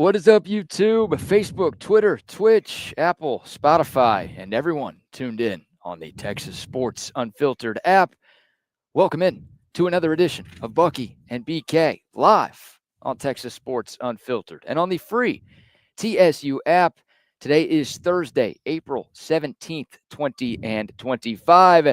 What is up, YouTube, Facebook, Twitter, Twitch, Apple, Spotify, and everyone tuned in on the Texas Sports Unfiltered app? Welcome in to another edition of Bucky and BK live on Texas Sports Unfiltered and on the free TSU app. Today is Thursday, April 17th, 2025,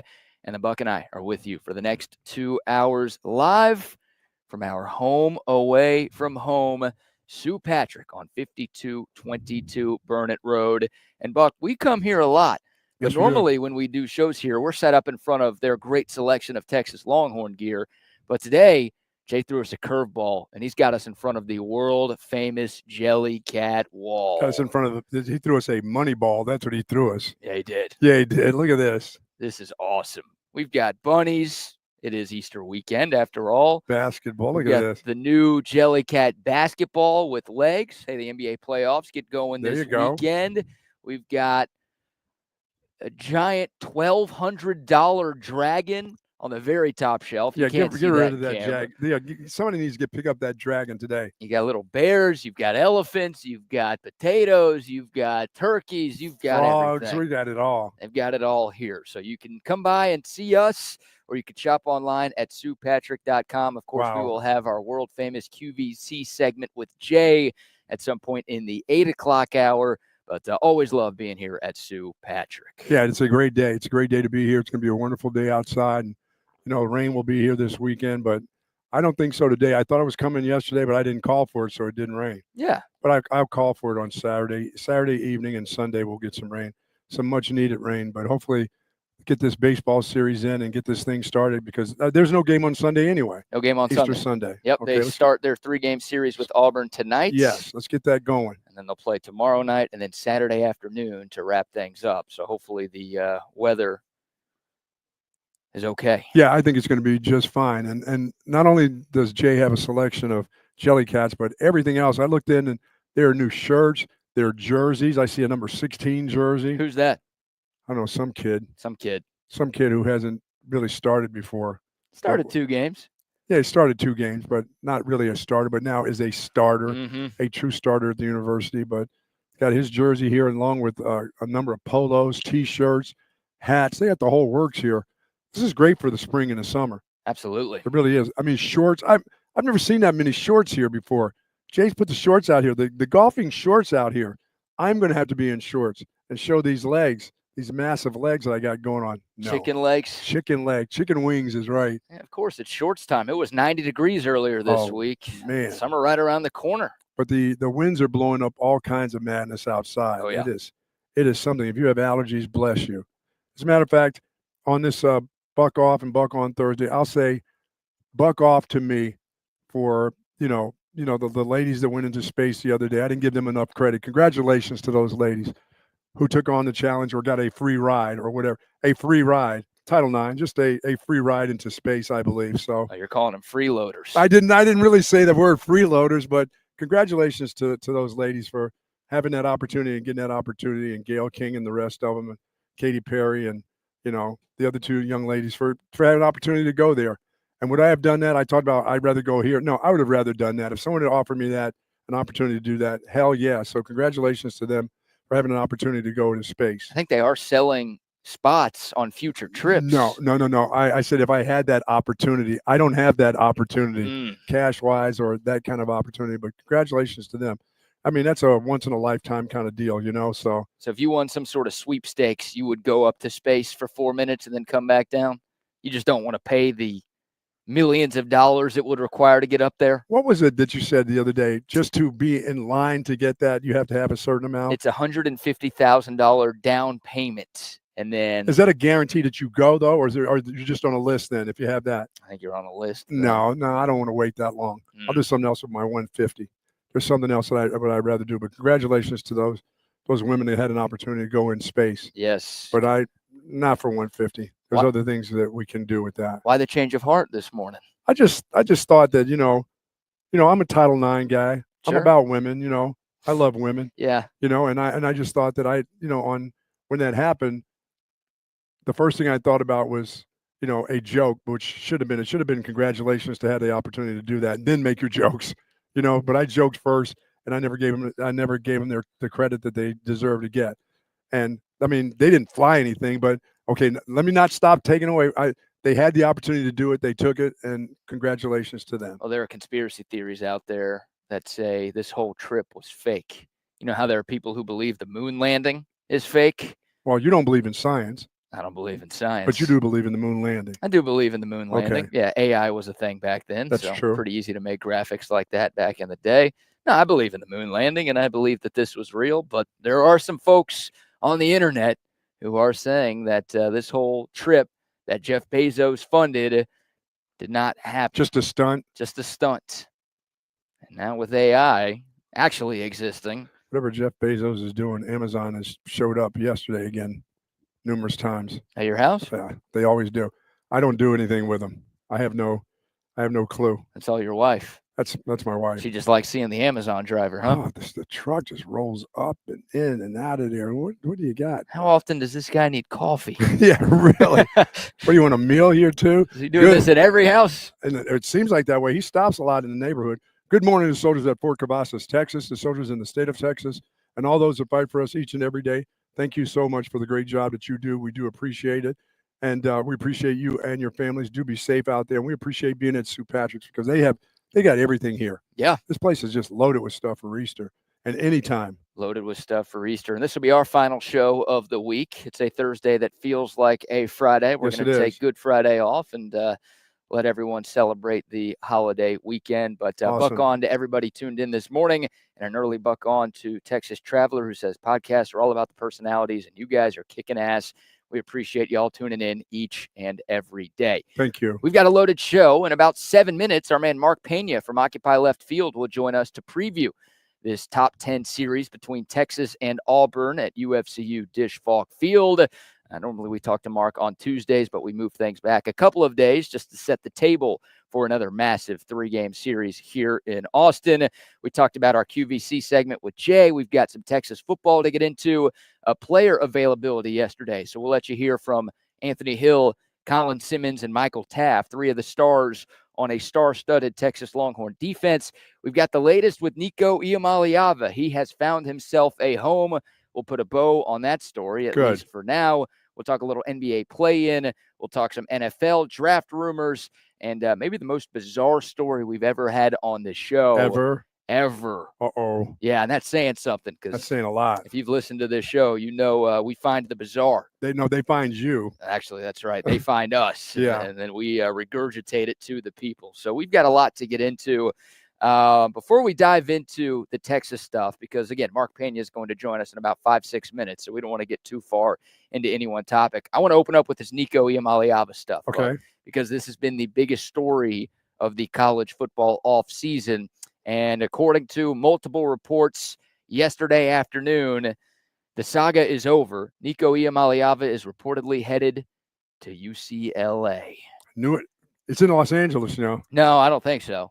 and the Buck and I are with you for the next 2 hours live from our home away from home, Sue Patrick on 5222 Burnett Road. And Buck, we come here a lot. But Yes, normally when we do shows here, we're set up in front of their great selection of Texas Longhorn gear. But today, Jay threw us a curveball, and he's got us in front of the world-famous Jellycat wall. Got us in front of he threw us a money ball. That's what he threw us. Yeah, he did. Yeah, he did. Look at this. This is awesome. We've got bunnies. It is Easter weekend, after all. Basketball. Look We've at got this. the new Jellycat basketball with legs. Hey, the NBA playoffs get going There this you go. weekend. We've got a giant $1,200 dragon on the very top shelf. Yeah, get rid of that jag. Yeah, somebody needs to pick up that dragon today. You got little bears. You've got elephants. You've got potatoes. You've got turkeys. You've got frogs. everything. We got it all. They've got it all here. So you can come by and see us, or you can shop online at SuePatrick.com. Of course, we will have our world-famous QVC segment with Jay at some point in the 8 o'clock hour. But always love being here at Sue Patrick. Yeah, it's a great day. It's a great day to be here. It's going to be a wonderful day outside. And, rain will be here this weekend, but I don't think so today. I thought it was coming yesterday, but I didn't call for it, so it didn't rain. Yeah. But I'll call for it on Saturday evening, and Sunday we'll get some rain, some much-needed rain. But hopefully get this baseball series in and get this thing started, because there's no game on Sunday anyway. No game on Easter Sunday. Yep, okay, they start their 3-game series with Auburn tonight. Yes, let's get that going. And then they'll play tomorrow night and then Saturday afternoon to wrap things up. So hopefully the weather is okay. Yeah, I think it's going to be just fine. And not only does Jay have a selection of Jellycats, but everything else. I looked in, and there are new shirts, there are jerseys. I see a number 16 jersey. Who's that? I don't know, some kid who hasn't really started before. Started 2 games. Yeah, he started 2 games, but not really a starter, but now is a starter, a true starter at the university. But got his jersey here along with a number of polos, T-shirts, hats. They got the whole works here. This is great for the spring and the summer. Absolutely. It really is. I mean, shorts. I've never seen that many shorts here before. Jay's put the shorts out here, the golfing shorts out here. I'm going to have to be in shorts and show these legs. These massive legs that I got going on. No. Chicken legs. Chicken wings is right. Yeah, of course, it's shorts time. It was 90 degrees earlier this week. Man. Summer right around the corner. But the winds are blowing up all kinds of madness outside. Oh, yeah. It is something. If you have allergies, bless you. As a matter of fact, on this Buck Off and Buck On Thursday, I'll say Buck Off to me for, the ladies that went into space the other day. I didn't give them enough credit. Congratulations to those ladies who took on the challenge or got a free ride or whatever, a free ride, Title IX, just a free ride into space, I believe. So you're calling them freeloaders. I didn't really say the word freeloaders, but congratulations to those ladies for having that opportunity and getting that opportunity, and Gail King and the rest of them, and Katy Perry and, the other 2 young ladies for having an opportunity to go there. And would I have done that? I talked about I'd rather go here. No, I would have rather done that. If someone had offered me an opportunity to do that, hell yeah. So congratulations to them for having an opportunity to go into space. I think they are selling spots on future trips. No. I said if I had that opportunity. I don't have that opportunity cash-wise or that kind of opportunity, but congratulations to them. I mean, that's a once-in-a-lifetime kind of deal, So if you won some sort of sweepstakes, you would go up to space for 4 minutes and then come back down? You just don't want to pay the millions of dollars it would require to get up there? What was it that you said the other day? Just to be in line to get that, you have to have a certain amount? It's $150,000 down payment. And then is that a guarantee that you go, though, or are you just on a list then if you have that? I think you're on a list. No, I don't want to wait that long. I'll do something else with my 150. There's something else that I'd rather do. But congratulations to those women that had an opportunity to go in space. Yes. But not for 150. There's other things that we can do with that. Why the change of heart this morning? I just thought that, I'm a Title IX guy. Sure. I'm about women, I love women. Yeah. And I just thought that on when that happened, the first thing I thought about was, a joke, which should have been congratulations to have the opportunity to do that and then make your jokes, but I joked first and I never gave them the credit that they deserve to get. And I mean, they didn't fly anything, but okay, let me not stop taking away. They had the opportunity to do it. They took it, and congratulations to them. Well, there are conspiracy theories out there that say this whole trip was fake. You know how there are people who believe the moon landing is fake? Well, you don't believe in science. I don't believe in science. But you do believe in the moon landing. I do believe in the moon landing. Okay. Yeah, AI was a thing back then. That's true. Pretty easy to make graphics like that back in the day. No, I believe in the moon landing, and I believe that this was real. But there are some folks on the internet who are saying that this whole trip that Jeff Bezos funded did not happen. Just a stunt? Just a stunt. And now with AI actually existing. Whatever Jeff Bezos is doing, Amazon has showed up yesterday again numerous times. At your house? Yeah, they always do. I don't do anything with them. I have no clue. That's all your wife. That's my wife. She just likes seeing the Amazon driver, huh? Oh, the truck just rolls up and in and out of there. What do you got? How often does this guy need coffee? Yeah, really. What do you want, a meal here too? Is he doing this at every house? And it seems like that way. He stops a lot in the neighborhood. Good morning to soldiers at Fort Cavazos, Texas, the soldiers in the state of Texas, and all those that fight for us each and every day. Thank you so much for the great job that you do. We do appreciate it. And we appreciate you and your families. Do be safe out there. And we appreciate being at St. Patrick's because they got everything here. Yeah. This place is just loaded with stuff for Easter and anytime. Loaded with stuff for Easter. And this will be our final show of the week. It's a Thursday that feels like a Friday. We're going to take Good Friday off and let everyone celebrate the holiday weekend. But awesome. Buck on to everybody tuned in this morning, and an early buck on to Texas Traveler, who says podcasts are all about the personalities, and you guys are kicking ass. We appreciate y'all tuning in each and every day. Thank you. We've got a loaded show. In about 7 minutes, our man Mark Pena from Occupy Left Field will join us to preview this top 10 series between Texas and Auburn at UFCU Dish Falk Field. Normally we talk to Mark on Tuesdays, but we move things back a couple of days just to set the table for another massive 3-game series here in Austin. We talked about our QVC segment with Jay. We've got some Texas football to get into, player availability yesterday. So we'll let you hear from Anthony Hill, Colin Simmons, and Michael Taft, 3 of the stars on a star-studded Texas Longhorn defense. We've got the latest with Nico Iamaleava. He has found himself a home. We'll put a bow on that story, at least for now. We'll talk a little NBA play-in. We'll talk some NFL draft rumors, and maybe the most bizarre story we've ever had on this show. Ever. Uh-oh. Yeah, and that's saying something. That's saying a lot. If you've listened to this show, you know we find the bizarre. They find you. Actually, that's right. They find us. Yeah. And then we regurgitate it to the people. So we've got a lot to get into. Before we dive into the Texas stuff, because again, Mark Pena is going to join us in about 5-6 minutes, so we don't want to get too far into any one topic. I want to open up with this Nico Iamaleava stuff. Okay. Because this has been the biggest story of the college football off season. And according to multiple reports yesterday afternoon, the saga is over. Nico Iamaleava is reportedly headed to UCLA. Knew it. It's in Los Angeles, you know. No, I don't think so.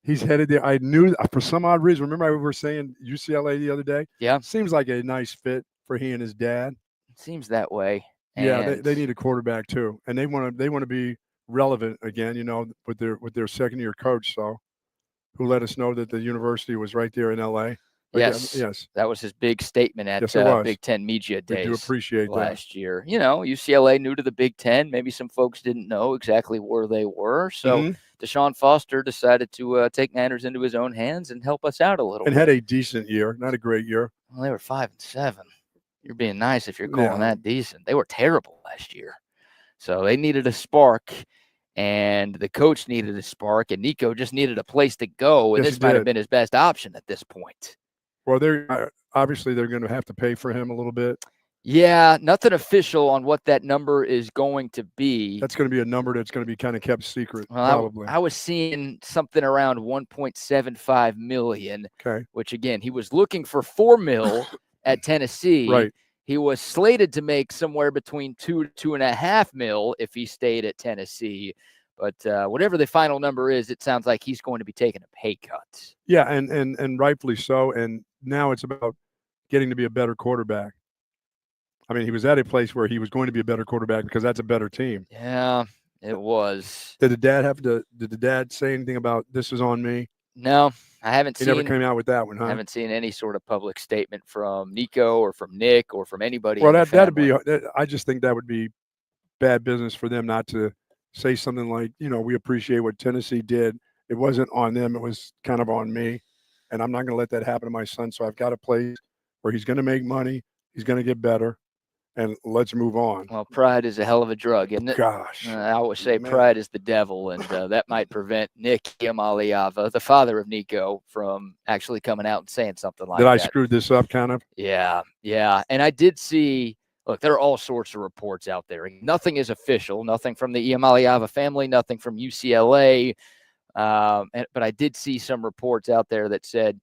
He's headed there. I knew for some odd reason. Remember I were saying UCLA the other day? Yeah. Seems like a nice fit for he and his dad. It seems that way. Yeah, they need a quarterback too. And they want to be relevant again, you know, with their second-year coach, so who let us know that the university was right there in LA. Yes. That was his big statement at Big Ten Media Days. We do appreciate last year. You know, UCLA new to the Big Ten. Maybe some folks didn't know exactly where they were. So Deshaun Foster decided to take matters into his own hands and help us out a little bit. Had a decent year, not a great year. Well, they were 5-7. You're being nice if you're calling that decent. They were terrible last year. So they needed a spark. And the coach needed a spark, and Nico just needed a place to go. And this might have been his best option at this point. Well, they're obviously going to have to pay for him a little bit. Yeah, nothing official on what that number is going to be. That's going to be a number that's going to be kind of kept secret, probably. I was seeing something around $1.75 million. Okay. Which again, he was looking for $4 million at Tennessee. Right. He was slated to make somewhere between $2 to $2.5 million if he stayed at Tennessee. But whatever the final number is, it sounds like he's going to be taking a pay cut. Yeah, and rightfully so. And now it's about getting to be a better quarterback. I mean, he was at a place where he was going to be a better quarterback because that's a better team. Yeah, it was. Did the dad say anything about this is on me? No. I haven't He seen. never came out with that one, huh? I haven't seen any sort of public statement from Nico or from Nick or from anybody. Well, in the that'd family. be. I just think that would be bad business for them not to say something like, we appreciate what Tennessee did. It wasn't on them. It was kind of on me. And I'm not going to let that happen to my son. So I've got a place where he's going to make money. He's going to get better. And let's move on. Well, pride is a hell of a drug, isn't it? Gosh. I always say man. pride is the devil, and that might prevent Nick Iamaleava, the father of Nico, from actually coming out and saying something like that. Did I screw this up kind of? Yeah. And I did see, look, there are all sorts of reports out there. Nothing is official, nothing from the Iamaleava family, nothing from UCLA. But I did see some reports out there that said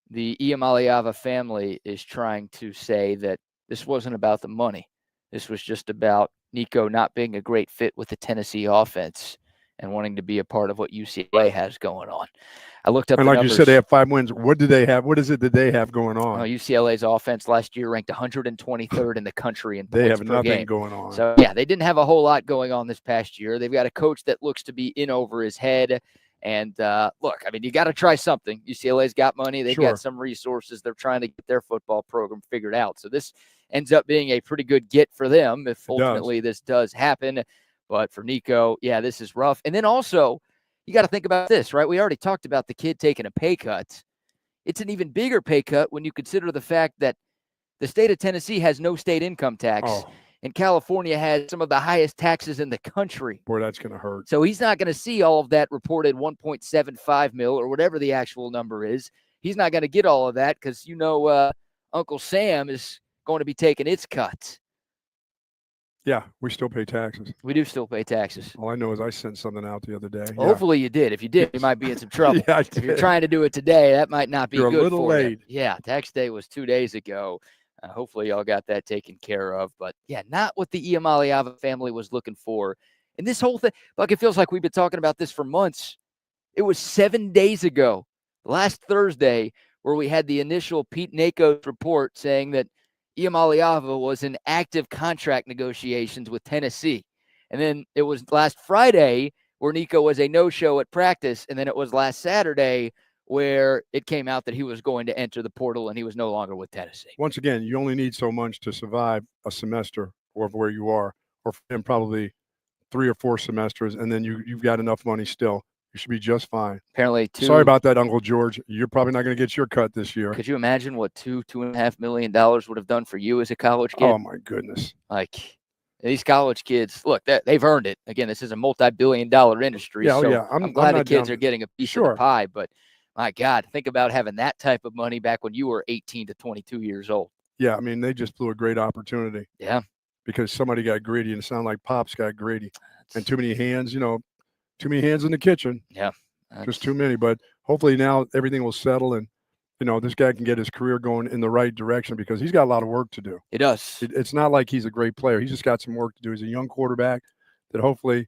the Iamaleava family is trying to say that this wasn't about the money. This was just about Nico not being a great fit with the Tennessee offense and wanting to be a part of what UCLA has going on. I looked up and the like numbers. You said, they have 5 wins. What do they have? What is it that they have going on? UCLA's offense last year ranked 123rd in the country in points they have per nothing game. going on. So, yeah, they didn't have a whole lot going on this past year. They've got a coach that looks to be in over his head. And, look, I mean, you got to try something. UCLA's got money. They've got some resources. They're trying to get their football program figured out. So this ends up being a pretty good get for them if ultimately this does happen. But for Nico, yeah, this is rough. And then also, you got to think about this, right? We already talked about the kid taking a pay cut. It's an even bigger pay cut when you consider the fact that the state of Tennessee has no state income tax. And California has some of the highest taxes in the country. Boy, that's going to hurt. So he's not going to see all of that reported 1.75 mil or whatever the actual number is. He's not going to get all of that because, Uncle Sam is going to be taking its cut. Yeah, we still pay taxes. We do still pay taxes. All I know is I sent something out the other day. Well, hopefully you did. If you did, you might be in some trouble. Yeah, I did. If you're trying to do it today, that might not be You're good a little for late. you. Yeah, tax day was 2 days ago. Hopefully y'all got that taken care of. But, yeah, not what the Iamaleava family was looking for. And this whole thing, Buck, it feels like we've been talking about this for months. It was 7 days ago, last Thursday, where we had the initial Pete Nako's report saying that Iamaleava was in active contract negotiations with Tennessee. And then it was last Friday where Nico was a no-show at practice. And then it was last Saturday where it came out that he was going to enter the portal and he was no longer with Tennessee. Once again, you only need so much to survive a semester or where you are, or probably 3 or 4 semesters, and then you've got enough money still. You should be just fine. Apparently, sorry about that, Uncle George. You're probably not going to get your cut this year. Could you imagine what $2.5 million would have done for you as a college kid? Oh, my goodness. Like, these college kids, look, they've earned it. Again, this is a multi-billion-dollar industry. Yeah, so I'm glad the kids down. are getting a piece of the pie. But, my God, think about having that type of money back when you were 18 to 22 years old. Yeah, I mean, they just blew a great opportunity. Yeah. Because somebody got greedy, and it sounded like Pops got greedy. And too many hands, too many hands in the kitchen. Yeah. Just too many. But hopefully now everything will settle and, this guy can get his career going in the right direction because he's got a lot of work to do. He does. It's not like he's a great player. He's just got some work to do. He's a young quarterback that hopefully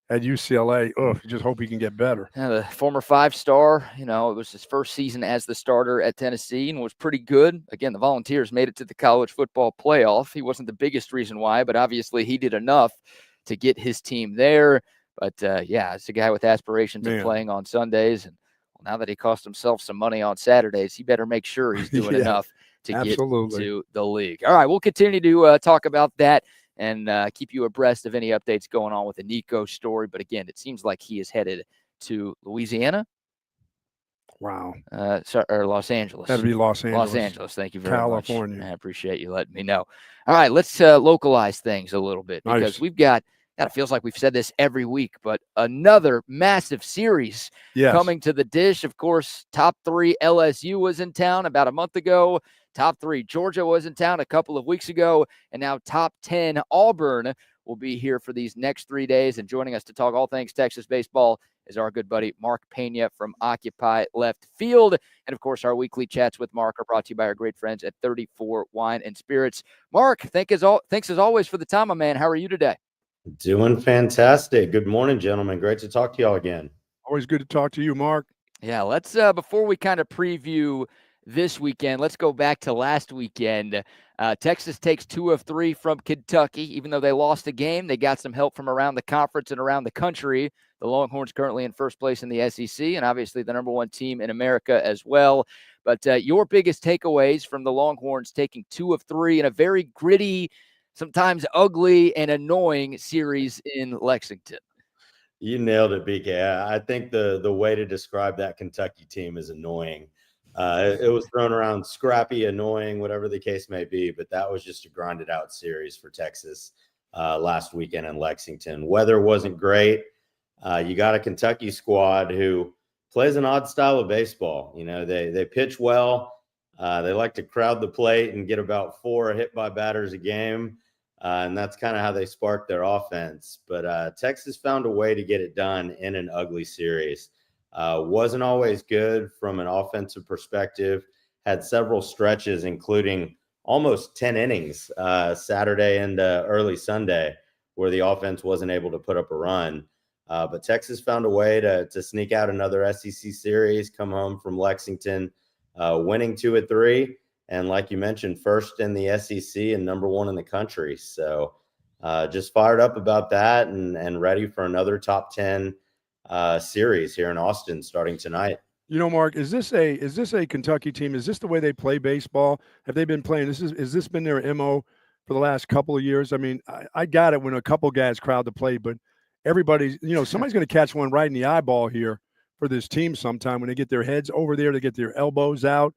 at UCLA, you just hope he can get better. Yeah, the former 5-star, it was his first season as the starter at Tennessee and was pretty good. Again, the Volunteers made it to the college football playoff. He wasn't the biggest reason why, but obviously he did enough to get his team there. But, it's a guy with aspirations of playing on Sundays. And now that he cost himself some money on Saturdays, he better make sure he's doing enough to get to the league. All right, we'll continue to talk about that and keep you abreast of any updates going on with the Nico story. But, again, it seems like he is headed to Louisiana. Wow. Or Los Angeles. That'd be Los Angeles. Los Angeles. Thank you very California. much. I appreciate you letting me know. All right, let's localize things a little bit because we've got – it feels like we've said this every week, but another massive series coming to the dish. Of course, top 3 LSU was in town about a month ago. Top 3 Georgia was in town a couple of weeks ago. And now top 10 Auburn will be here for these next 3 days. And joining us to talk all things Texas baseball is our good buddy Mark Pena from Occupy Left Field. And, of course, our weekly chats with Mark are brought to you by our great friends at 34 Wine and Spirits. Mark, thanks as always for the time, my man. How are you today? Doing fantastic. Good morning, gentlemen. Great to talk to y'all again. Always good to talk to you, Mark. Yeah, let's before we kind of preview this weekend, let's go back to last weekend. Texas takes 2 of 3 from Kentucky. Even though they lost a game, they got some help from around the conference and around the country The Longhorns currently in first place in the SEC and obviously the number one team in America as well. But your biggest takeaways from the Longhorns taking 2 of 3 in a very gritty, sometimes ugly and annoying series in Lexington. You nailed it, BK. I think the way to describe that Kentucky team is annoying. It was thrown around scrappy, annoying, whatever the case may be, but that was just a grinded out series for Texas last weekend in Lexington. Weather wasn't great. You got a Kentucky squad who plays an odd style of baseball. You know, they pitch well. They like to crowd the plate and get about 4 hit by batters a game. And that's kind of how they sparked their offense. But Texas found a way to get it done in an ugly series. Wasn't always good from an offensive perspective. Had several stretches, including almost 10 innings Saturday and early Sunday, where the offense wasn't able to put up a run. But Texas found a way to sneak out another SEC series, come home from Lexington, winning 2 of 3. And like you mentioned, first in the SEC and number 1 in the country. So just fired up about that and ready for another top 10 series here in Austin starting tonight. You know, Mark, is this a Kentucky team? Is this the way they play baseball? Have they been playing? Has this been their MO for the last couple of years? I mean, I got it when a couple guys crowd the plate, but everybody's, somebody's going to catch one right in the eyeball here for this team sometime when they get their heads over there, to get their elbows out.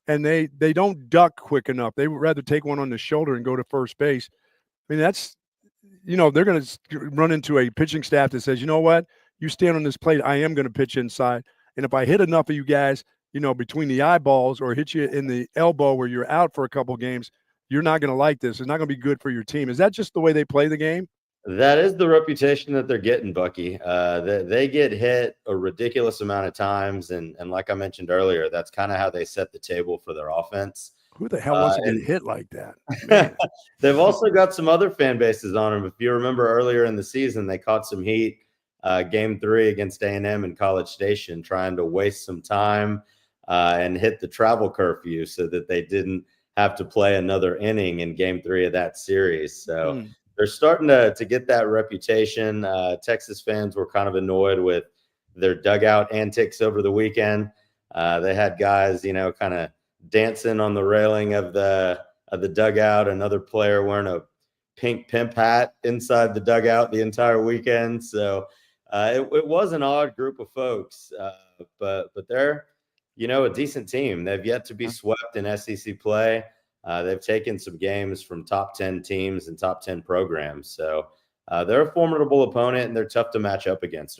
And they don't duck quick enough. They would rather take one on the shoulder and go to first base. I mean, that's, they're going to run into a pitching staff that says, you know what, you stand on this plate, I am going to pitch inside. And if I hit enough of you guys, between the eyeballs or hit you in the elbow where you're out for a couple games, you're not going to like this. It's not going to be good for your team. Is that just the way they play the game? That is the reputation that they're getting, Bucky. They get hit a ridiculous amount of times. And like I mentioned earlier, that's kind of how they set the table for their offense. Who the hell wants to get hit like that? They've also got some other fan bases on them. If you remember earlier in the season, they caught some heat game 3 against A&M in College Station, trying to waste some time and hit the travel curfew so that they didn't have to play another inning in game 3 of that series. So they're starting to get that reputation. Texas fans were kind of annoyed with their dugout antics over the weekend. They had guys, kind of dancing on the railing of the dugout. Another player wearing a pink pimp hat inside the dugout the entire weekend. So it was an odd group of folks, but they're, a decent team. They've yet to be swept in SEC play. They've taken some games from top 10 teams and top 10 programs. So they're a formidable opponent, and they're tough to match up against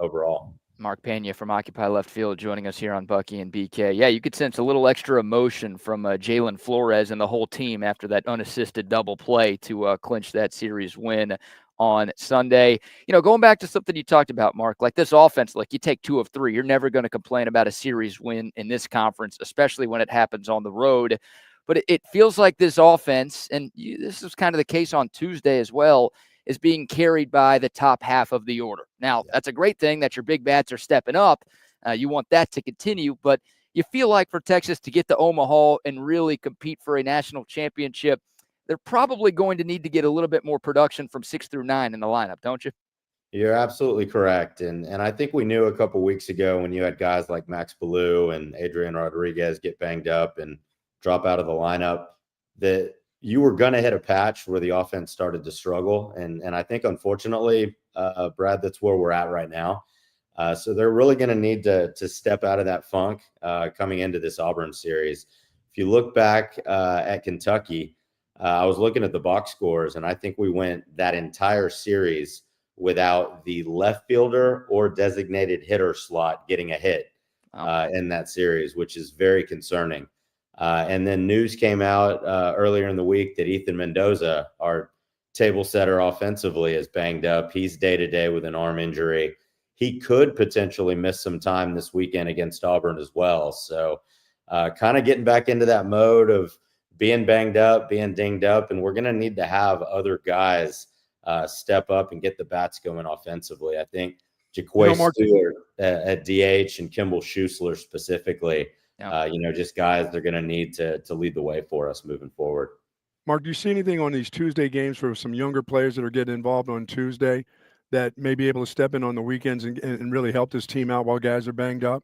overall. Mark Pena from Occupy Left Field joining us here on Bucky and BK. Yeah, you could sense a little extra emotion from Jalen Flores and the whole team after that unassisted double play to clinch that series win on Sunday. Going back to something you talked about, Mark, like this offense, like you take 2 of 3, you're never going to complain about a series win in this conference, especially when it happens on the road. But it feels like this offense, and this was kind of the case on Tuesday as well, is being carried by the top half of the order. Now, that's a great thing that your big bats are stepping up. You want that to continue, but you feel like for Texas to get to Omaha and really compete for a national championship, they're probably going to need to get a little bit more production from 6 through 9 in the lineup, don't you? You're absolutely correct. And I think we knew a couple weeks ago when you had guys like Max Ballou and Adrian Rodriguez get banged up and drop out of the lineup that you were going to hit a patch where the offense started to struggle. And I think, unfortunately, Brad, that's where we're at right now. So they're really going to need to step out of that funk coming into this Auburn series. If you look back at Kentucky, I was looking at the box scores, and I think we went that entire series without the left fielder or designated hitter slot getting a hit in that series, which is very concerning. And then news came out earlier in the week that Ethan Mendoza, our table setter offensively, is banged up. He's day-to-day with an arm injury. He could potentially miss some time this weekend against Auburn as well. So kind of getting back into that mode of being banged up, being dinged up, and we're going to need to have other guys step up and get the bats going offensively. I think Jaquay Stewart at DH and Kimball Schuessler specifically, just guys they're going to need to lead the way for us moving forward. Mark, do you see anything on these Tuesday games for some younger players that are getting involved on Tuesday that may be able to step in on the weekends and really help this team out while guys are banged up?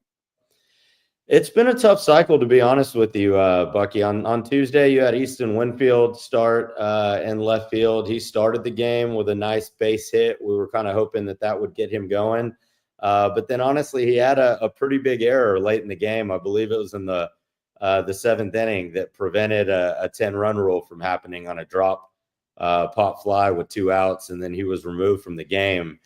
It's been a tough cycle, to be honest with you, Bucky. On Tuesday, you had Easton Winfield start in left field. He started the game with a nice base hit. We were kind of hoping that would get him going. But then, honestly, he had a pretty big error late in the game. I believe it was in the 7th inning that prevented a 10-run rule from happening on a drop pop fly with 2 outs, and then he was removed from the game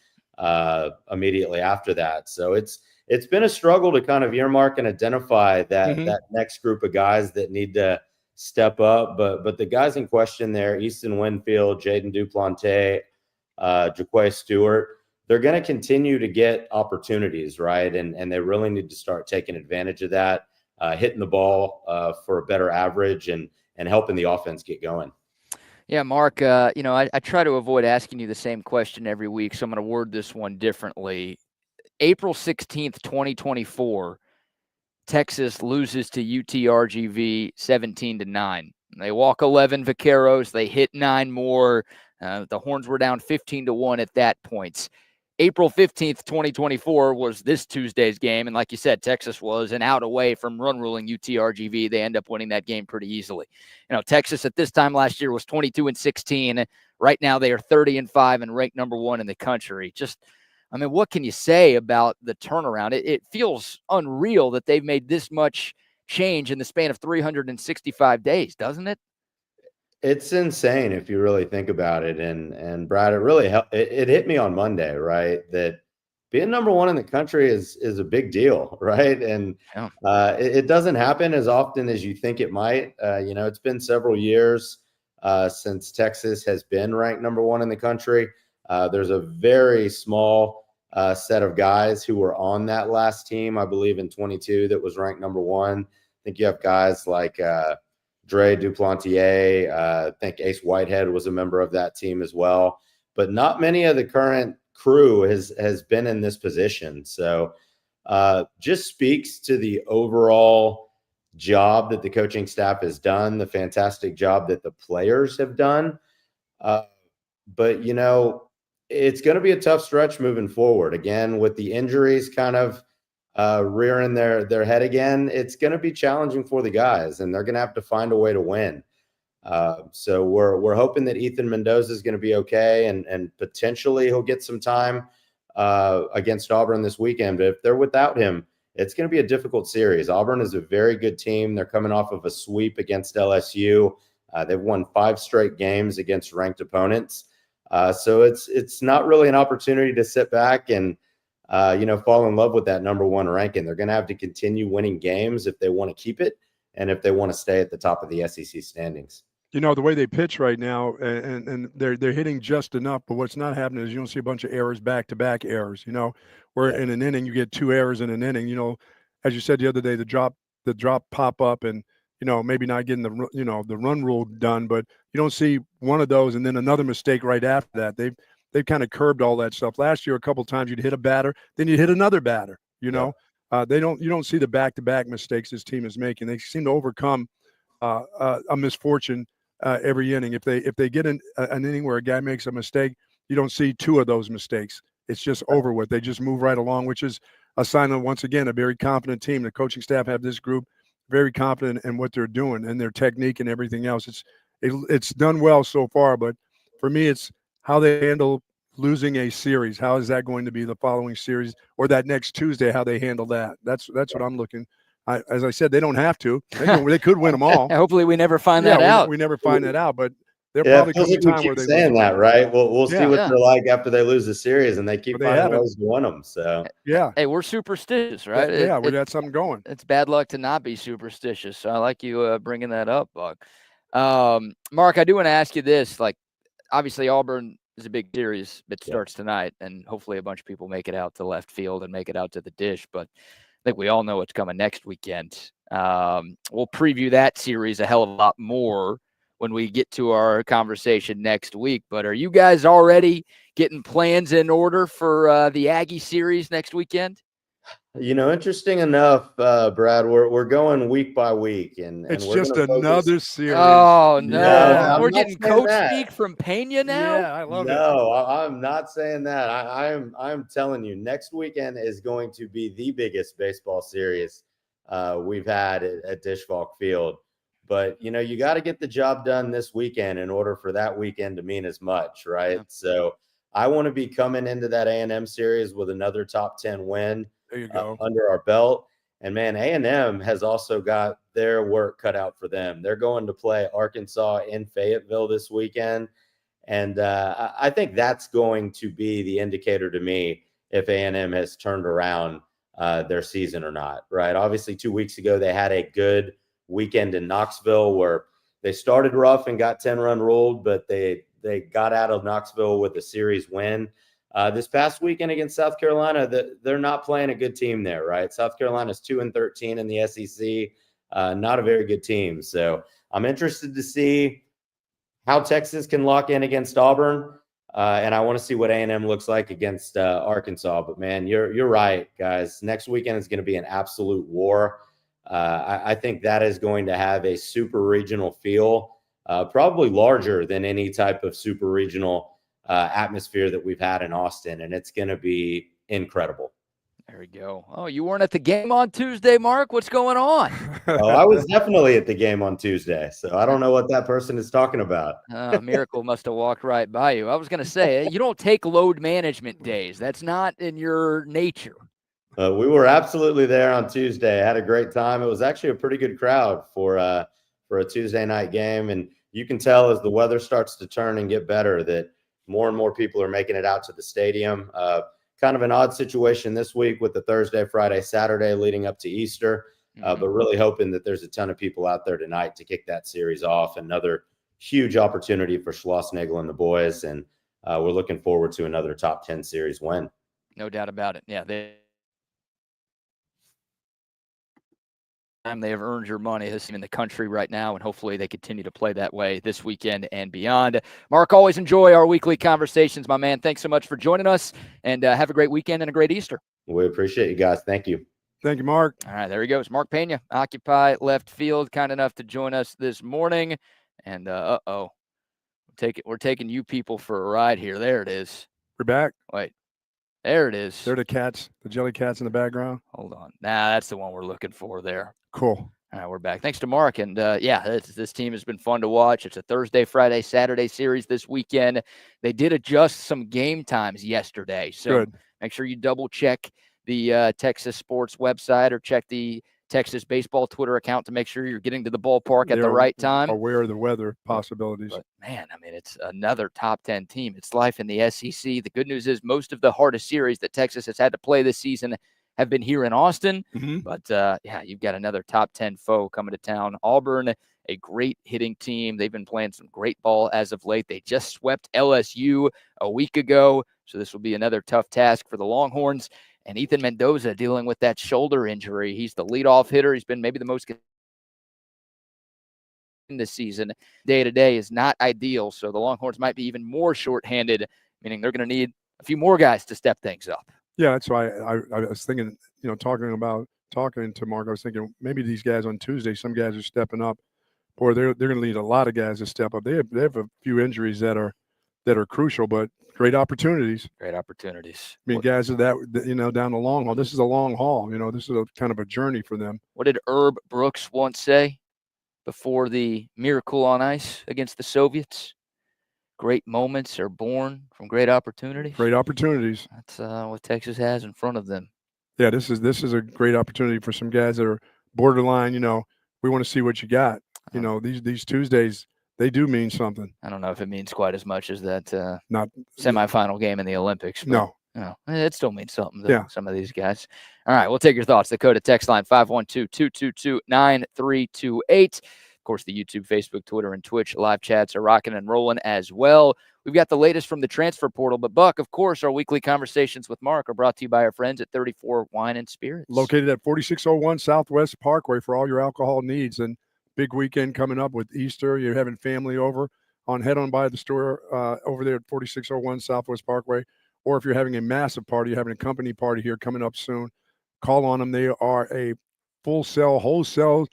immediately after that. So it's been a struggle to kind of earmark and identify that next group of guys that need to step up. But the guys in question there, Easton Winfield, Jaden Duplantis, Jaquay Stewart, they're going to continue to get opportunities, right? And they really need to start taking advantage of that, hitting the ball for a better average and helping the offense get going. Yeah, Mark, I try to avoid asking you the same question every week, so I'm going to word this one differently. April 16th, 2024, Texas loses to UTRGV 17-9. They walk 11 vaqueros. They hit 9 more. The Horns were down 15-1 at that point. April 15th, 2024 was this Tuesday's game. And like you said, Texas was an out away from run ruling UTRGV. They end up winning that game pretty easily. Texas at this time last year was 22-16. Right now they are 30-5 and ranked number 1 in the country. What can you say about the turnaround? It feels unreal that they've made this much change in the span of 365 days, doesn't it? It's insane if you really think about it. And Brad, it really helped. It hit me on Monday, right? That being number 1 in the country is a big deal, right? And it doesn't happen as often as you think it might. It's been several years since Texas has been ranked number 1 in the country. There's a very small set of guys who were on that last team, I believe in 22, that was ranked number 1. I think you have guys like Dre Duplantier. I think Ace Whitehead was a member of that team as well. But not many of the current crew has been in this position. So just speaks to the overall job that the coaching staff has done, the fantastic job that the players have done. But, it's going to be a tough stretch moving forward. Again, with the injuries kind of rearing their head again, it's going to be challenging for the guys, and they're going to have to find a way to win. So we're hoping that Ethan Mendoza is going to be okay, and potentially he'll get some time against Auburn this weekend. But if they're without him, it's going to be a difficult series. Auburn is a very good team. They're coming off of a sweep against LSU. They've won 5 straight games against ranked opponents. So it's not really an opportunity to sit back and fall in love with that number 1 ranking. They're going to have to continue winning games if they want to keep it and if they want to stay at the top of the SEC standings. The way they pitch right now, and they're hitting just enough, but what's not happening is you don't see a bunch of errors, back-to-back errors, where in an inning you get 2 errors in an inning. As you said the other day, the drop pop up and maybe not getting the run rule done, but you don't see one of those and then another mistake right after that. They've kind of curbed all that stuff. Last year, a couple of times you'd hit a batter, then you'd hit another batter. You don't see the back-to-back mistakes this team is making. They seem to overcome a misfortune every inning. If they get an inning where a guy makes a mistake, you don't see 2 of those mistakes. It's just over with. They just move right along, which is a sign of, once again, a very confident team. The coaching staff have this group very confident in what they're doing and their technique and everything else. It's done well so far, but for me, it's how they handle losing a series. How is that going to be the following series or that next Tuesday? How they handle that? That's what I'm looking. As I said, they don't have to. They could win them all. Hopefully, we never find that out. We never find that out, but they're probably coming time where they saying that, right? We'll see what they're like after they lose the series, and they keep finding ways to win them. So hey, we're superstitious, right? We got something going. It's bad luck to not be superstitious. So I like you bringing that up, Buck. Mark, I do want to ask you this. Like, obviously, Auburn is a big series that starts tonight, and hopefully a bunch of people make it out to left field and make it out to the dish. But I think we all know what's coming next weekend. We'll preview that series a hell of a lot more when we get to our conversation next week. But are you guys already getting plans in order for the Aggie series next weekend? Interesting enough, Brad, we're going week by week, and It's we're just going to another series. Oh no, Yeah, we're I'm not getting saying coach that. speak from Pena now. Yeah, I love it. No, I'm not saying that. I'm telling you, next weekend is going to be the biggest baseball series we've had at Disch-Falk Field. But you got to get the job done this weekend in order for that weekend to mean as much, right? Yeah. So I want to be coming into that A&M series with another top 10 win There you go. under our belt. And man, A&M has also got their work cut out for them. They're going to play Arkansas in Fayetteville this weekend. And I think that's going to be the indicator to me if A&M has turned around their season or not, right? Obviously, 2 weeks ago, they had a good weekend in Knoxville where they started rough and got 10-run ruled, but they got out of Knoxville with a series win. This past weekend against South Carolina, they're not playing a good team there, right? South Carolina's 2-13 in the SEC, not a very good team. So I'm interested to see how Texas can lock in against Auburn, and I want to see what A&M looks like against Arkansas. But man, you're right, guys. Next weekend is going to be an absolute war. I think that is going to have a super regional feel, probably larger than any type of super regional atmosphere that we've had in Austin, and it's going to be incredible. There we go. Oh, you weren't at the game on Tuesday, Mark? What's going on? Oh, I was definitely at the game on Tuesday, so I don't know what that person is talking about. A miracle must have walked right by you. I was going to say, you don't take load management days. That's not in your nature. We were absolutely there on Tuesday. I had a great time. It was actually a pretty good crowd for a Tuesday night game, and you can tell as the weather starts to turn and get better that more and more people are making it out to the stadium. Kind of an odd situation this week with the Thursday, Friday, Saturday leading up to Easter, but really hoping that there's a ton of people out there tonight to kick that series off. Another huge opportunity for Schlossnagle and the boys, and we're looking forward to another top 10 series win. No doubt about it. Yeah, they have earned your money. This team in the country right now, and hopefully they continue to play that way this weekend and beyond. Mark, always enjoy our weekly conversations, my man. Thanks so much for joining us, and have a great weekend and a great Easter. We appreciate you guys. Thank you. Thank you, Mark. All right, there he goes. Mark Pena, Occupy left field, kind enough to join us this morning. And we're taking you people for a ride here. There it is. We're back. Wait, there it is. They're the cats, the Jellycats in the background. Hold on. Nah, that's the one we're looking for there. Cool. All right, we're back. Thanks to Mark. And this team has been fun to watch. It's a Thursday, Friday, Saturday series this weekend. They did adjust some game times yesterday. So Good. Make sure you double check the Texas Sports website or check the Texas Baseball Twitter account to make sure you're getting to the ballpark at the right time. Aware of the weather possibilities. But man, I mean, it's another top 10 team. It's life in the SEC. The good news is most of the hardest series that Texas has had to play this season have been here in Austin. But you've got another top 10 foe coming to town. Auburn, a great hitting team. They've been playing some great ball as of late. They just swept LSU a week ago. So this will be another tough task for the Longhorns. And Ethan Mendoza dealing with that shoulder injury. He's the leadoff hitter. He's been maybe the most in this season. Day to day is not ideal. So the Longhorns might be even more shorthanded, meaning they're going to need a few more guys to step things up. Yeah, that's why I was thinking, talking to Mark, I was thinking maybe these guys on Tuesday, some guys are stepping up. Boy, they're going to need a lot of guys to step up. They have a few injuries that are crucial, but great opportunities. Great opportunities. I mean, guys are that, down the long haul. This is a long haul. This is a kind of a journey for them. What did Herb Brooks once say before the miracle on ice against the Soviets? Great moments are born from great opportunities. Great opportunities. That's what Texas has in front of them. Yeah, this is a great opportunity for some guys that are borderline. We want to see what you got. These Tuesdays, they do mean something. I don't know if it means quite as much as that not semifinal game in the Olympics. But, no, it still means something to some of these guys. All right, we'll take your thoughts. The code text line 512-222-9328. Of course, the YouTube, Facebook, Twitter, and Twitch live chats are rocking and rolling as well. We've got the latest from the transfer portal. But, Buck, of course, our weekly conversations with Mark are brought to you by our friends at 34 Wine and Spirits. Located at 4601 Southwest Parkway for all your alcohol needs. And big weekend coming up with Easter. You're having family over. Head on by the store over there at 4601 Southwest Parkway. Or if you're having a massive party, you're having a company party here coming up soon, Call on them. They are a wholesale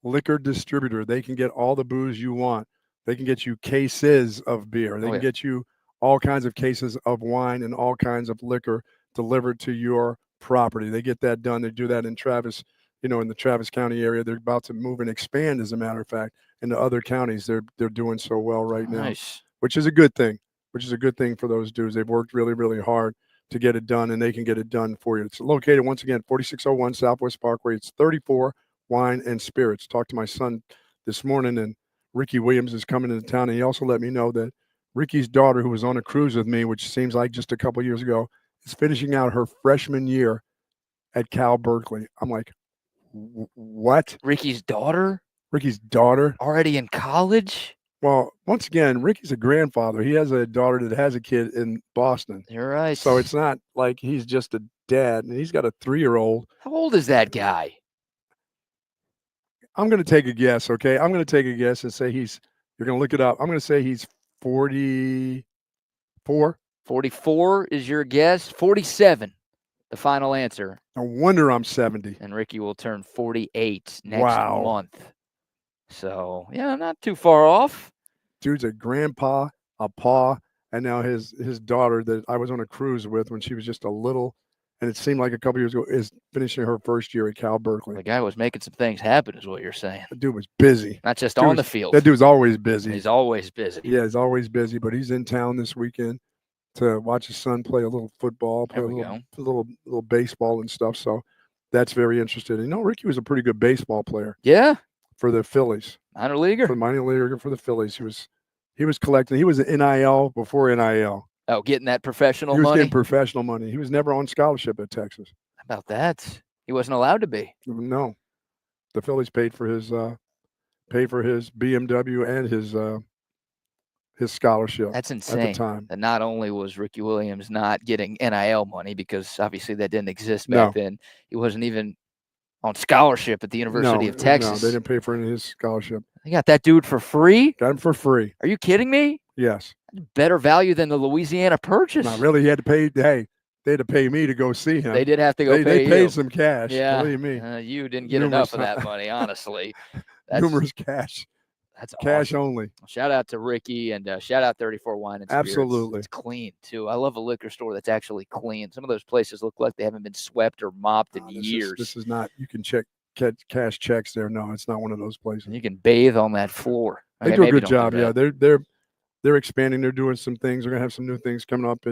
liquor distributor. They can get all the booze you want. They can get you cases of beer. They can get you all kinds of cases of wine and all kinds of liquor delivered to your property. They get that done. They do that in Travis, in the Travis County area. They're about to move and expand, as a matter of fact, into other counties. They're doing so well right now, which is a good thing. Which is a good thing for those dudes. They've worked really, really hard to get it done, and they can get it done for you. It's located, once again, 4601 Southwest Parkway. It's 34 Wine and Spirits. Talked to my son this morning, and Ricky Williams is coming into town, and he also let me know that Ricky's daughter, who was on a cruise with me, which seems like just a couple years ago, is finishing out her freshman year at Cal Berkeley. I'm like, what? Ricky's daughter? Ricky's daughter? Already in college? Well, once again, Ricky's a grandfather. He has a daughter that has a kid in Boston. You're right. So it's not like he's just a dad, and he's got a 3-year-old. How old is that guy? I'm going to take a guess, okay? I'm going to take a guess and say you're going to look it up. I'm going to say he's 44. 44 is your guess. 47, the final answer. No wonder I'm 70. And Ricky will turn 48 next month. So, yeah, not too far off. Dude's a grandpa, a pa, and now his daughter that I was on a cruise with when she was just a little, and it seemed like a couple years ago, is finishing her first year at Cal Berkeley. The guy was making some things happen is what you're saying. The dude was busy. Not just on the field. That dude's always busy. He's always busy. Yeah, he's always busy, but he's in town this weekend to watch his son play a little football, play a little baseball and stuff. So that's very interesting. Ricky was a pretty good baseball player. Yeah. For the Phillies. Minor leaguer? For the Phillies. He was collecting. He was an NIL before NIL. Oh, getting that professional money? He was money? getting professional money. He was never on scholarship at Texas. How about that? He wasn't allowed to be. No. The Phillies paid for his BMW and his scholarship. That's insane. At the time. And not only was Ricky Williams not getting NIL money, because obviously that didn't exist back then, he wasn't even on scholarship at the University of Texas. No, they didn't pay for any of his scholarship. They got that dude for free? Got him for free. Are you kidding me? Yes. Better value than the Louisiana Purchase. Not really. He had to pay. Hey, they had to pay me to go see him. They did have to go pay They you. paid some cash. Yeah. Believe me. You didn't get enough of that money, honestly. That's numerous cash. That's cash awesome. only. Shout out to Ricky and shout out 34 Wine and Spirits. Absolutely. It's clean, too. I love a liquor store that's actually clean. Some of those places look like they haven't been swept or mopped in years. This is not, you can check cash checks there. No, it's not one of those places. You can bathe on that floor. They do a good job. Yeah, they're expanding. They're doing some things. They're gonna have some new things coming up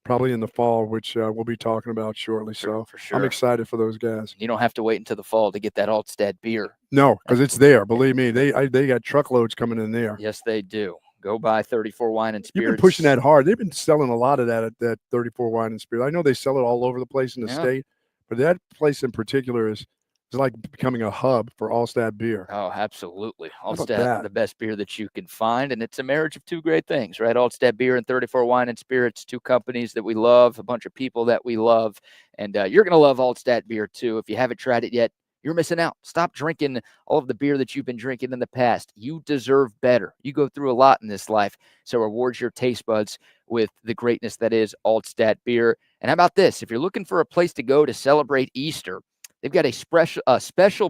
probably in the fall, which we'll be talking about shortly. So for sure. I'm excited for those guys. You don't have to wait until the fall to get that Altstadt beer. No, because it's there. Believe me, they got truckloads coming in there. Yes, they do. Go buy 34 Wine and Spirits. You've been pushing that hard. They've been selling a lot of that at that 34 Wine and Spirits. I know they sell it all over the place in the state, but that place in particular is like becoming a hub for Altstadt beer. Oh, absolutely. Altstadt, the best beer that you can find. And it's a marriage of two great things, right? Altstadt beer and 34 Wine and Spirits, two companies that we love, a bunch of people that we love. And you're going to love Altstadt beer too. If you haven't tried it yet, you're missing out. Stop drinking all of the beer that you've been drinking in the past. You deserve better. You go through a lot in this life. So reward your taste buds with the greatness that is Altstadt beer. And how about this? If you're looking for a place to go to celebrate Easter, they've got a special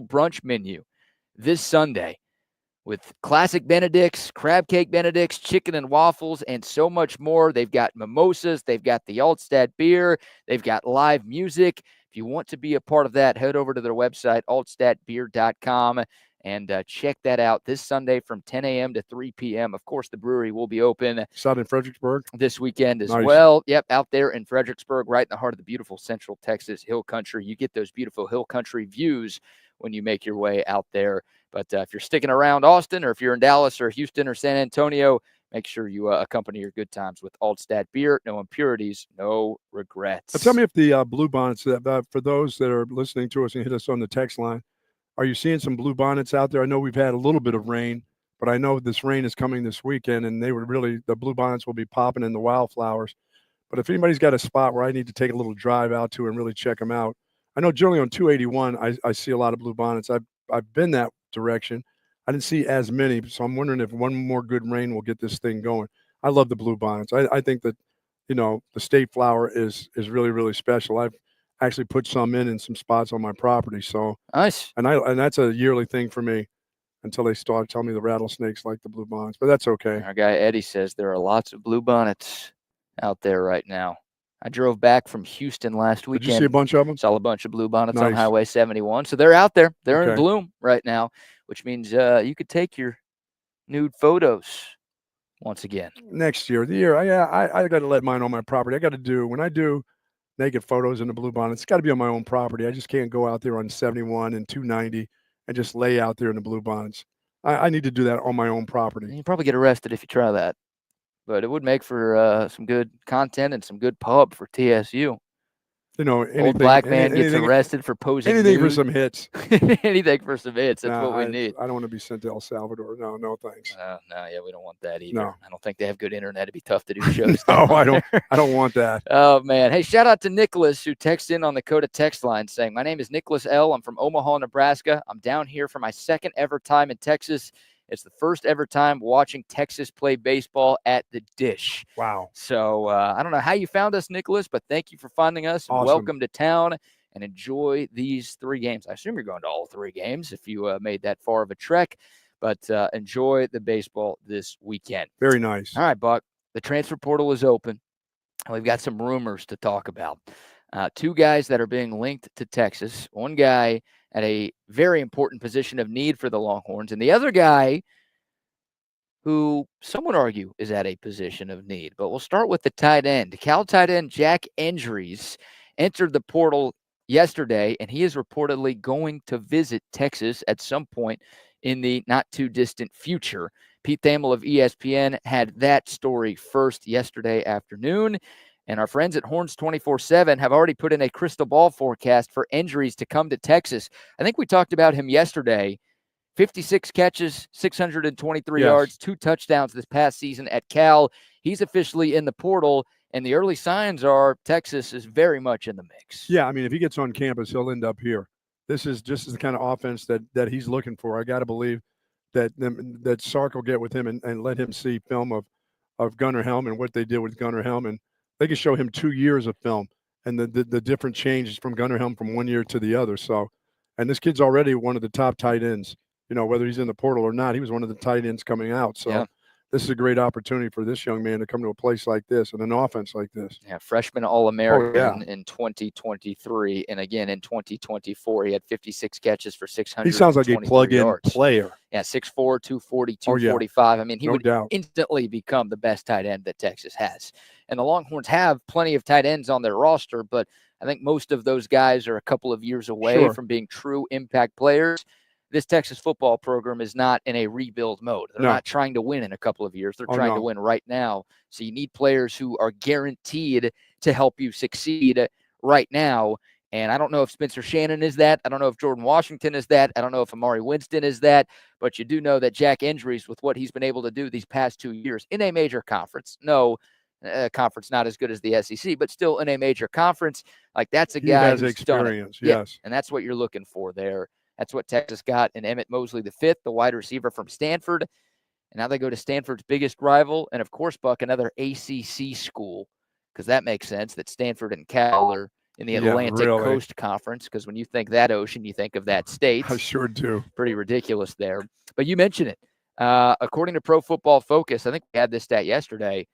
brunch menu this Sunday with classic Benedicts, crab cake Benedicts, chicken and waffles, and so much more. They've got mimosas. They've got the Altstadt beer. They've got live music. If you want to be a part of that, head over to their website, altstadtbeer.com, and check that out this Sunday from 10 a.m. to 3 p.m. Of course, the brewery will be open. It's out in Fredericksburg this weekend as well. Yep, out there in Fredericksburg, right in the heart of the beautiful Central Texas Hill Country. You get those beautiful Hill Country views when you make your way out there. But if you're sticking around Austin, or if you're in Dallas or Houston or San Antonio, make sure you accompany your good times with Altstadt beer. No impurities, no regrets. Tell me if the blue bonnets, for those that are listening to us and hit us on the text line, are you seeing some blue bonnets out there? I know we've had a little bit of rain, but I know this rain is coming this weekend, and the blue bonnets will be popping in the wildflowers. But if anybody's got a spot where I need to take a little drive out to and really check them out, I know generally on 281, I see a lot of blue bonnets. I've been that direction. I didn't see as many, so I'm wondering if one more good rain will get this thing going. I love the blue bonnets. I think that, the state flower is really, really special. actually put some in some spots on my property. So Nice. and that's a yearly thing for me until they start telling me the rattlesnakes like the blue bonnets, but that's okay. Our guy Eddie says there are lots of blue bonnets out there right now. I drove back from Houston last weekend. Did you see a bunch of them? Saw a bunch of blue bonnets on Nice. Highway 71. So they're out there. They're in Okay. bloom right now, which means you could take your nude photos once again. Next year, the year, I got to let mine on my property. I got to do, when I do naked photos in the blue bonnet, it's got to be on my own property. I just can't go out there on 71 and 290 and just lay out there in the blue bonnets. I need to do that on my own property. You probably get arrested if you try that. But it would make for some good content and some good pub for TSU. You know, anything, old black man gets arrested for posing anything nude. for some hits. Anything for some hits. That's what we need. I don't want to be sent to El Salvador. No, thanks. No, yeah, we don't want that either. No. I don't think they have good internet. It'd be tough to do shows. No, I don't want that. Oh, man. Hey, shout out to Nicholas, who texted in on the Coda text line saying, my name is Nicholas L. I'm from Omaha, Nebraska. I'm down here for my second ever time in Texas. It's the first ever time watching Texas play baseball at the Dish. Wow. So I don't know how you found us, Nicholas, but thank you for finding us. Awesome. Welcome to town and enjoy these 3 games. I assume you're going to all 3 games if you made that far of a trek, but enjoy the baseball this weekend. Very nice. All right, Buck. The transfer portal is open. We've got some rumors to talk about. 2 guys that are being linked to Texas. One guy at a very important position of need for the Longhorns, and the other guy who some would argue is at a position of need. But we'll start with the tight end. Cal tight end Jack Endries entered the portal yesterday, and he is reportedly going to visit Texas at some point in the not-too-distant future. Pete Thamel of ESPN had that story first yesterday afternoon. And our friends at Horns 24/7 have already put in a crystal ball forecast for Endries to come to Texas. I think we talked about him yesterday. 56 catches, 623 yards, 2 touchdowns this past season at Cal. He's officially in the portal, and the early signs are Texas is very much in the mix. Yeah, I mean, if he gets on campus, he'll end up here. This is just the kind of offense that he's looking for. I got to believe that Sark will get with him and let him see film of Gunnar Helm and what they did with Gunnar Helm, and they can show him 2 years of film and the different changes from Gunnar Helm from one year to the other. So, and this kid's already one of the top tight ends. You know, whether he's in the portal or not, he was one of the tight ends coming out. So This is a great opportunity for this young man to come to a place like this and an offense like this. Yeah, freshman All-American in 2023. And again, in 2024, he had 56 catches for 600. He sounds like a plug-in player. Yeah, 6'4", 240, 245. I mean, he would instantly become the best tight end that Texas has. And the Longhorns have plenty of tight ends on their roster, but I think most of those guys are a couple of years away from being true impact players. This Texas football program is not in a rebuild mode. They're not trying to win in a couple of years. They're trying to win right now. So you need players who are guaranteed to help you succeed right now. And I don't know if Spencer Shannon is that. I don't know if Jordan Washington is that. I don't know if Amari Winston is that. But you do know that Jack Endries, with what he's been able to do these past 2 years in a major conference, conference not as good as the SEC, but still in a major conference, like that's a guy who's experience. Yes. And that's what you're looking for there. That's what Texas got in Emmett Mosley V, the wide receiver from Stanford. And now they go to Stanford's biggest rival. And, of course, Buck, another ACC school, because that makes sense that Stanford and Cal are in the Atlantic Coast Conference, because when you think that ocean, you think of that state. I sure do. Pretty ridiculous there. But you mentioned it. According to Pro Football Focus, I think we had this stat yesterday,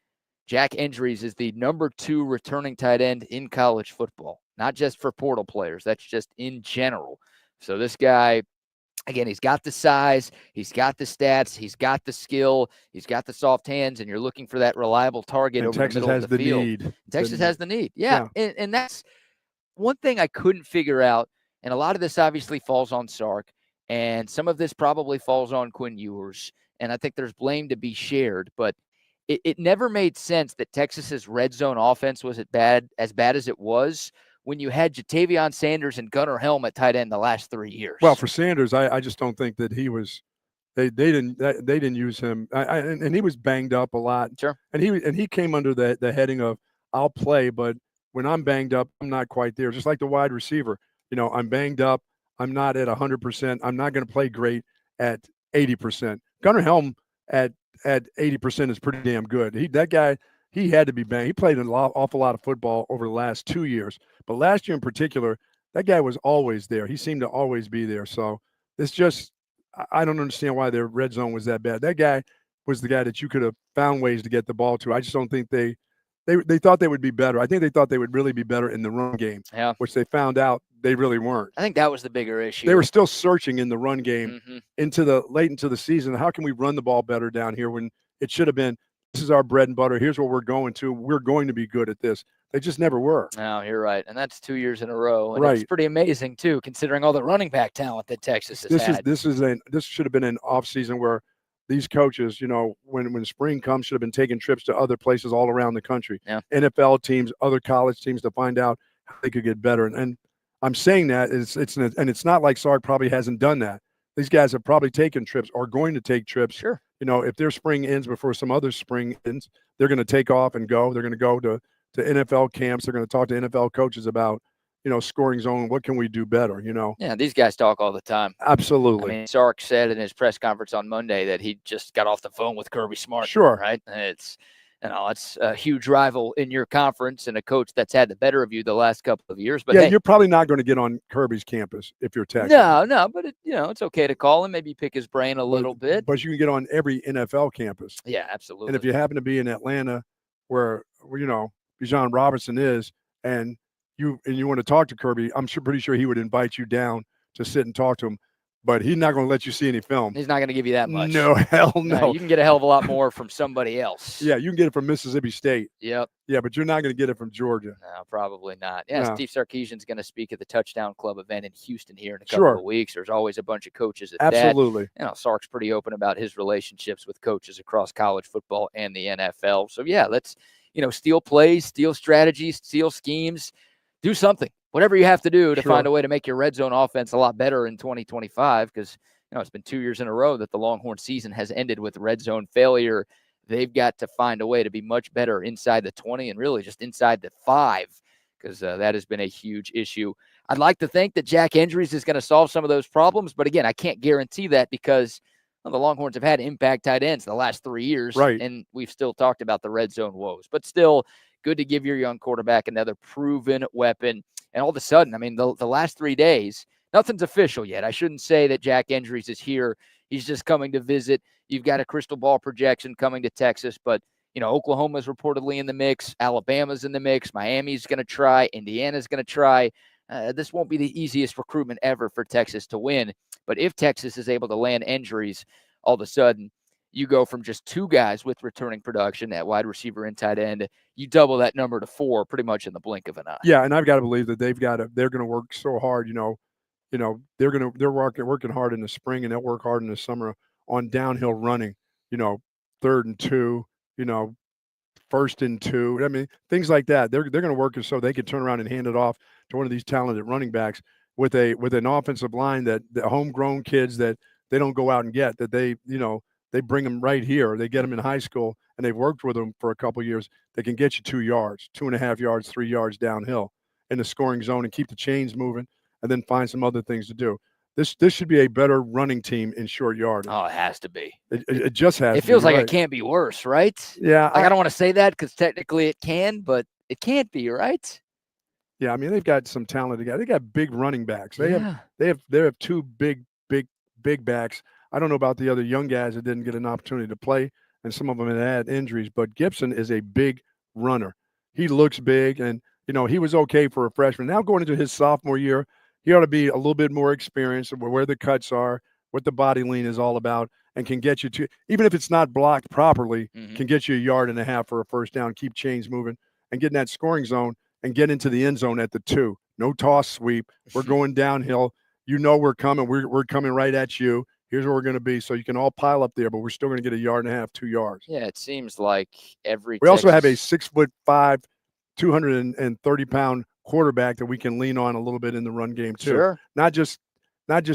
Jack Endries is the number 2 returning tight end in college football, not just for portal players. That's just in general. So this guy, again, he's got the size, he's got the stats, he's got the skill, he's got the soft hands, and you're looking for that reliable target over the middle of the field. Texas has the need. Yeah. And that's one thing I couldn't figure out, and a lot of this obviously falls on Sark, and some of this probably falls on Quinn Ewers, and I think there's blame to be shared, but it never made sense that Texas's red zone offense was as bad as it was when you had Jatavion Sanders and Gunnar Helm at tight end the last 3 years. Well, for Sanders, I just don't think that he was. They didn't use him, and he was banged up a lot. Sure. And he came under the heading of I'll play, but when I'm banged up, I'm not quite there. Just like the wide receiver, I'm banged up. I'm not at 100%. I'm not going to play great at 80%. Gunnar Helm at 80% is pretty damn good. That guy, he had to be banged. He played an awful lot of football over the last 2 years. But last year in particular, that guy was always there. He seemed to always be there. So it's just, I don't understand why their red zone was that bad. That guy was the guy that you could have found ways to get the ball to. I just don't think they thought they would be better. I think they thought they would really be better in the run game, which they found out they really weren't. I think that was the bigger issue. They were still searching in the run game late into the season. How can we run the ball better down here when it should have been, this is our bread and butter. Here's what we're going to. We're going to be good at this. They just never were. No, you're right. And that's 2 years in a row. And it's pretty amazing, too, considering all the running back talent that Texas has had. This should have been an offseason where these coaches, when spring comes, should have been taking trips to other places all around the country. Yeah. NFL teams, other college teams, to find out how they could get better. And I'm saying that it's not like Sark probably hasn't done that. These guys have probably taken trips or going to take trips. Sure. If their spring ends before some other spring ends, they're going to take off and go. They're going to go to NFL camps. They're going to talk to NFL coaches about, scoring zone. What can we do better? Yeah, these guys talk all the time. Absolutely. I mean, Sark said in his press conference on Monday that he just got off the phone with Kirby Smart. Sure. Right. And it's a huge rival in your conference and a coach that's had the better of you the last couple of years. But yeah, you're probably not going to get on Kirby's campus if you're Texas. No, but it's okay to call him, maybe pick his brain a little bit. But you can get on every NFL campus. Yeah, absolutely. And if you happen to be in Atlanta, where Bijan Robinson is, and you want to talk to Kirby, I'm pretty sure he would invite you down to sit and talk to him. But he's not going to let you see any film. He's not going to give you that much. No, hell no. You can get a hell of a lot more from somebody else. Yeah, you can get it from Mississippi State. Yep. Yeah, but you're not going to get it from Georgia. No, probably not. Yeah, No. Steve Sarkisian's going to speak at the Touchdown Club event in Houston here in a couple of weeks. There's always a bunch of coaches at Absolutely. that. Sark's pretty open about his relationships with coaches across college football and the NFL. So, yeah, let's, steal plays, steal strategies, steal schemes, do something. Whatever you have to do to find a way to make your red zone offense a lot better in 2025, because it's been 2 years in a row that the Longhorn season has ended with red zone failure. They've got to find a way to be much better inside the 20 and really just inside the 5, because that has been a huge issue. I'd like to think that Jack Andrews is going to solve some of those problems, but again, I can't guarantee that because the Longhorns have had impact tight ends the last 3 years, and we've still talked about the red zone woes. But still, good to give your young quarterback another proven weapon. And all of a sudden, the last 3 days, nothing's official yet. I shouldn't say that Jack Andrews is here. He's just coming to visit. You've got a crystal ball projection coming to Texas, but Oklahoma's reportedly in the mix. Alabama's in the mix. Miami's going to try. Indiana's going to try. This won't be the easiest recruitment ever for Texas to win. But if Texas is able to land injuries, all of a sudden, you go from just 2 guys with returning production at wide receiver and tight end. You double that number to 4 pretty much in the blink of an eye. Yeah, and I've got to believe that they're going to work so hard. They're working hard in the spring, and they'll work hard in the summer on downhill running. 3rd and 2. 1st and 2. Things like that. They're going to work it so they can turn around and hand it off to one of these talented running backs with an offensive line that the homegrown kids that they don't go out and get, that they bring them right here. They get them in high school, and they've worked with them for a couple of years. They can get you 2 yards, 2.5 yards, 3 yards downhill in the scoring zone and keep the chains moving, and then find some other things to do. This should be a better running team in short yardage. Oh, it has to be. It just has to be. It feels like it can't be worse, right? Yeah. I don't want to say that because technically it can, but it can't be, right? Yeah, they've got some talented guys. They got big running backs. They have 2 big backs. I don't know about the other young guys that didn't get an opportunity to play, and some of them had injuries, but Gibson is a big runner. He looks big, and, he was okay for a freshman. Now going into his sophomore year, he ought to be a little bit more experienced where the cuts are, what the body lean is all about, and can get you to, even if it's not blocked properly, can get you 1.5 yards for a first down, keep chains moving, and get in that scoring zone and get into the end zone at the 2. No toss sweep. We're going downhill. We're coming. We're coming right at you. Here's where we're going to be. So you can all pile up there, but we're still going to get 1.5 yards, 2 yards. Yeah, it seems like we also have a 6'5", 230-pound quarterback that we can lean on a little bit in the run game too. Sure. Not just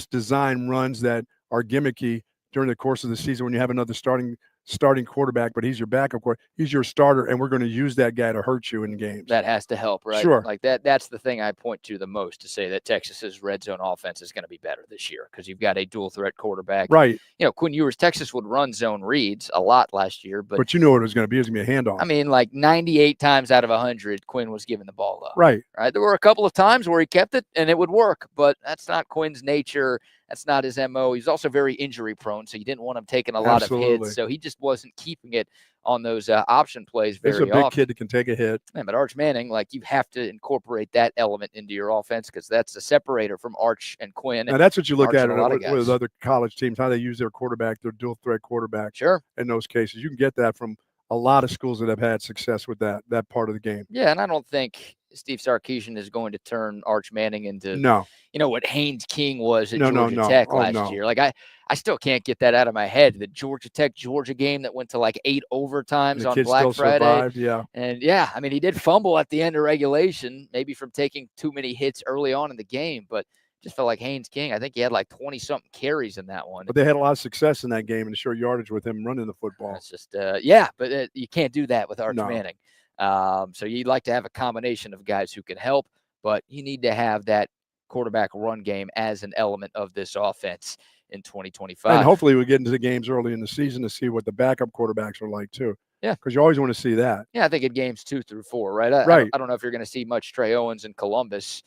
design runs that are gimmicky during the course of the season when you have another starting starting quarterback, but he's your backup quarterback. He's your starter, and we're going to use that guy to hurt you in games. That has to help, right? Sure. Like that's the thing I point to the most to say that Texas's red zone offense is going to be better this year because you've got a dual threat quarterback. Right. Quinn Ewers, Texas would run zone reads a lot last year, but you know what it was going to be. It was going to be a handoff. I mean, like 98 times out of 100, Quinn was giving the ball up. Right. There were a couple of times where he kept it and it would work, but that's not Quinn's nature. That's not his MO. He's also very injury prone, so you didn't want him taking a lot of hits. So he just wasn't keeping it on those option plays very often. He's a big kid that can take a hit. Man, but Arch Manning, like you have to incorporate that element into your offense because that's a separator from Arch and Quinn. And that's what you look at with other college teams, how they use their quarterback, their dual threat quarterback. Sure. In those cases, you can get that from a lot of schools that have had success with that part of the game. Yeah, and I don't think Steve Sarkisian is going to turn Arch Manning into what Haynes King was at Georgia Tech last year. Like I still can't get that out of my head. The Georgia Tech-Georgia game that went to like 8 overtimes on Black Friday. Survived, yeah. And I mean, he did fumble at the end of regulation, maybe from taking too many hits early on in the game, but just felt like Haynes King. I think he had like 20-something carries in that one. But they had a lot of success in that game in the short yardage with him running the football. It's just, but you can't do that with Arch Manning. So you'd like to have a combination of guys who can help, but you need to have that quarterback run game as an element of this offense in 2025. And hopefully we get into the games early in the season to see what the backup quarterbacks are like too. Yeah. Because you always want to see that. Yeah, I think in games 2 through 4, right? I don't know if you're going to see much Trey Owens in Columbus.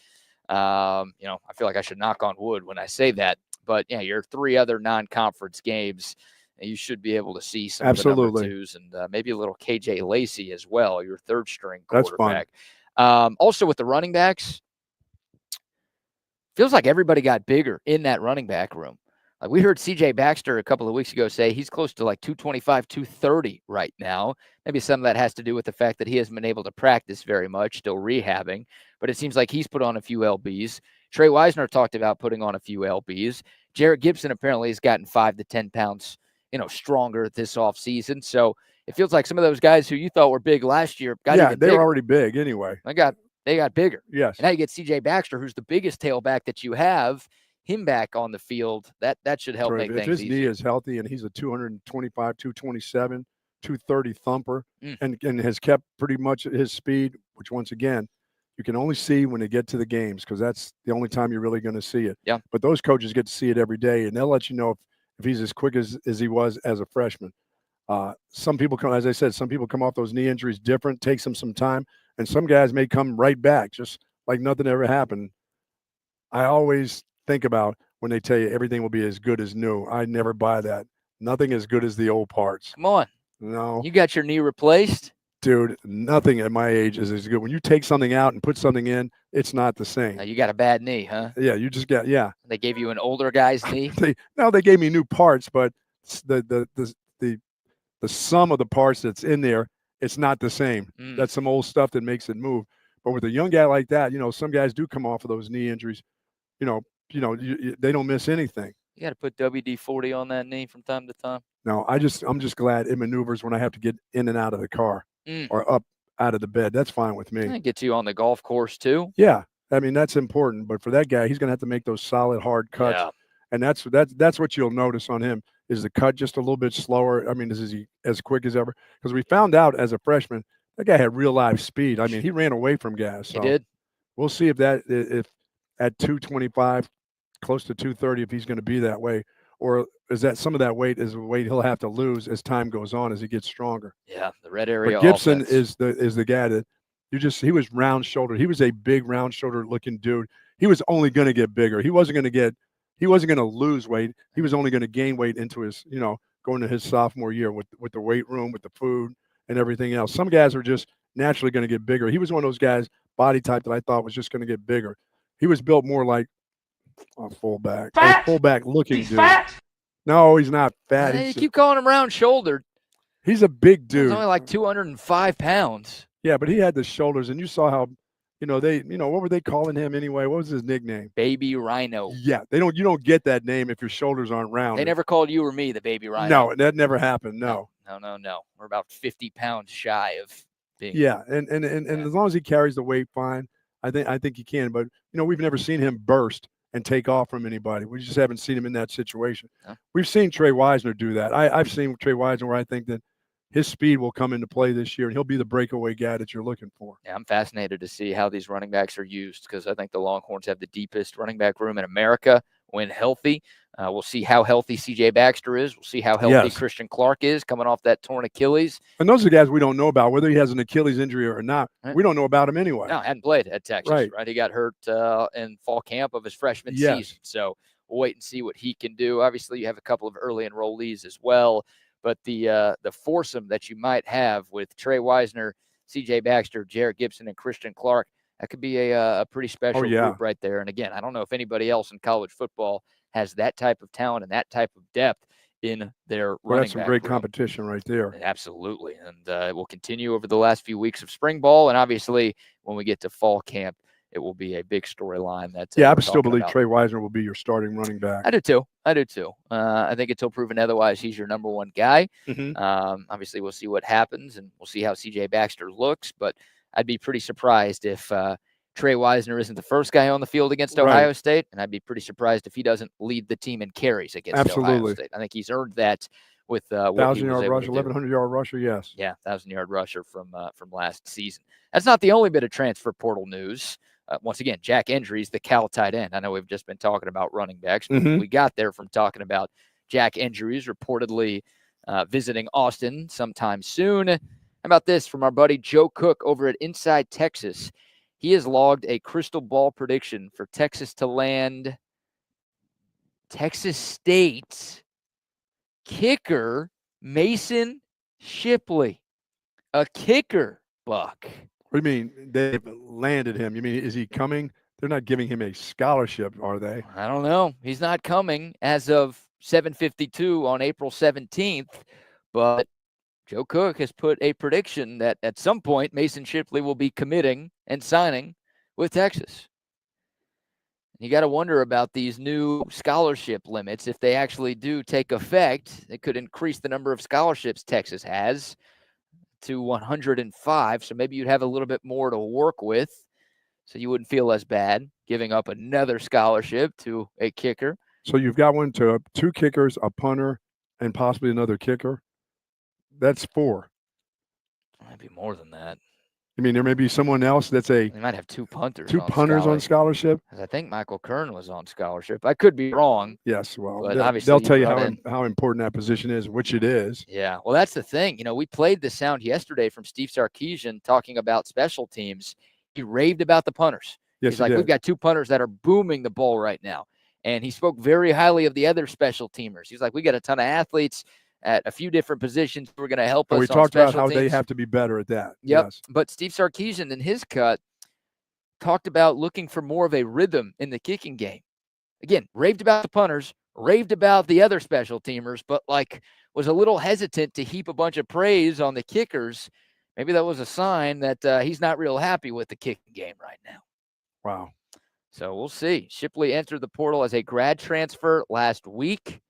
I feel like I should knock on wood when I say that. But, your 3 other non-conference games, you should be able to see some of the number 2s and maybe a little KJ Lacey as well, your third-string quarterback. That's fun. Also with the running backs, feels like everybody got bigger in that running back room. Like we heard CJ Baxter a couple of weeks ago say he's close to like 225, 230 right now. Maybe some of that has to do with the fact that he hasn't been able to practice very much, still rehabbing. But it seems like he's put on a few LBs. Trey Wisner talked about putting on a few LBs. Jarrett Gibson apparently has gotten 5 to 10 pounds, stronger this offseason. So it feels like some of those guys who you thought were big last year got even bigger. They were already big anyway. They got bigger. Yes. And now you get CJ Baxter, who's the biggest tailback that you have, him back on the field. That should help make things his easier. Knee is healthy, and he's a 225, 227, 230 thumper, and has kept pretty much his speed, which once again, you can only see when they get to the games because that's the only time you're really going to see it. Yeah. But those coaches get to see it every day, and they'll let you know if he's as quick as he was as a freshman. Some people come, as I said, some people come off those knee injuries different, takes them some time, and some guys may come right back just like nothing ever happened. I always think about when they tell you everything will be as good as new. I never buy that. Nothing as good as the old parts. Come on. No. You got your knee replaced? Dude, nothing at my age is as good. When you take something out and put something in, it's not the same. Now you got a bad knee, huh? Yeah, you just got, They gave you an older guy's knee? They gave me new parts, but the sum of the parts that's in there, it's not the same. That's some old stuff that makes it move. But with a young guy like that, some guys do come off of those knee injuries. They don't miss anything. You got to put WD-40 on that knee from time to time. No, I'm just glad it maneuvers when I have to get in and out of the car or up out of the bed. That's fine with me. That gets you on the golf course too. Yeah, I mean that's important. But for that guy, he's going to have to make those solid, hard cuts. Yeah. And that's what you'll notice on him is the cut just a little bit slower. I mean, is he as quick as ever? Because we found out as a freshman that guy had real live speed. I mean, he ran away from guys. So he did. We'll see if at 225, close to 230, if he's going to be that way, or is that some of that weight is the weight he'll have to lose as time goes on as he gets stronger. Yeah, the red area. But Gibson is the guy that he was round shouldered. He was a big round shouldered looking dude. He was only going to get bigger. He wasn't going to lose weight. He was only going to gain weight into his, going to his sophomore year with the weight room, with the food and everything else. Some guys are just naturally going to get bigger. He was one of those guys, body type, that I thought was just going to get bigger. He was built more like a fullback. A fullback looking dude. Fat? No, he's not fat. You keep calling him round shouldered. He's a big dude. He's only like 205 pounds. Yeah, but he had the shoulders, and you saw how, what were they calling him anyway? What was his nickname? Baby Rhino. Yeah, you don't get that name if your shoulders aren't round. They never called you or me the Baby Rhino. No, that never happened. No. We're about 50 pounds shy of being. Yeah, and as long as he carries the weight fine, I think he can. But we've never seen him burst and take off from anybody. We just haven't seen him in that situation. Yeah. We've seen Trey Wisner do that. I've seen Trey Wisner where I think that his speed will come into play this year, and he'll be the breakaway guy that you're looking for. Yeah, I'm fascinated to see how these running backs are used because I think the Longhorns have the deepest running back room in America when healthy. We'll see how healthy C.J. Baxter is. We'll see how healthy Christian Clark is coming off that torn Achilles. And those are the guys we don't know about, whether he has an Achilles injury or not. Right. We don't know about him anyway. No, hadn't played at Texas, right? He got hurt in fall camp of his freshman season. So we'll wait and see what he can do. Obviously, you have a couple of early enrollees as well. But the foursome that you might have with Trey Wisner, C.J. Baxter, Jarrett Gibson, and Christian Clark, that could be a pretty special group right there. And again, I don't know if anybody else in college football has that type of talent and that type of depth in their running that's some back great room. competition right there. Absolutely. And it will continue over the last few weeks of spring ball. And obviously, when we get to fall camp, it will be a big storyline. I still believe Trey Wisner will be your starting running back. I do too. I think until proven otherwise, he's your number one guy. Obviously, we'll see what happens, and we'll see how C.J. Baxter looks. But I'd be pretty surprised if Trey Wisner isn't the first guy on the field against Ohio State, and I'd be pretty surprised if he doesn't lead the team in carries against Ohio State. I think he's earned that with what 1,000-yard rusher, 1,100-yard rusher, yes. Yeah, 1,000-yard rusher from last season. That's not the only bit of transfer portal news. Once again, Jack Injuries, the Cal tight end. I know we've just been talking about running backs, but we got there from talking about Jack Injuries reportedly visiting Austin sometime soon. How about this from our buddy Joe Cook over at Inside Texas? He has logged a crystal ball prediction for Texas to land Texas State kicker Mason Shipley. A kicker, Buck. What do you mean they've landed him? You mean is he coming? They're not giving him a scholarship, are they? I don't know. He's not coming as of 7:52 on April 17th, but Joe Cook has put a prediction that at some point Mason Shipley will be committing and signing with Texas. You got to wonder about these new scholarship limits. If they actually do take effect, it could increase the number of scholarships Texas has to 105. So maybe you'd have a little bit more to work with. So you wouldn't feel as bad giving up another scholarship to a kicker. So you've got two kickers, a punter, and possibly another kicker. That's 4. Might be more than that. I mean, there may be someone else that's They might have 2 punters. 2 punters on scholarship. I think Michael Kern was on scholarship. I could be wrong. Yes, well, but obviously they'll tell you how important that position is, which it is. Yeah, well, that's the thing. We played the sound yesterday from Steve Sarkisian talking about special teams. He raved about the punters. Yes, He's like, we've got 2 punters that are booming the ball right now. And he spoke very highly of the other special teamers. He's like, we got a ton of athletes at a few different positions who are going to help us. We talked about how they have to be better at that. Yep. Yes. But Steve Sarkisian in his cut talked about looking for more of a rhythm in the kicking game. Again, raved about the punters, raved about the other special teamers, but was a little hesitant to heap a bunch of praise on the kickers. Maybe that was a sign that he's not real happy with the kicking game right now. Wow. So we'll see. Shipley entered the portal as a grad transfer last week.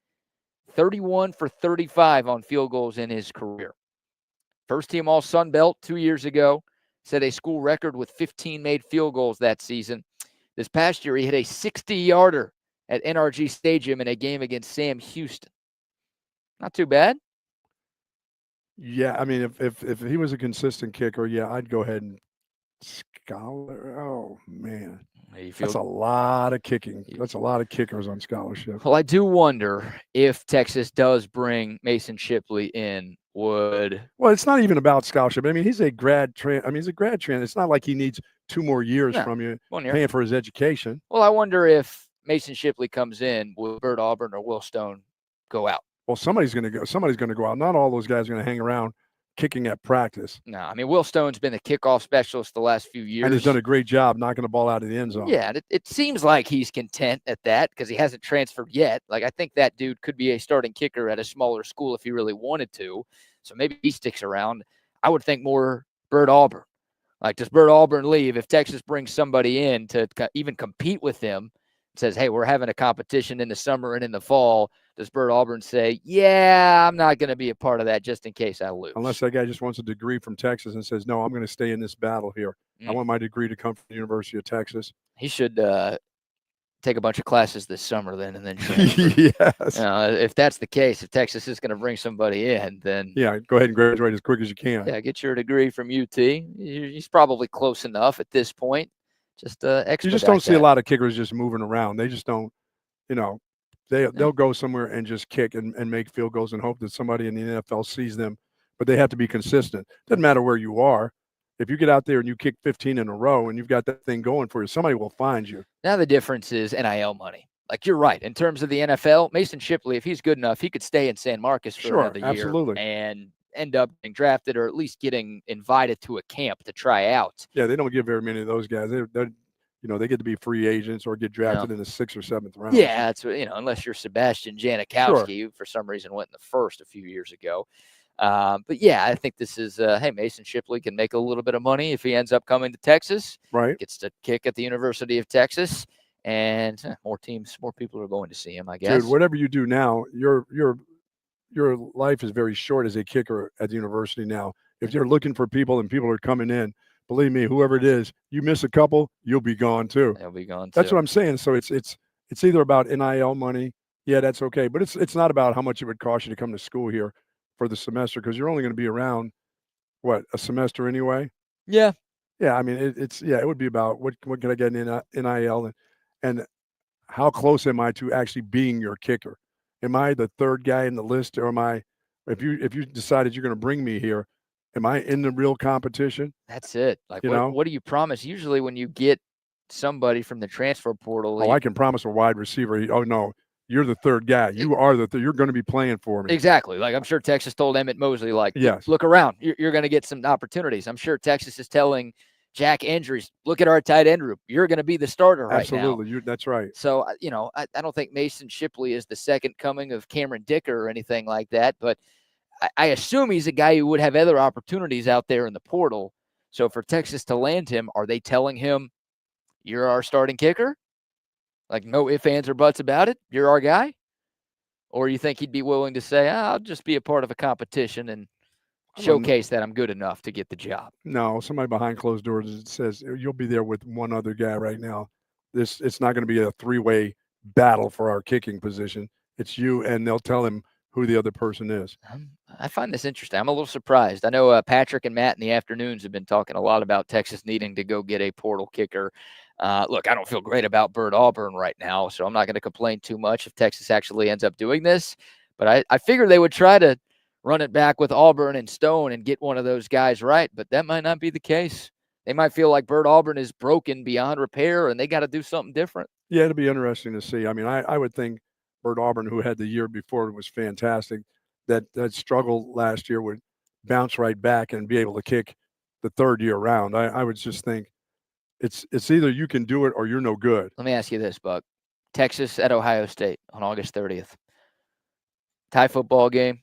31 for 35 on field goals in his career. First team All Sun Belt 2 years ago. Set a school record with 15 made field goals that season. This past year, he hit a 60-yarder at NRG Stadium in a game against Sam Houston. Not too bad. Yeah, I mean, if he was a consistent kicker, I'd go ahead and scholar. Oh, man. That's a lot of kicking. That's a lot of kickers on scholarship. Well, I do wonder if Texas does bring Mason Shipley in. Well, it's not even about scholarship. I mean, he's a grad transfer. It's not like he needs 2 more years from you paying for his education. Well, I wonder if Mason Shipley comes in, will Bert Auburn or Will Stone go out? Well, somebody's going to go. Somebody's going to go out. Not all those guys are going to hang around kicking at practice. No, I mean, Will Stone's been the kickoff specialist the last few years. And he's done a great job knocking the ball out of the end zone. Yeah, it seems like he's content at that because he hasn't transferred yet. I think that dude could be a starting kicker at a smaller school if he really wanted to. So maybe he sticks around. I would think more Bert Auburn. Does Bert Auburn leave if Texas brings somebody in to even compete with them? Says, hey, we're having a competition in the summer and in the fall. Does Bert Auburn say, yeah, I'm not going to be a part of that just in case I lose? Unless that guy just wants a degree from Texas and says, no, I'm going to stay in this battle here. I want my degree to come from the University of Texas. He should take a bunch of classes this summer then, and then Yes. if that's the case, if Texas is going to bring somebody in, then Yeah, go ahead and graduate as quick as you can. yeah, get your degree from UT. He's probably close enough at this point. Just expedite You just don't see that. a lot of kickers just moving around. They just don't, they'll go somewhere and just kick and make field goals and hope that somebody in the NFL sees them. But they have to be consistent. Doesn't matter where you are. If you get out there and you kick 15 in a row and you've got that thing going for you, somebody will find you. Now the difference is NIL money. Like, you're right. In terms of the NFL, Mason Shipley, if he's good enough, he could stay in San Marcos for another year absolutely. and end up getting drafted, or at least getting invited to a camp to try out. Yeah, they don't give very many of those guys. They get to be free agents or get drafted in the 6th or 7th round. Yeah, that's unless you're Sebastian Janikowski, who for some reason went in the first a few years ago. But yeah, I think this is hey, Mason Shipley can make a little bit of money if he ends up coming to Texas. Right. Gets to kick at the University of Texas, and more people are going to see him, I guess. Dude, whatever you do now, your life is very short as a kicker at the university now. If you're looking for people and people are coming in, believe me, whoever it is, you miss a couple, you'll be gone too. They'll be gone too. That's what I'm saying. So it's either about NIL money. Yeah, that's okay. But it's not about how much it would cost you to come to school here for the semester, because you're only going to be around, a semester anyway? Yeah. Yeah, I mean, it would be about what can I get in NIL and how close am I to actually being your kicker? Am I the third guy in the list, or am I, if you decided you're going to bring me here, am I in the real competition? That's it. Like, what do you promise? Usually when you get somebody from the transfer portal. I can promise a wide receiver. Oh, no, you're the third guy. You are you're going to be playing for me. Exactly. Like, I'm sure Texas told Emmett Mosley, like, yes, look around. You're going to get some opportunities. I'm sure Texas is telling Jack Andrews, look at our tight end group. You're going to be the starter right now. Absolutely. That's right. So, I don't think Mason Shipley is the second coming of Cameron Dicker or anything like that, but I assume he's a guy who would have other opportunities out there in the portal. So for Texas to land him, are they telling him, you're our starting kicker? Like, no ifs, ands, or buts about it? You're our guy? Or you think he'd be willing to say, I'll just be a part of a competition and showcase that I'm good enough to get the job? No, somebody behind closed doors says you'll be there with one other guy right now. It's not going to be a three-way battle for our kicking position. It's you, and they'll tell him who the other person is. I find this interesting. I'm a little surprised. I know Patrick and Matt in the afternoons have been talking a lot about Texas needing to go get a portal kicker. Look, I don't feel great about Bert Auburn right now, so I'm not going to complain too much if Texas actually ends up doing this. But I figure they would try to run it back with Auburn and Stone and get one of those guys right, but that might not be the case. They might feel like Bert Auburn is broken beyond repair, and they got to do something different. Yeah, it'll be interesting to see. I mean, I would think Bert Auburn, who had the year before, was fantastic. That struggle last year would bounce right back and be able to kick the third year round. I would just think it's either you can do it or you're no good. Let me ask you this, Buck. Texas at Ohio State on August 30th. Tie football game,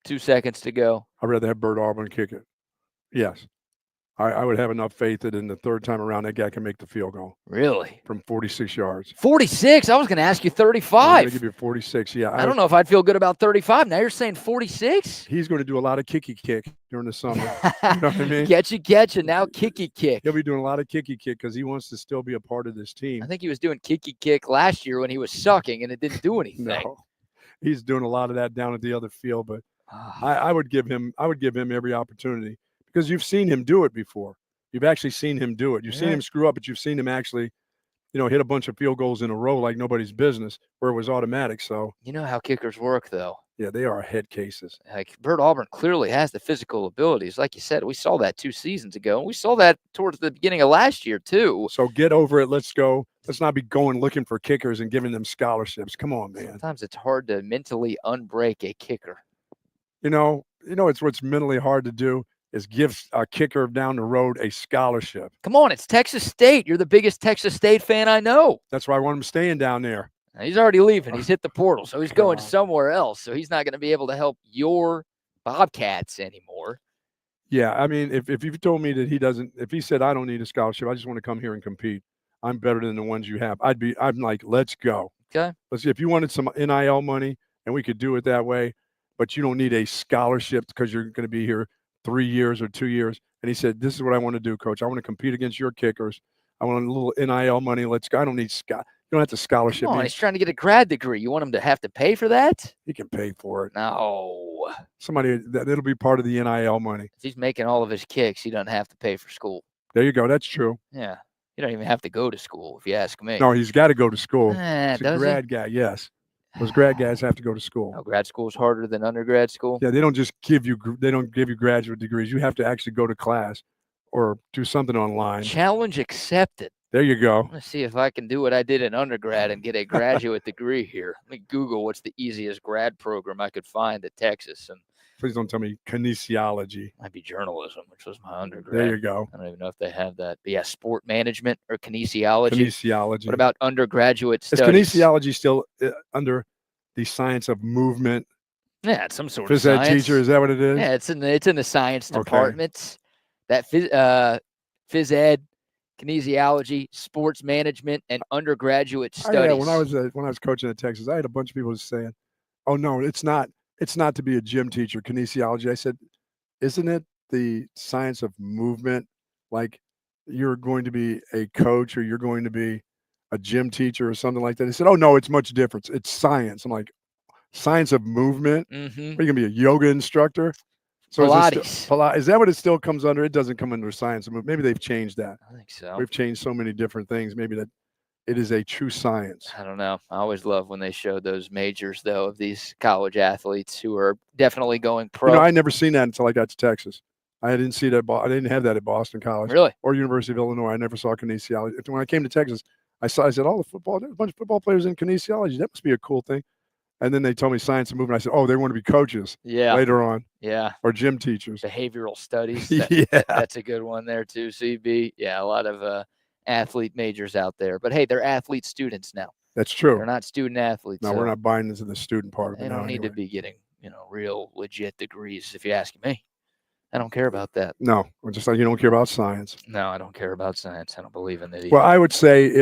2 seconds to go. I'd rather have Bert Auburn kick it. Yes. I would have enough faith that in the third time around, that guy can make the field goal. Really? From 46 yards. 46? I was going to ask you 35. I'm going to give you 46, yeah. I don't know if I'd feel good about 35. Now you're saying 46? He's going to do a lot of kicky kick during the summer. You know what I mean? Getcha, now kicky kick. He'll be doing a lot of kicky kick because he wants to still be a part of this team. I think he was doing kicky kick last year when he was sucking and it didn't do anything. No, he's doing a lot of that down at the other field, but I would give him every opportunity because you've seen him do it before. You've actually seen him do it. You've seen him screw up, but you've seen him actually, hit a bunch of field goals in a row like nobody's business where it was automatic. So you know how kickers work, though. Yeah, they are head cases. Like, Bert Auburn clearly has the physical abilities. Like you said, we saw that 2 seasons ago. And we saw that towards the beginning of last year, too. So get over it. Let's go. Let's not be going looking for kickers and giving them scholarships. Come on, man. Sometimes it's hard to mentally unbreak a kicker. It's what's mentally hard to do is give a kicker down the road a scholarship. Come on, it's Texas State. You're the biggest Texas State fan I know. That's why I want him staying down there. Now, he's already leaving. He's hit the portal, so he's going somewhere else. So he's not going to be able to help your Bobcats anymore. Yeah, I mean, if you told me that if he said, I don't need a scholarship, I just want to come here and compete, I'm better than the ones you have, I'm like, let's go. Okay. Let's see, if you wanted some NIL money and we could do it that way, but you don't need a scholarship because you're going to be here 3 years or 2 years. And he said, this is what I want to do, coach. I want to compete against your kickers. I want a little NIL money. Let's go. I don't need don't have to scholarship Come on, me. he's trying to get a grad degree. You want him to have to pay for that? He can pay for it. No. It'll be part of the NIL money. If he's making all of his kicks, he doesn't have to pay for school. There you go. That's true. Yeah. You don't even have to go to school, if you ask me. No, he's got to go to school. He's a grad guy, yes. Those grad guys have to go to school. No, grad school is harder than undergrad school? Yeah, they don't give you graduate degrees. You have to actually go to class or do something online. Challenge accepted. There you go. Let's see if I can do what I did in undergrad and get a graduate degree here. Let me Google what's the easiest grad program I could find at Texas. And please don't tell me kinesiology. Might be journalism, which was my undergrad. There you go. I don't even know if they have that. But yeah, sport management or kinesiology. Kinesiology. What about undergraduate studies? Is kinesiology still under the science of movement? Yeah, it's some sort of phys ed science. teacher, is that what it is? Yeah, it's in the science departments. That phys ed, kinesiology, sports management, and undergraduate studies. Yeah, when I was coaching at Texas, I had a bunch of people saying, "Oh no, it's not to be a gym teacher, kinesiology." I said, "Isn't it the science of movement? Like you're going to be a coach or you're going to be a gym teacher or something like that?" They said, "Oh no, it's much different. It's science." I'm like, "Science of movement? Mm-hmm. Are you gonna be a yoga instructor?" So Pilates. Is that what it still comes under? It doesn't come under science of movement. Maybe they've changed that. I think so. We've changed so many different things. Maybe that it is a true science. I don't know. I always love when they showed those majors, though, of these college athletes who are definitely going pro. I never seen that until I got to Texas. I didn't see that. I didn't have that at Boston College. Really? Or University of Illinois. I never saw kinesiology. When I came to Texas, I said, there's a bunch of football players in kinesiology. That must be a cool thing. And then they told me science of movement. I said, oh, they want to be coaches later on. Yeah. Or gym teachers. Behavioral studies. That's a good one there too, CB. Yeah, a lot of athlete majors out there. But hey, they're athlete students now. That's true. They're not student athletes. No, we're not buying into the student part of it. They don't need to be getting, real legit degrees, if you ask me. I don't care about that. No, just like you don't care about science. No, I don't care about science. I don't believe in it either. Well, I would say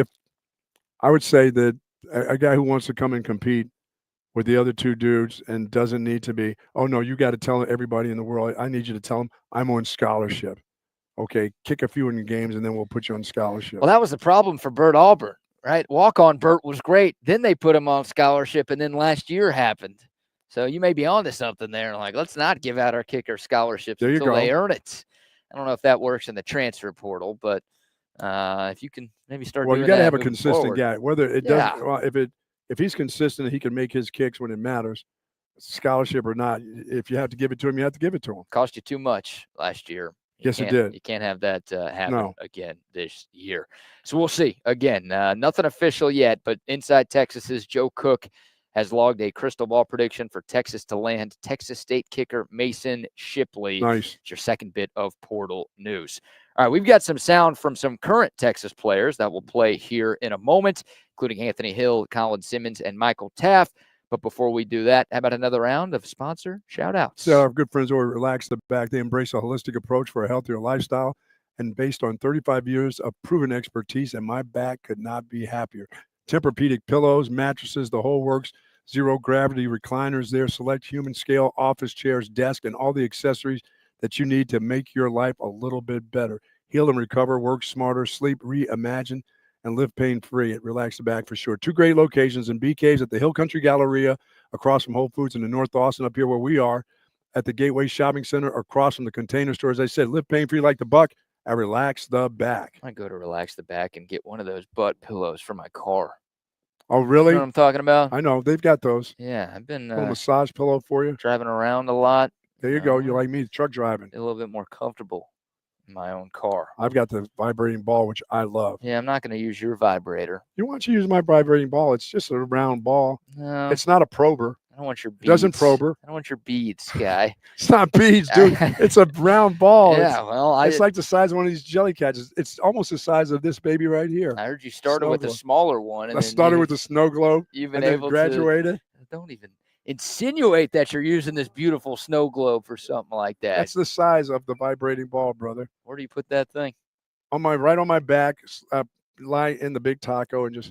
that a guy who wants to come and compete with the other two dudes and doesn't need to be, oh no, you got to tell everybody in the world, I need you to tell them I'm on scholarship. Okay, kick a few in your games and then we'll put you on scholarship. Well, that was the problem for Bert Auburn, right? Walk-on Bert was great. Then they put him on scholarship, and then last year happened. So you may be onto something there. Like, let's not give out our kicker scholarships until they earn it. I don't know if that works in the transfer portal, but if you can maybe start doing that. Well, you got to have a consistent guy. Whether it does, well, if he's consistent and he can make his kicks when it matters, scholarship or not, if you have to give it to him, you have to give it to him. Cost you too much last year. Yes, it did. You can't have that happen again this year. So we'll see. Again, nothing official yet, but Inside Texas's Joe Cook has logged a crystal ball prediction for Texas to land Texas State kicker Mason Shipley. Nice. It's your second bit of portal news. All right, we've got some sound from some current Texas players that will play here in a moment, including Anthony Hill, Colin Simmons, and Michael Taft. But before we do that, how about another round of sponsor shout-outs? So our good friends over Relax the Back, they embrace a holistic approach for a healthier lifestyle and based on 35 years of proven expertise, and my back could not be happier. Tempur-Pedic pillows, mattresses, the whole works, zero gravity recliners there, select human scale office chairs, desk, and all the accessories that you need to make your life a little bit better. Heal and recover, work smarter, sleep, reimagine, and live pain-free at Relax the Back for sure. Two great locations in BK's at the Hill Country Galleria, across from Whole Foods, and in North Austin, up here where we are, at the Gateway Shopping Center, across from the Container Store. As I said, live pain-free like the Buck at Relax the Back. I go to Relax the Back and get one of those butt pillows for my car. Oh, really? You know what I'm talking about? I know. They've got those. Yeah, I've been a little massage pillow for you. Driving around a lot. There you go. You're like me, truck driving. A little bit more comfortable in my own car. I've got the vibrating ball, which I love. Yeah, I'm not going to use your vibrator. You want to use my vibrating ball? It's just a round ball. No. It's not a prober. I don't want your beads. It doesn't prober. I don't want your beads, guy. It's not beads, dude. It's a round ball. Yeah, it's like the size of one of these Jellycats. It's almost the size of this baby right here. I heard you started with a smaller one. And I started with the snow globe. You've been able graduated. Don't even insinuate that you're using this beautiful snow globe for something like that. That's the size of the vibrating ball, brother. Where do you put that thing? Right on my back, lie in the big taco, and just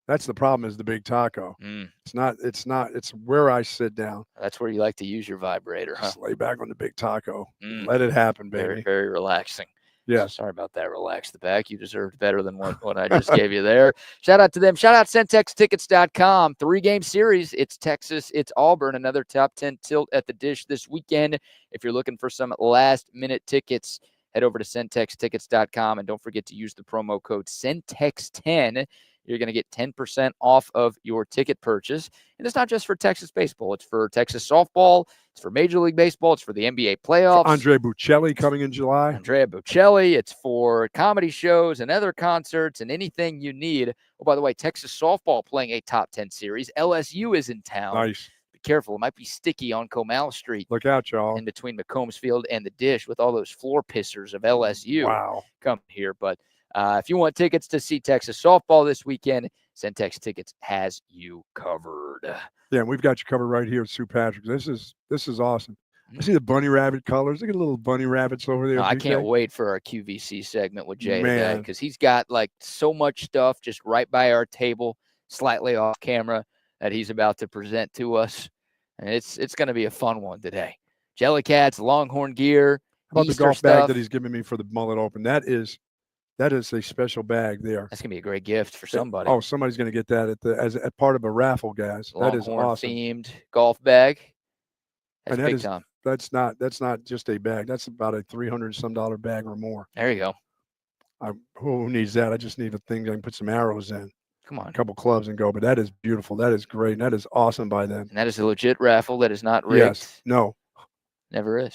that's the problem is the big taco. It's where I sit down. That's where you like to use your vibrator, huh? Just lay back on the big taco. Let it happen, baby. Very, very relaxing. Yes. Sorry about that. Relax the back. You deserved better than what I just gave you there. Shout out to them. Shout out CentexTickets.com. 3-game series. It's Texas. It's Auburn. Another top 10 tilt at the Dish this weekend. If you're looking for some last-minute tickets, head over to CentexTickets.com. And don't forget to use the promo code CENTEX10. You're going to get 10% off of your ticket purchase. And it's not just for Texas baseball. It's for Texas softball. It's for Major League Baseball. It's for the NBA playoffs. For Andre Buccelli coming in July. Andrea Bocelli. It's for comedy shows and other concerts and anything you need. Oh, by the way, Texas softball playing a top 10 series. LSU is in town. Nice. Be careful. It might be sticky on Comal Street. Look out, y'all. In between McCombs Field and the Dish with all those floor pissers of LSU. Wow. Come here. But if you want tickets to see Texas softball this weekend, Centex Tickets has you covered. Yeah, and we've got you covered right here at St. Patrick's. This is awesome. I see the bunny rabbit colors. Look at the little bunny rabbits over there. No, I BK. can't wait for our QVC segment with Jay today Man. because he's got like so much stuff just right by our table, slightly off camera, that he's about to present to us. And it's going to be a fun one today. Jellycats, Longhorn gear, How about Easter the golf stuff. bag that he's giving me for the Mullet Open? That is a special bag there. That's going to be a great gift for somebody. Oh, somebody's going to get that as part of a raffle, guys. That is Longhorn awesome. themed golf bag. That's And big time. That's not just a bag. That's about a $300-some bag or more. There you go. Who needs that? I just need a thing I can put some arrows in, Come on. a couple clubs and go. But that is beautiful. That is great. That is awesome by them. And that is a legit raffle that is not rigged. Yes. No. Never is.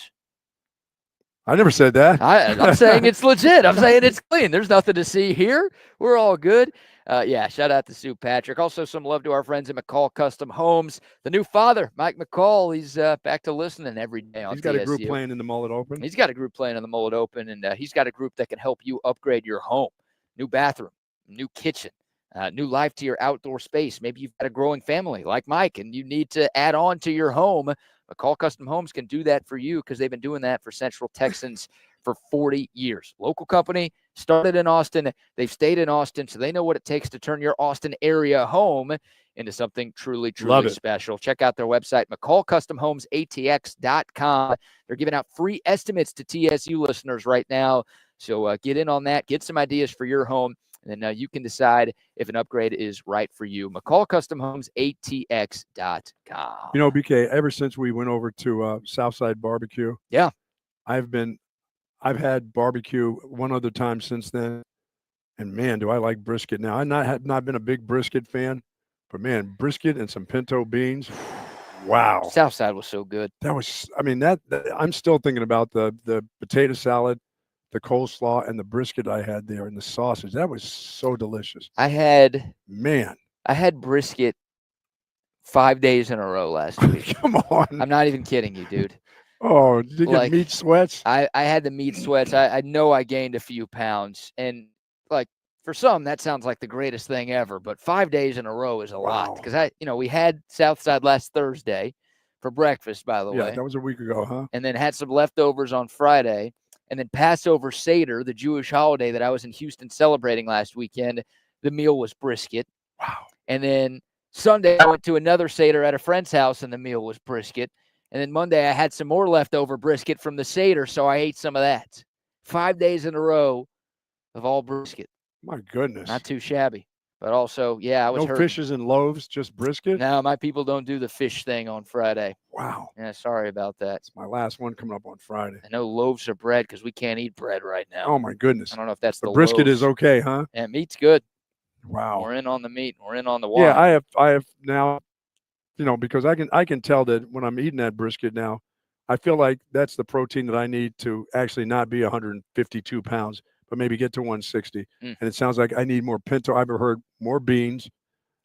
I never said that. I'm saying it's legit. I'm saying it's clean. There's nothing to see here. We're all good. Yeah, shout out to St. Patrick. Also, some love to our friends at McCall Custom Homes. The new father, Mike McCall, he's back to listening every day on He's got TSU. a group playing in the Mullet Open. He's got a group playing in the Mullet Open, and he's got a group that can help you upgrade your home. New bathroom, new kitchen, new life to your outdoor space. Maybe you've got a growing family like Mike, and you need to add on to your home. McCall Custom Homes can do that for you because they've been doing that for Central Texans for 40 years. Local company, started in Austin. They've stayed in Austin, so they know what it takes to turn your Austin area home into something truly, truly special. Check out their website, McCallCustomHomesATX.com. They're giving out free estimates to TSU listeners right now. So get in on that. Get some ideas for your home, and then you can decide if an upgrade is right for you. McCallCustomHomesATX.com. You know, BK, ever since we went over to Southside Barbecue, yeah, I've had barbecue one other time since then, and man, do I like brisket now. I have not been a big brisket fan, but man, brisket and some pinto beans, wow. Southside was so good. That was, I mean, that I'm still thinking about the potato salad, the coleslaw, and the brisket I had there, and the sausage. That was so delicious. I had brisket 5 days in a row last week. Come on. I'm not even kidding you, dude. Oh, did you get meat sweats? I had the meat sweats. I know I gained a few pounds. And, like, for some, that sounds like the greatest thing ever. But 5 days in a row is a lot. Because, we had Southside last Thursday for breakfast, by the way. Yeah, that was a week ago, huh? And then had some leftovers on Friday. And then Passover Seder, the Jewish holiday that I was in Houston celebrating last weekend, the meal was brisket. Wow. And then Sunday, I went to another Seder at a friend's house, and the meal was brisket. And then Monday, I had some more leftover brisket from the Seder, so I ate some of that. 5 days in a row of all brisket. My goodness. Not too shabby. But also, I was No fishes and loaves, just brisket? No, my people don't do the fish thing on Friday. Wow. Yeah, sorry about that. It's my last one coming up on Friday. I know loaves of bread because we can't eat bread right now. Oh, my goodness. I don't know if that's the brisket loaves. is okay, huh? Yeah, meat's good. Wow. We're in on the meat. We're in on the wine. Yeah, I have now, because I can tell that when I'm eating that brisket now, I feel like that's the protein that I need to actually not be 152 pounds, but maybe get to 160. And it sounds like I need more pinto. I've heard more beans,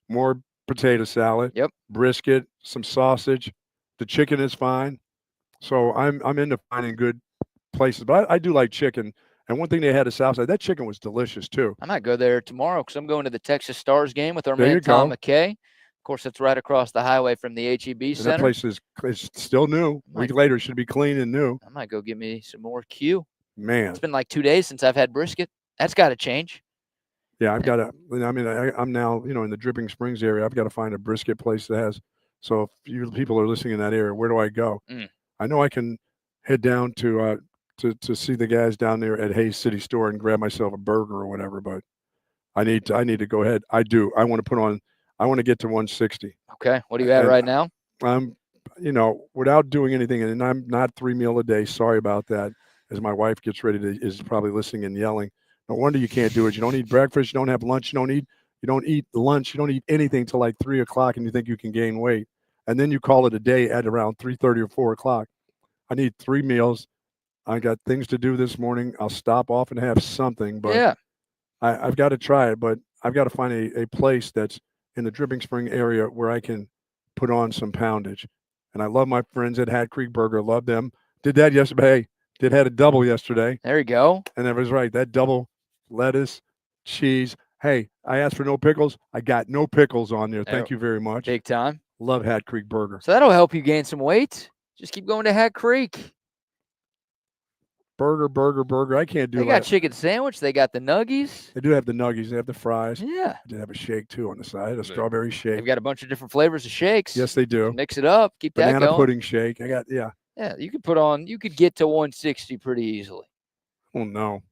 more potato salad, brisket, some sausage. The chicken is fine. So I'm into finding good places. But I do like chicken. And one thing they had at Southside, that chicken was delicious too. I might go there tomorrow because I'm going to the Texas Stars game with our man Tom McKay. Of course, it's right across the highway from the HEB Center. That place is still new. A week later, it should be clean and new. I might go get me some more Q. Man. It's been like 2 days since I've had brisket. That's got to change. Yeah, I've got to. I mean, I'm now, in the Dripping Springs area. I've got to find a brisket place that has. So if you people are listening in that area, where do I go? I know I can head down to to see the guys down there at Hayes City Store and grab myself a burger or whatever. But I need to go ahead. I do. I want to get to 160. Okay. What are you at right now? I'm, without doing anything, and I'm not 3 meal a day. Sorry about that. As my wife gets ready is probably listening and yelling. No wonder you can't do it. You don't eat breakfast. You don't have lunch. You don't eat lunch. You don't eat anything till like 3 o'clock, and you think you can gain weight, and then you call it a day at around 3:30 or 4 o'clock. I need 3 meals. I got things to do this morning. I'll stop off and have something, but yeah, I've got to try it. But I've got to find a place that's in the Dripping Spring area where I can put on some poundage. And I love my friends at Hat Creek Burger. Love them. Did that yesterday. Had a double yesterday. There you go. And that was right. That double lettuce, cheese. Hey, I asked for no pickles. I got no pickles on there. Thank you very much. Big time. Love Hat Creek Burger. So that'll help you gain some weight. Just keep going to Hat Creek. Burger. I can't do. They got chicken sandwich. They got the nuggies. They do have the nuggies. They have the fries. Yeah. They did have a shake too on the side. A strawberry shake. They've got a bunch of different flavors of shakes. Yes, they do. Mix it up. Keep that going. Banana pudding shake. Yeah, you could get to 160 pretty easily. Oh, no.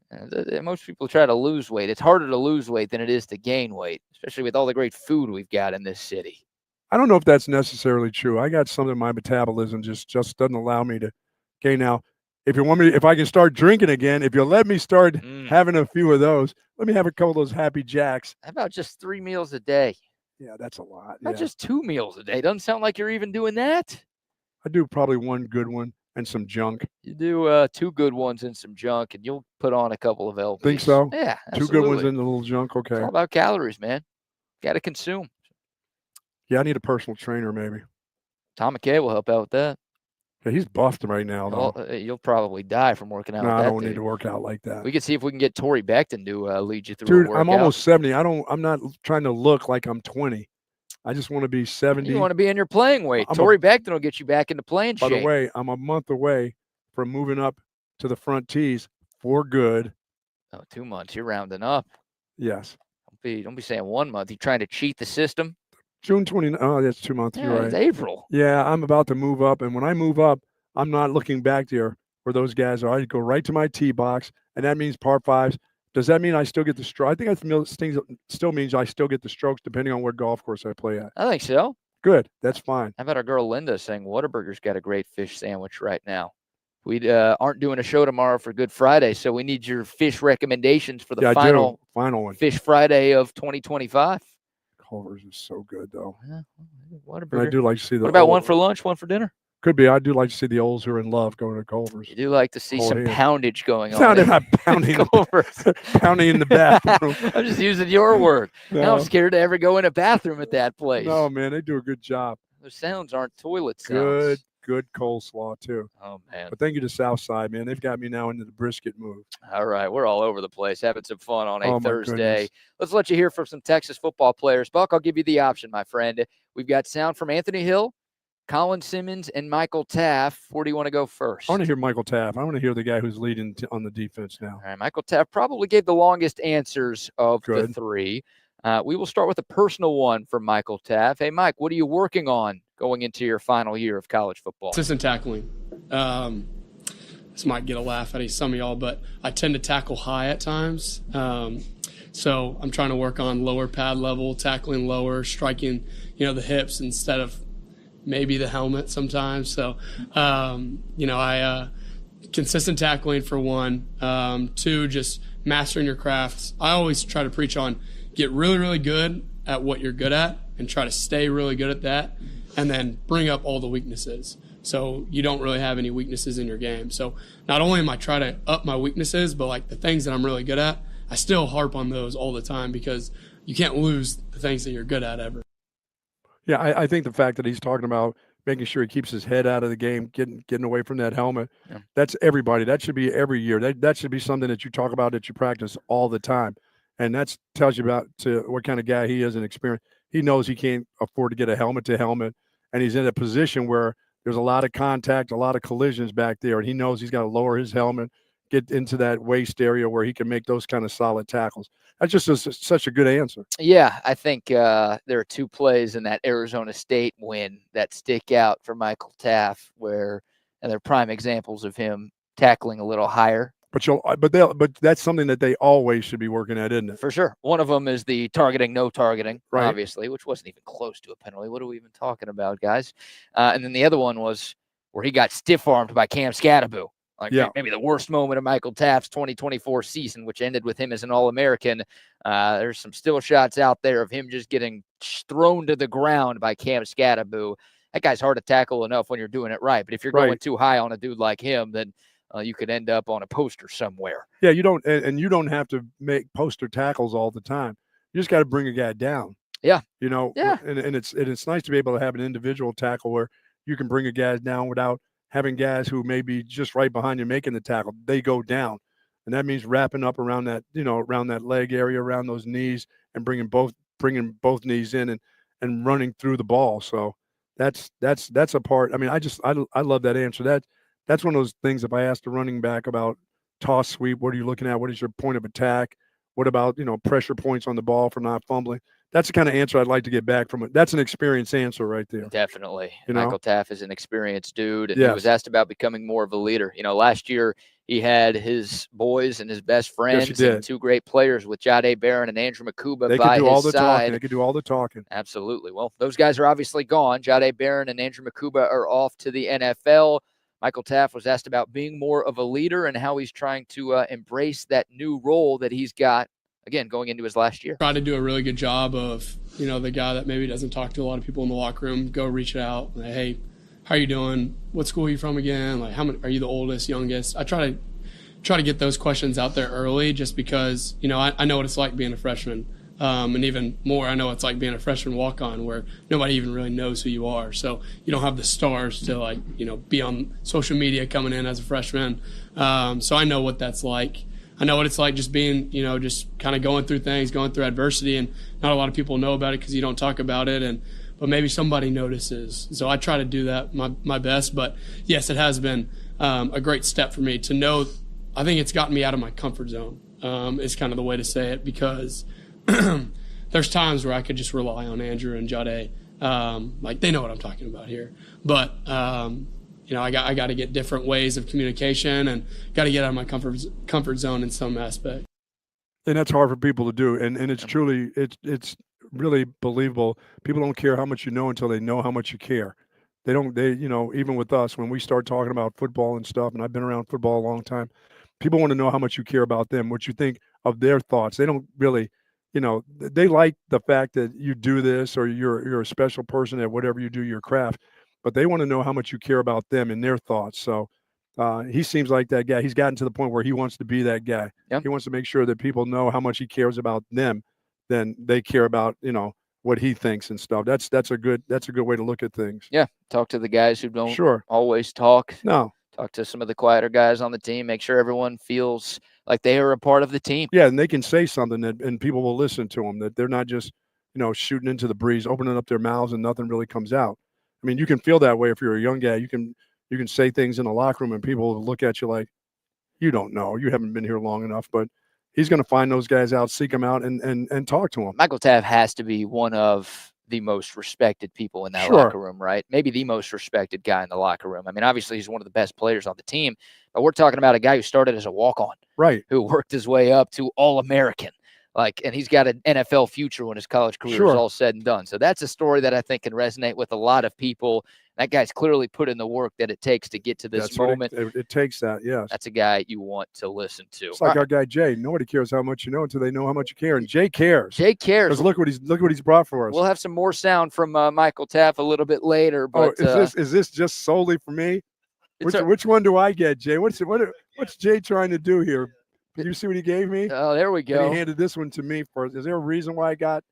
Most people try to lose weight. It's harder to lose weight than it is to gain weight, especially with all the great food we've got in this city. I don't know if that's necessarily true. I got something in my metabolism just doesn't allow me to gain. Now, if I can start drinking again, if you'll let me start having a few of those, let me have a couple of those Happy Jacks. How about just 3 meals a day? Yeah, that's a lot. Not just 2 meals a day. Doesn't sound like you're even doing that. I do probably one good one and some junk. You do 2 good ones and some junk, and you'll put on a couple of LBs. Think so? Yeah, absolutely. 2 good ones and a little junk. Okay. It's all about calories, man. Got to consume. Yeah, I need a personal trainer maybe. Tom McKay will help out with that. Yeah, he's buffed right now, though. Well, you'll probably die from working out. No, with that I don't need to work out like that. We could see if we can get Tori Becton to lead you through. Dude, I'm almost 70. I'm not trying to look like I'm 20. I just want to be 70. You want to be in your playing weight. Tori Becton will get you back into playing shape. By the way, I'm a month away from moving up to the front tees for good. Oh, 2 months. You're rounding up. Yes. Don't be saying 1 month. You're trying to cheat the system. June 20. Oh, that's 2 months. Yeah, You're right. It's April. Yeah, I'm about to move up. And when I move up, I'm not looking back there where those guys are. I go right to my tee box, and that means par 5s. Does that mean I still get the stroke? I think that still means I still get the strokes depending on what golf course I play at. I think so. Good. That's fine. How about our girl Linda saying Whataburger's got a great fish sandwich right now? We aren't doing a show tomorrow for Good Friday, so we need your fish recommendations for the final one. Fish Friday of 2025. Culver's is so good, though. Yeah, Whataburger. I do like to see the. What about one for lunch, one for dinner? Could be. I do like to see the olds who are in love going to Culver's. You do like to see some poundage going on. Not pounding. Pounding in the bathroom. I'm just using your word. No. Now I'm scared to ever go in a bathroom at that place. No, man, they do a good job. Those sounds aren't toilet sounds. Good coleslaw, too. Oh, man. But thank you to Southside, man. They've got me now into the brisket move. All right. We're all over the place, having some fun on a Thursday. Goodness. Let's let you hear from some Texas football players. Buck, I'll give you the option, my friend. We've got sound from Anthony Hill, Colin Simmons, and Michael Taff. Where do you want to go first? I want to hear Michael Taff. I want to hear the guy who's leading on the defense now. All right. Michael Taff probably gave the longest answers of the 3. We will start with a personal one from Michael Taff. Hey, Mike, what are you working on going into your final year of college football? Assistant tackling. This might get a laugh out of some of y'all, but I tend to tackle high at times. So I'm trying to work on lower pad level, tackling lower, striking, the hips instead of maybe the helmet sometimes. So, consistent tackling for 1. 2, just mastering your craft. I always try to preach on get really, really good at what you're good at and try to stay really good at that, and then bring up all the weaknesses so you don't really have any weaknesses in your game. So not only am I trying to up my weaknesses, but like the things that I'm really good at, I still harp on those all the time because you can't lose the things that you're good at ever. Yeah, I think the fact that he's talking about making sure he keeps his head out of the game, getting away from that helmet, that's everybody. That should be every year. That should be something that you talk about, that you practice all the time. And that tells you about what kind of guy he is and experience. He knows he can't afford to get a helmet to helmet, and he's in a position where there's a lot of contact, a lot of collisions back there, and he knows he's got to lower his helmet, get into that waist area where he can make those kind of solid tackles. That's just such a good answer. Yeah, I think there are 2 plays in that Arizona State win that stick out for Michael Taff and they're prime examples of him tackling a little higher. But that's something that they always should be working at, isn't it? For sure. One of them is the targeting, no targeting, Right. obviously, which wasn't even close to a penalty. What are we even talking about, guys? And then the other one was where he got stiff-armed by Cam Scatterbo. Like maybe the worst moment of Michael Taft's 2024 season, which ended with him as an All-American. There's some still shots out there of him just getting thrown to the ground by Cam Scatterbo. That guy's hard to tackle enough when you're doing it right. But if you're going too high on a dude like him, then you could end up on a poster somewhere. Yeah, you don't, and you don't have to make poster tackles all the time. You just got to bring a guy down. Yeah. You know, yeah. And it's nice to be able to have an individual tackle where you can bring a guy down without having guys who may be just right behind you making the tackle. They go down. And that means wrapping up around that, around that leg area, around those knees, and bringing both knees in and running through the ball. So that's a part. I mean, I love that answer. That's one of those things. If I asked a running back about toss sweep, what are you looking at? What is your point of attack? What about, pressure points on the ball for not fumbling? That's the kind of answer I'd like to get back from it. That's an experienced answer right there. Definitely. Michael Taft is an experienced dude, and yes. He was asked about becoming more of a leader. Last year he had his boys and his best friends and two great players with Jade Barron and Andrew Makuba by his side. They could do all the talking. Absolutely. Well, those guys are obviously gone. Jade Barron and Andrew Makuba are off to the NFL. Michael Taft was asked about being more of a leader and how he's trying to embrace that new role that he's got, again, going into his last year. Try to do a really good job of, the guy that maybe doesn't talk to a lot of people in the locker room, go reach out, like, hey, how are you doing? What school are you from again? Like, how many, are you the oldest, youngest? I try to get those questions out there early just because, I know what it's like being a freshman. And even more, I know it's like being a freshman walk-on where nobody even really knows who you are. So you don't have the stars to be on social media coming in as a freshman. So I know what that's like. I know what it's like just being, just kind of going through things, going through adversity, and not a lot of people know about it because you don't talk about it. But maybe somebody notices. So I try to do that my best. But yes, it has been a great step for me to know. I think it's gotten me out of my comfort zone. Is kind of the way to say it because. There's times where I could just rely on Andrew and Jade. Like they know what I'm talking about here. But I got to get different ways of communication and got to get out of my comfort zone in some aspect. And that's hard for people to do. And it's truly it's really believable. People don't care how much you know until they know how much you care. They even with us when we start talking about football and stuff, and I've been around football a long time, people want to know how much you care about them, what you think of their thoughts. They don't really they like the fact that you do this or you're a special person at whatever you do, your craft, but they want to know how much you care about them and their thoughts. So he seems like that guy. He's gotten to the point where he wants to be that guy. Yep. He wants to make sure that people know how much he cares about them than they care about, what he thinks and stuff. That's a good way to look at things. Yeah. Talk to the guys who don't Sure. always talk. No. Talk to some of the quieter guys on the team. Make sure everyone feels like they are a part of the team. Yeah, and they can say something and people will listen to them, that they're not just, shooting into the breeze, opening up their mouths and nothing really comes out. I mean, you can feel that way if you're a young guy. You can say things in the locker room and people will look at you like, you don't know. You haven't been here long enough. But he's going to find those guys out, seek them out, and talk to them. Michael Taft has to be one of the most respected people in that locker room, right? Maybe the most respected guy in the locker room. I mean, obviously he's one of the best players on the team, but we're talking about a guy who started as a walk-on, right? Who worked his way up to All-American, and he's got an NFL future when his college career is all said and done. So that's a story that I think can resonate with a lot of people. That guy's clearly put in the work that it takes to get to this moment. It takes that, yes. That's a guy you want to listen to. It's like our guy Jay. Nobody cares how much you know until they know how much you care, and Jay cares. Jay cares. Because look what he's brought for us. We'll have some more sound from Michael Taft a little bit later. But is this just solely for me? Which one do I get, Jay? What's Jay trying to do here? Did you see what he gave me? Oh, there we go. And he handed this one to me first. Is there a reason why I got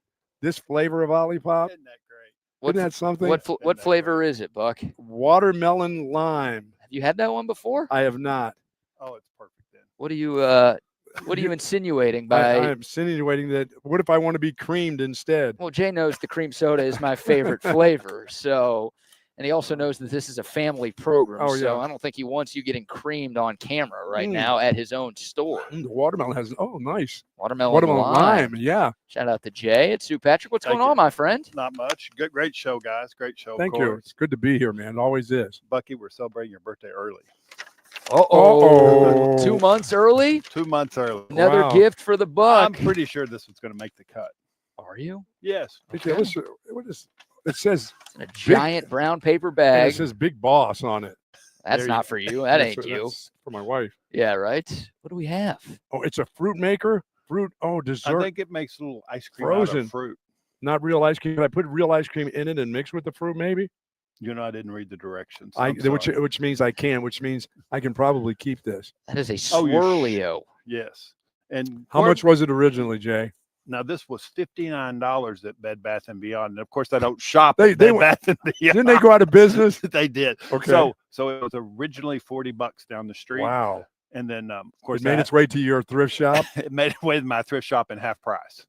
this flavor of OLIPOP? Isn't that great? Isn't that something? What flavor is it, Buck? Watermelon lime. Have you had that one before? I have not. Oh, it's perfect then. What are you insinuating by? I'm insinuating that. What if I want to be creamed instead? Well, Jay knows the cream soda is my favorite flavor, so. And he also knows that this is a family program, so I don't think he wants you getting creamed on camera right now at his own store. The watermelon has, nice. Watermelon lime. Yeah. Shout out to Jay. It's Sue Patrick. What's going on, my friend? Not much. Great show, guys. Great show. Thank you. It's good to be here, man. It always is. Bucky, we're celebrating your birthday early. Uh-oh. 2 months early. 2 months early. Another Wow. gift for the buck. I'm pretty sure this was going to make the cut. Are you? Yes. Okay, listen, what is it? Says It's in a giant brown paper bag. it says Big Boss on it. That's there not you- for you. That That's- ain't you. that's for my wife. Yeah, right. What do we have? Oh, it's a fruit maker. Fruit. Oh, I dessert. think it makes a little ice cream out Frozen. of fruit. Not real ice cream. Can I put real ice cream in it and mix with the fruit? Maybe. You know, I didn't read the directions. Which means I can. Which means I can probably keep this. That is a Oh, you sh- swirlio. Yes. And How much was it originally, Jay? Now this was $59 at Bed Bath and Beyond. And of course, I don't shop They at Bed went- Bath and Beyond. Didn't they go out of business? They did. Okay. So it was originally $40 down the street. Wow. And then of course It made its way to your thrift shop. it made its way to my thrift shop in half price.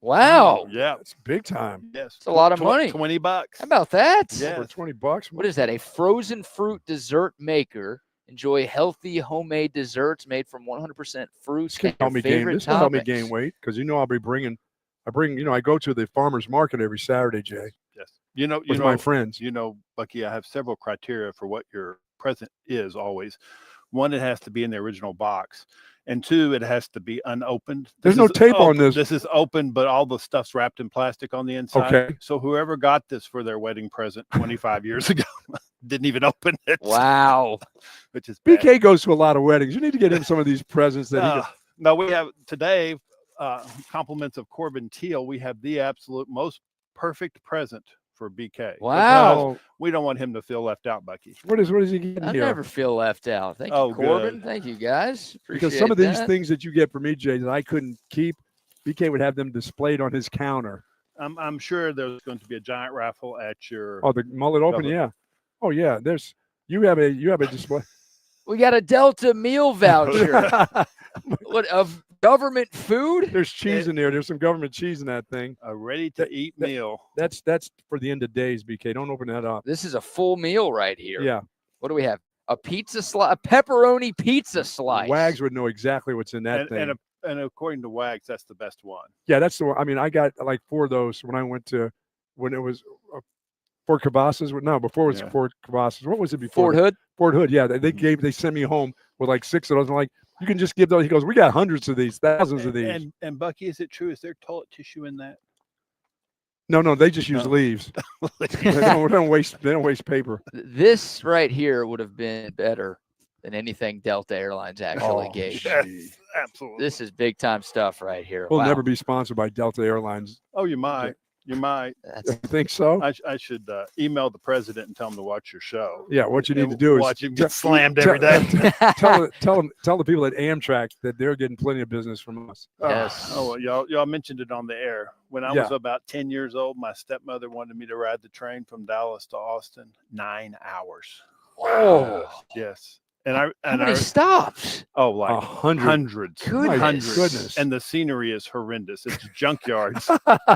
Wow. Yeah. That's big time. Yes. It's a lot of money. $20. How about that? Yeah. Over $20. What is that? A frozen fruit dessert maker. Enjoy healthy homemade desserts made from 100% fruits. This can and help your me gain. favorite This will help me toppings. gain weight because I'll be bringing. I go to the farmers market every Saturday, Jay, Yes. You know, with my friends. Bucky, I have several criteria for what your present is always. One, it has to be in the original box. And two, it has to be unopened. There's This no is tape on open- this. This is open, but all the stuff's wrapped in plastic on the inside. Okay. So whoever got this for their wedding present 25 years ago didn't even open it. Wow. Which is bad. BK goes to a lot of weddings. You need to get him some of these presents that he. No, we have today, compliments of Corbin Teal. We have the absolute most perfect present for BK. Wow. because We don't want him to feel left out, Bucky. What is he getting I here? never feel left out. Thank Oh, you, Corbin. good. Thank you, guys. Because some of these Appreciate that. things that you get for me, Jay, that I couldn't keep, BK would have them displayed on his counter. I'm sure there's going to be a giant raffle at your. Oh, the mullet open, Double. yeah. Oh yeah, you have a display. We got a Delta meal voucher. What of government food? There's cheese in there. There's some government cheese in that thing. A ready-to-eat meal. That's for the end of days, BK. Don't open that up. This is a full meal right here. Yeah, What do we have? A pizza slice, a pepperoni pizza slice. Wags would know exactly what's in that thing. And according to Wags, that's the best one. Yeah, that's the one. I mean, I got like 4 of those when it was Fort Cabasas. No, before it was Yeah. Fort Cabasas. What was it before? Fort Hood. Fort Hood. Yeah, they sent me home with like 6 of those. I'm like, you can just give those. He goes, we got hundreds of these, thousands of these. And Bucky, is it true? Is there toilet tissue in that? No, they just use No. leaves. They don't waste paper. This right here would have been better than anything Delta Airlines actually Oh, gave. shit. Yes, absolutely. This is big time stuff right here. We'll Wow. never be sponsored by Delta Airlines. Oh, you might. You might. That's You think so? I should email the president and tell him to watch your show. Yeah. What you need And to do is watch him get slammed every tell- day. tell the people at Amtrak that they're getting plenty of business from us. Yes. Oh, well, y'all mentioned it on the air. When I Yeah. was about 10 years old, my stepmother wanted me to ride the train from Dallas to Austin 9 hours. Oh, Yes. And how I many stops? oh, like 100. hundreds. Goodness. Hundreds. Goodness. And the scenery is horrendous. It's junkyards.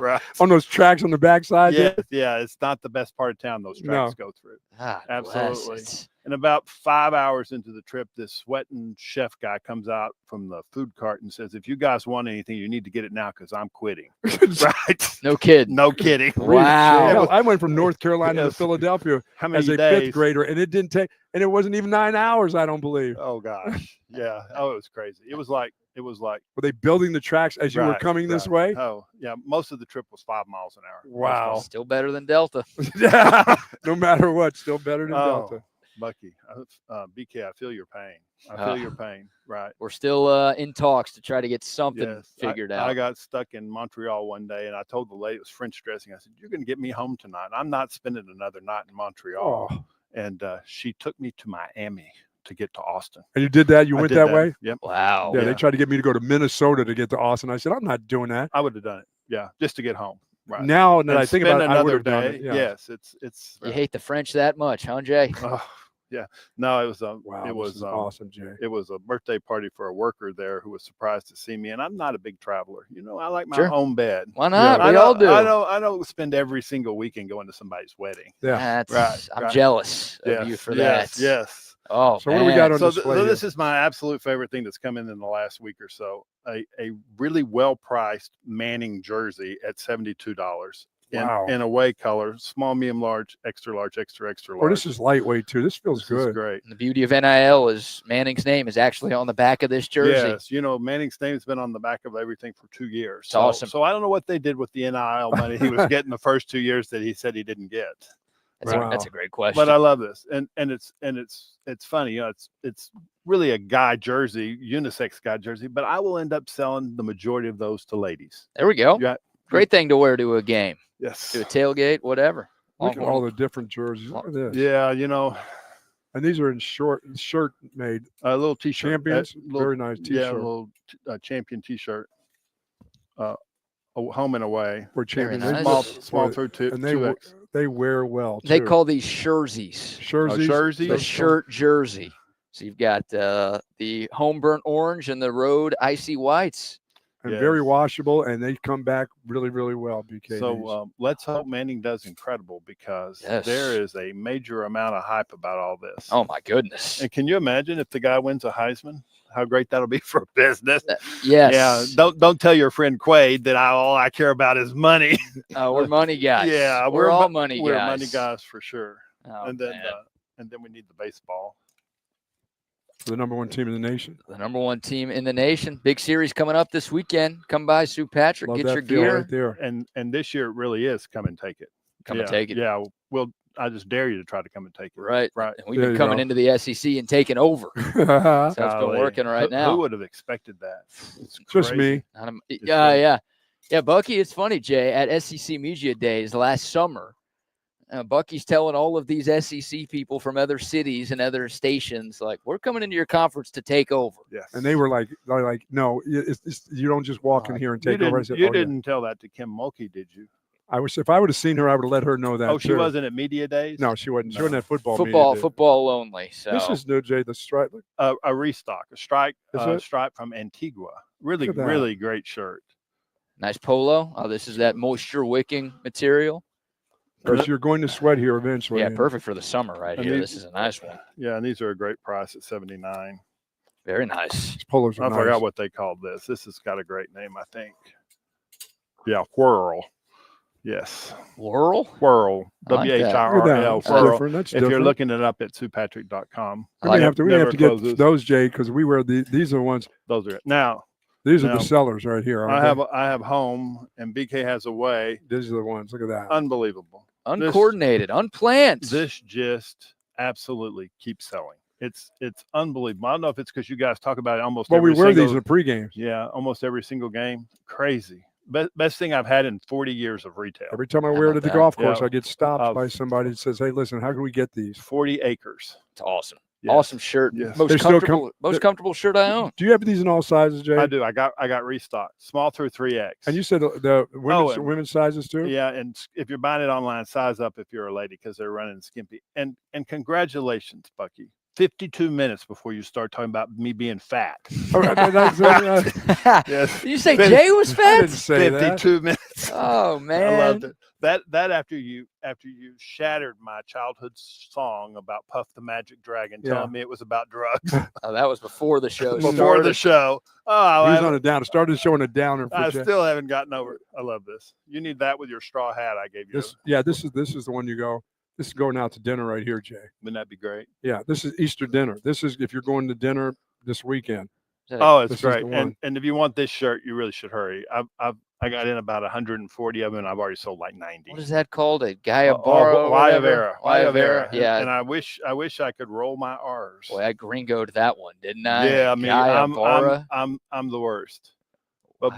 right. On those tracks on the backside. Yeah, yeah. It's not the best part of town those tracks go through. God Absolutely. bless it. And about 5 hours into the trip, this sweating chef guy comes out from the food cart and says, if you guys want anything, you need to get it now because I'm quitting. Right? No kidding. No kidding. Wow. Hell, I went from North Carolina to Yes. Philadelphia How many as a days? 5th grader, and it didn't take, and it wasn't even 9 hours. I don't believe. Oh gosh. Yeah. Oh, it was crazy. It was like Were they building the tracks as you were right, coming this right. way? Oh, yeah. Most of the trip was 5 miles an hour. Wow. Still better than Delta. Yeah. No matter what, still better than Oh, Delta. Bucky, BK, I feel your pain. I feel your pain. Right. We're still in talks to try to get something Yes. figured I out. got stuck in Montreal one day and I told the lady, it was French dressing. I said, you're going to get me home tonight. I'm not spending another night in Montreal. Oh, And she took me to Miami to get to Austin. and you did that? You I went did that way? Yep. Wow. Yeah, Yeah. they tried to get me to go to Minnesota to get to Austin. I said, I'm not doing that. I would have done it. Yeah. Just to get home. Right. Now that And I think spend about it, I would another have done day. it. Yeah. Yes. It's You hate the French that much, huh, Jay? oh, yeah. No, it was Wow, it this was is awesome, Jay. It was a birthday party for a worker there who was surprised to see me. And I'm not a big traveler. You know, I like my Sure. own bed. Why not? Yeah. We all do. I don't spend every single weekend going to somebody's wedding. Yeah. I'm right. jealous of Yes, you for yes, that. Yes. Oh, So what do we got man. on So, display? so here? this is my absolute favorite thing that's come in the last week or so. A really well priced Manning jersey at $72. in away color, small, medium, large, extra large, extra large. Oh, this is lightweight too. This feels This good. is great. And the beauty of NIL is Manning's name is actually on the back of this jersey. Yes, Manning's name's been on the back of everything for 2 years. It's awesome. So I don't know what they did with the NIL money he was getting the first 2 years that he said he didn't get. That's a great question. But I love this, and it's funny. It's really a guy jersey, unisex guy jersey. But I will end up selling the majority of those to ladies. There we go. Yeah. Great thing to wear to a game, Yes. to a tailgate, whatever. Look at all the different jerseys. Look at this. Yeah, And these are in shirt made. a little t-shirt. Champions. Very nice t-shirt. Yeah, a little champion t-shirt. Home and away. For champions. nice. Small through two. And 2X. they wear well. They too. call these jerseys. jerseys. Jersey. The shirt jersey. So you've got the home burnt orange and the road icy whites. And Yes. very washable, and they come back really, really well. BK. So let's hope Manning does incredible, because Yes. there is a major amount of hype about all this. Oh my goodness. And can you imagine if the guy wins a Heisman? How great that'll be for business. Yes. Yeah. Don't tell your friend Quaid that all I care about is money. We're money guys. Yeah, we're all money We're guys. money guys for sure. Oh, and then man. we need the baseball. the number one team in the nation. The number one team in the nation. Big series coming up this weekend. Come by Sue Patrick, Love get that your feel gear. right there. And this year it really is come and take it. Come and take it. Yeah. I just dare you to try to come and take it. Right. Right. And we've There been you coming go. into the SEC and taking over. That's been Golly. working right now. Who would have expected that? It's Just crazy. me. Yeah, Bucky, it's funny, Jay, at SEC Media Days last summer, Bucky's telling all of these SEC people from other cities and other stations, like, we're coming into your conference to take over. Yes. And they were like, no, it's, you don't just walk in here and take over. I said, You "Oh, yeah." didn't tell that to Kim Mulkey, did you? I wish if I would have seen her, I would have let her know that. Oh, she too. wasn't at Media Days? No, she wasn't. She No. wasn't at football. media day. Football only. So This is new, Jay. The stripe. Look, A restock, a stripe Is it? stripe from Antigua. Really, Look at that. really great shirt. nice polo. Oh, this is that moisture wicking material. because you're going to sweat here eventually. Yeah, and perfect for the summer right And here. these- This is a nice one. Yeah, and these are a great price at $79. Very nice. These polos are I nice. forgot what they called this. This has got a great name, I think. Yeah, Whirl. Yes, Whirl? Whirl. I like that. Look at that. WHIRL. That's Whirl. different. That's If you're different. looking it up at SuePatrick.com. I like we it. have to Never get closes. those, Jay, because we wear these are the ones. Those are now. These are Now, the sellers right here. I aren't have home, and BK has away. they? These are the ones. Look at that. Unbelievable. Uncoordinated, unplanned. This just absolutely keeps selling. It's unbelievable. I don't know if it's because you guys talk about it almost. Well, we every wear single, these in the pregame. Yeah, almost every single game. Crazy. Best thing I've had in 40 years of retail. Every time I How wear it about at the that? golf course, Yeah. I get stopped Of- by somebody that says, "Hey, listen, how can we get these?" 40 acres. It's awesome. Yes. Awesome shirt. Yes. Most They still comfortable shirt I own. Do you have these in all sizes, Jay? I do. I got restocked. Small through 3X. And you said the women's, and- women's sizes too. Yeah, and if you're buying it online, size up if you're a lady because they're running skimpy. And congratulations, Bucky. 52 minutes before you start talking about me being fat. Oh, Yes. Did you say Fif- Jay was I fat? didn't say that. 52 minutes. Oh man. I loved it. That after you shattered my childhood song about Puff the Magic Dragon, Yeah. telling me it was about drugs Oh, that was before the show before started. the show. He Oh, was on a downer. Started showing a downer. For I Jay. still haven't gotten over it. I love this. You need that with your straw hat I gave you. This is the one you go. This is going out to dinner right here, Jay. Wouldn't that be great? Yeah, this is Easter dinner. This is if you're going to dinner this weekend. Oh, it's This is great. the one. And if you want this shirt, you really should hurry. I got in about 140 of them, and I've already sold like 90. What is that called? A Gaiabara? Guayavera. Yeah. And I wish I could roll my R's. Boy, I gringoed that one, didn't I? Yeah, I mean, Gaiabara. I'm the worst. But Wow.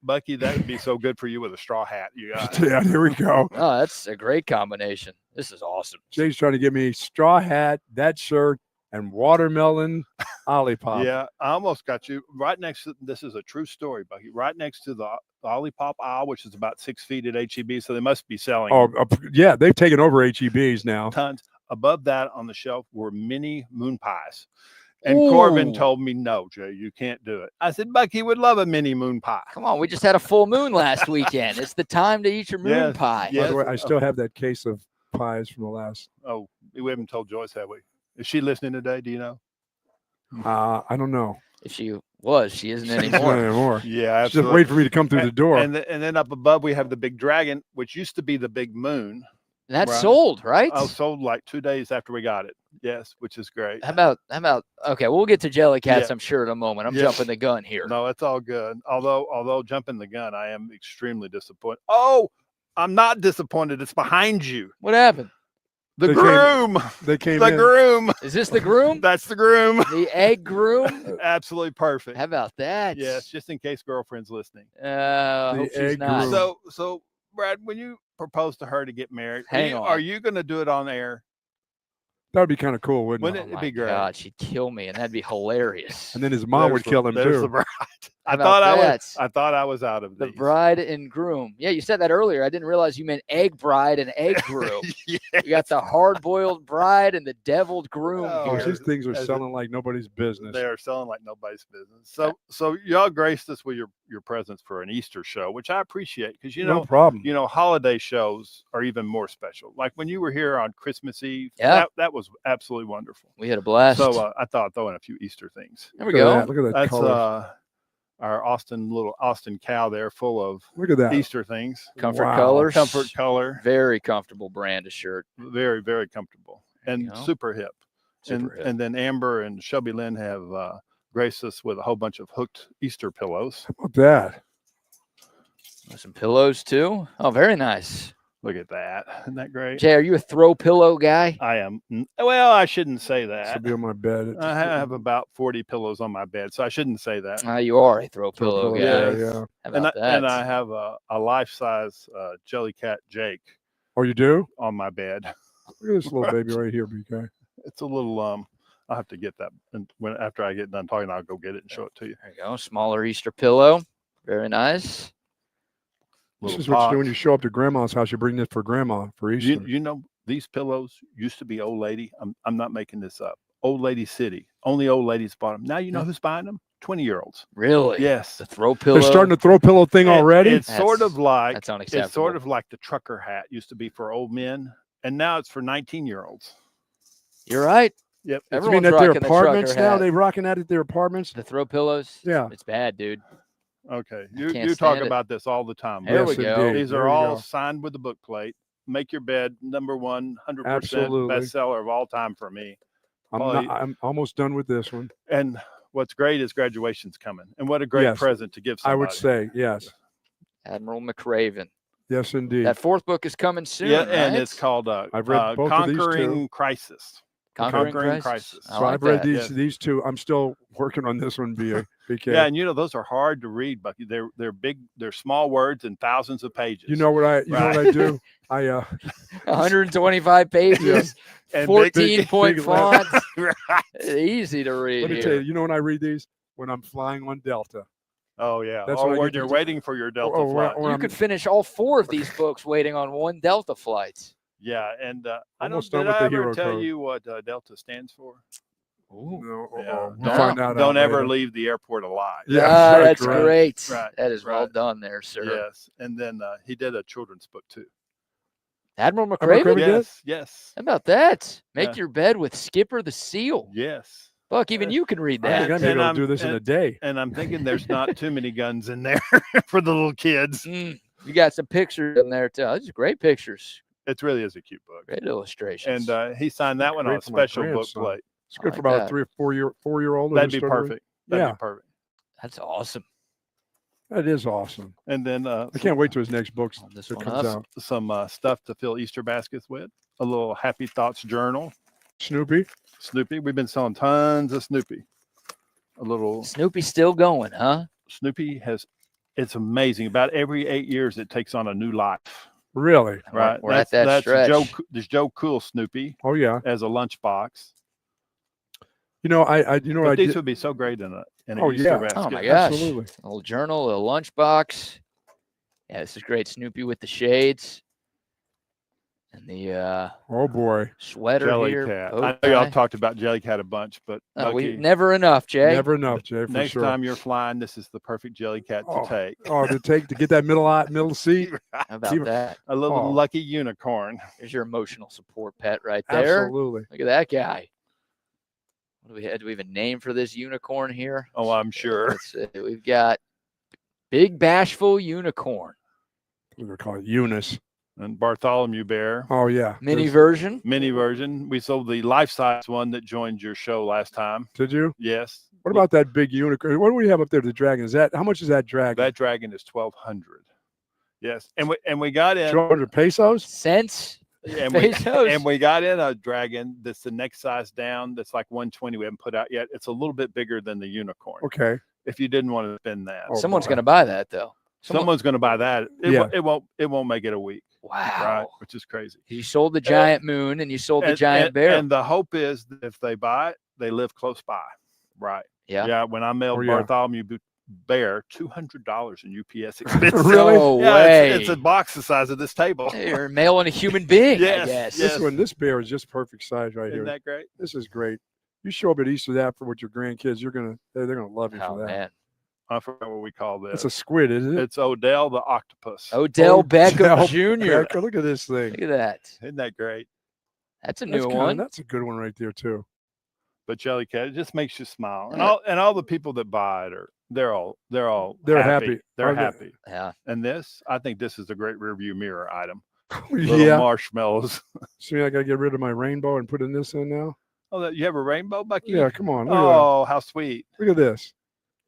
Bucky, that would be so good for you with a straw hat. You got. Yeah, here we go. Oh, that's a great combination. This is awesome. Jay's trying to get me straw hat, that shirt, and watermelon olipop. Yeah, I almost got you right next to. This is a true story, Bucky. Right next to the OLIPOP aisle, which is about 6 feet at HEB, so they must be selling Yeah, they've taken over HEBs now. tons. Above that on the shelf were mini moon pies. And Ooh. Corbin told me, no, Jay, you can't do it. I said, Bucky would love a mini moon pie. Come on, we just had a full moon last weekend. It's the time to eat your moon Yes, pie. By yes. the way, I still have that case of pies from the last. Oh, we haven't told Joyce, have we? Is she listening today? Do you know? I don't know. If she was, she isn't She's not anymore. anymore. Yeah, She's just wait for me to come through the door. And then up above we have the big dragon, which used to be the big moon. That's Right. sold, right? I sold like 2 days after we got it. Yes, which is great. How about? Okay, we'll get to Jellycats, Yeah. I'm sure, in a moment. I'm Yeah. jumping the gun here. No, it's all good. Although jumping the gun, I am extremely disappointed. Oh, I'm not disappointed. It's behind you. What happened? The They came- groom. They came The in. groom. Is this the groom? That's the groom. The egg groom? Absolutely perfect. How about that? Yes, just in case girlfriend's listening. Hope she's egg not. groom. So Brad, when you propose to her to get married, Hang on. are you going to do it on air? That would be kind of cool, wouldn't Wouldn't it? Oh it'd be my great. God, she'd kill me, and that'd be hilarious. And then his mom would kill him There's too. the bride. How about that? I thought I was out of The these. bride and groom. Yeah, you said that earlier. I didn't realize you meant egg bride and egg groom. Yeah. You got the hard-boiled bride and the deviled groom Oh, Oh, here. these things are As it- selling like nobody's business. They are selling like nobody's business. So y'all graced us with your presence for an Easter show, which I appreciate because No problem. holiday shows are even more special. Like when you were here on Christmas Eve, Yeah. that was absolutely wonderful. We had a blast. So I thought I'd throw in a few Easter things. there we Look at go. that. Look at that That's color. our little Austin cow there, full of Look at that. Easter things. Comfort Wow. colors. Comfort color, Very comfortable brand of shirt. very very comfortable There you and go. super hip. Super hip. And then Amber and Shelby Lynn have graced us with a whole bunch of hooked Easter pillows. How about that? Some pillows too. Oh, very nice. Look at that. Isn't that great? Jay, are you a throw pillow guy? I am. Well, I shouldn't say This will that. be on my bed. It's- I have about 40 pillows on my bed, so I shouldn't say that. You are a throw pillow pillow guy. Yeah. guy, yeah. How And about that? and I have a life-size Jellycat Jake Oh, you do? on my bed. Look at this little baby right here, BK. It's a little I'll have to get that, and after I get done talking, I'll go get it and show it to you. There you go. Smaller Easter pillow. Very nice. This Little is what you do pot. when you show up to grandma's house. You bring this for grandma for Easter. You know, these pillows used to be old lady. I'm not making this up. Old lady city. Only old ladies bought them. Now you know Yeah. who's buying them? 20-year-olds. Really? Yes. The throw pillow. They're starting to throw pillow thing already. It's sort That's- of like That's unacceptable. it's sort of like the trucker hat used to be for old men, and now it's for 19-year-olds. You're right. Yep. You Everyone's mean at their rocking the apartments trucker now? hat. They rocking that at their apartments? The throw pillows. Yeah. It's bad, dude. Okay. I You can't you talk stand it. about this all the time. There Yes, we go. indeed. These There are you all go. signed with the book plate. Make Your Bed, number 100% Absolutely. bestseller of all time for me. I'm almost done with this one. And what's great is graduation's coming, and what a great Yes. present to give somebody. I would say yes. Admiral McRaven. Yes, indeed. That fourth book is coming soon. Yeah, and right? it's called I've read both of these two. Conquering Crisis. Conquering Crisis. I So like I've read that. these yes. these two. I'm still working on this one, BK. Yeah, and those are hard to read, Bucky. They're big, they're small words and thousands of pages. You know what I do? I 125 pages, And 14-point big font. right. Easy to read let me here. tell you. You know when I read these? When I'm flying on Delta. Oh yeah. That's Or what I when get you're to- waiting for your Delta or flight. or You I'm could finish all 4 of these books waiting on one Delta flight. Yeah, and I don't. Almost done Did with I the ever hero tell code. you what Delta stands for? Ooh. No, Yeah. we'll find out. Don't ever later. leave the airport alive. Yeah, Ah, right, that's right. great. Right, That is well right. done there, sir. Yes, and then he did a children's book too. Admiral Admiral McRaven? McRaven? did? Yes, How about that? Make Yeah. your bed with Skipper the Seal. yes. Buck, even you can read I that. think I may be And able I'm- to do this in a and- day. And I'm thinking there's not too many guns in there for the little kids. You got some pictures in there, too. These are great pictures. It really is a cute book. Great illustrations. And he signed that one on a Great for my special book grandson. plate. It's good I for like about that. a 3 or 4 year old. That'd be perfect. That'd Yeah. be perfect. That's awesome. That is awesome. And then I can't wait till his next book Hold this that one comes up. out. some stuff to fill Easter baskets with. A little Happy Thoughts journal. Snoopy. Snoopy. We've been selling tons of Snoopy. A little Snoopy's still going, huh? Snoopy it's amazing. About every 8 years, it takes on a new life. Really? Right. We're at that stretch. There's Joe Cool Snoopy Oh yeah. as a lunchbox. You know I you know what But I these did. would be so great in an Oh, Easter yeah. basket. Oh, my gosh. Absolutely. A little journal, a lunchbox. Yeah, this is great. Snoopy with the shades. And the Oh boy. sweater here. Jellycat. bow I know y'all tie. talked about Jellycat a bunch, but Bucky, Never enough, Jay. Never enough, Jay. For next sure. time you're flying, this is the perfect Jellycat Oh, to take. Oh, to get that middle seat. How about Even- that? A little Oh. lucky unicorn. There's your emotional support pet right there. Absolutely. Look at that guy. What do we have? Do we have a name for this unicorn here? Oh, I'm sure. Let's see. We've got Big Bashful Unicorn. We're going to call it Eunice. And Bartholomew Bear. Oh, yeah. Mini version. Mini version. We sold the life-size one that joined your show last time. Did you? Yes. What about that big unicorn? What do we have up there? The dragon. How much is that dragon? That dragon is $1,200. Yes. And we got in 200 pesos? Cents. and Pesos. we got in a dragon that's the next size down. That's like 120. We haven't put out yet. It's a little bit bigger than the unicorn. Okay. If you didn't want to spend that, Oh, Someone's boy. going to buy that, though. someone's going to buy that. It won't make it a week. Wow. Right, which is crazy. You sold the giant moon and you sold the giant bear. And the hope is that if they buy it, they live close by. Right. Yeah. Yeah. When I mailed Bartholomew Bear $200 in UPS expense. Really? No Yeah, way. it's a box the size of this table. You're mailing a human being, I Yes, guess. yes. This bear is just perfect size right Isn't here. that great? This is great. You show up at Easter that for with your grandkids, they're gonna love you Oh, for that. man. I forgot what we call this. It's a squid, isn't it? It's Odell the octopus. Odell Beckham Odell Jr. Becker, look at this thing. Look at that. Isn't that great? That's a That's new kinda- one. That's a good one right there too. But Jellycat, it just makes you smile. And Yeah. all the people that buy it they're all They're happy. happy. They're Are they? happy. Yeah. And I think this is a great rearview mirror item. Little Yeah. marshmallows. See, I gotta get rid of my rainbow and put in this in now. Oh, you have a rainbow, Bucky? Yeah, come on. Look Oh, how sweet. at that. Look at this.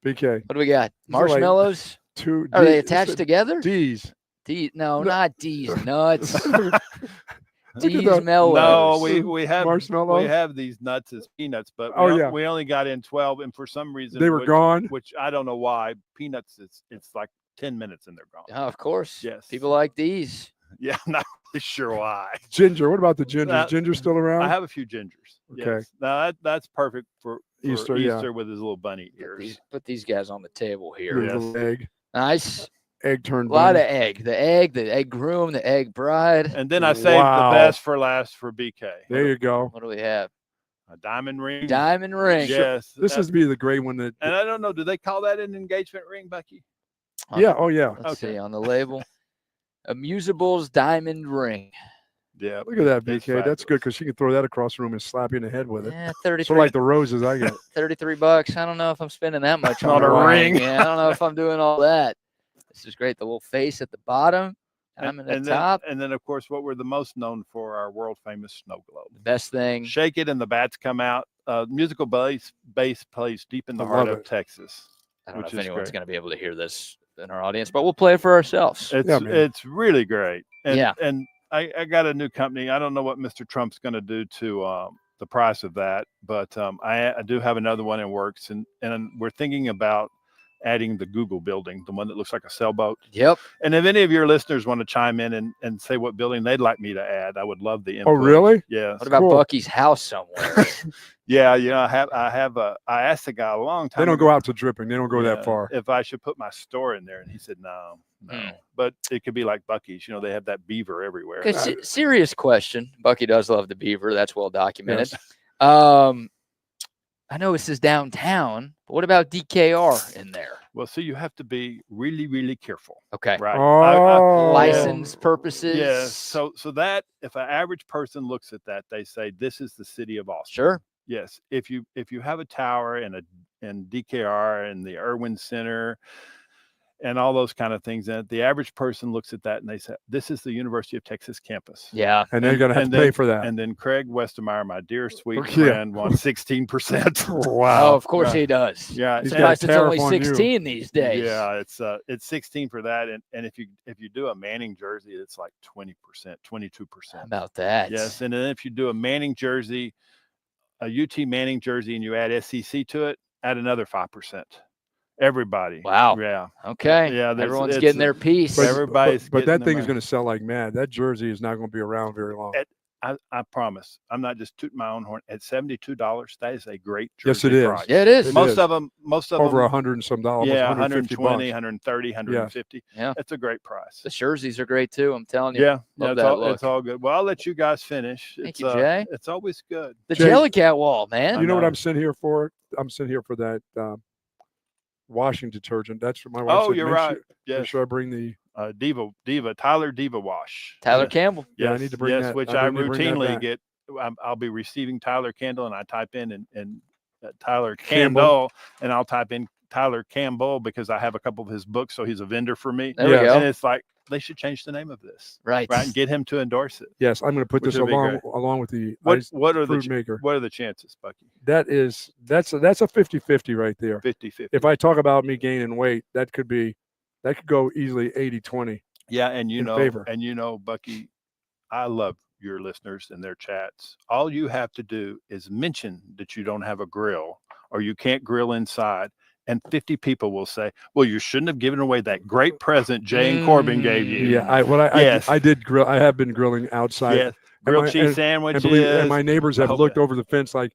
BK. What do we got? These are like Marshmallows? Two. Are they D- attached together? D's. No, No. not D's nuts. Look at D's the- mellows. No, we have Marshmallows? we have these nuts as peanuts, but we only got in 12, and for some reason They were gone. which I don't know why. Peanuts, it's like 10 minutes and they're gone. Oh, of course. Yes. People like these. Yeah, I'm not really sure why. Ginger. What about the ginger? That- Is ginger still around? I have a few gingers. Okay. Yes. Now that's perfect for Easter, Easter yeah. with his little bunny ears. Put these guys on the table Your here. Yes. little egg. Nice. Egg turned. A lot bunny. of egg. The egg groom, the egg bride. And then I saved Wow. the best for last for BK. There you go. What do we have? A diamond ring. Diamond ring. Yes. This is to be the gray one that. And I don't know, do they call that an engagement ring, Bucky? Yeah. Oh yeah. Let's see Okay. on the label. Amusables diamond ring. Yeah. Look at that, It's BK. That's fabulous. good because she can throw that across the room and slap you in the head with it. Yeah, So 33. like the roses I get. $33. I don't know if I'm spending that much On on a ring. Yeah, I don't know if I'm doing all that. This is great. The little face at the bottom. I'm at the top. And then, of course, what we're the most known for, our world famous snow globe. The best thing. Shake it and the bats come out. Musical bass plays deep in the I heart love of it. Texas. I don't know which if is anyone's great. going to be able to hear this in our audience, but we'll play it for ourselves. It's Yeah, man. it's really great. And, Yeah. And I got a new company. I don't know what Mr. Trump's going to do to the price of that, but I do have another one in works, and we're thinking about adding the Google building, the one that looks like a sailboat. Yep. And if any of your listeners want to chime in and say what building they'd like me to add, I would love the input. Oh really? Yes. What about Cool. Bucky's house somewhere? Yeah, I asked the guy a long time. They don't ago, go out to dripping. They don't go yeah, that far. if I should put my store in there, and he said no. Hmm. But it could be like Bucky's. They have that beaver everywhere. Okay, serious question. Bucky does love the beaver. That's well documented. Yes. I know this is downtown, but what about DKR in there? Well, see, you have to be really, really careful, Okay. right? Oh. License purposes. Yes. So that if an average person looks at that, they say this is the city of Austin. Sure. Yes. If you have a tower and DKR and the Irwin Center and all those kind of things, and the average person looks at that and they say, this is the University of Texas campus. Yeah. And they're gonna have and to pay then- for that. And then Craig Westermeyer, my dear sweet Yeah. friend, wants 16%. Wow. Oh, of course Right. he does. Yeah. He's and- got a Surprised it's only tariff on you. 16 these days. Yeah, it's 16 for that, and if you do a Manning jersey, it's like 20%, 22%. How about that? Yes, and then if you do a Manning jersey, a UT Manning jersey, and you add SEC to it, add another 5%. Everybody. Wow. Yeah. Okay. Yeah, Everyone's it's- getting their piece. But- everybody's but getting that thing is them going to sell like mad. That jersey is not going to be around very long. I promise. I'm not just tooting my own horn. At $72, that is a great jersey. Yes, it is. price. Yeah, it is. It Most is. of them. Over them. $100 and some dollars. Yeah, 150 120, bucks. 130, 150. Yeah. That's a great price. The jerseys are great too. I'm telling you. Yeah, Love it's that all, look. it's all good. Well, I'll let you guys finish. Thank It's, you, Jay. It's always good. The Jay- Jellycat wall, man. You know what know. I'm sitting here for? I'm sitting here for that washing detergent. That's what my wife Oh, said. you're Make right. Sure, Yes, make sure I bring the. Tyler Diva Wash. Tyler Yeah. Campbell. Yeah, I Yes, need to bring yes, that. which I I need to bring that routinely back. get. I'll be receiving Tyler Kendall, and I type in and Tyler Campbell. Campbell, and I'll type in Tyler Campbell because I have a couple of his books, so he's a vendor for me. There we go. And it's like they should change the name of this, Right. and get him to endorse it. Yes, I'm going to put Which this would be along with the What are fruit maker. What are the chances, Bucky? That's a 50-50 right there. 50-50. If I talk about me gaining weight, that could go easily 80-20. Yeah, and in favor. Bucky, I love your listeners and their chats. All you have to do is mention that you don't have a grill or you can't grill inside, and 50 people will say, well, you shouldn't have given away that great present Jay and Corbin gave you. Yeah, I did grill. I have been grilling outside. Yes, grilled cheese sandwiches. And my neighbors have looked over the fence like,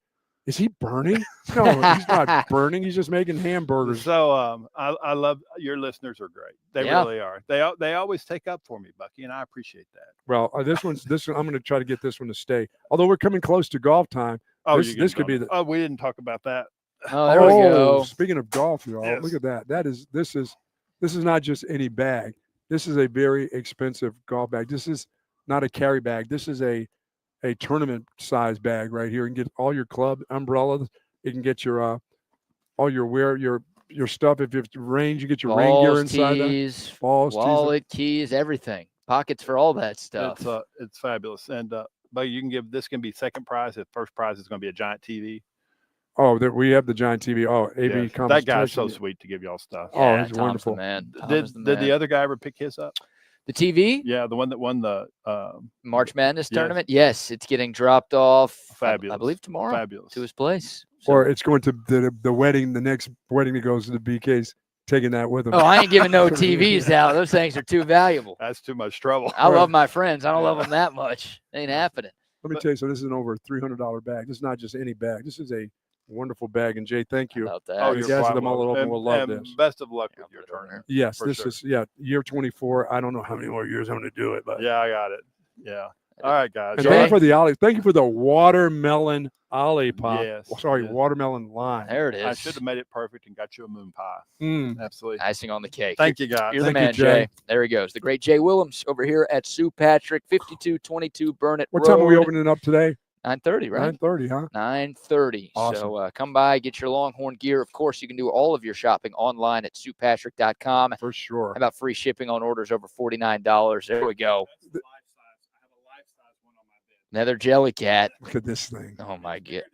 is he burning? No, he's not burning. He's just making hamburgers. So I love your listeners are great. They really are. They always take up for me, Bucky, and I appreciate that. Well, this one I'm going to try to get this one to stay. Although we're coming close to golf time. Oh, this could be the. Oh, we didn't talk about that. Oh, there we go. Speaking of golf, y'all, Yes. look at that. This is not just any bag. This is a very expensive golf bag. This is not a carry bag. This is a tournament size bag right here. You can get all your club umbrellas. You can get your all your wear, your stuff. If it's range, you get your rain gear inside keys, that. Balls, wallet, keys, everything. Pockets for all that stuff. It's fabulous. And but you can this can be second prize. The first prize is going to be a giant TV. Oh, we have the giant TV. Oh, AV Yes. That guy's so sweet to give y'all stuff. Oh, he's wonderful, man. Did the other guy ever pick his up? The TV? Yeah, the one that won the March Madness tournament? Yes, it's getting dropped off. Fabulous. I believe tomorrow. Fabulous. To his place. So. Or it's going to the wedding. The next wedding that goes to the BK's taking that with him. Oh, I ain't giving no TVs out. Those things are too valuable. That's too much trouble. I love my friends. I don't love them that much. Ain't happening. Let me tell you, so this is an over $300 bag. This is not just any bag. This is a wonderful bag. And Jay, thank you. About that. Oh, The you're guys at the welcome. Mall Open will love and this. Best of luck with your tournament. Yes, for this sure. is year 24. I don't know how many more years I'm going to do it, but Yeah, I got it. Yeah. All right, guys. And thank you for the watermelon OLIPOP. Yes, Sorry, yes. watermelon lime. There it is. I should have made it perfect and got you a moon pie. Absolutely. Icing on the cake. Thank you, guys. You're the Thank you, man, Jay. Jay. There he goes. The great Jay Willems over here at Sue Patrick, 5222 Burnett What Road. time are we opening up today? 9:30, right? 9:30, huh? 9:30. Awesome. So come by, get your Longhorn gear. Of course, you can do all of your shopping online at SuePatrick.com. For sure. How about free shipping on orders over $49? There we go. Another Jellycat. Look at this thing. Oh, my God.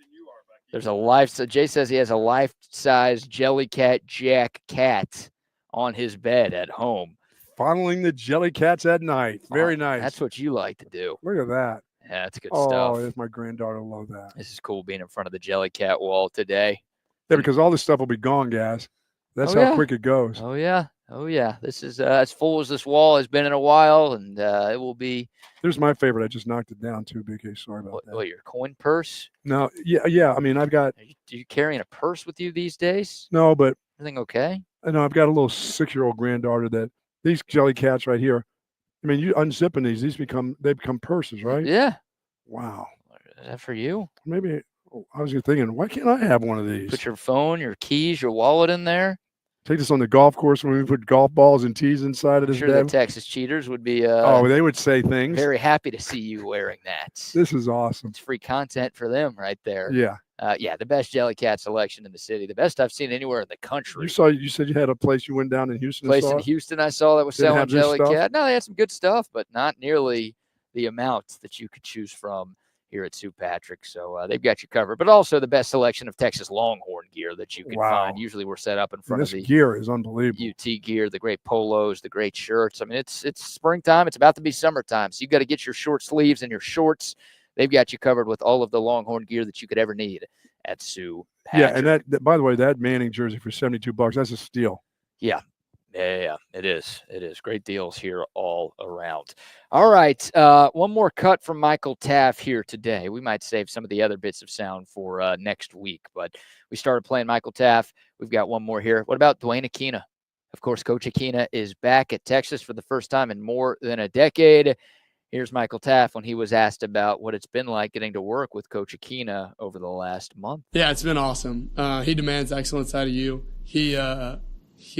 There's a life. Jay says he has a life-size Jellycat Jack cat on his bed at home. Fondling the Jellycats at night. Very nice. That's what you like to do. Look at that. Yeah, that's good Oh, stuff. there's my granddaughter. Love that. This is cool being in front of the Jellycat wall today. Yeah, because all this stuff will be gone, guys. That's Oh, how yeah. quick it goes. Oh, yeah. Oh, yeah. This is as full as this wall has been in a while, and it will be. There's my favorite. I just knocked it down too, BK. Sorry about that. What, your coin purse? No, yeah. I mean, I've got Are you carrying a purse with you these days? no, but Everything okay? I know I've got a little 6-year-old granddaughter that these Jellycats right here. I mean, you unzipping these they become purses, right? Yeah. Wow. Is that for you? Maybe I was thinking, why can't I have one of these? Put your phone, your keys, your wallet in there. Take this on the golf course when we put golf balls and tees inside of I'm this sure the bag. Texas cheaters would be They would say things. very happy to see you wearing that. This is awesome. It's free content for them right there. Yeah. Yeah, the best Jellycat selection in the city, the best I've seen anywhere in the country. You said you had a place you went down in Houston. and Place saw in it? Houston I saw that was Didn't selling have this stuff? Jellycat. No, they had some good stuff, but not nearly the amount that you could choose from here at Sue Patrick. So they've got you covered, but also the best selection of Texas Longhorn gear that you can Wow. find. Usually we're set up in front This of the gear is unbelievable. UT gear, the great polos, the great shirts. I mean, it's springtime. It's about to be summertime. So you got to get your short sleeves and your shorts. They've got you covered with all of the Longhorn gear that you could ever need at Sue Patrick. Yeah, and that by the way, that Manning jersey for $72, that's a steal. Yeah, it is. It is. Great deals here all around. All right. One more cut from Michael Taff here today. We might save some of the other bits of sound for next week, but we started playing Michael Taff. We've got one more here. What about Dwayne Aquina? Of course, Coach Aquina is back at Texas for the first time in more than a decade. Here's Michael Taff when he was asked about what it's been like getting to work with Coach Aquina over the last month. Yeah, it's been awesome. He demands excellence out of you. He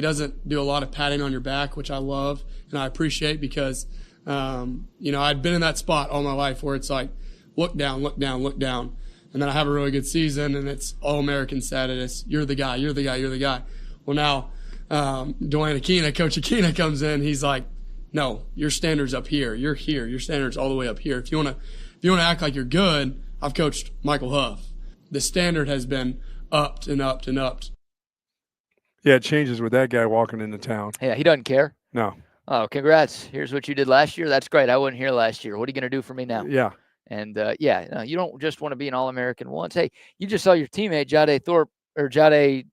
doesn't do a lot of patting on your back, which I love and I appreciate because, I'd been in that spot all my life where it's like, look down, look down, look down. and then I have a really good season, and it's All-American status. You're the guy, you're the guy, you're the guy. Well, now Dwayne Aquina, Coach Aquina comes in. He's like, no, your standard's up here. You're here. Your standard's all the way up here. If you want to act like you're good, I've coached Michael Huff. The standard has been upped and upped and upped. Yeah, it changes with that guy walking into town. Yeah, he doesn't care. No. Oh, congrats. Here's what you did last year. That's great. I wasn't here last year. What are you going to do for me now? Yeah. And, you don't just want to be an All-American once. Hey, you just saw your teammate, Jade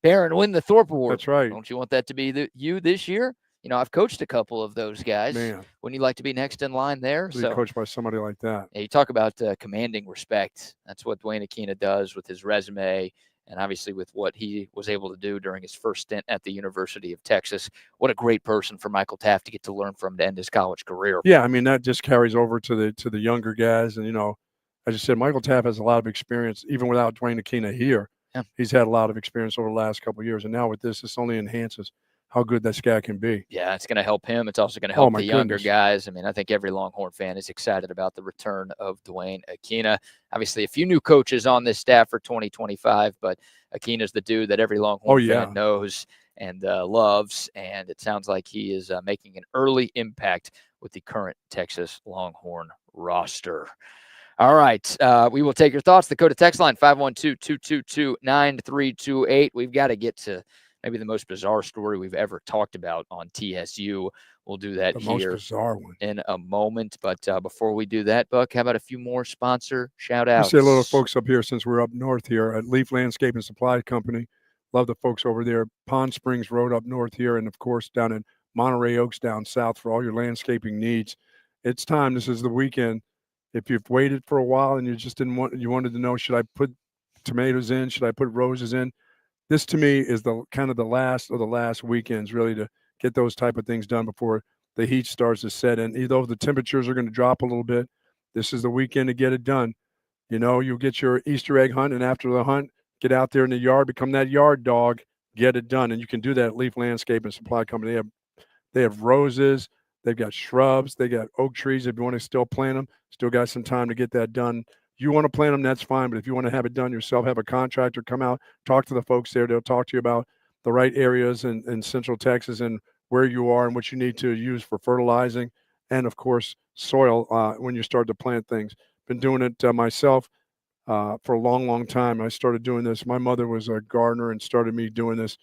Barron, win the Thorpe Award. That's right. Don't you want that to be you this year? I've coached a couple of those guys. Man. Wouldn't you like to be next in line there? To be coached by somebody like that. Yeah, you talk about commanding respect. That's what Dwayne Aquina does with his resume, and obviously with what he was able to do during his first stint at the University of Texas. What a great person for Michael Taft to get to learn from to end his college career. Yeah, I mean, that just carries over to the younger guys. And, as you said, Michael Taft has a lot of experience, even without Dwayne Aquina here. Yeah. He's had a lot of experience over the last couple of years. And now with this only enhances how good that guy can be. Yeah, it's going to help him. It's also going to help the younger goodness. guys. I mean, I think every Longhorn fan is excited about the return of Dwayne Aquina. Obviously, a few new coaches on this staff for 2025, but Aquina's the dude that every Longhorn fan knows and loves, and it sounds like he is making an early impact with the current Texas Longhorn roster. All right, we will take your thoughts. The Dakota text line, 512-222-9328. We've got to get to maybe the most bizarre story we've ever talked about on TSU. We'll do that here most bizarre one in a moment. But before we do that, Buck, how about a few more sponsor shout-outs? I say hello to folks up here since we're up north here at Leaf Landscape and Supply Company. Love the folks over there. Pond Springs Road up north here, and, of course, down in Monterey Oaks down south for all your landscaping needs. It's time. This is the weekend. If you've waited for a while and you wanted to know, should I put tomatoes in? Should I put roses in? This, to me, is the kind of the last of the last weekends, really, to get those type of things done before the heat starts to set in. Although the temperatures are going to drop a little bit, this is the weekend to get it done. You'll get your Easter egg hunt, and after the hunt, get out there in the yard, become that yard dog, get it done. And you can do that at Leaf Landscape and Supply Company. They have roses, they've got shrubs, they got oak trees. If you want to still plant them, still got some time to get that done. You want to plant them, that's fine. But if you want to have it done yourself, have a contractor come out, talk to the folks there. They'll talk to you about the right areas in Central Texas and where you are and what you need to use for fertilizing and, of course, soil when you start to plant things. Been doing it myself for a long, long time. I started doing this. My mother was a gardener and started me doing this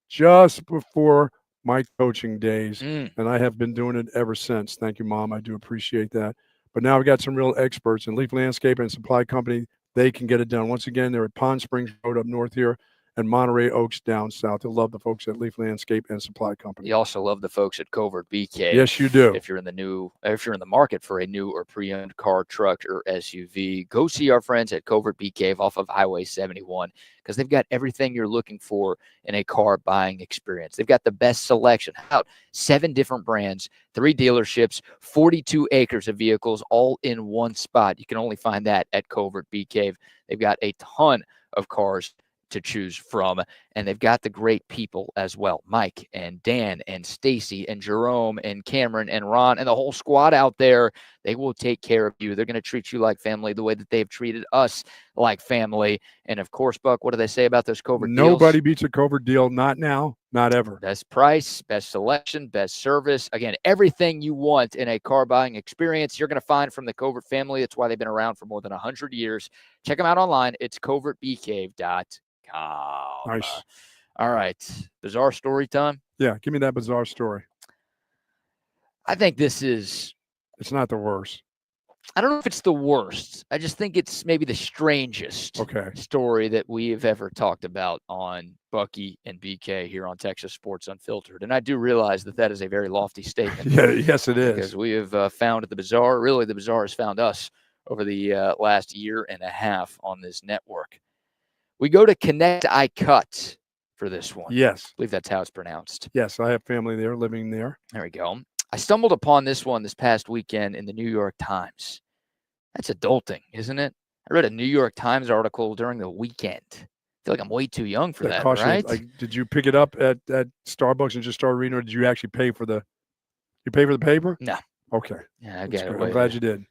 just before my coaching days, and I have been doing it ever since. Thank you, Mom. I do appreciate that. But now we got some real experts in Leaf Landscape and Supply Company. They can get it done. Once again, they're at Pond Springs Road up north here and Monterey Oaks down south. You'll love the folks at Leaf Landscape and Supply Company. You also love the folks at Covert BK. Yes, you do. If you're in the market for a new or pre-owned car, truck, or SUV, go see our friends at Covert BK off of Highway 71 because they've got everything you're looking for in a car buying experience. They've got the best selection, about 7 different brands, 3 dealerships, 42 acres of vehicles, all in one spot. You can only find that at Covert BK. They've got a ton of cars to choose from, and they've got the great people as well. Mike and Dan and Stacy and Jerome and Cameron and Ron and the whole squad out there. They will take care of you. They're going to treat you like family the way that they've treated us like family. And of course, Buck, what do they say about those Covert deals? Nobody beats a Covert deal. Not now, not ever. Best price, best selection, best service. Again, everything you want in a car buying experience, you're going to find from the Covert family. That's why they've been around for more than 100 years. Check them out online. It's covertbcave.com. Nice. All right. Bizarre story time? Yeah, give me that bizarre story. I think this is... It's not the worst. I don't know if it's the worst. I just think it's maybe the strangest story that we've ever talked about on Bucky and BK here on Texas Sports Unfiltered. And I do realize that that is a very lofty statement. Yeah, yes, it is. Because we have found the bizarre. Really, the bizarre has found us over the last year and a half on this network. We go to Connect I Cut for this one. Yes. I believe that's how it's pronounced. Yes, I have family there, living there. There we go. I stumbled upon this one this past weekend in the New York Times. That's adulting, isn't it? I read a New York Times article during the weekend. I feel like I'm way too young for that, right? Did you pick it up at Starbucks and just start reading, or did you actually pay for the? You pay for the paper? No. Okay. Yeah, I get it. I'm glad you did.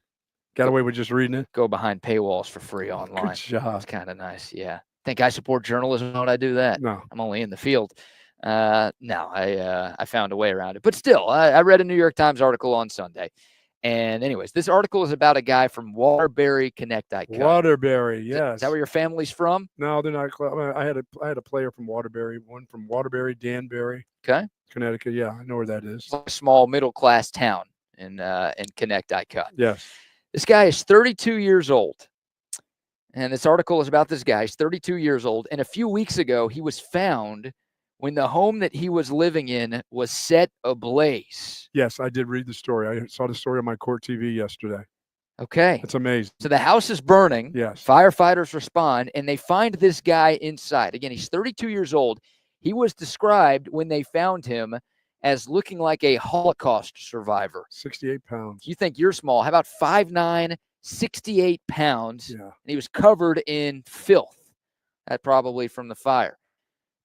Got away with just reading it. Go behind paywalls for free online. Good job. It's kind of nice. Yeah. Think I support journalism when I do that? No. I'm only in the field. No, I found a way around it. But still, I read a New York Times article on Sunday. And anyways, this article is about a guy from Waterbury, Connecticut. Waterbury, yes. Is that where your family's from? No, they're not. I had a player from Waterbury, one from Waterbury, Danbury. Okay. Connecticut. Yeah, I know where that is. It's like a small middle-class town in Connecticut. Yes. This guy is 32 years old. And this article is about this guy. He's 32 years old. And a few weeks ago, he was found when the home that he was living in was set ablaze. Yes, I did read the story. I saw the story on my court TV yesterday. Okay. It's amazing. So the house is burning. Yes. Firefighters respond, and they find this guy inside. Again, he's 32 years old. He was described when they found him as looking like a Holocaust survivor. 68 pounds. You think you're small. How about 5'9", 68 pounds? Yeah. And he was covered in filth. That probably from the fire.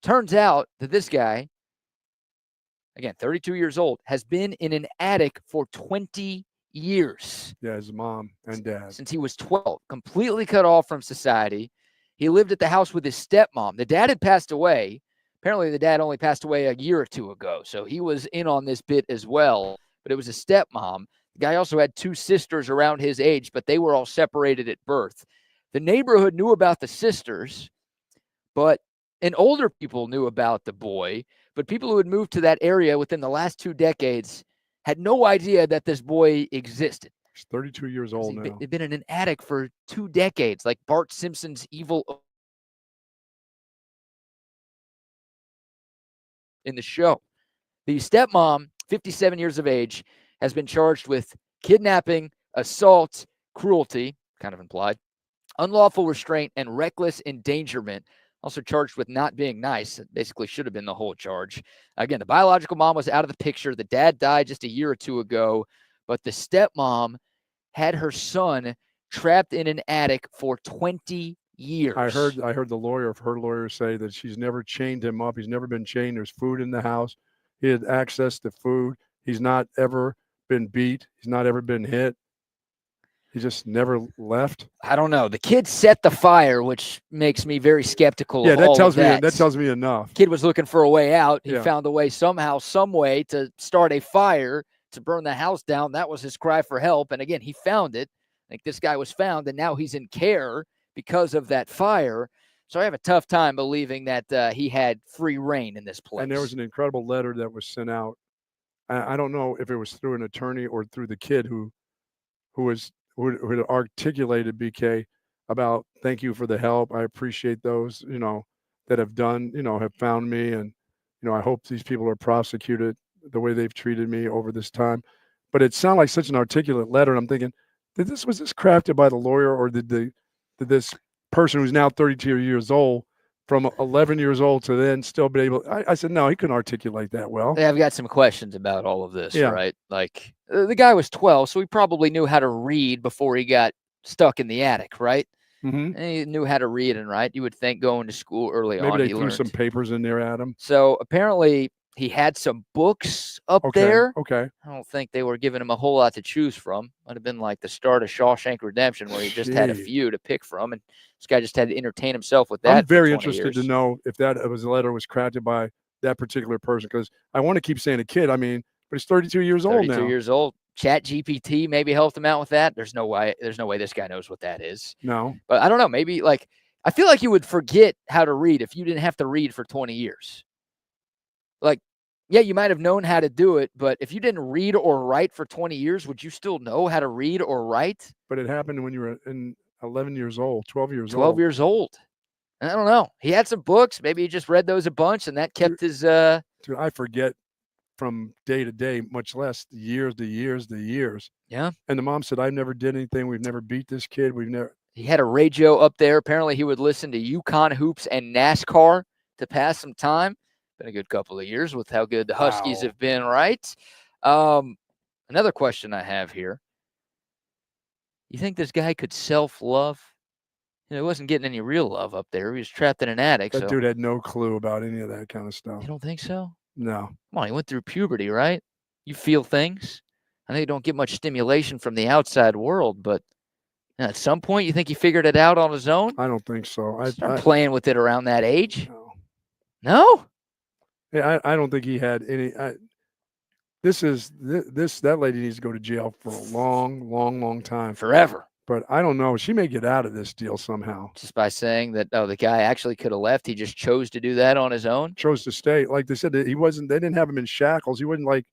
Turns out that this guy, again, 32 years old, has been in an attic for 20 years. Yeah, his mom and dad. Since he was 12, completely cut off from society. He lived at the house with his stepmom. The dad had passed away. Apparently, the dad only passed away a year or two ago, so he was in on this bit as well. But it was a stepmom. The guy also had two sisters around his age, but they were all separated at birth. The neighborhood knew about the sisters, and older people knew about the boy, but people who had moved to that area within the last 2 decades had no idea that this boy existed. He's 32 years old now. He'd been in an attic for 2 decades, like Bart Simpson's evil in the show. The stepmom, 57 years of age, has been charged with kidnapping, assault, cruelty, kind of implied, unlawful restraint, and reckless endangerment. Also charged with not being nice. It basically should have been the whole charge. Again, the biological mom was out of the picture. The dad died just a year or two ago, but the stepmom had her son trapped in an attic for 20 years. I heard her lawyer say that she's never chained him up. He's never been chained. There's food in the house. He had access to food. He's not ever been beat. He's not ever been hit. He just never left. I don't know. The kid set the fire, which makes me very skeptical. Yeah, of that all tells of me that tells me enough. Kid was looking for a way out. He Yeah. found a way somehow, some way to start a fire to burn the house down. That was his cry for help. And again, he found it. Like this guy was found, and now he's in care because of that fire. So I have a tough time believing that he had free reign in this place. And there was an incredible letter that was sent out. I don't know if it was through an attorney or through the kid who had articulated BK about thank you for the help. I appreciate those, that have done, have found me. And, I hope these people are prosecuted the way they've treated me over this time. But it sounded like such an articulate letter. And I'm thinking, was this crafted by the lawyer, or did this person who's now 32 years old from 11 years old to then still be able? I said, no, he couldn't articulate that well. Yeah, I've got some questions about all of this, Yeah. right? Like the guy was 12, so he probably knew how to read before he got stuck in the attic, right? Mm-hmm. And he knew how to read and write. You would think going to school early on. Maybe they he threw learned. some papers in there at him. So apparently he had some books up there. Okay. I don't think they were giving him a whole lot to choose from. Might have been like the start of Shawshank Redemption, where he just had a Gee. few to pick from, and this guy just had to entertain himself with that. I'm very for 20 interested years. to know if that was a letter was crafted by that particular person, because I want to keep saying a kid. I mean, but he's 32 years old 32 now. years old. Chat GPT maybe helped him out with that. There's no way this guy knows what that is. No. But I don't know. Maybe I feel like you would forget how to read if you didn't have to read for 20 years. Yeah, you might have known how to do it, but if you didn't read or write for 20 years, would you still know how to read or write? But it happened when you were 11 years old, 12 years old. 12 years old. I don't know. He had some books. Maybe he just read those a bunch, and that kept his Dude, I forget from day to day, much less years to years to years. Yeah. And the mom said, I never did anything. We've never beat this kid. He had a radio up there. Apparently, he would listen to Yukon hoops and NASCAR to pass some time. Been a good couple of years with how good the Huskies Wow. have been, right? Another question I have here. You think this guy could self-love? He wasn't getting any real love up there. He was trapped in an attic. That dude had no clue about any of that kind of stuff. You don't think so? No. Come on, he went through puberty, right? You feel things. I know you don't get much stimulation from the outside world, but Now, at some point, you think he figured it out on his own? I don't think so. Start playing with it around that age. No. No? Yeah, I don't think he had any. That lady needs to go to jail for a long time. Forever. But I don't know. She may get out of this deal somehow. Just by saying that, oh, the guy actually could have left. He just chose to do that on his own. Chose to stay. Like they said, he wasn't. They didn't have him in shackles. He wasn't like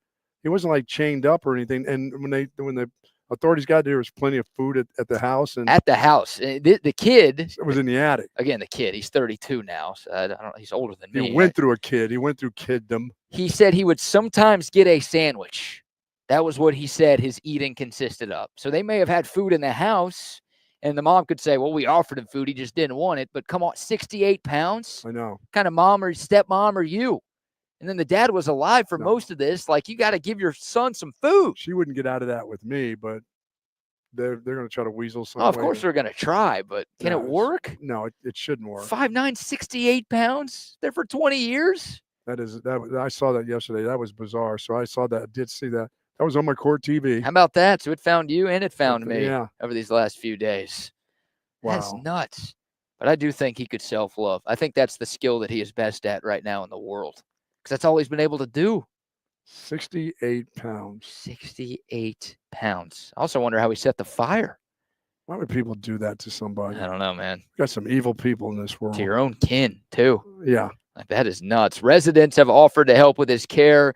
chained up or anything. And when the authorities got there was plenty of food at the house. And at the house, the kid was in the attic. Again, the kid. He's 32 now, so I don't know. He's older than me. He went through a kid. He went through kiddom. He said he would sometimes get a sandwich. That was what he said his eating consisted of. So they may have had food in the house, and the mom could say, well, we offered him food. He just didn't want it. But come on, 68 pounds? I know. What kind of mom or stepmom are you? And then the dad was alive for most of this. Like, you got to give your son some food. She wouldn't get out of that with me, but they're going to try to weasel some. Oh, of course they're going to try, but can it work? No, it shouldn't work. 5'9", 68 pounds there for 20 years? I saw that yesterday. That was bizarre. So I saw that. I did see that. That was on my court TV. How about that? So it found you and it found me over these last few days. Wow. That's nuts. But I do think he could self-love. I think that's the skill that he is best at right now in the world. Because that's all he's been able to do. 68 pounds. 68 pounds. I also wonder how he set the fire. Why would people do that to somebody? I don't know, man. We got some evil people in this world. To your own kin, too. Yeah. Like, that is nuts. Residents have offered to help with his care.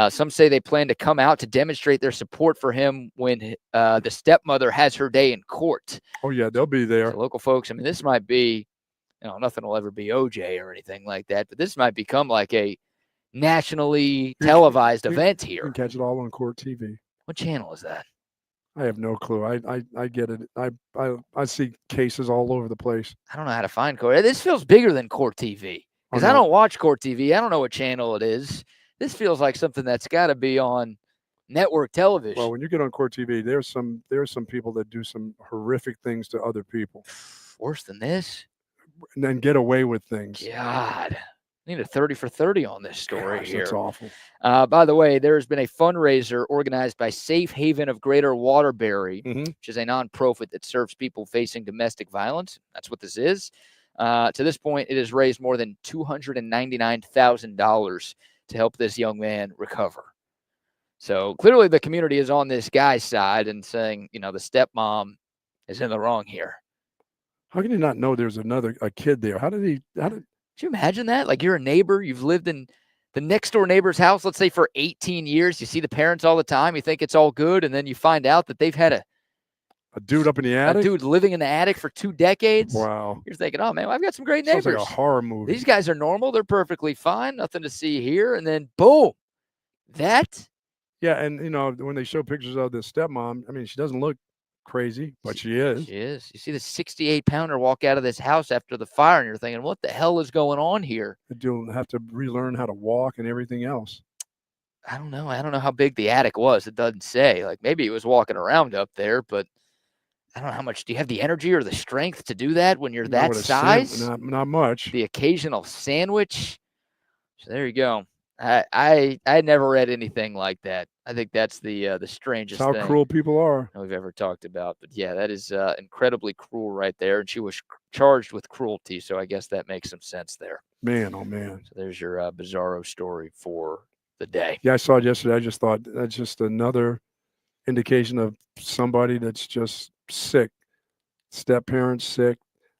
Some say they plan to come out to demonstrate their support for him when the stepmother has her day in court. Oh, yeah, they'll be there. So local folks, I mean, this might be, nothing will ever be OJ or anything like that, but this might become like a nationally televised event here. You can catch it all on court TV. What channel is that? I have no clue. I get it. I see cases all over the place. I don't know how to find court. This feels bigger than court TV because I don't watch court TV. I don't know what channel it is. This feels like something that's got to be on network television. Well, when you get on court TV, there's some people that do some horrific things to other people. Worse than this? And then get away with things. God. I need a 30 for 30 on this story here. That's awful. By the way, there's been a fundraiser organized by Safe Haven of Greater Waterbury, which is a nonprofit that serves people facing domestic violence. That's what this is. To this point, it has raised more than $299,000 to help this young man recover. So clearly the community is on this guy's side and saying, the stepmom is in the wrong here. How can you not know there's a kid there? Could you imagine that? Like, you're a neighbor, you've lived in the next door neighbor's house, let's say for 18 years. You see the parents all the time. You think it's all good. And then you find out that they've had a dude up in the attic? A dude living in the attic for 2 decades. Wow. You're thinking, oh, man, I've got some great neighbors. Sounds like a horror movie. These guys are normal. They're perfectly fine. Nothing to see here. And then, boom, that. Yeah, and, when they show pictures of the stepmom, I mean, she doesn't look crazy, but she is. She is. You see the 68-pounder walk out of this house after the fire, and you're thinking, what the hell is going on here? They'll have to relearn how to walk and everything else. I don't know. I don't know how big the attic was. It doesn't say. Like, maybe he was walking around up there, but I don't know how much. Do you have the energy or the strength to do that when you're that size? Not much. The occasional sandwich. So there you go. I never read anything like that. I think that's the strangest thing. How cruel people are. We've ever talked about. But yeah, that is incredibly cruel right there. And she was charged with cruelty, so I guess that makes some sense there. Man, oh man. So there's your bizarro story for the day. Yeah, I saw it yesterday. I just thought that's just another indication of somebody that's just sick. Step parents sick.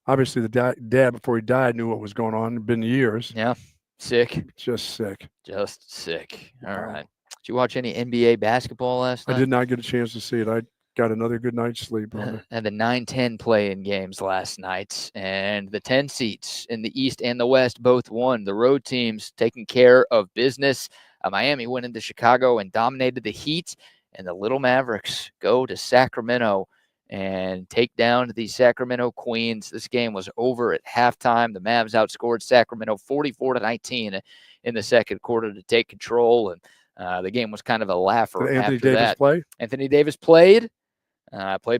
Obviously, the dad before he died knew what was going on. It'd been years. Yeah, sick. Just sick. Just sick. All right. Did you watch any NBA basketball last night? I did not get a chance to see it. I got another good night's sleep, brother. And the 9-10 play-in games last night, and the 10 seats in the East and the West both won. The road teams taking care of business. Miami went into Chicago and dominated the Heat, and the Little Mavericks go to Sacramento and take down the Sacramento Queens. This game was over at halftime. The Mavs outscored Sacramento 44-19 in the second quarter to take control, and the game was kind of a laugher. Did Anthony after Davis that. play? Anthony Davis played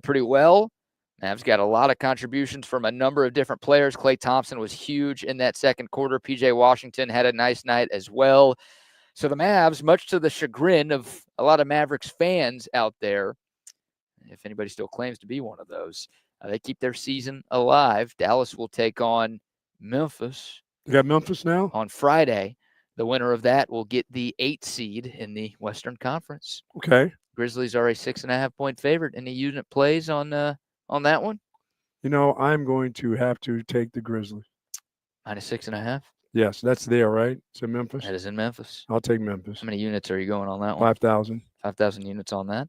pretty well. Mavs got a lot of contributions from a number of different players. Klay Thompson was huge in that second quarter. PJ Washington had a nice night as well. So the Mavs, much to the chagrin of a lot of Mavericks fans out there, if anybody still claims to be one of those, They keep their season alive. Dallas will take on Memphis. You got Memphis now? On Friday. The winner of that will get the 8th seed in the Western Conference. Okay. Grizzlies are a 6.5-point favorite. Any unit plays on that one? I'm going to have to take the Grizzlies. -6.5? Yes, that's there, right? It's in Memphis? That is in Memphis. I'll take Memphis. How many units are you going on that one? 5,000. 5,000 units on that.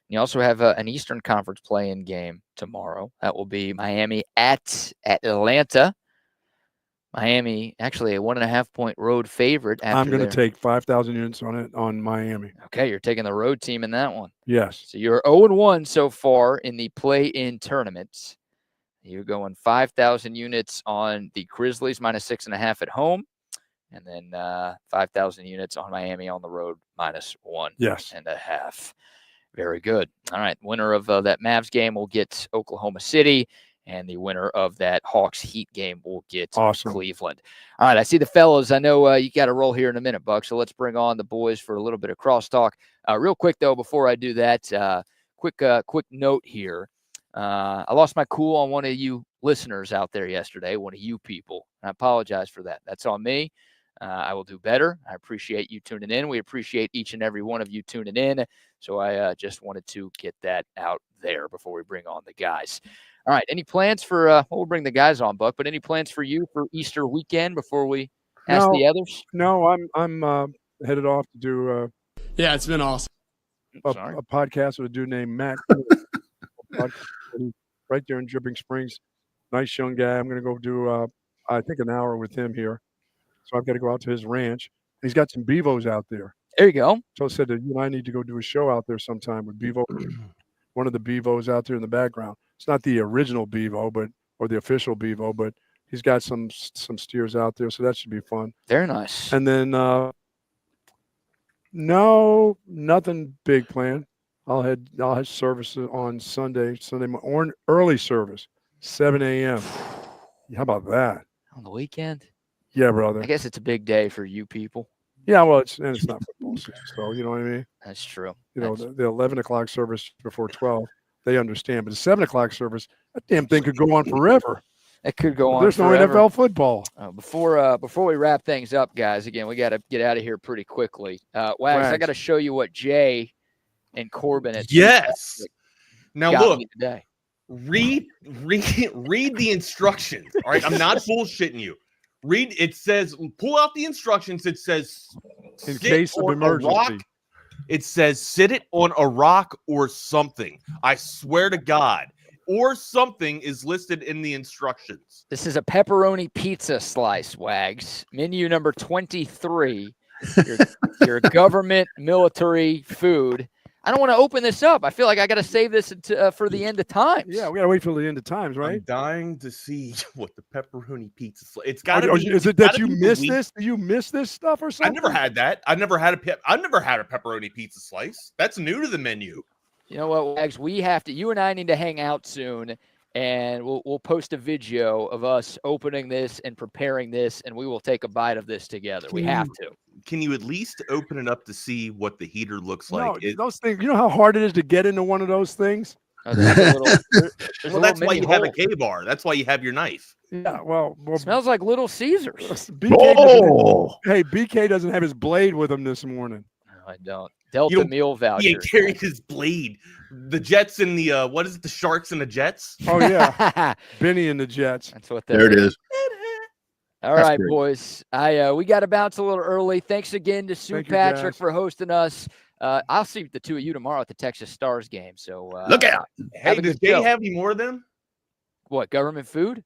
You also have an Eastern Conference play-in game tomorrow. That will be Miami at Atlanta. Miami, actually a 1.5-point road favorite. I'm going to take 5,000 units on Miami. Okay, you're taking the road team in that one. Yes. So you're 0-1 so far in the play-in tournament. You're going 5,000 units on the Grizzlies, -6.5 at home. And then 5,000 units on Miami on the road, -1.5. Yes. Very good. All right. Winner of that Mavs game will get Oklahoma City. And the winner of that Hawks Heat game will get Cleveland. All right. I see the fellas. I know you got to roll here in a minute, Buck. So let's bring on the boys for a little bit of crosstalk. Real quick, though, before I do that, quick note here. I lost my cool on one of you listeners out there yesterday, one of you people. I apologize for that. That's on me. I will do better. I appreciate you tuning in. We appreciate each and every one of you tuning in. So I just wanted to get that out there before we bring on the guys. All right. Any plans for we'll bring the guys on, Buck, but any plans for you for Easter weekend before we ask the others? No, I'm headed off to do yeah, it's been awesome. A podcast with a dude named Matt. Right there in Dripping Springs. Nice young guy. I'm going to go do, I think, an hour with him here. So I've got to go out to his ranch. He's got some Bevos out there. There you go. So I said that you and I need to go do a show out there sometime with Bevo. One of the Bevos out there in the background. It's not the original Bevo, or the official Bevo, but he's got some steers out there. So that should be fun. Very nice. And then, no, nothing big planned. I'll have services on Sunday morning, early service, 7 a.m. How about that? On the weekend? Yeah, brother. I guess it's a big day for you people. Yeah, well, it's not football season, so you know what I mean? That's true. The 11 o'clock service before 12, they understand. But the 7 o'clock service, that damn thing could go on forever. It could go on There's forever. no NFL football. Before we wrap things up, guys, again, we got to get out of here pretty quickly. Wags, I got to show you what Jay and Corbin at Now look, today. read the instructions. All right, I'm not bullshitting you. Read. It says, pull out the instructions. It says, in case of emergency. It says, sit it on a rock or something. I swear to God, or something is listed in the instructions. This is a pepperoni pizza slice, Wags. Menu number 23. Your government military food. I don't want to open this up. I feel like I got to save this for the end of times. Yeah, we got to wait for the end of times, right? I'm dying to see what the pepperoni pizza slice. It's got to be. Is it that you miss this? Do you miss this stuff or something? I never had that. I've never had a pepperoni pizza slice. That's new to the menu. You know what, Wags? You and I need to hang out soon, and we'll post a video of us opening this and preparing this, and we will take a bite of this together. We have to. Can you at least open it up to see what the heater looks like? No, those things. You know how hard it is to get into one of those things? Oh, that's why you have a K-bar. That's why you have your knife. Yeah, well smells like Little Caesars. BK doesn't have his blade with him this morning. No, I don't. Delta meal voucher. He carried his blade. The Jets and the what is it? The Sharks and the Jets. Oh yeah, Benny and the Jets. That's what there it is. All right, boys. We got to bounce a little early. Thanks again to Sue Patrick for hosting us. I'll see the two of you tomorrow at the Texas Stars game. So look out! Hey, does Jay have any more of them? What, government food?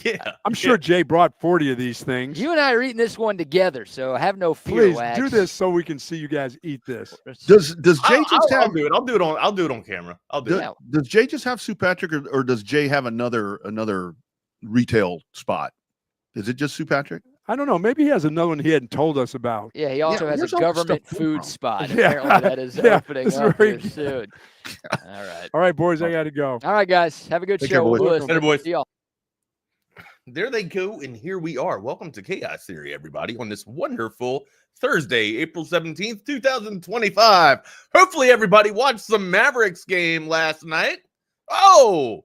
Yeah, I'm sure Jay brought 40 of these things. You and I are eating this one together, so have no fear. Please Wags. do this so we can see you guys eat this. Does Jay just have? I'll do it. I'll do it on camera. Does Jay just have Sue Patrick, or does Jay have another retail spot? Is it just Sue Patrick? I don't know. Maybe he has another one he hadn't told us about. Yeah, he also has a government food spot. Yeah. Apparently that is opening up here soon. All right. All right, boys, I got to go. All right, guys. Have a good show. Later, boys. See y'all. There they go, and here we are. Welcome to Chaos Theory, everybody, on this wonderful Thursday, April 17th, 2025. Hopefully, everybody watched some Mavericks game last night. Oh,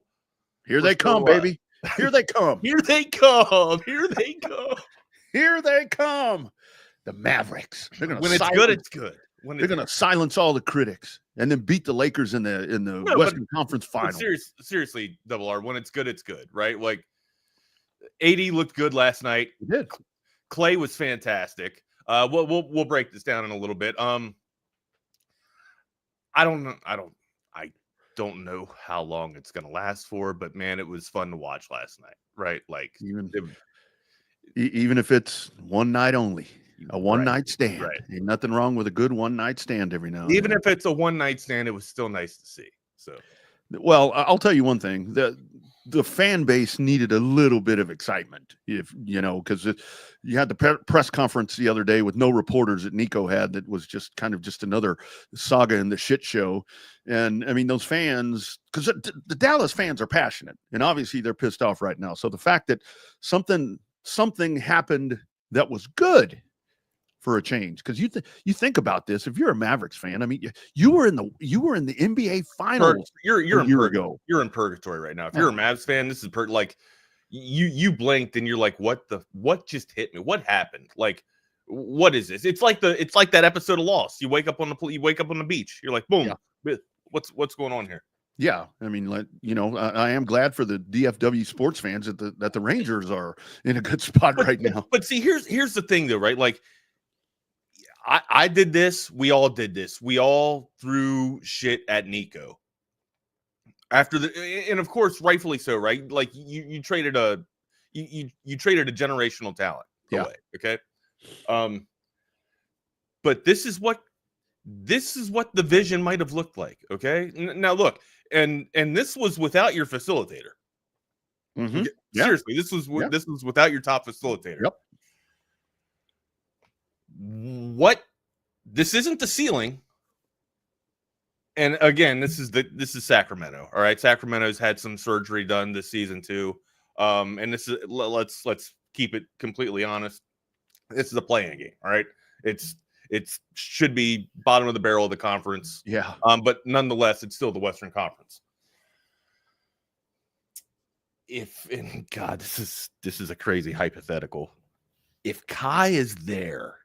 Here they come, baby. Here they come. Here they come. Here they come. Here they come. The Mavericks. They're gonna When it's good, it's good. They're going to silence all the critics and then beat the Lakers in the Western Conference Final. Seriously, Double R. When it's good, right? Like, AD looked good last night. He did. Clay was fantastic. We'll break this down in a little bit. I don't know how long it's going to last for, but man, it was fun to watch last night, right? Like, even if it's one night only. A one-night stand. Right. Ain't nothing wrong with a good one-night stand every now and Even then. if it's a one-night stand, it was still nice to see. So, well, I'll tell you one thing. The fan base needed a little bit of excitement, if you know, because you had the press conference the other day with no reporters that Nico had. That was just kind of just another saga in the shit show. And I mean, those fans, because the Dallas fans are passionate, and obviously they're pissed off right now. So the fact that something happened that was good for a change, because you think about this. If you're a Mavericks fan, I mean, you were in the NBA Finals. You're a year ago. You're in purgatory right now. If you're a Mavs fan, this is like you blinked and you're like, what just hit me? What happened? Like, what is this? It's like that episode of Lost. You wake up on the beach. You're like, boom. Yeah. What's going on here? Yeah, I mean, I am glad for the DFW sports fans that the Rangers are in a good spot right now. But see, here's the thing, though, right? Like, I did this. We all did this. We all threw shit at Nico after and of course, rightfully so, right? Like you traded a generational talent away. Okay. But this is what the vision might have looked like. Okay. Now look, and this was without your facilitator. Mm-hmm. Seriously, this was without your top facilitator. Yep. This isn't the ceiling. And again, this is Sacramento. All right. Sacramento's had some surgery done this season too. And this is, let's keep it completely honest. This is a playing game. All right. It should be bottom of the barrel of the conference. Yeah. But nonetheless, it's still the Western Conference. God, this is a crazy hypothetical. If Kai is there,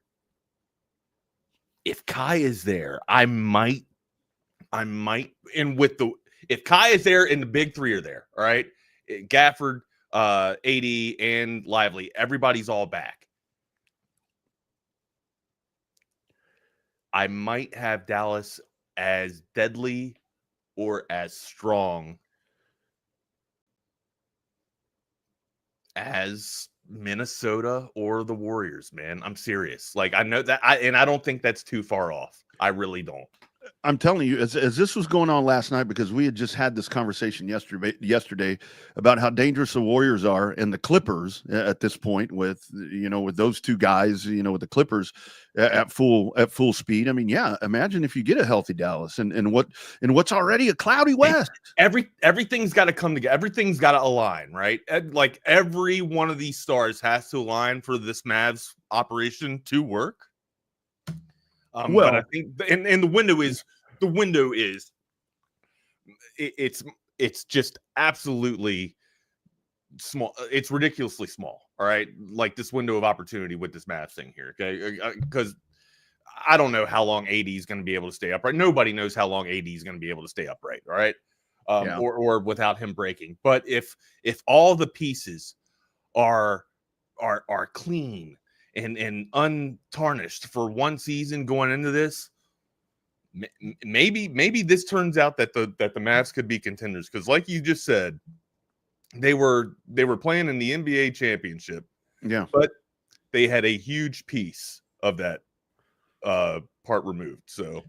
I might, and if Kai is there and the big three are there, all right, Gafford, AD, and Lively, everybody's all back. I might have Dallas as deadly or as strong as Minnesota or the Warriors, man. I'm serious. Like, I know that, I don't think that's too far off. I really don't. I'm telling you, as this was going on last night, because we had just had this conversation yesterday about how dangerous the Warriors are and the Clippers at this point with those two guys, with the Clippers at full speed. I mean, yeah, imagine if you get a healthy Dallas and what's already a cloudy West. Everything's got to come together. Everything's got to align, right? Like every one of these stars has to align for this Mavs operation to work. But I think, and the window is it's just absolutely small. It's ridiculously small. All right. Like this window of opportunity with this Mavs thing here. Okay. Because I don't know how long AD is going to be able to stay upright. Nobody knows how long AD is going to be able to stay upright. All right. Or without him breaking. But if all the pieces are clean and untarnished for one season going into this, maybe this turns out that the Mavs could be contenders, because like you just said, they were playing in the NBA championship, but they had a huge piece of that part removed. So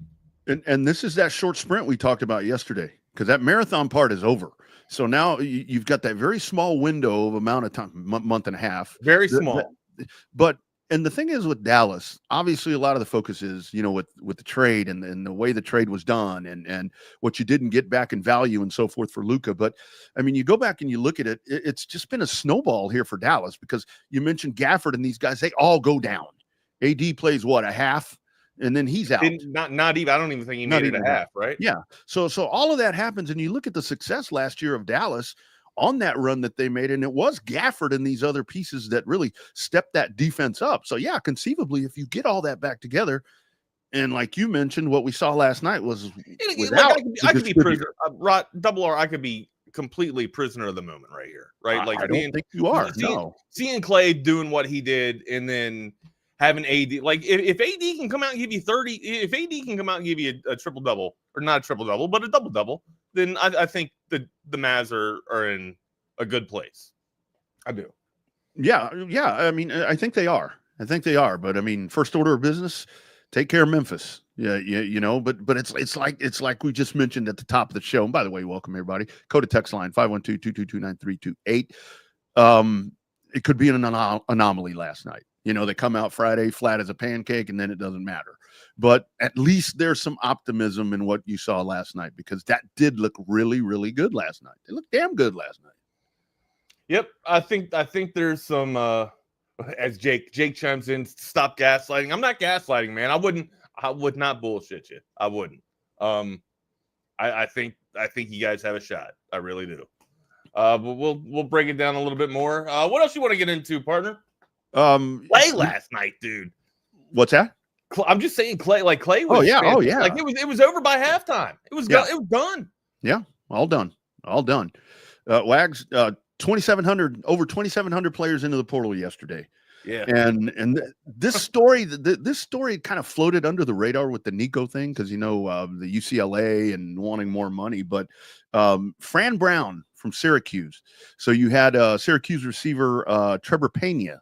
and this is that short sprint we talked about yesterday, because that marathon part is over. So now you've got that very small window of amount of time, month and a half, very small. But and the thing is with Dallas, obviously a lot of the focus is, with the trade and the way the trade was done and what you didn't get back in value and so forth for Luka. But I mean, you go back and you look at it, it's just been a snowball here for Dallas, because you mentioned Gafford and these guys, they all go down. AD plays a half, and then he's out. Not even, I don't even think he made it a half, right? Yeah. So all of that happens, and you look at the success last year of Dallas. on that run that they made. And it was Gafford and these other pieces that really stepped that defense up. So yeah, conceivably, if you get all that back together, and like you mentioned, what we saw last night was without I could be prisoner. Double R, I could be completely prisoner of the moment right here, right? Like I don't think you are. Seeing Clay doing what he did, and then having AD, like if AD can come out and give you 30, if AD can come out and give you a triple double, or not a triple double, but a double double, then I think the Mavs are in a good place. I do. Yeah. I mean, I think they are. But I mean, first order of business, take care of Memphis. Yeah, you know, but it's like we just mentioned at the top of the show. And by the way, welcome everybody. Code to text line 512-222-9328. It could be an anomaly last night. You know, they come out Friday flat as a pancake, and then it doesn't matter. But at least there's some optimism in what you saw last night, because that did look really, really good last night. It looked damn good last night. Yep, I think there's some. As Jake chimes in, stop gaslighting. I'm not gaslighting, man. I would not bullshit you. I wouldn't. I think you guys have a shot. I really do. But we'll break it down a little bit more. What else you want to get into, partner? Clay last night, dude. What's that? I'm just saying, Clay was. Oh yeah. Like it was over by halftime. It was done. Yeah, all done. Wags. 2,700, over 2,700 players into the portal yesterday. Yeah. And this story kind of floated under the radar with the Nico thing, because, you know, the UCLA and wanting more money. But Fran Brown from Syracuse. So you had Syracuse receiver Trevor Pena,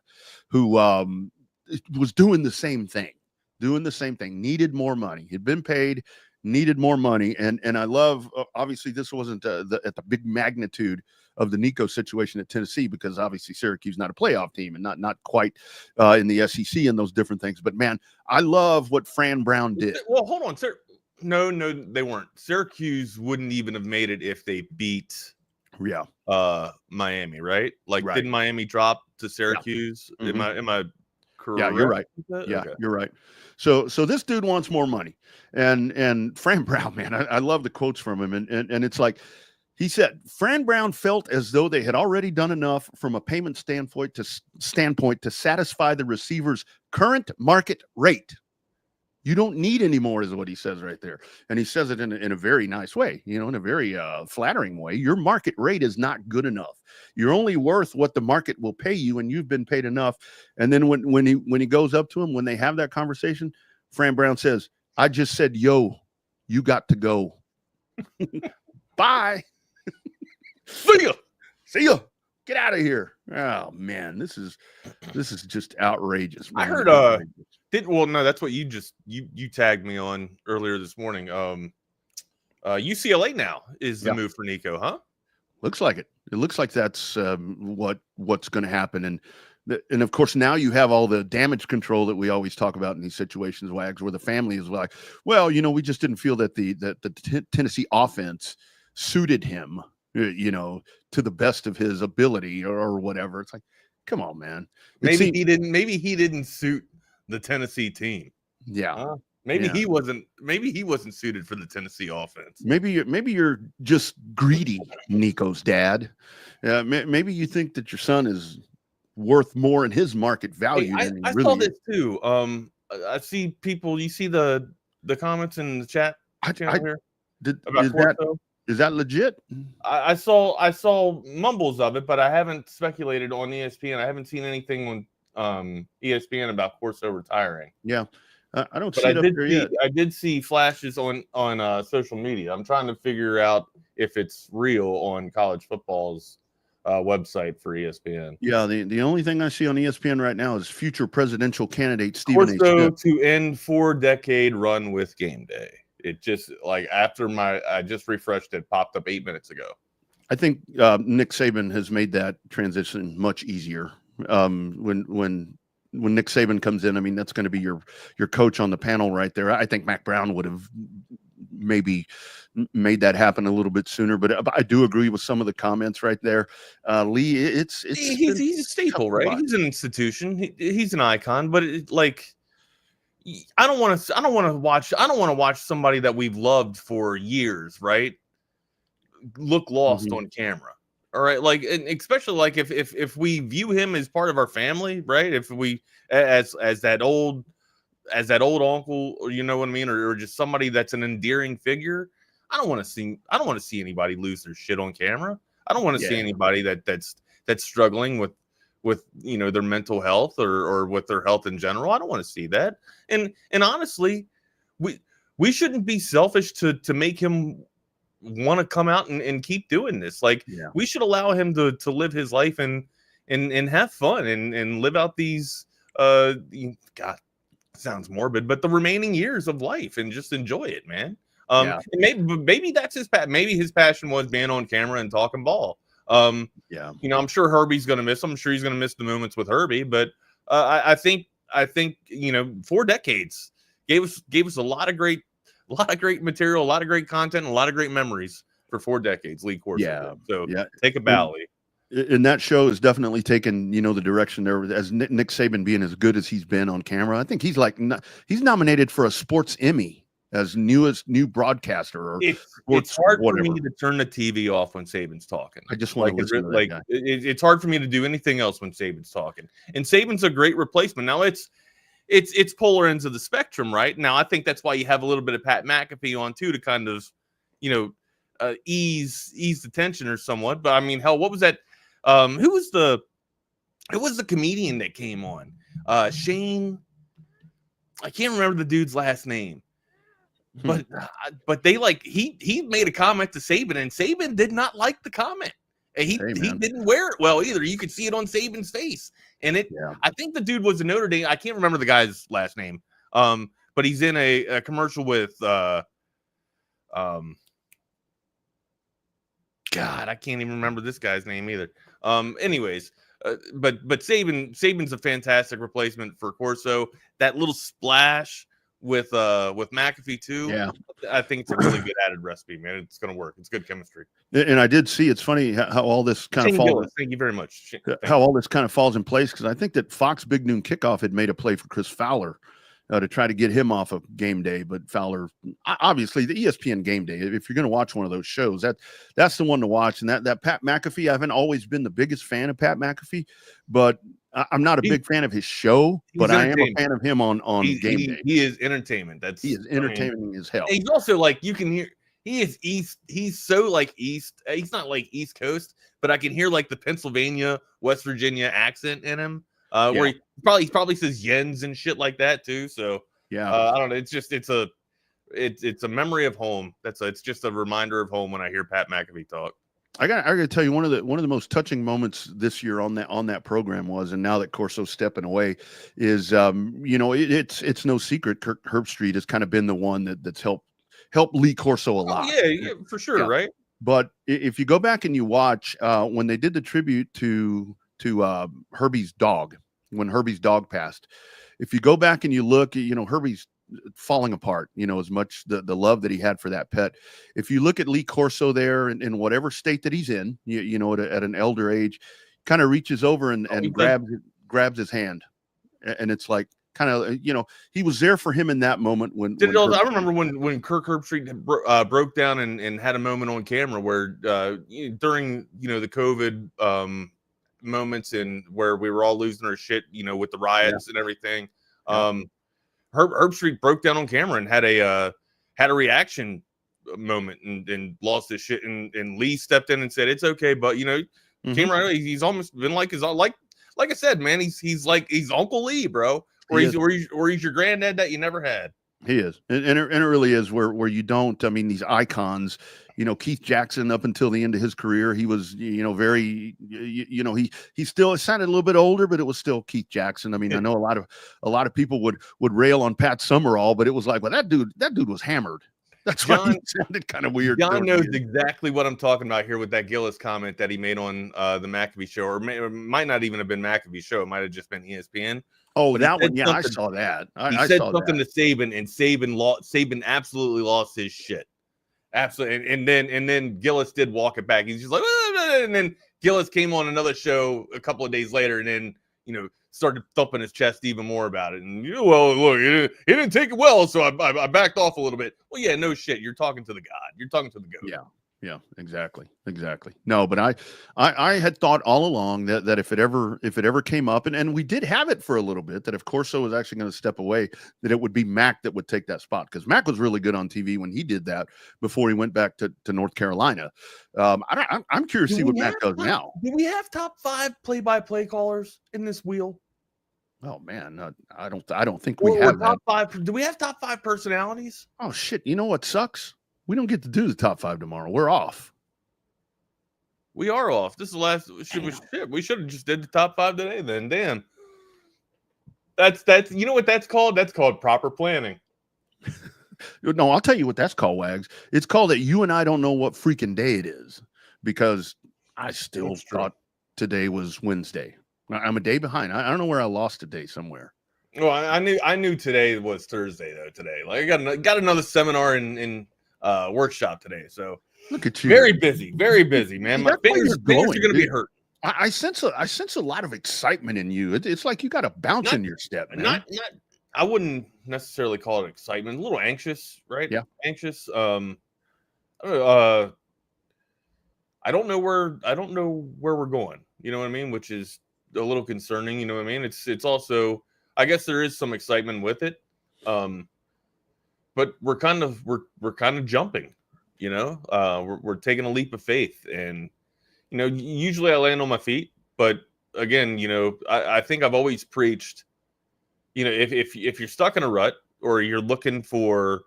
who was doing the same thing, needed more money. He'd been paid, needed more money. And I love, obviously, this wasn't at the big magnitude of the Nico situation at Tennessee, because obviously Syracuse not a playoff team and not quite in the SEC and those different things. But man, I love what Fran Brown did. Well, hold on, sir. No, they weren't. Syracuse wouldn't even have made it if they beat Miami, right? Like, didn't Miami drop to Syracuse? Yeah. Mm-hmm. Am I correct? Yeah, you're right. Yeah, okay. You're right. So this dude wants more money. And Fran Brown, man, I love the quotes from him. And it's like, he said, Fran Brown felt as though they had already done enough from a payment standpoint to satisfy the receiver's current market rate. You don't need any more, is what he says right there. And he says it in a very nice way, you know, in a very flattering way. Your market rate is not good enough. You're only worth what the market will pay you, and you've been paid enough. And then when he goes up to him, when they have that conversation, Fran Brown says, I just said, yo, you got to go. Bye. See ya. Get out of here. Oh man, this is just outrageous, man. I heard no, that's what you tagged me on earlier this morning. UCLA now is the move for Nico, huh? Looks like it. It looks like that's what's going to happen. And of course, now you have all the damage control that we always talk about in these situations, Wags, where the family is like, well, you know, we just didn't feel that the Tennessee offense suited him, you know, to the best of his ability or whatever. It's like, come on, man. Maybe he didn't suit the Tennessee team. Yeah. Maybe he wasn't suited for the Tennessee offense. Maybe you're just greedy, Nico's dad. Maybe you think that your son is worth more in his market value. I saw this too. I see people. You see the comments in the chat channel here about Corso? Is that legit? I saw mumbles of it, but I haven't speculated on ESPN. I haven't seen anything on ESPN about Corso retiring. Yeah, I don't see it up there yet. I did see flashes on social media. I'm trying to figure out if it's real on college football's website for ESPN. Yeah, the only thing I see on ESPN right now is future presidential candidate Stephen A. Smith to end 4-decade run with Game Day. It just, like, after I just refreshed it, popped up 8 minutes ago. I think Nick Saban has made that transition much easier. When Nick Saban comes in, I mean, that's going to be your coach on the panel right there. I think Mac Brown would have maybe made that happen a little bit sooner, but I do agree with some of the comments right there. Lee, he's a staple, right? He's an institution. He's an icon, but I don't want to watch somebody that we've loved for years, right, look lost on camera. All right, like, and especially like if we view him as part of our family, right? If we as that old uncle, or you know what I mean, or just somebody that's an endearing figure. I don't want to see anybody lose their shit on camera. I don't want to see anybody that's struggling with their mental health or with their health in general. I don't want to see that. And honestly, we shouldn't be selfish to make him want to come out and keep doing this. Like, we should allow him to live his life and have fun and live out these God, sounds morbid, but the remaining years of life, and just enjoy it, man. And maybe that's maybe his passion was being on camera and talking ball. I'm sure Herbie's gonna miss him. I'm sure he's gonna miss the moments with Herbie, but I think 4 decades gave us a lot of great material, a lot of great content, and a lot of great memories for 4 decades. Lee Corso. So take a bow, Lee. And that show has definitely taken, the direction there, as Nick Saban being as good as he's been on camera. I think he's nominated for a Sports Emmy as new broadcaster. Or it's hard for me to turn the TV off when Saban's talking. I just want to listen to that guy. It's hard for me to do anything else when Saban's talking. And Saban's a great replacement. Now it's polar ends of the spectrum, right? Now I think that's why you have a little bit of Pat McAfee on too, to kind of, ease the tension or somewhat. But I mean, hell, what was that? Who was the comedian that came on? Shane. I can't remember the dude's last name, but they he made a comment to Saban, and Saban did not like the comment. He didn't wear it well either. You could see it on Saban's face, and I think the dude was a Notre Dame. I can't remember the guy's last name. But he's in a commercial with God, I can't even remember this guy's name either. Anyways, but Saban's a fantastic replacement for Corso. That little splash with McAfee too. Yeah, I think it's a really good added recipe, man. It's gonna work. It's good chemistry. And I did see, it's funny how all this kind of falls. Thank you very much. How all this kind of falls in place, because I think that Fox Big Noon Kickoff had made a play for Chris Fowler to try to get him off of Game Day, but Fowler, obviously the ESPN Game Day, if you're going to watch one of those shows, that's the one to watch. And that Pat McAfee, I haven't always been the biggest fan of Pat McAfee, but I'm not a big fan of his show, but I am a fan of him on Game Day. He is entertainment. He is entertaining as hell. He's also you can hear, he is East. He's so East. He's not East Coast, but I can hear the Pennsylvania, West Virginia accent in him. Where he probably says yens and shit like that too. So I don't know. It's just it's a memory of home. It's just a reminder of home when I hear Pat McAfee talk. I got to tell you, one of the most touching moments this year on that program was, and now that Corso's stepping away, is it's no secret Kirk Herbstreit has kind of been the one that's helped Lee Corso a lot. Yeah, for sure, right? But if you go back and you watch when they did the tribute to Herbie's dog, when Herbie's dog passed, if you go back and you look, Herbie's falling apart, as much the love that he had for that pet. If you look at Lee Corso there in whatever state that he's in, at an elder age, kind of reaches over and grabs his hand. And it's kind of, he was there for him in that moment. I remember when Kirk Herbstreit broke down and had a moment on camera where during, the COVID moments and where we were all losing our shit, with the riots and everything. Herbstreit broke down on camera and had a reaction moment and lost his shit. And Lee stepped in and said, "It's okay," but came right away. He's almost been like I said, man, he's Uncle Lee, bro. Or he's your granddad that you never had. He is, and it really is where you don't. I mean, these icons. Keith Jackson, up until the end of his career, he was, very, he still sounded a little bit older, but it was still Keith Jackson. I mean, I know a lot of people would rail on Pat Summerall, but it was well, that dude was hammered. That's why he sounded kind of weird. John knows exactly what I'm talking about here with that Gillis comment that he made on the McAfee show, or it might not even have been McAfee's show. It might have just been ESPN. Oh, that one, yeah, I saw that. He said something to Saban, and Saban absolutely lost his shit. Absolutely, and then Gillis did walk it back. He's just and then Gillis came on another show a couple of days later, and then started thumping his chest even more about it. And well, look, he didn't take it well, so I backed off a little bit. Well, yeah, no shit. You're talking to the God. You're talking to the goat. Yeah. Yeah, exactly. No, but I had thought all along that if it ever came up, and we did have it for a little bit, that if Corso was actually going to step away, that it would be Mac that would take that spot, because Mac was really good on TV when he did that before he went back to North Carolina. I'm curious to see what Mac does now. Do we have top 5 play-by-play callers in this wheel? Oh man, I don't think we have top that. 5. Do we have top 5 personalities? Oh shit! You know what sucks? We don't get to do the top 5 tomorrow. We're off. We are off. This is the last. We should have just did the top 5 today. Then, damn. That's you know what that's called? That's called proper planning. No, I'll tell you what that's called, Wags. It's called that you and I don't know what freaking day it is, because I still thought today was Wednesday. I'm a day behind. I don't know where I lost a day somewhere. Well, I knew today was Thursday though. Today, like I got another seminar in workshop today. So look at you, very busy, man. My fingers are going to be hurt. I sense a lot of excitement in you. It's like you got a bounce in your step, man. Not. I wouldn't necessarily call it excitement. A little anxious, right? Yeah, anxious. I don't know where we're going. You know what I mean? Which is a little concerning. You know what I mean? It's also, I guess there is some excitement with it. But we're kind of jumping. You know, we're taking a leap of faith, and you know, usually I land on my feet, but again, you know, I think I've always preached. You know, if you're stuck in a rut, or you're looking for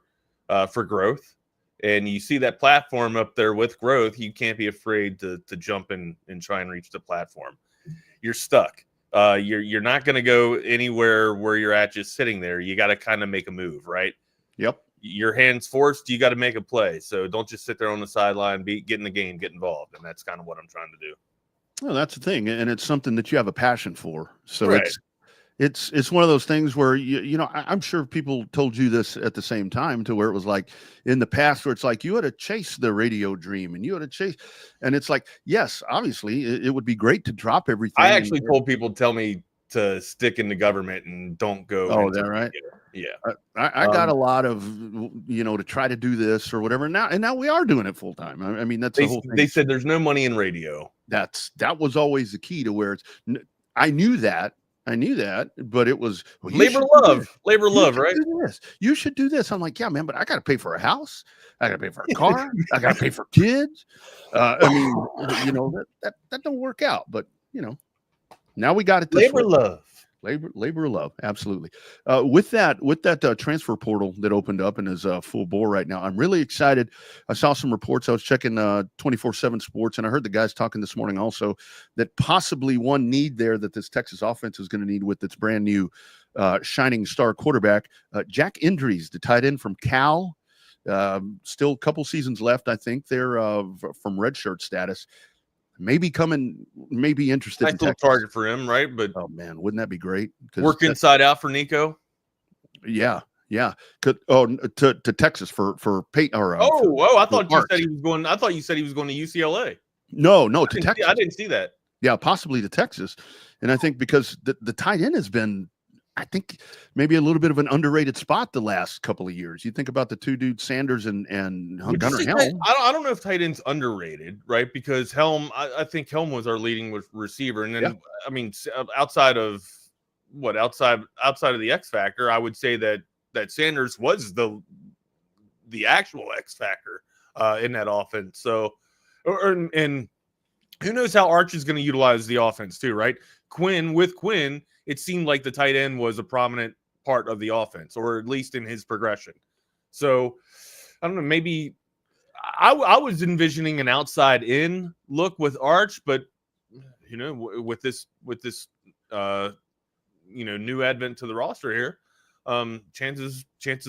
growth, and you see that platform up there with growth, you can't be afraid to jump in and try and reach the platform. You're stuck. You're not going to go anywhere where you're at just sitting there. You got to kind of make a move, right? Yep. Your hands forced. You got to make a play. So don't just sit there on the sideline. Get in the game. Get involved. And that's kind of what I'm trying to do. Well, that's the thing, and it's something that you have a passion for. So right. It's one of those things where you know, I'm sure people told you this at the same time, to where it was like in the past where it's like you had to chase the radio dream, and you had to chase, and it's like, yes, obviously it would be great to drop everything. I actually told people to tell me to stick in the government and don't go. Oh, is that right? Yeah. I got a lot of, you know, to try to do this or whatever. Now we are doing it full time. I mean, that's the whole thing. They said there's no money in radio. That was always the key to where it's. I knew that, but it was labor love, right? You should do this. I'm like, yeah, man, but I got to pay for a house. I got to pay for a car. I got to pay for kids. I mean, you know, that don't work out. But you know, now we got it. Labor love, absolutely. With that transfer portal that opened up and is full bore right now, I'm really excited. I saw some reports. I was checking 24/7 Sports, and I heard the guys talking this morning also that possibly one need there that this Texas offense is going to need with its brand new shining star quarterback, Jack Indries, the tight end from Cal. Still a couple seasons left, I think. They're from redshirt status. Maybe interested. Nice little target for him, right? But oh man, wouldn't that be great? Work inside out for Nico. Yeah. To Texas for Peyton. Or I thought you said he was going. I thought you said he was going to UCLA. No, to Texas. I didn't see that. Yeah, possibly to Texas, and I think because the tight end has been, I think, maybe a little bit of an underrated spot the last couple of years. You think about the two dudes, Sanders and Gunnar Helm. I don't know if tight end's underrated, right? Because Helm, I think Helm was our leading receiver, and then I mean, outside of the X factor, I would say that Sanders was the actual X factor in that offense. So, and who knows how Arch is going to utilize the offense too, right? Quinn, it seemed like the tight end was a prominent part of the offense, or at least in his progression. So I don't know, maybe I was envisioning an outside in look with Arch, but you know, with this new advent to the roster here, chances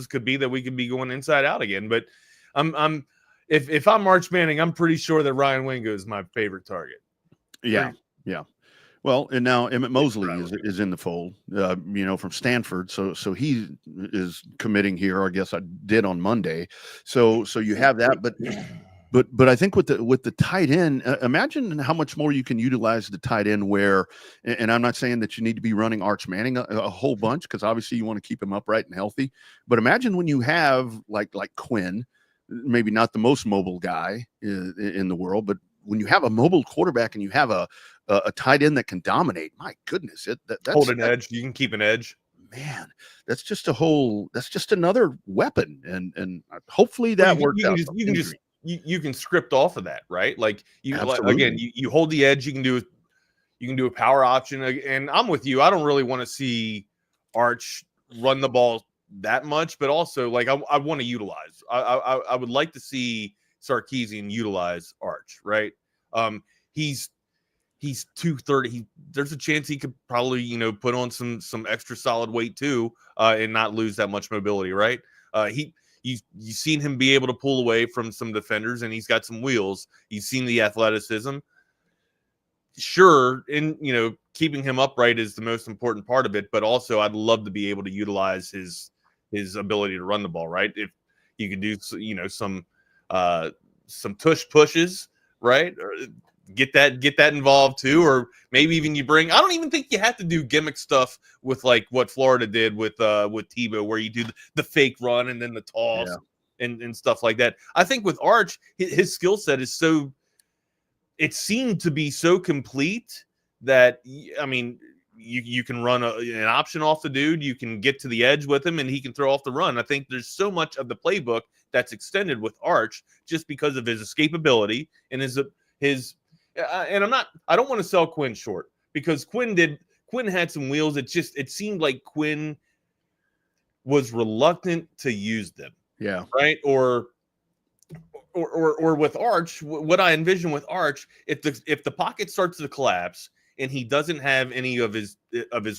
could be that we could be going inside out again. But if I'm Arch Manning, I'm pretty sure that Ryan Wingo is my favorite target. Yeah. Well, and now Emmett Mosley is in the fold, from Stanford. So he is committing here. I guess I did on Monday. So you have that, but I think with the tight end, imagine how much more you can utilize the tight end. Where, and I'm not saying that you need to be running Arch Manning a whole bunch, because obviously you want to keep him upright and healthy. But imagine when you have like Quinn, maybe not the most mobile guy in the world, but when you have a mobile quarterback and you have a tight end that can dominate, my goodness, that's hold an edge. You can keep an edge. Man, that's just another weapon, and hopefully that works out. You can script off of that, right? Like Absolutely. you hold the edge. You can do a power option, and I'm with you. I don't really want to see Arch run the ball that much, but also like I want to utilize. I would like to see Sarkisian utilize Arch, right? He's 230. There's a chance he could probably put on some extra solid weight too, and not lose that much mobility, right? You've seen him be able to pull away from some defenders, and he's got some wheels. You've seen the athleticism. Sure, and keeping him upright is the most important part of it, but also I'd love to be able to utilize his ability to run the ball, right? If you could do some tush pushes, right? Or get that involved too, or maybe even I don't even think you have to do gimmick stuff with like what Florida did with Tebow, where you do the fake run and then the toss and stuff like that. I think with Arch, his skill set is it seemed to be so complete that, I mean, you can run an option off the dude, you can get to the edge with him, and he can throw off the run. I think there's so much of the playbook that's extended with Arch just because of his escapability and his and I don't want to sell Quinn short, because Quinn had some wheels. It seemed like Quinn was reluctant to use them. Yeah. Right. Or with Arch, what I envision with Arch, if the pocket starts to collapse and he doesn't have any of his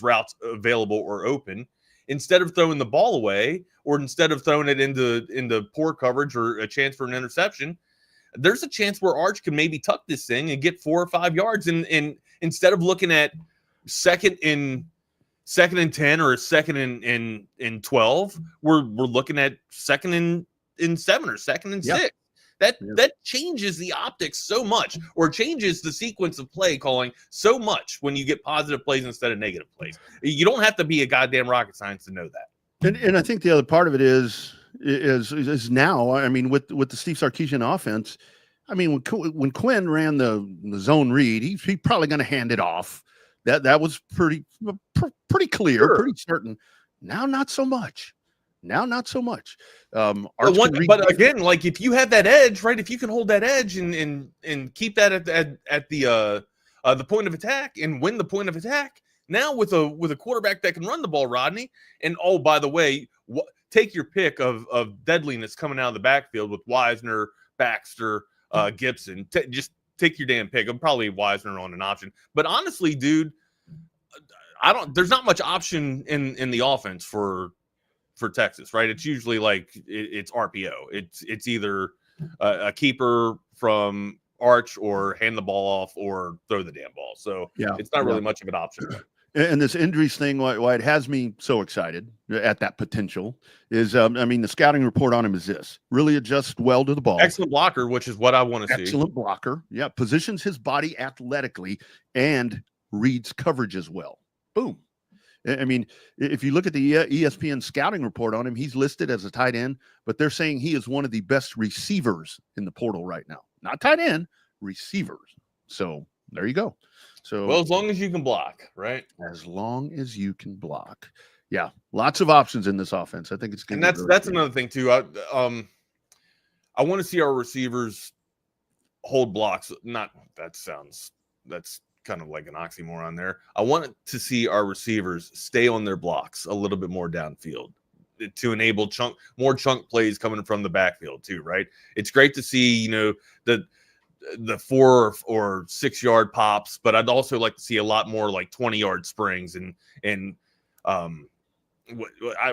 routes available or open, instead of throwing the ball away, or instead of throwing it into poor coverage or a chance for an interception, there's a chance where Arch can maybe tuck this thing and get 4 or 5 yards. And instead of looking at second and 10 or second and 12, we're looking at second and 7 or second and 6. That changes the optics so much, or changes the sequence of play calling so much when you get positive plays instead of negative plays. You don't have to be a goddamn rocket science to know that. And I think the other part of it is now, I mean, with the Steve Sarkisian offense, I mean, when Quinn ran the zone read, he's probably going to hand it off. That was pretty clear, sure. Pretty certain. Now, not so much. But again, like if you have that edge, right? If you can hold that edge and keep that at the point of attack and win the point of attack. Now with a quarterback that can run the ball, Rodney, and oh, by the way, take your pick of deadliness coming out of the backfield with Wisner, Baxter, Gibson. Just take your damn pick. I'm probably Wisner on an option, but honestly, dude, there's not much option in the offense for Texas, right? It's usually like it's RPO. It's either a keeper from Arch, or hand the ball off, or throw the damn ball. So it's not really much of an option. And this injuries thing, why it has me so excited at that potential is, I mean, the scouting report on him is this: really adjusts well to the ball. Excellent blocker, which is what I want to see. Excellent blocker. Yeah. Positions his body athletically and reads coverage as well. Boom. I mean, if you look at the ESPN scouting report on him, he's listed as a tight end, but they're saying he is one of the best receivers in the portal right now. Not tight end, receivers. So there you go. So, well, as long as you can block, right? As long as you can block. Yeah, lots of options in this offense. I think it's good. And that's another thing too. I want to see our receivers hold blocks. That's kind of like an oxymoron there. I want to see our receivers stay on their blocks a little bit more downfield to enable more chunk plays coming from the backfield too, right? It's great to see, the 4 or 6 yard pops, but I'd also like to see a lot more like 20-yard springs and I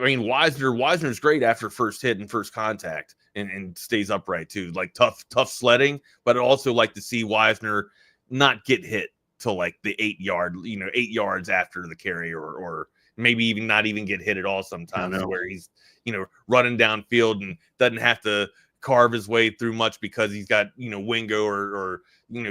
mean, Wisner's great after first hit and first contact and stays upright too, like tough sledding, but I'd also like to see Wisner not get hit till like the 8 yards after the carry, or maybe even not even get hit at all sometimes, where he's, running downfield and doesn't have to carve his way through much because he's got, Wingo or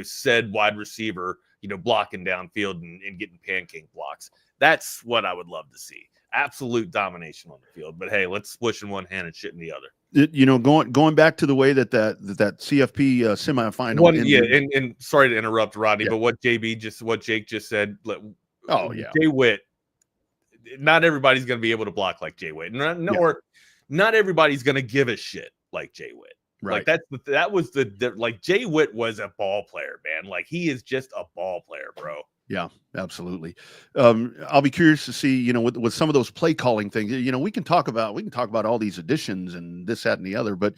said wide receiver, blocking downfield and getting pancake blocks. That's what I would love to see. Absolute domination on the field. But hey, let's squish in one hand and shit in the other. going back to the way that CFP semifinal. And sorry to interrupt, Rodney, Yeah. but what Jake just said. Oh yeah, Jay Witt. Not everybody's going to be able to block like Jay Witt, not everybody's going to give a shit like Jay Witt. right. Like that was like Jay Witt was a ball player, man. Like he is just a ball player, bro. Yeah, absolutely. I'll be curious to see, with some of those play calling things, we can talk about all these additions and this, that, and the other, but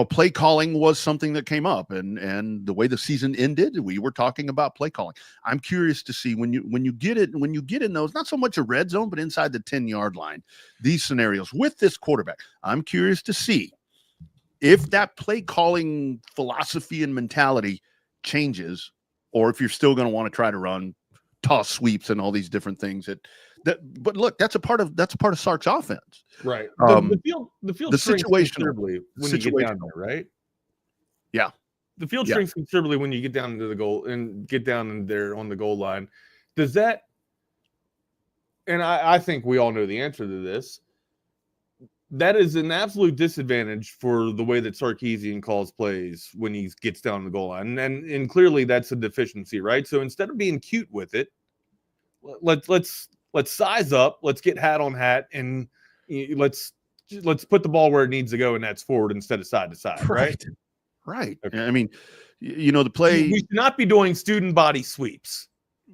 play calling was something that came up, and the way the season ended, we were talking about play calling. I'm curious to see when you get in those, not so much a red zone, but inside the 10-yard line, these scenarios with this quarterback, I'm curious to see if that play calling philosophy and mentality changes, or if you're still going to want to try to run toss sweeps and all these different things but look, that's a part of Sark's offense. Right. The field the shrinks situational considerably when you get down there, right? Yeah. The field shrinks considerably when you get down into the goal and get down in there on the goal line. Does that, and I think we all know the answer to this, that is an absolute disadvantage for the way that Sarkisian calls plays when he gets down the goal line, and clearly that's a deficiency, right? So instead of being cute with it, let's size up, let's get hat on hat, and let's put the ball where it needs to go, and that's forward instead of side to side, right? Right. Okay. I mean, the play. We should not be doing student body sweeps.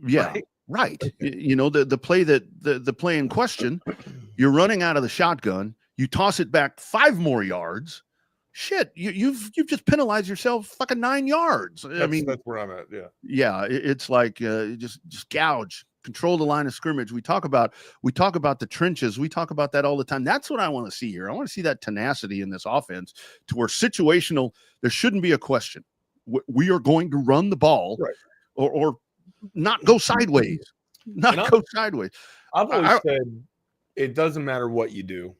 Yeah. Right. The play the play in question, you're running out of the shotgun. You toss it back 5 more yards. Shit, you've just penalized yourself fucking 9 yards. That's where I'm at. Yeah. Yeah, it's like just gouge, control the line of scrimmage. We talk about the trenches. We talk about that all the time. That's what I want to see here. I want to see that tenacity in this offense to where situational. There shouldn't be a question. We are going to run the ball, right, or not go sideways. Go sideways. I've always said it doesn't matter what you do.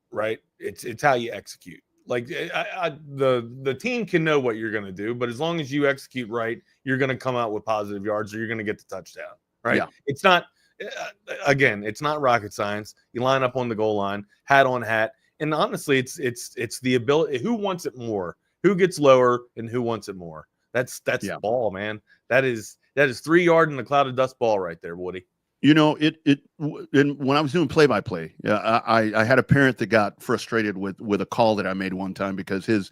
Right, it's how you execute. Like the team can know what you're going to do, but as long as you execute right, you're going to come out with positive yards, or you're going to get the touchdown. Right? Yeah. It's not it's not rocket science. You line up on the goal line, hat on hat, and honestly, it's the ability. Who wants it more? Who gets lower, and who wants it more? That's ball, man. That is 3 yard in the cloud of dust ball right there, Woody. And when I was doing play-by-play, I had a parent that got frustrated with a call that I made one time because his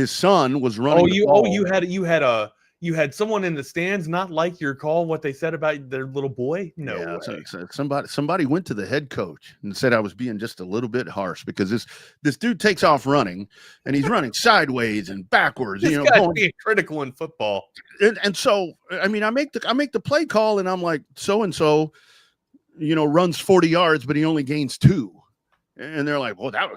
son was running. You had someone in the stands not like your call, what they said about their little boy. No way. So somebody went to the head coach and said I was being just a little bit harsh because this dude takes off running and he's running sideways and backwards. This guy's being critical in football. And so I mean I make the play call and I'm like so and so, runs 40 yards but he only gains 2, and they're like, well, that's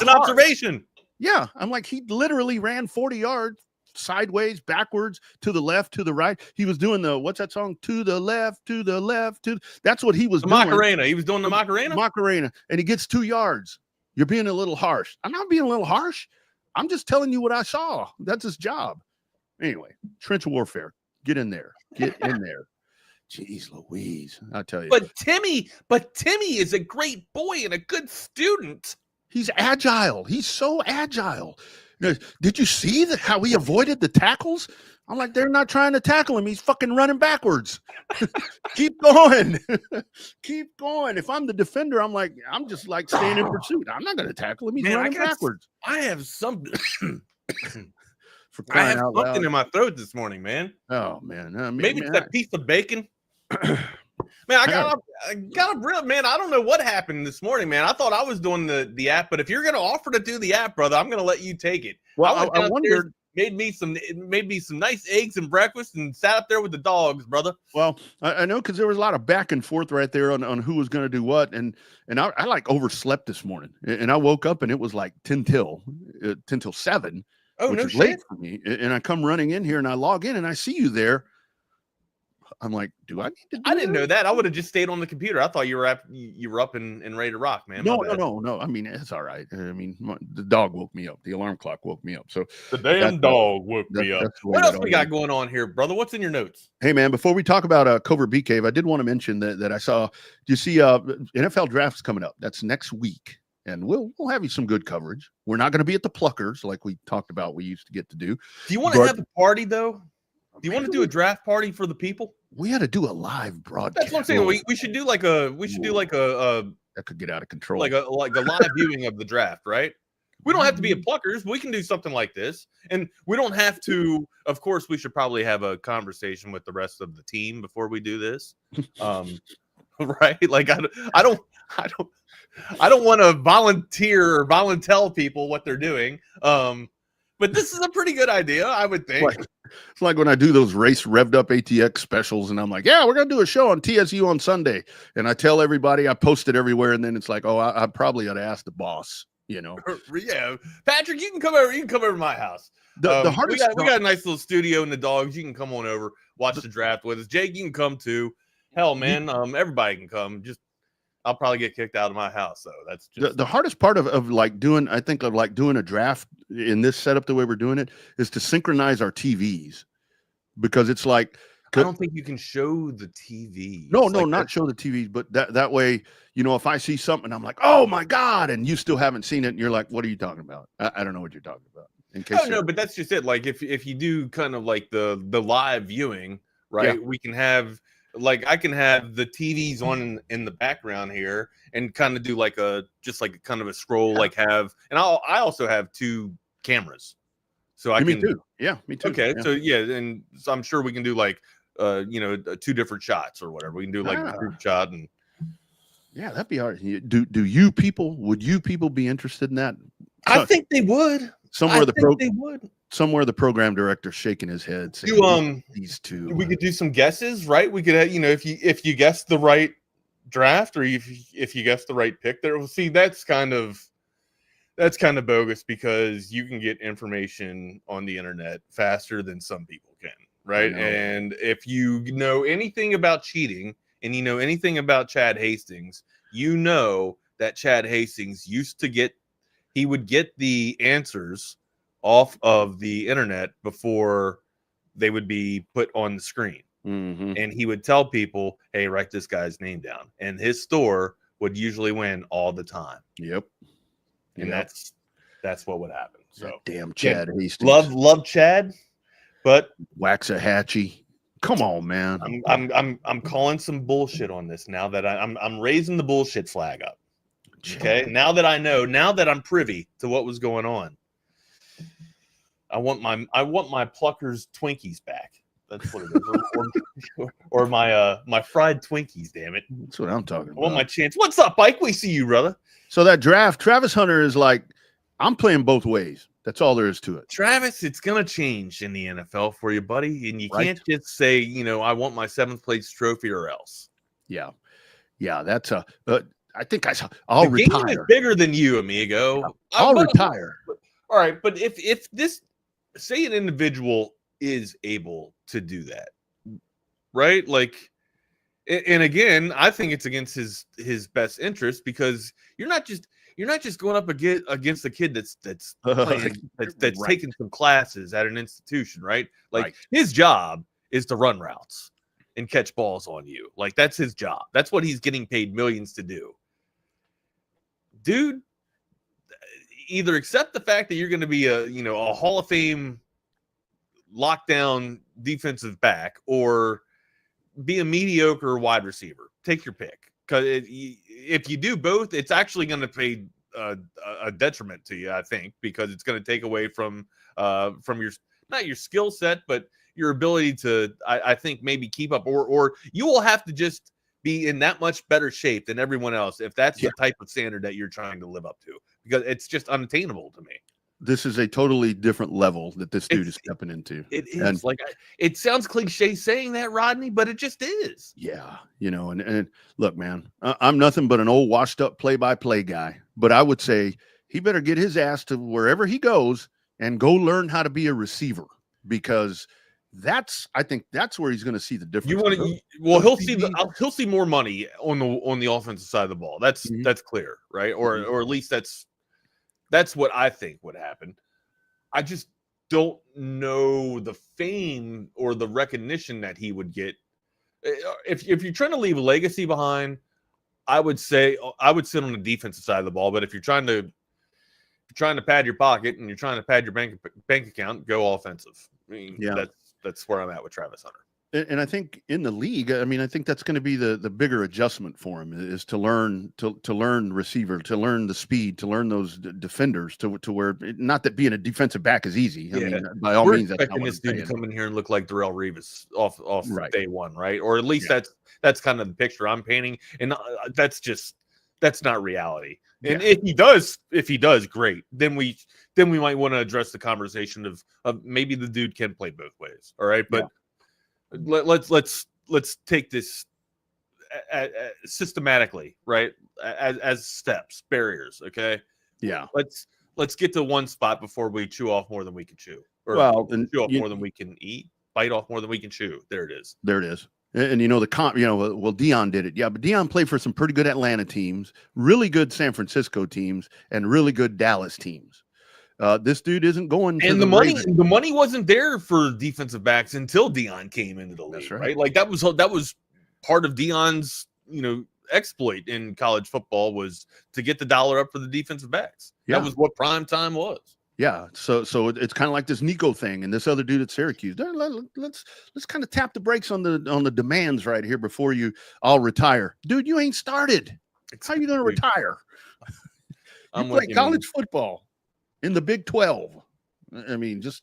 an observation. Yeah, I'm like, he literally ran 40 yards. Sideways, backwards, to the left, to the right. He was doing what's that song? To the left, that's what he was doing. Macarena. He was doing the Macarena. Macarena, and he gets 2 yards. You're being a little harsh. I'm not being a little harsh. I'm just telling you what I saw. That's his job. Anyway, trench warfare. Get in there. Jeez Louise, I tell you. But Timmy is a great boy and a good student. He's agile. He's so agile. Did you see how he avoided the tackles? I'm like, they're not trying to tackle him. He's fucking running backwards. Keep going. Keep going. If I'm the defender, I'm just like staying in pursuit. I'm not going to tackle him. He's running backwards. I have something. I have something in my throat this morning, man. Oh, man. Maybe it's that piece of bacon. Man, I got a real man. I don't know what happened this morning, man. I thought I was doing the app, but if you're gonna offer to do the app, brother, I'm gonna let you take it. Well, I wondered. Made me some nice eggs and breakfast and sat up there with the dogs, brother. Well, I know because there was a lot of back and forth right there on who was going to do what, and I like overslept this morning, and I woke up and it was like 10 till 7, which is late for me, and I come running in here and I log in and I see you there. I'm like, do I need to do I didn't know that. I would have just stayed on the computer. I thought you were up and ready to rock, man. No. I mean, it's all right. I mean, the dog woke me up. The alarm clock woke me up. So the damn dog woke me up. What else we got going on here, brother? What's in your notes? Hey, man, before we talk about Covert BK, I did want to mention that I saw, do you see NFL drafts coming up? That's next week. and we'll have you some good coverage. We're not going to be at the Pluckers like we talked about. We used to get to do. Do you want to have a party though? Do you want to do a draft party for the people? We had to do a live broadcast. That's what I'm saying. We should do like a that could get out of control. Like a live viewing of the draft, right? We don't have to be at Pluckers. We can do something like this, and we don't have to. Of course, we should probably have a conversation with the rest of the team before we do this, right? Like I don't want to volunteer or volunteer people what they're doing. But this is a pretty good idea, I would think. It's like when I do those race revved up ATX specials, and I'm like, yeah, we're going to do a show on TSU on Sunday. And I tell everybody, I post it everywhere. And then it's like, oh, I probably ought to ask the boss, you know? Yeah. Patrick, you can come over. You can come over to my house. The hardest we got a nice little studio in the dogs. You can come on over, watch the draft with us. Jake, you can come too. Hell, man, everybody can come. Just I'll probably get kicked out of my house, though. That's just the hardest part of like doing, I think, of like doing a draft in this setup the way we're doing it is to synchronize our TVs, because it's like I don't think you can show the TV. No, not show the TVs, but that way, you know, if I see something, I'm like, oh my God, and you still haven't seen it, and you're like, what are you talking about? I don't know what you're talking about. In case no, but that's just it. Like if you do kind of like the live viewing, right? Yeah. We can have. Like I can have the TVs on in the background here and kind of do like just like kind of a scroll, like have, and I also have 2 cameras, so I can. Me too. Yeah, me too. Okay, yeah. So yeah, and so I'm sure we can do like 2 different shots or whatever. We can do like a group shot and. Yeah, that'd be hard. Would you people be interested in that? I think they would. Somewhere the program director shaking his head saying, these 2. We could do some guesses, right? We could, if you guess the right draft or if you guess the right pick there. Well, see, that's kind of bogus, because you can get information on the internet faster than some people can, right? And if you know anything about cheating and you know anything about Chad Hastings, you know that Chad Hastings he would get the answers off of the internet before they would be put on the screen. Mm-hmm. And he would tell people, hey, write this guy's name down. And his store would usually win all the time. Yep. And that's what would happen. So damn Chad Hastings. Love Chad, but Waxahachie. Come on, man. I'm calling some bullshit on this now that I'm raising the bullshit flag up. Okay. Now that I know, now that I'm privy to what was going on, I want my Pluckers Twinkies back. That's what it is. or my fried Twinkies, damn it. That's what I'm talking about. I want my chance. What's up, Mike? We see you, brother. So that draft, Travis Hunter is like, I'm playing both ways. That's all there is to it. Travis, it's going to change in the NFL for you, buddy. And you can't just say, I want my 7th place trophy or else. Yeah. Yeah, that's I think I'll retire. The game is bigger than you, amigo. I'll retire. All right, but if this, say an individual is able to do that, right? Like, and again, I think it's against his best interest, because you're not just going up against a kid that's playing, that's taking some classes at an institution, right? Like his job is to run routes and catch balls on you. Like that's his job. That's what he's getting paid millions to do. Dude, either accept the fact that you're going to be a Hall of Fame lockdown defensive back, or be a mediocre wide receiver. Take your pick. Because if you do both, it's actually going to pay a detriment to you, I think, because it's going to take away from your, not your skill set, but your ability to, I think, maybe keep up, or you will have to just be in that much better shape than everyone else if that's the type of standard that you're trying to live up to, because it's just unattainable to me. This is a totally different level that this dude is stepping into. It is. And it sounds cliche saying that, Rodney, but it just is. Yeah. And look, man, I'm nothing but an old washed up play-by-play guy, but I would say he better get his ass to wherever he goes and go learn how to be a receiver, because I think that's where he's going to see the difference. He'll see more money on the offensive side of the ball. That's clear, right? Or at least that's what I think would happen. I just don't know the fame or the recognition that he would get. If you're trying to leave a legacy behind, I would say I would sit on the defensive side of the ball, but if you're trying to pad your pocket and you're trying to pad your bank account, go offensive. I mean, that's where I'm at with Travis Hunter. And I think in the league, I mean, I think that's going to be the bigger adjustment for him is to learn receiver, to learn the speed, to learn those defenders to where not that being a defensive back is easy. I mean, by all means, that's expecting this dude to come in here and look like Darrell Revis off day one, right? Or at least that's kind of the picture I'm painting, and that's not reality. And if he does, great. Then we might want to address the conversation of maybe the dude can play both ways. All right, but. Let's take this systematically, right? As steps, barriers. Okay. Yeah. Let's get to one spot before we chew off more than we can chew, or chew off more than we can eat, bite off more than we can chew. There it is. And Deion did it. Yeah, but Deion played for some pretty good Atlanta teams, really good San Francisco teams, and really good Dallas teams. This dude isn't going to the money wasn't there for defensive backs until Deion came into the league, right? Like that was part of Deion's, exploit in college football was to get the dollar up for the defensive backs. Yeah. That was what prime time was. Yeah. So it's kind of like this Nico thing and this other dude at Syracuse. Let's kind of tap the brakes on the demands right here before you all retire. Dude, you ain't started. How are you going to retire? You play college football in the Big 12. I mean, just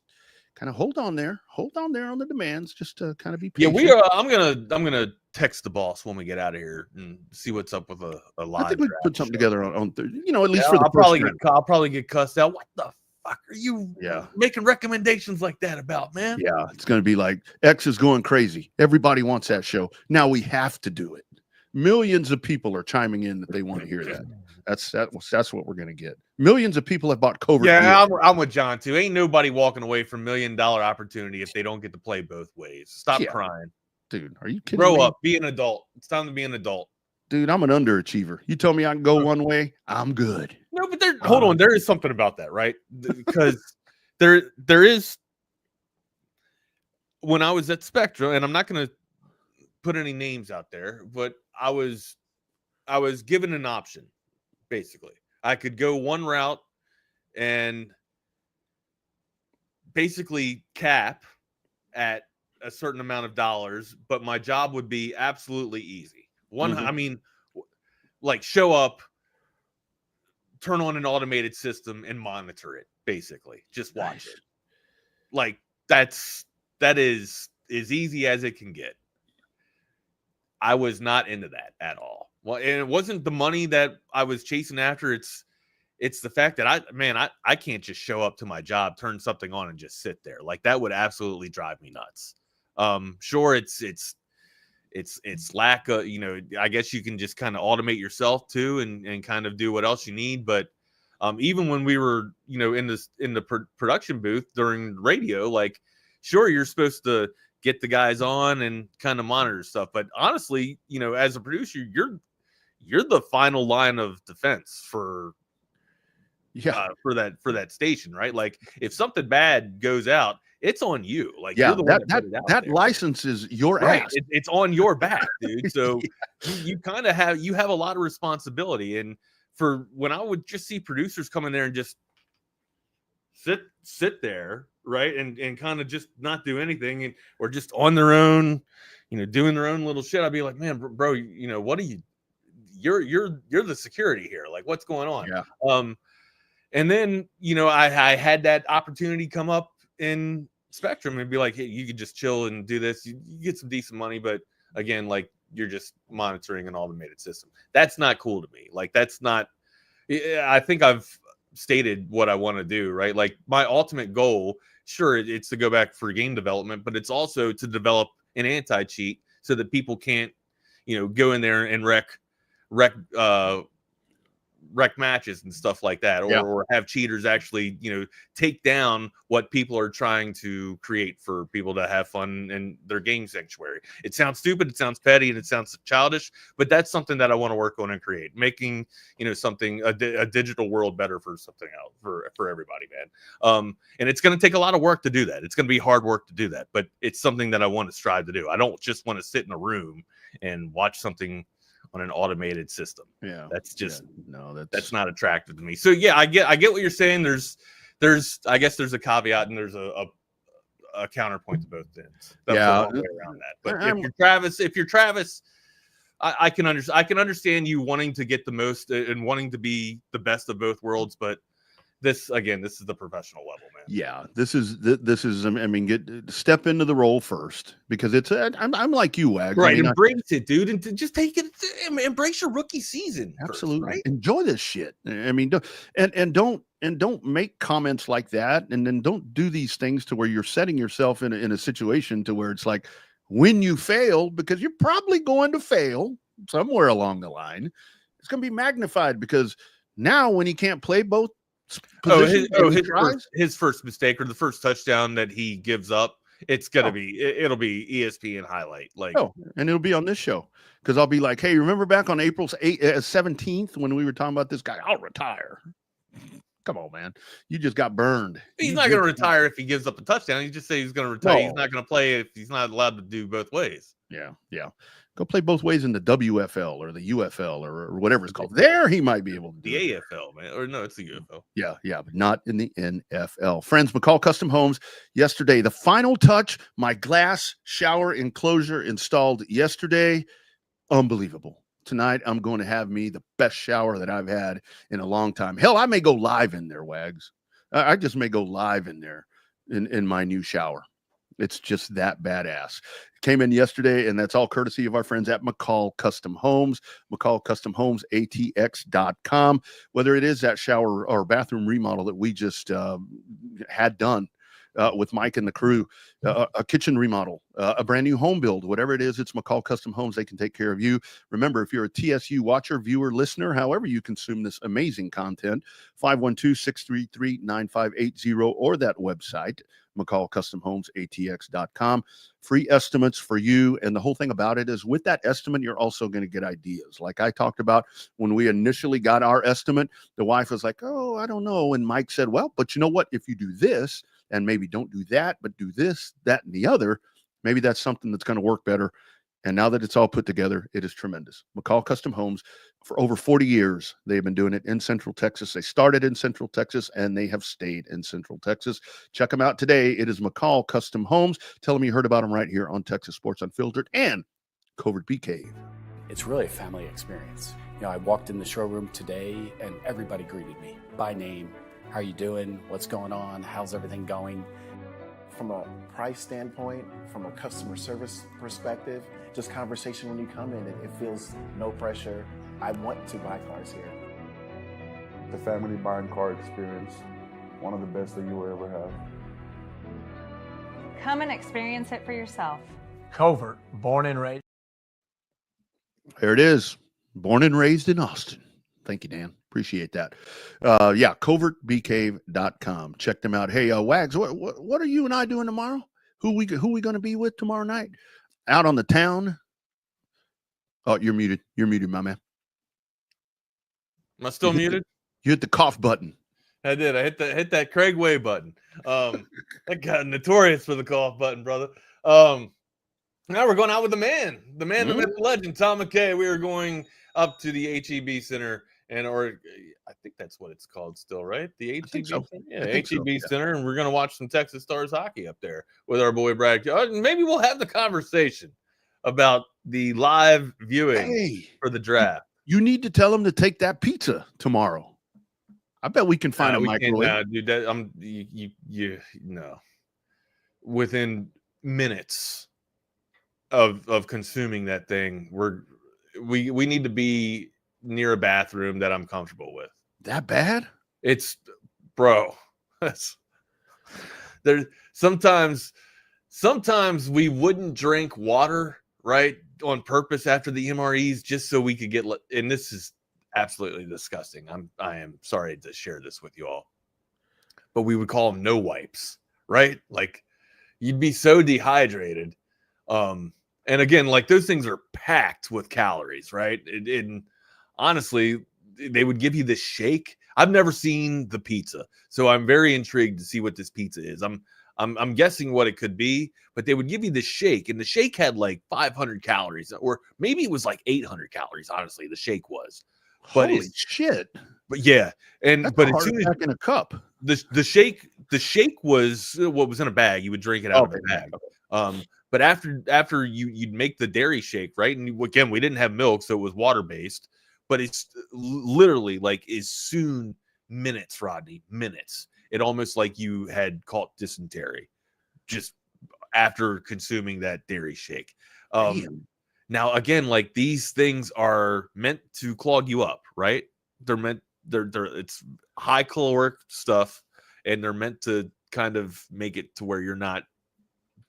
kind of hold on there on the demands, just to kind of be patient. Yeah, I'm gonna text the boss when we get out of here and see what's up with a live. I think we put something together on at least for the I'll probably get cussed out. What the fuck are you making recommendations like that about, man? Yeah, it's gonna be like X is going crazy. Everybody wants that show. Now we have to do it. Millions of people are chiming in that they want to hear that. That's what we're gonna get. Millions of people have bought covert. Yeah, I'm with John too. Ain't nobody walking away from $1 million opportunity if they don't get to play both ways. Stop crying, dude. Are you kidding? Grow up, be an adult. It's time to be an adult, dude. I'm an underachiever. You told me I can go one way, I'm good. No, but hold on. There is something about that, right? Because there is. When I was at Spectrum, and I'm not gonna put any names out there, but I was given an option. Basically, I could go one route and basically cap at a certain amount of dollars, but my job would be absolutely easy. I mean, like show up, turn on an automated system and monitor it, basically. Just watch it. Like that is as easy as it can get. I was not into that at all. Well, and it wasn't the money that I was chasing after. It's the fact that I can't just show up to my job, turn something on, and just sit there. Like that would absolutely drive me nuts. Sure, it's lack of, I guess you can just kind of automate yourself too, and kind of do what else you need. But even when we were, in the production booth during radio, like sure, you're supposed to get the guys on and kind of monitor stuff. But honestly, as a producer, you're the final line of defense for that station, right? Like if something bad goes out, it's on you. Like you're the one that license is your ass. It's on your back, dude. So you kind of have a lot of responsibility. And for when I would just see producers come in there and just sit there, right, and kind of just not do anything, or just on their own, doing their own little shit, I'd be like, man, bro, what are you? You're the security here. Like, what's going on? Yeah. And then I had that opportunity come up in Spectrum and be like, hey, you could just chill and do this. You get some decent money, but again, like you're just monitoring an automated system. That's not cool to me. Like that's not. I think I've stated what I want to do, right? Like my ultimate goal, sure, it's to go back for game development, but it's also to develop an anti-cheat so that people can't, go in there and wreck matches and stuff like that, or have cheaters actually, take down what people are trying to create for people to have fun in their game sanctuary. It sounds stupid, it sounds petty, and it sounds childish, but that's something that I want to work on and create, making, something a digital world better for something else for everybody, man. And it's going to take a lot of work to do that. It's going to be hard work to do that, but it's something that I want to strive to do. I don't just want to sit in a room and watch something on an automated system. Yeah, That's just no, that's not attractive to me. So yeah, I get what you're saying. There's I guess there's a caveat and there's a counterpoint to both ends. That's a long way around that. But if you're Travis, I can understand you wanting to get the most and wanting to be the best of both worlds, but this is the professional level, man. Yeah, this is. I mean, step into the role first, because it's. I'm like you, Wags. Right, I mean, embrace it, dude, and just take it. Embrace your rookie season. Absolutely, first, right? Enjoy this shit. I mean, don't make comments like that, and then don't do these things to where you're setting yourself in a situation to where it's like, when you fail, because you're probably going to fail somewhere along the line, it's going to be magnified, because now when he can't play both. His first mistake or the first touchdown that he gives up, it's gonna it'll be ESPN highlight, and it'll be on this show, because I'll be like, hey, remember back on April 17th when we were talking about this guy? I'll retire. Come on, man, you just got burned. He's not gonna retire if he gives up a touchdown. You just say he's gonna retire. He's not gonna play if he's not allowed to do both ways. Yeah. Go play both ways in the WFL or the UFL or whatever it's called. There he might be able to do the AFL, man. Or no, it's the UFL. Yeah, but not in the NFL. Friends, McCall Custom Homes, yesterday, the final touch, my glass shower enclosure installed yesterday. Unbelievable. Tonight, I'm going to have me the best shower that I've had in a long time. Hell, I may go live in there, Wags. I just may go live in there in my new shower. It's just that badass. Came in yesterday, and that's all courtesy of our friends at McCall Custom Homes, McCall Custom Homes, ATX.com. Whether it is that shower or bathroom remodel that we just had done with Mike and the crew, a kitchen remodel, a brand new home build, whatever it is, it's McCall Custom Homes. They can take care of you. Remember, if you're a TSU watcher, viewer, listener, however you consume this amazing content, 512-633-9580 or that website, McCall Custom Homes, ATX.com. Free estimates for you. And the whole thing about it is, with that estimate, you're also going to get ideas. Like I talked about when we initially got our estimate, the wife was like, oh, I don't know. And Mike said, well, but you know what? If you do this and maybe don't do that, but do this, that, and the other, maybe that's something that's going to work better. And now that it's all put together, it is tremendous. McCall Custom Homes, for over 40 years, they've been doing it in Central Texas. They started in Central Texas, and they have stayed in Central Texas. Check them out today. It is McCall Custom Homes. Tell them you heard about them right here on Texas Sports Unfiltered and Covert BK. It's really a family experience. You know, I walked in the showroom today, and everybody greeted me by name. How you doing? What's going on? How's everything going? From a price standpoint, from a customer service perspective, just conversation when you come in, it feels no pressure. I want to buy cars here. The family buying car experience, one of the best that you will ever have. Come and experience it for yourself. Covert, born and raised. There it is. Born and raised in Austin. Thank you, Dan. Appreciate that. covertbcave.com. Check them out. Hey, Wags, what are you and I doing tomorrow? Who we going to be with tomorrow night? Out on the town? Oh, you're muted. You're muted, my man. Am I still muted? You hit the cough button. I did. I hit that Craig Way button. That got notorious for the cough button, brother. Now we're going out with the man, the myth, the legend, Tom McKay. We are going up to the HEB Center, or I think that's what it's called still, right? The HEB Center? Yeah, HEB Center, and we're going to watch some Texas Stars hockey up there with our boy Brad. Maybe we'll have the conversation about the live viewing for the draft. You need to tell him to take that pizza tomorrow. I bet we can find a microwave. Dude, no. Within minutes of consuming that thing, we need to be near a bathroom that I'm comfortable with. That bad? It's, bro. There sometimes we wouldn't drink water, right, on purpose after the MREs just so we could get. And this is absolutely disgusting. I am sorry to share this with you all, but we would call them no wipes, right? Like you'd be so dehydrated. And again, like those things are packed with calories, right? And honestly, they would give you this shake. I've never seen the pizza, so I'm very intrigued to see what this pizza is. I'm guessing what it could be, but they would give you the shake, and the shake had like 500 calories, or maybe it was like 800 calories. Honestly, the shake was. But Holy shit! But yeah, and That's but a as heart soon as attack in a cup. the shake was what was in a bag. You would drink it out of a bag. But after you'd make the dairy shake, right? And again, we didn't have milk, so it was water based. But it's literally like is soon minutes, Rodney, minutes. It almost like you had caught dysentery just after consuming that dairy shake. Now, again, like these things are meant to clog you up, right? It's high caloric stuff, and they're meant to kind of make it to where you're not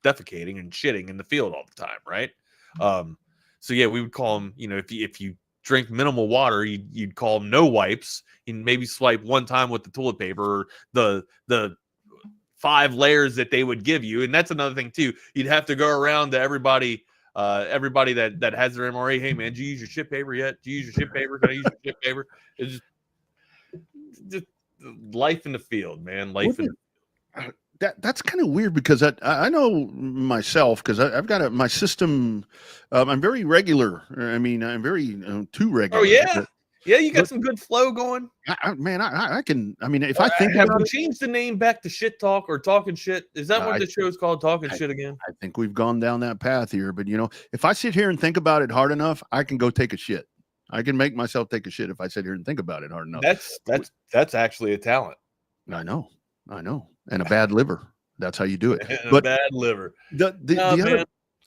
defecating and shitting in the field all the time, right? So yeah, we would call them, if you drink minimal water, you'd call them no wipes, and maybe swipe one time with the toilet paper, or the 5 layers that they would give you. And that's another thing too. You'd have to go around to everybody that has their MRE. Hey man, did you use your shit paper yet? Do you use your shit paper? Can I use your shit paper? It's just life in the field, man. That's kind of weird, because I know myself, because I've got my system. I'm very regular. I mean, I'm very too regular. Oh yeah. Yeah, you got some good flow going. I can. I mean, if I think have about we it, changed the name back to Shit Talk or Talking Shit? Is that what the show's called? Talking Shit again? I think we've gone down that path here. But if I sit here and think about it hard enough, I can go take a shit. I can make myself take a shit if I sit here and think about it hard enough. That's actually a talent. I know, and a bad liver. That's how you do it. But a bad liver.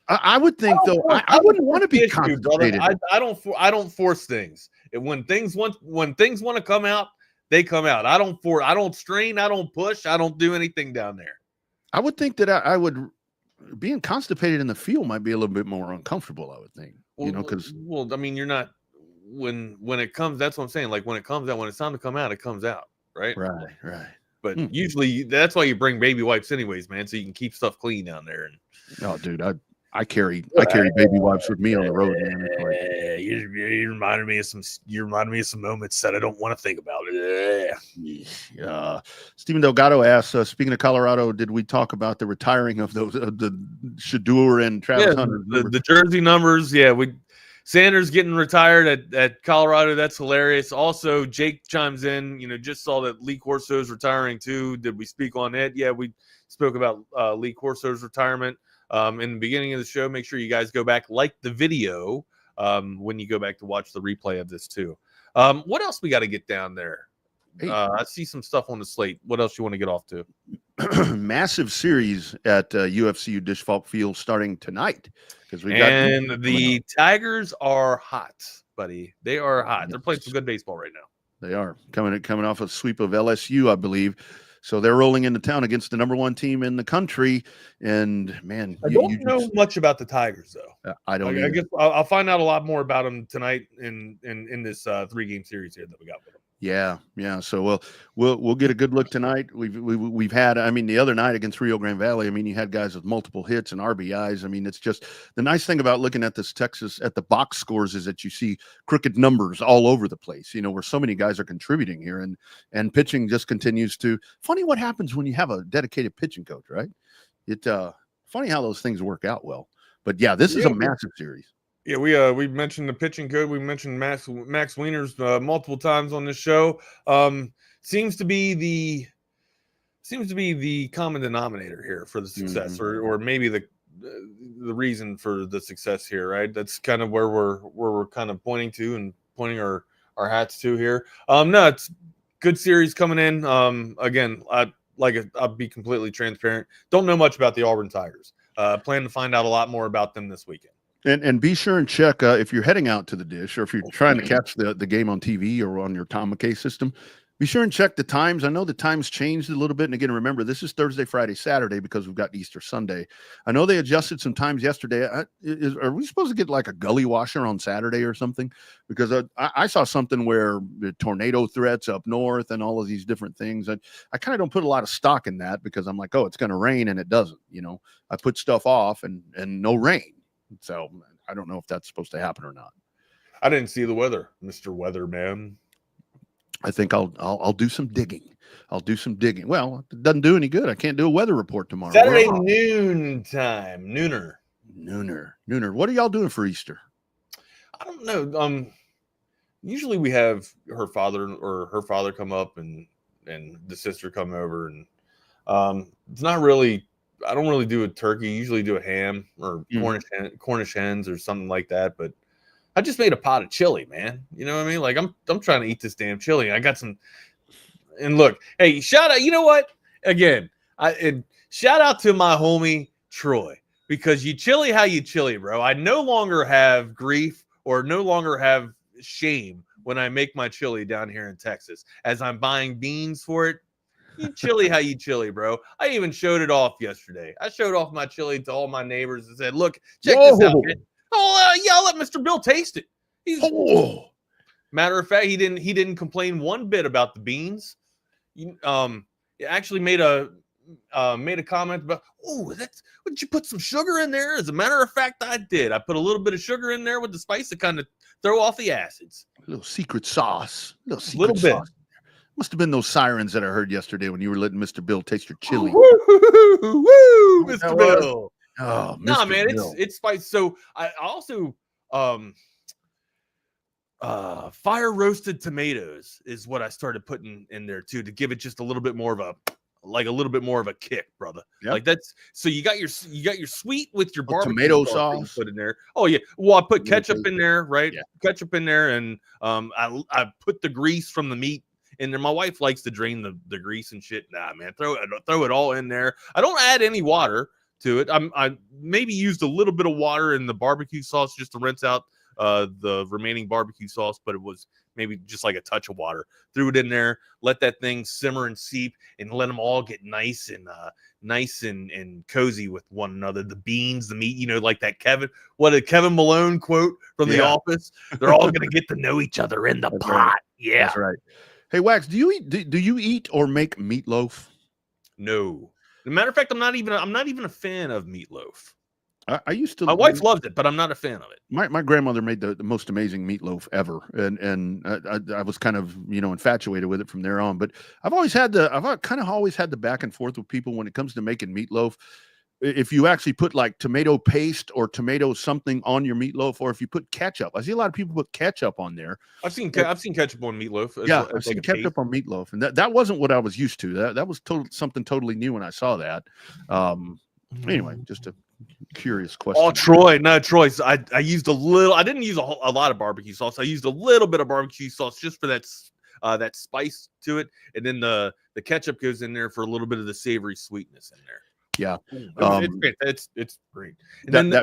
I would think I wouldn't want to be constipated. I don't force things. When things want to come out, they come out. I don't strain. I don't push. I don't do anything down there. I would think that I would, being constipated in the field might be a little bit more uncomfortable. I would think, because I mean, you're not when it comes. That's what I'm saying. Like when it comes out, when it's time to come out, it comes out. Right. Right. But usually that's why you bring baby wipes anyways, man, so you can keep stuff clean down there. And oh, dude, I carry baby wipes with me on the road, man. You reminded me of some moments that I don't want to think about. Yeah. Stephen Delgado asks, speaking of Colorado, did we talk about the retiring of those the Shador and Travis Hunter? The jersey numbers? Yeah, Sanders getting retired at Colorado. That's hilarious. Also, Jake chimes in. Just saw that Lee Corso's retiring too. Did we speak on it? Yeah, we spoke about Lee Corso's retirement in the beginning of the show. Make sure you guys go back, like the video when you go back to watch the replay of this too. What else we got to get down there? I see some stuff on the slate. What else you want to get off to? Massive series at UFC Dish Falk Field starting tonight, because the Tigers are hot, buddy. They are hot. They're playing some good baseball right now. They are coming off a sweep of LSU, I believe. So they're rolling into town against the number 1 team in the country. And man, I don't know much about the Tigers though. I don't. I guess I'll find out a lot more about them tonight in this 3-game series here that we got with them. Yeah. So we'll get a good look tonight. We've had, I mean, the other night against Rio Grande Valley, I mean, you had guys with multiple hits and RBIs. I mean, it's just the nice thing about looking at this Texas at the box scores is that you see crooked numbers all over the place, where so many guys are contributing here, and pitching just continues to. Funny what happens when you have a dedicated pitching coach, right? Funny how those things work out well. But yeah, this is a massive series. Yeah, we mentioned the pitching code. We mentioned Max Wieners multiple times on this show. Seems to be the common denominator here for the success, or maybe the reason for the success here, right? That's kind of where we're kind of pointing to and pointing our hats to here. No, it's good series coming in. Again, I'll be completely transparent. Don't know much about the Auburn Tigers. Plan to find out a lot more about them this weekend. And be sure and check if you're heading out to the Dish, or if you're trying to catch the game on TV or on your Tom McKay system, be sure and check the times. I know the times changed a little bit. And again, remember, this is Thursday, Friday, Saturday, because we've got Easter Sunday. I know they adjusted some times yesterday. Are we supposed to get like a gully washer on Saturday or something? Because I saw something where the tornado threats up north and all of these different things. I kind of don't put a lot of stock in that, because I'm like, oh, it's going to rain, and it doesn't. I put stuff off and no rain. So I don't know if that's supposed to happen or not. I didn't see the weather, Mr. Weatherman. I think I'll do some digging. I'll do some digging. Well, it doesn't do any good. I can't do a weather report tomorrow. Saturday noon time, nooner. What are y'all doing for Easter? I don't know. Usually we have her father come up and the sister come over, and it's not really. I don't really do a turkey. Usually do a ham or Cornish hens or something like that. But I just made a pot of chili, man. You know what I mean? Like I'm trying to eat this damn chili. I got some. And look, hey, shout out. You know what? Again, shout out to my homie Troy, because you chili how you chili, bro. I no longer have grief or no longer have shame when I make my chili down here in Texas, as I'm buying beans for it. You chili how you chili, bro. I even showed it off yesterday. I showed off my chili to all my neighbors and said, look, check this out, man. Oh, yeah, I'll let Mr. Bill taste it. Matter of fact, he didn't complain one bit about the beans. He actually made a comment about, did you put some sugar in there? As a matter of fact, I did. I put a little bit of sugar in there with the spice to kind of throw off the acids. A little secret sauce. Little bit. Sauce. Must have been those sirens that I heard yesterday when you were letting Mr. Bill taste your chili. Woo, Mr. Bill. Oh, nah, Mr. man, Bill. it's spice. So I also fire roasted tomatoes is what I started putting in there too, to give it just a little bit more of a kick, brother. Yep. Like that's so you got your sweet with your barbecue tomato sauce put in there. Oh yeah. Well, I put ketchup in there, right? Yeah. Ketchup in there, and I put the grease from the meat in there. My wife likes to drain the grease and shit. Nah, man, throw it all in there. I don't add any water to it. I maybe used a little bit of water in the barbecue sauce just to rinse out the remaining barbecue sauce, but it was maybe just like a touch of water. Threw it in there, let that thing simmer and seep, and let them all get nice and cozy with one another. The beans, the meat, like that Kevin Malone quote from The Office. They're all gonna get to know each other in the pot. Right. Yeah, that's right. Hey, Wax, do you eat or make meatloaf? No. As a matter of fact, I'm not even a fan of meatloaf. I used to. My wife loved it, but I'm not a fan of it. My grandmother made the most amazing meatloaf ever, and I was kind of infatuated with it from there on. But I've kind of always had the back and forth with people when it comes to making meatloaf. If you actually put like tomato paste or tomato something on your meatloaf, or if you put ketchup. I see a lot of people put ketchup on there. I've seen ketchup on meatloaf. I've seen ketchup on meatloaf, and that wasn't what I was used to. That was something totally new when I saw that. Anyway, just a curious question. Oh, Troy. I used a little. I didn't use a lot of barbecue sauce. I used a little bit of barbecue sauce just for that spice to it, and then the ketchup goes in there for a little bit of the savory sweetness in there. Yeah, it's great. And then the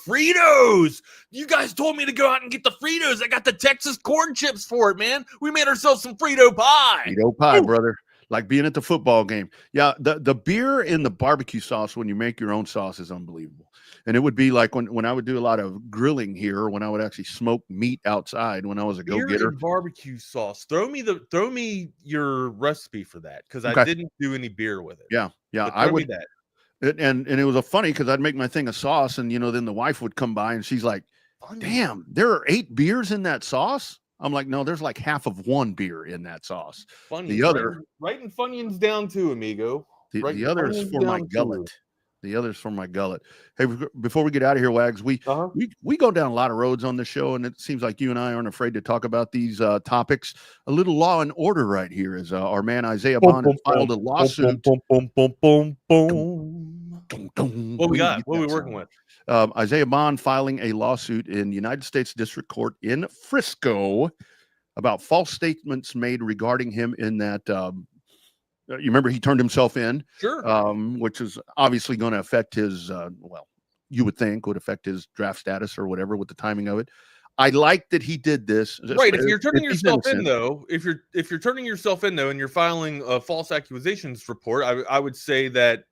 Fritos. You guys told me to go out and get the Fritos. I got the Texas corn chips for it, man. We made ourselves some Frito pie. Frito pie, brother. Like being at the football game. Yeah, the beer in the barbecue sauce when you make your own sauce is unbelievable. And it would be like when I would do a lot of grilling here, when I would actually smoke meat outside when I was a go-getter. Barbecue sauce. Throw me your recipe for that, because I didn't do any beer with it. Yeah, I would. That. And it was funny because I'd make my thing of sauce, and then the wife would come by and she's like, "Damn, there are 8 beers in that sauce." I'm like, "No, there's like half of one beer in that sauce." The other, writing Funyuns down too, amigo. The other is for my gullet. The other's for my gullet. Hey, before we get out of here, Wags, we go down a lot of roads on the show, and it seems like you and I aren't afraid to talk about these topics. A little law and order right here is our man Isaiah Bond has filed a lawsuit. What we got? What are we working with? Isaiah Bond filing a lawsuit in the United States District Court in Frisco about false statements made regarding him in that. You remember he turned himself in, sure, which is obviously going to affect his. You would think would affect his draft status or whatever with the timing of it. I like that he did this. Right. If you're turning yourself in, though, if you're turning yourself in, though, and you're filing a false accusations report, I would say that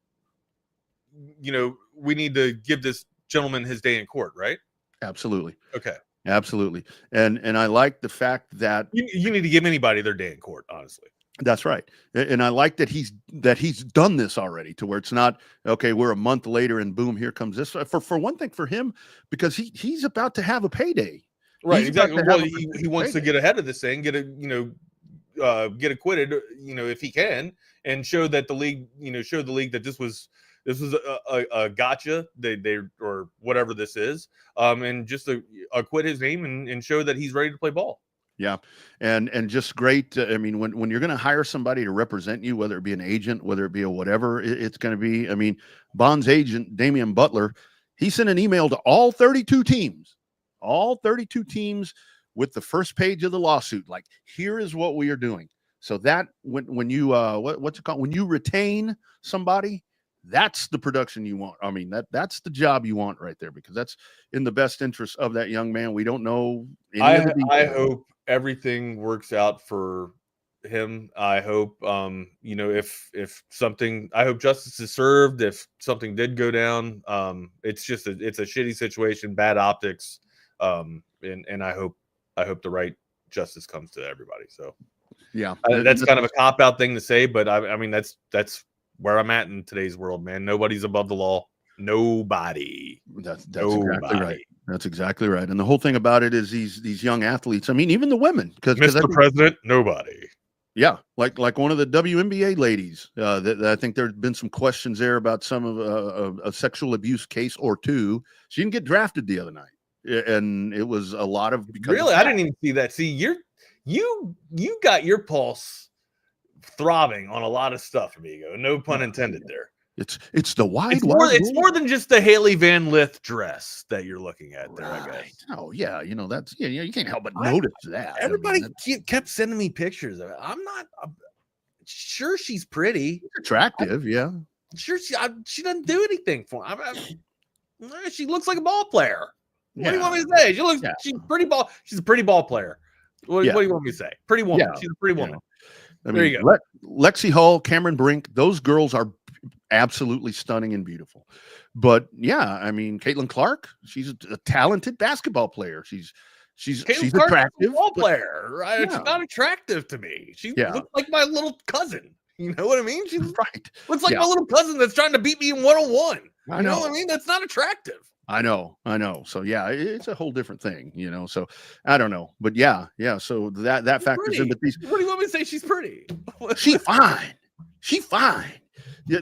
we need to give this gentleman his day in court, right? Absolutely. Okay. Absolutely. And I like the fact that you need to give anybody their day in court, honestly. That's right. And I like that he's done this already, to where it's not, okay, we're a month later and boom, here comes this. For one thing, for him, because he's about to have a payday. Right, exactly. Well, he wants to get ahead of this thing, get acquitted, if he can, and show that the league, show the league that this was a gotcha, they or whatever this is, and just acquit his name and show that he's ready to play ball. Yeah. And just great. I mean, when you're going to hire somebody to represent you, whether it be an agent, whether it be a whatever, it's going to be, I mean, Bond's agent, Damian Butler, he sent an email to all 32 teams with the first page of the lawsuit. Like, here is what we are doing. So that when you, what's it called? When you retain somebody, that's the production you want. I mean, that's the job you want right there, because that's in the best interest of that young man. We don't know. I hope everything works out for him. I hope, if something, I hope justice is served. If something did go down, it's a shitty situation, bad optics. And I hope the right justice comes to everybody. So yeah, that's kind of a cop out thing to say, but I mean, that's where I'm at in today's world, man. Nobody's above the law. Nobody. That's exactly right. That's exactly right. And the whole thing about it is these young athletes. I mean, even the women, because Mr. President, nobody. Yeah, like one of the WNBA ladies. That I think there's been some questions there about some of a sexual abuse case or two. She didn't get drafted the other night, and it was a lot of really. I didn't even see that. See, you got your pulse throbbing on a lot of stuff, amigo. No pun intended there. It's the wide. It's more than just the Haley Van Lith dress that you're looking at there, I guess. Oh yeah, that's you can't help but notice that. Everybody kept sending me pictures of it. I'm not sure she's pretty, attractive. Yeah, sure she doesn't do anything for me. She looks like a ball player. What do you want me to say? She's pretty ball. She's a pretty ball player. What do you want me to say? Pretty woman. Yeah. She's a pretty woman. I mean, there you go. Lexi Hull, Cameron Brink, those girls are absolutely stunning and beautiful. But yeah, I mean, Caitlin Clark, she's a talented basketball player. She's attractive. Ball player, right? Yeah. She's not attractive to me. She looks like my little cousin. You know what I mean? She's right. Looks like my little cousin that's trying to beat me in 101. You know what I mean? That's not attractive. I know. So yeah, it's a whole different thing, So I don't know, but yeah. So that factors in. But what do you want me to say? She's pretty. She's fine. Yeah,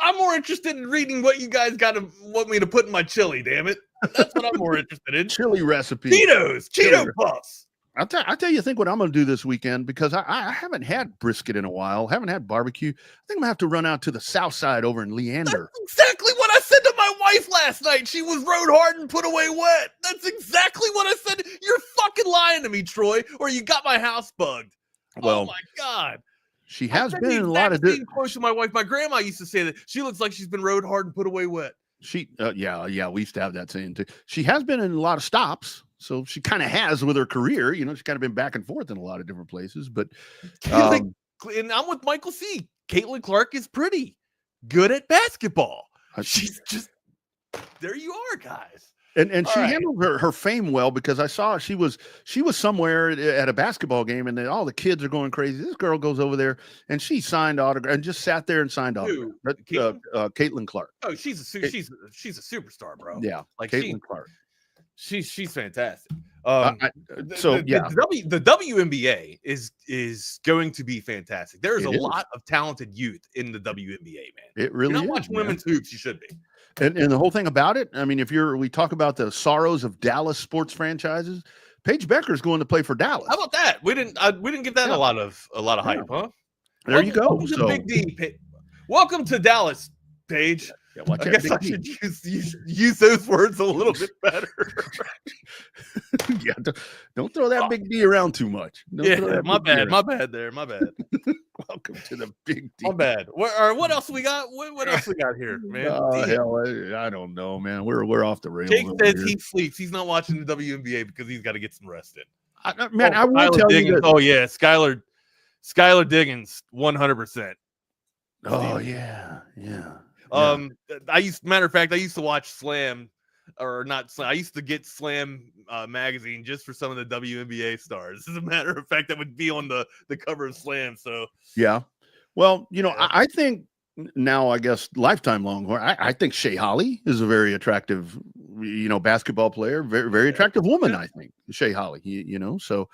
I'm more interested in reading what you guys want me to put in my chili. Damn it, that's what I'm more interested in. Chili recipe. Cheeto puffs. I'll tell you, I think what I'm going to do this weekend, because I haven't had brisket in a while, haven't had barbecue. I think I'm going to have to run out to the south side over in Leander. That's exactly what I said to my wife last night. She was rode hard and put away wet. That's exactly what I said. You're fucking lying to me, Troy, or you got my house bugged. Well, oh my God. She has been in a lot of close to my wife. My grandma used to say that she looks like she's been rode hard and put away wet. We used to have that saying too. She has been in a lot of stops. So she kind of has with her career, she's kind of been back and forth in a lot of different places. But and I'm with Michael C. Caitlin Clark is pretty good at basketball. She's just there. You are, guys. And she handled her fame well, because I saw she was somewhere at a basketball game, and then all the kids are going crazy. This girl goes over there and she signed autograph and just sat there and signed autograph. Caitlin Clark. Oh, she's a superstar, bro. Yeah, like Caitlin Clark. She's fantastic. The WNBA is going to be fantastic. There's a lot of talented youth in the WNBA, man. It really is. Watching women's hoops, you should be. And the whole thing about it, I mean, we talk about the sorrows of Dallas sports franchises, Paige Becker's going to play for Dallas. How about that? We didn't give that a lot of hype, huh? There you go. Welcome to Big D. Welcome to Dallas, Paige. Yeah, I guess I should use those words a little bit better. Yeah, don't throw that big D around too much. My bad. Welcome to the Big D. My bad. What else we got? What else we got here, man? I don't know, man. We're off the rails. Jake says he sleeps. He's not watching the WNBA because he's got to get some rest in. I will tell you. Oh yeah, Skylar Diggins, 100%. Oh yeah. I used to watch Slam, or not Slam. I used to get Slam magazine just for some of the WNBA stars. As a matter of fact, that would be on the cover of Slam. So yeah, well, I think now, I guess lifetime Longhorn. I think Shea Holly is a very attractive basketball player, very, very attractive woman, I think, Shay Holly, so.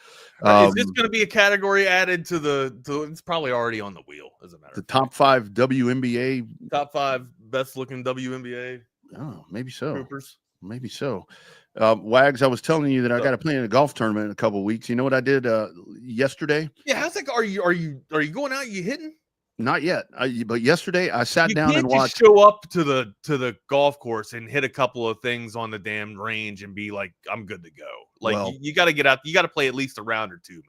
Is this going to be a category added to it's probably already on the wheel, as a matter the of top 5 WNBA? Top 5 best looking WNBA. Oh, maybe so. Troopers. Maybe so. Wags, I was telling you that I got to play in a golf tournament in a couple of weeks. You know what I did yesterday? Yeah, how's that? Are you going out? You hitting? Not yet. But yesterday I sat down and watched. Show up to the golf course and hit a couple of things on the damn range and be like, I'm good to go. Like, you got to get out. You got to play at least a round or two, man.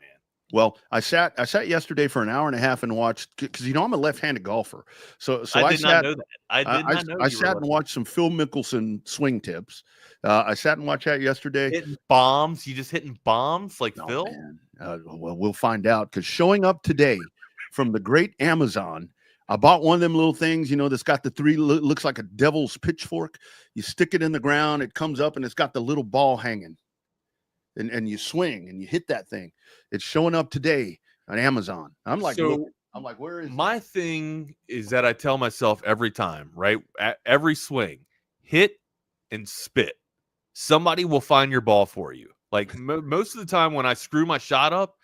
Well, I sat yesterday for an hour and a half and watched, because I'm a left-handed golfer. So I did not know that. I did not know. I sat and watched some Phil Mickelson swing tips. I sat and watched that yesterday. Hitting bombs. You just hitting bombs like Phil? Man. Well, we'll find out, because showing up today from the great Amazon, I bought one of them little things, that's got the 3, looks like a devil's pitchfork. You stick it in the ground, it comes up, and it's got the little ball hanging. And you swing and you hit that thing. It's showing up today on Amazon. I'm like, where is my thing? Is that I tell myself every time, right? At every swing, hit and spit. Somebody will find your ball for you. Like most of the time when I screw my shot up,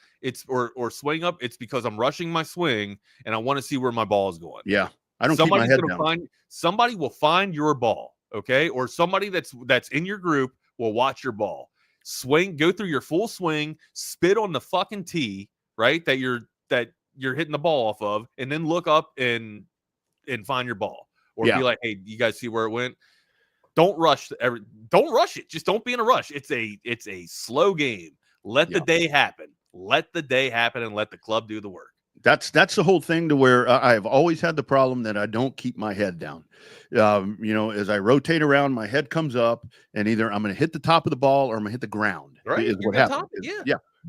or swing up, it's because I'm rushing my swing and I want to see where my ball is going. Yeah, I don't keep my head down. Somebody will find your ball, okay? Or somebody that's in your group will watch your ball. Swing, go through your full swing, spit on the fucking tee, right? That you're hitting the ball off of, and then look up and find your ball. Or be like, hey, you guys see where it went? Don't rush it. Just don't be in a rush. It's a slow game. Let the day happen. Let the day happen and let the club do the work. That's the whole thing, to where I've always had the problem that I don't keep my head down. As I rotate around, my head comes up, and either I'm going to hit the top of the ball or I'm going to hit the ground. Right? Is what happens.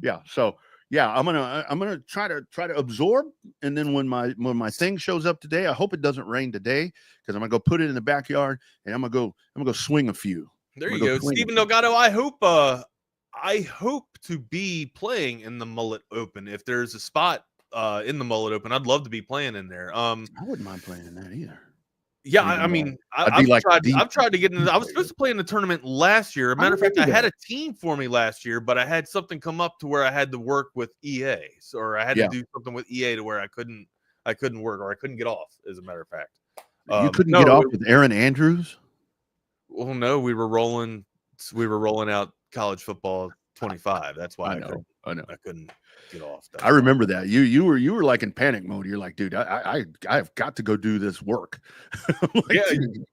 Yeah. So I'm gonna try to absorb, and then when my thing shows up today, I hope it doesn't rain today, because I'm gonna go put it in the backyard and I'm gonna go swing a few. There you go, Stephen Delgado. I hope to be playing in the Mullet Open. If there's a spot in the Mullet Open, I'd love to be playing in there. I wouldn't mind playing in that either. Yeah, I've tried to get in. I was supposed to play in the tournament last year. As a matter of fact, I had a team for me last year, but I had something come up to where I had to work with EA, or I had to do something with EA to where I couldn't work, or I couldn't get off. As a matter of fact, you couldn't get off with Aaron Andrews. Well, no, we were rolling out college football 25. That's why I couldn't get off. I remember that you were like in panic mode. You're like, dude, I've got to go do this work.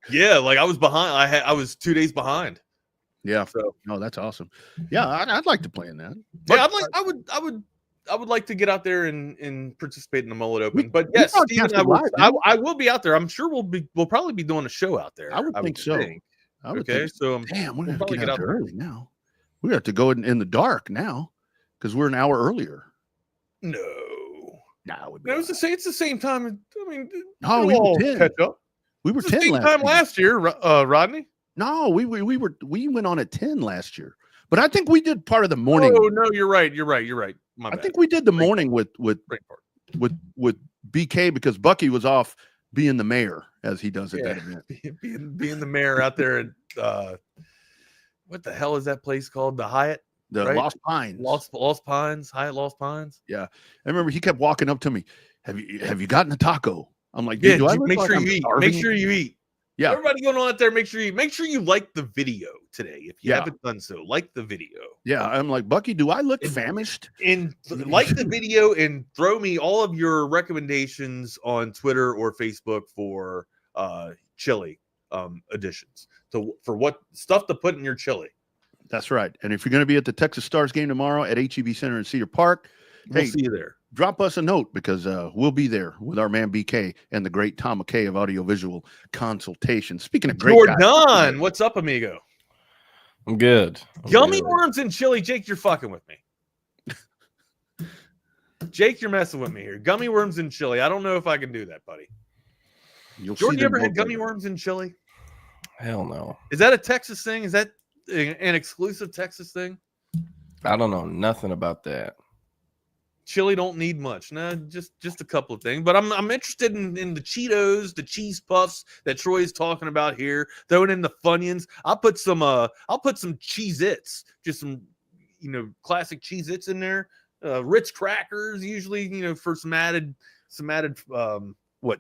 Yeah. Like I was behind. I was 2 days behind. Yeah. So no, that's awesome. Yeah, I'd like to play in that. But, yeah, I would like to get out there and participate in the Mullet Open. But yes, Steven, I will be out there. I'm sure we'll probably be doing a show out there. I would think so. Okay, so damn, we're gonna get out there early now. We have to go in the dark now, because we're an hour earlier. No, it's the same time. I mean, no, we were 10. Catch up. We were 10 last year. Rodney. No, we went on at 10 last year, but I think we did part of the morning. Oh no, you're right. My bad. I think we did the morning with BK, because Bucky was off being the mayor, as he does at that event. being the mayor out there at what the hell is that place called? The Hyatt? The Lost Pines. Lost Pines, Hyatt Lost Pines. Yeah. I remember he kept walking up to me. Have you gotten a taco? I'm like, yeah, do I make sure you eat. Make sure you eat. Yeah. Everybody going on out there, make sure you like the video today. If you haven't done so, like the video. Yeah. I'm like, Bucky, do I look famished? And like the video and throw me all of your recommendations on Twitter or Facebook for chili additions. For what stuff to put in your chili. That's right. And if you're going to be at the Texas Stars game tomorrow at HEB Center in Cedar Park, we'll see you there. Drop us a note, because we'll be there with our man BK and the great Tom McKay of Audiovisual Consultation. Speaking of great guys, Jordan, what's up, amigo? I'm good. Gummy worms and chili. Jake, you're fucking with me. Jake, you're messing with me here. Gummy worms and chili. I don't know if I can do that, buddy. Jordan, you ever had gummy worms and chili? Hell no. Is that a Texas thing? Is that an exclusive Texas thing? I don't know nothing about that. chili don't need much. No, just a couple of things. But I'm interested in the Cheetos, the cheese puffs that Troy's talking about here. Throwing in the Funyuns. I'll put some Cheez-Its, just some classic Cheez-Its in there. Ritz crackers usually for some added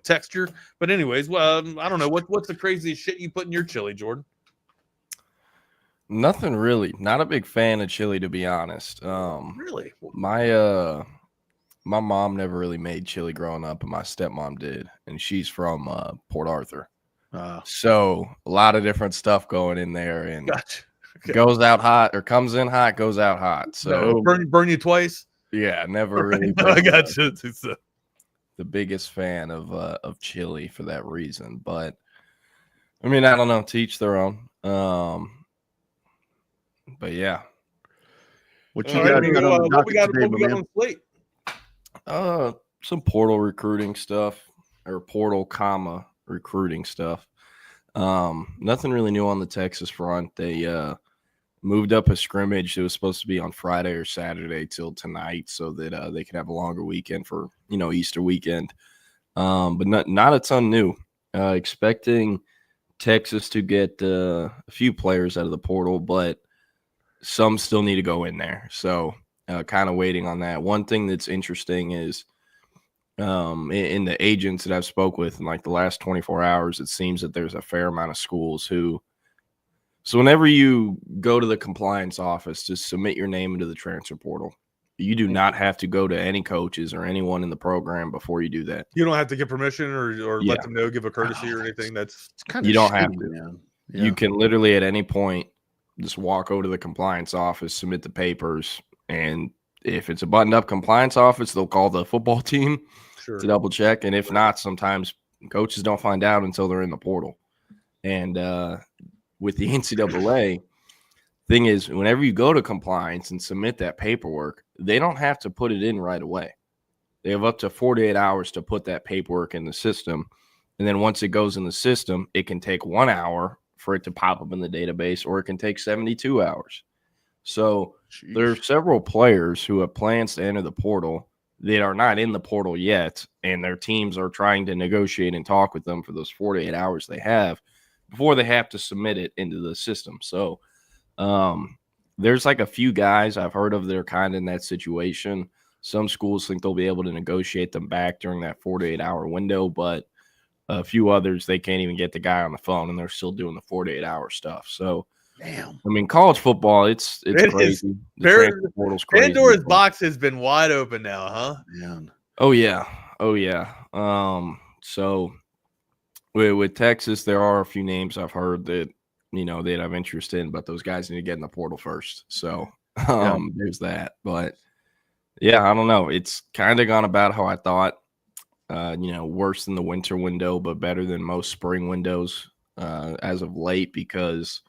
texture. But anyways, well, I don't know what's the craziest shit you put in your chili, Jordan? Nothing really. Not a big fan of chili, to be honest. Really? My mom never really made chili growing up, and my stepmom did, and she's from Port Arthur. So a lot of different stuff going in there, and Gotcha. Okay. goes out hot or comes in hot, goes out hot. So burn you twice. Yeah, never really. I got you. So. The biggest fan of chili for that reason, but I mean, I don't know. To each their own. But yeah. What we got on the plate? Some portal recruiting stuff, or portal recruiting stuff. Nothing really new on the Texas front. They moved up a scrimmage. It was supposed to be on Friday or Saturday till tonight, so that they could have a longer weekend for Easter weekend. But not a ton new. Expecting Texas to get a few players out of the portal, but some still need to go in there. So kind of waiting on that. One thing that's interesting is in the agents that I've spoke with in like the last 24 hours, it seems that there's a fair amount of schools who, so whenever you go to the compliance office to submit your name into the transfer portal, you do not have to go to any coaches or anyone in the program before you do that. You don't have to get permission or let them know, give a courtesy or anything. That's kind of you don't have to. Man. Yeah. You can literally at any point just walk over to the compliance office, submit the papers, and if it's a buttoned up compliance office, they'll call the football team to double check. And if not, sometimes coaches don't find out until they're in the portal. And with the NCAA, thing is, whenever you go to compliance and submit that paperwork, they don't have to put it in right away. They have up to 48 hours to put that paperwork in the system. And then once it goes in the system, it can take 1 hour for it to pop up in the database, or it can take 72 hours. So there are several players who have plans to enter the portal that are not in the portal yet, and their teams are trying to negotiate and talk with them for those 48 hours they have before they have to submit it into the system. So there's like a few guys I've heard of that are kind of in that situation. Some schools think they'll be able to negotiate them back during that 48-hour window, but a few others, they can't even get the guy on the phone, and they're still doing the 48-hour stuff. So, damn. I mean, college football, it's crazy. The portal's crazy. Pandora's box has been wide open now, huh? Yeah. Oh yeah. So with Texas, there are a few names I've heard that that I'm interested in, but those guys need to get in the portal first. So there's that. But yeah, I don't know. It's kind of gone about how I thought. Worse than the winter window, but better than most spring windows as of late, because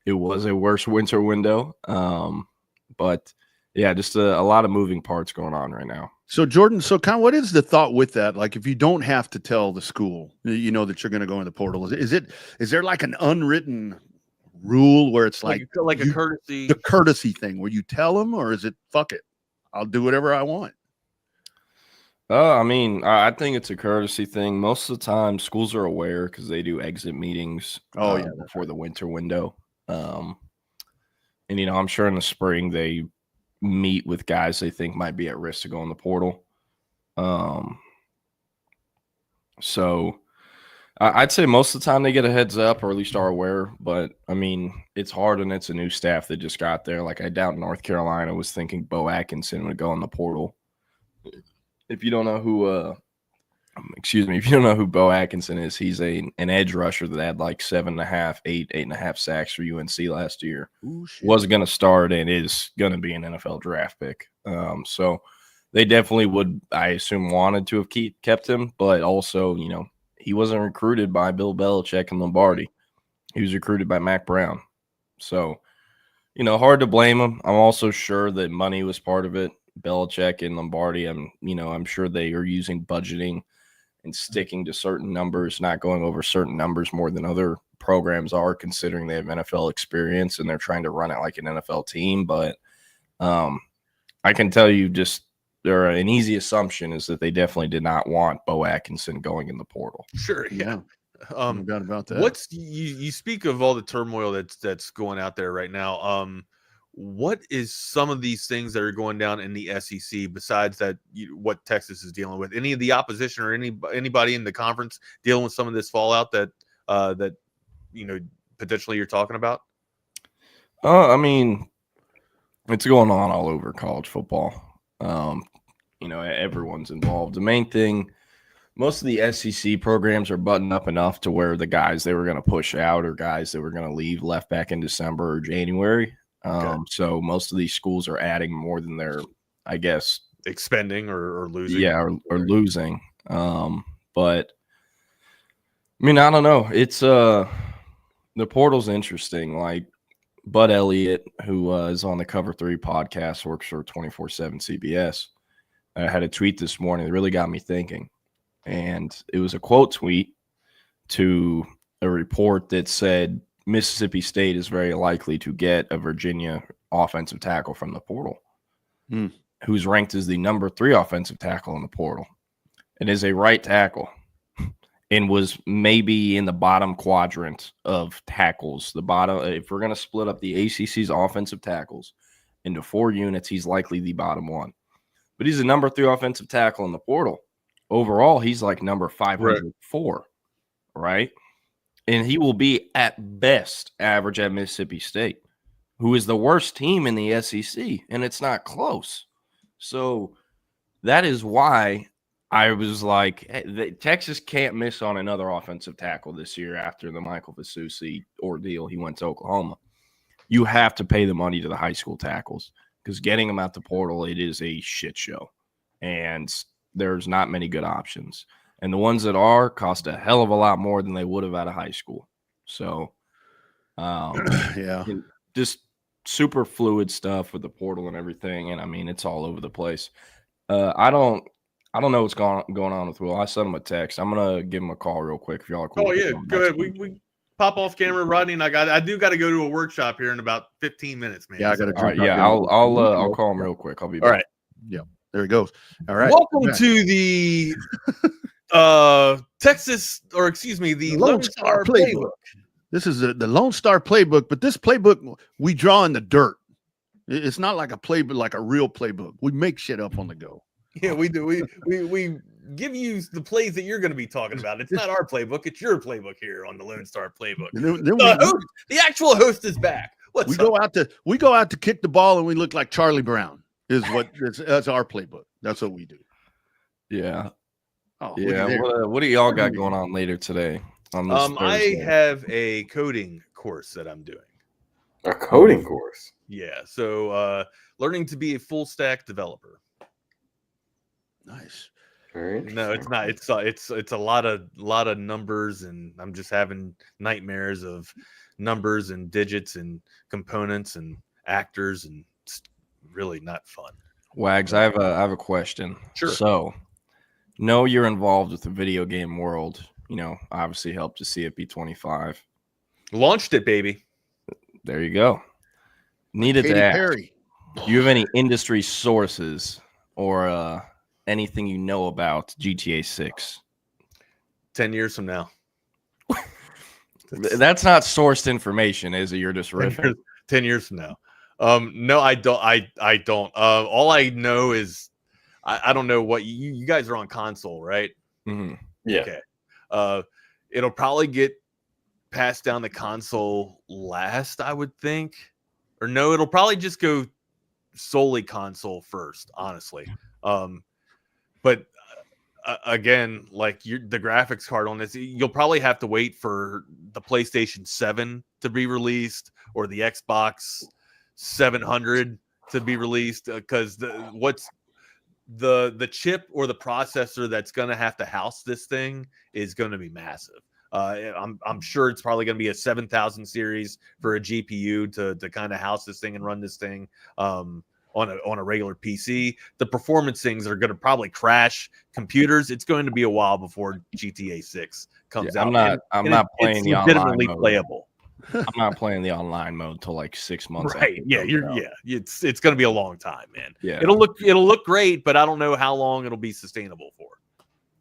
it was a worse winter window. But yeah, just a lot of moving parts going on right now. So Jordan, what is the thought with that? Like, if you don't have to tell the school, that you're going to go in the portal, is there like an unwritten rule where it's like a courtesy, the courtesy thing where you tell them, or is it fuck it, I'll do whatever I want? I mean, I think it's a courtesy thing. Most of the time, schools are aware because they do exit meetings before the winter window. And, I'm sure in the spring they meet with guys they think might be at risk to go in the portal. So I'd say most of the time they get a heads up, or at least are aware. But, I mean, it's hard, and it's a new staff that just got there. Like, I doubt North Carolina was thinking Bo Atkinson would go in the portal. If you don't know who Bo Atkinson is, he's an edge rusher that had like 7.5, 8.5 sacks for UNC last year. Ooh, was going to start and is going to be an NFL draft pick. So they definitely would, I assume, wanted to have kept him, but also, he wasn't recruited by Bill Belichick and Lombardi. He was recruited by Mac Brown. So, hard to blame him. I'm also sure that money was part of it. Belichick and Lombardi, I'm sure they are using budgeting and sticking to certain numbers, not going over certain numbers more than other programs are, considering they have NFL experience and they're trying to run it like an NFL team. But I can tell you, just or an easy assumption is that they definitely did not want Bo Atkinson going in the portal. Sure, yeah. No doubt about that. What's you speak of all the turmoil that's going out there right now? What is some of these things that are going down in the SEC besides that? What Texas is dealing with? Any of the opposition or anybody in the conference dealing with some of this fallout that potentially you're talking about? I mean, it's going on all over college football. Everyone's involved. The main thing, most of the SEC programs are buttoned up enough to where the guys they were going to push out or guys that were going to leave left back in December or January. So most of these schools are adding more than they're, I guess, expending or losing. Yeah, or losing. But I mean, I don't know. It's the portal's interesting. Like Bud Elliott, who is on the Cover 3 podcast, works for 24/7 CBS. I had a tweet this morning that really got me thinking. And it was a quote tweet to a report that said Mississippi State is very likely to get a Virginia offensive tackle from the portal, who's ranked as the number 3 offensive tackle in the portal. It is a right tackle and was maybe in the bottom quadrant of tackles. The bottom, if we're going to split up the ACC's offensive tackles into 4 units, he's likely the bottom one. But he's a number 3 offensive tackle in the portal. Overall, he's like number 504, right? And he will be at best average at Mississippi State, who is the worst team in the SEC, and it's not close. So that is why I was like, hey, Texas can't miss on another offensive tackle this year after the Michael Vasusi ordeal. He went to Oklahoma. You have to pay the money to the high school tackles because getting them out the portal, it is a shit show. And there's not many good options. And the ones that are cost a hell of a lot more than they would have out of high school. So, just super fluid stuff with the portal and everything. And I mean, it's all over the place. I don't know what's going on with Will. I sent him a text. I'm gonna give him a call real quick if y'all are cool. Oh yeah, go ahead. We pop off camera, Rodney, and I do got to go to a workshop here in about 15 minutes, man. Yeah, I got to. Right, yeah, I'll call him real quick. I'll be back. All right. Yeah, there he goes. All right. Welcome to the Texas, or excuse me, the Lone Star Playbook. This is the Lone Star Playbook, but this playbook we draw in the dirt. It's not like a playbook, like a real playbook. We make shit up on the go. Yeah, we do. We give you the plays that you're going to be talking about. It's not our playbook; it's your playbook here on the Lone Star Playbook. The actual host is back. We go out to kick the ball, and we look like Charlie Brown. That's our playbook. That's what we do. Yeah. Oh, yeah. What do y'all got going on later today? On this I have a coding course that I'm doing. A coding course? Yeah. So learning to be a full stack developer. Nice. No, it's not. It's a lot of numbers, and I'm just having nightmares of numbers and digits and components and actors, and it's really not fun. Wags, I have a question. Sure. So, know you're involved with the video game world. You know, obviously helped to see it be 25. Launched it, baby. There you go. Needed Katy to ask. Perry. Do you have any industry sources or anything you know about GTA 6? 10 years from now. That's not sourced information, is it? You're just riffing. 10 years from now. No, I don't. I don't. All I know is I don't know what you guys are on console, right? Mm-hmm. Yeah. Okay. It'll probably get passed down the console last, I would think. Or no, it'll probably just go solely console first, honestly. But again, like the graphics card on this, you'll probably have to wait for the PlayStation 7 to be released or the Xbox 700 to be released, because the chip or the processor that's going to have to house this thing is going to be massive. I'm sure it's probably going to be a 7000 series for a GPU to kind of house this thing and run this thing on a regular PC. The performance things are going to probably crash computers. It's going to be a while before GTA 6 comes out. I'm not playing it's the legitimately online playable. I'm not playing the online mode till like 6 months. Right. Yeah. It's going to be a long time, man. Yeah. It'll look great, but I don't know how long it'll be sustainable for.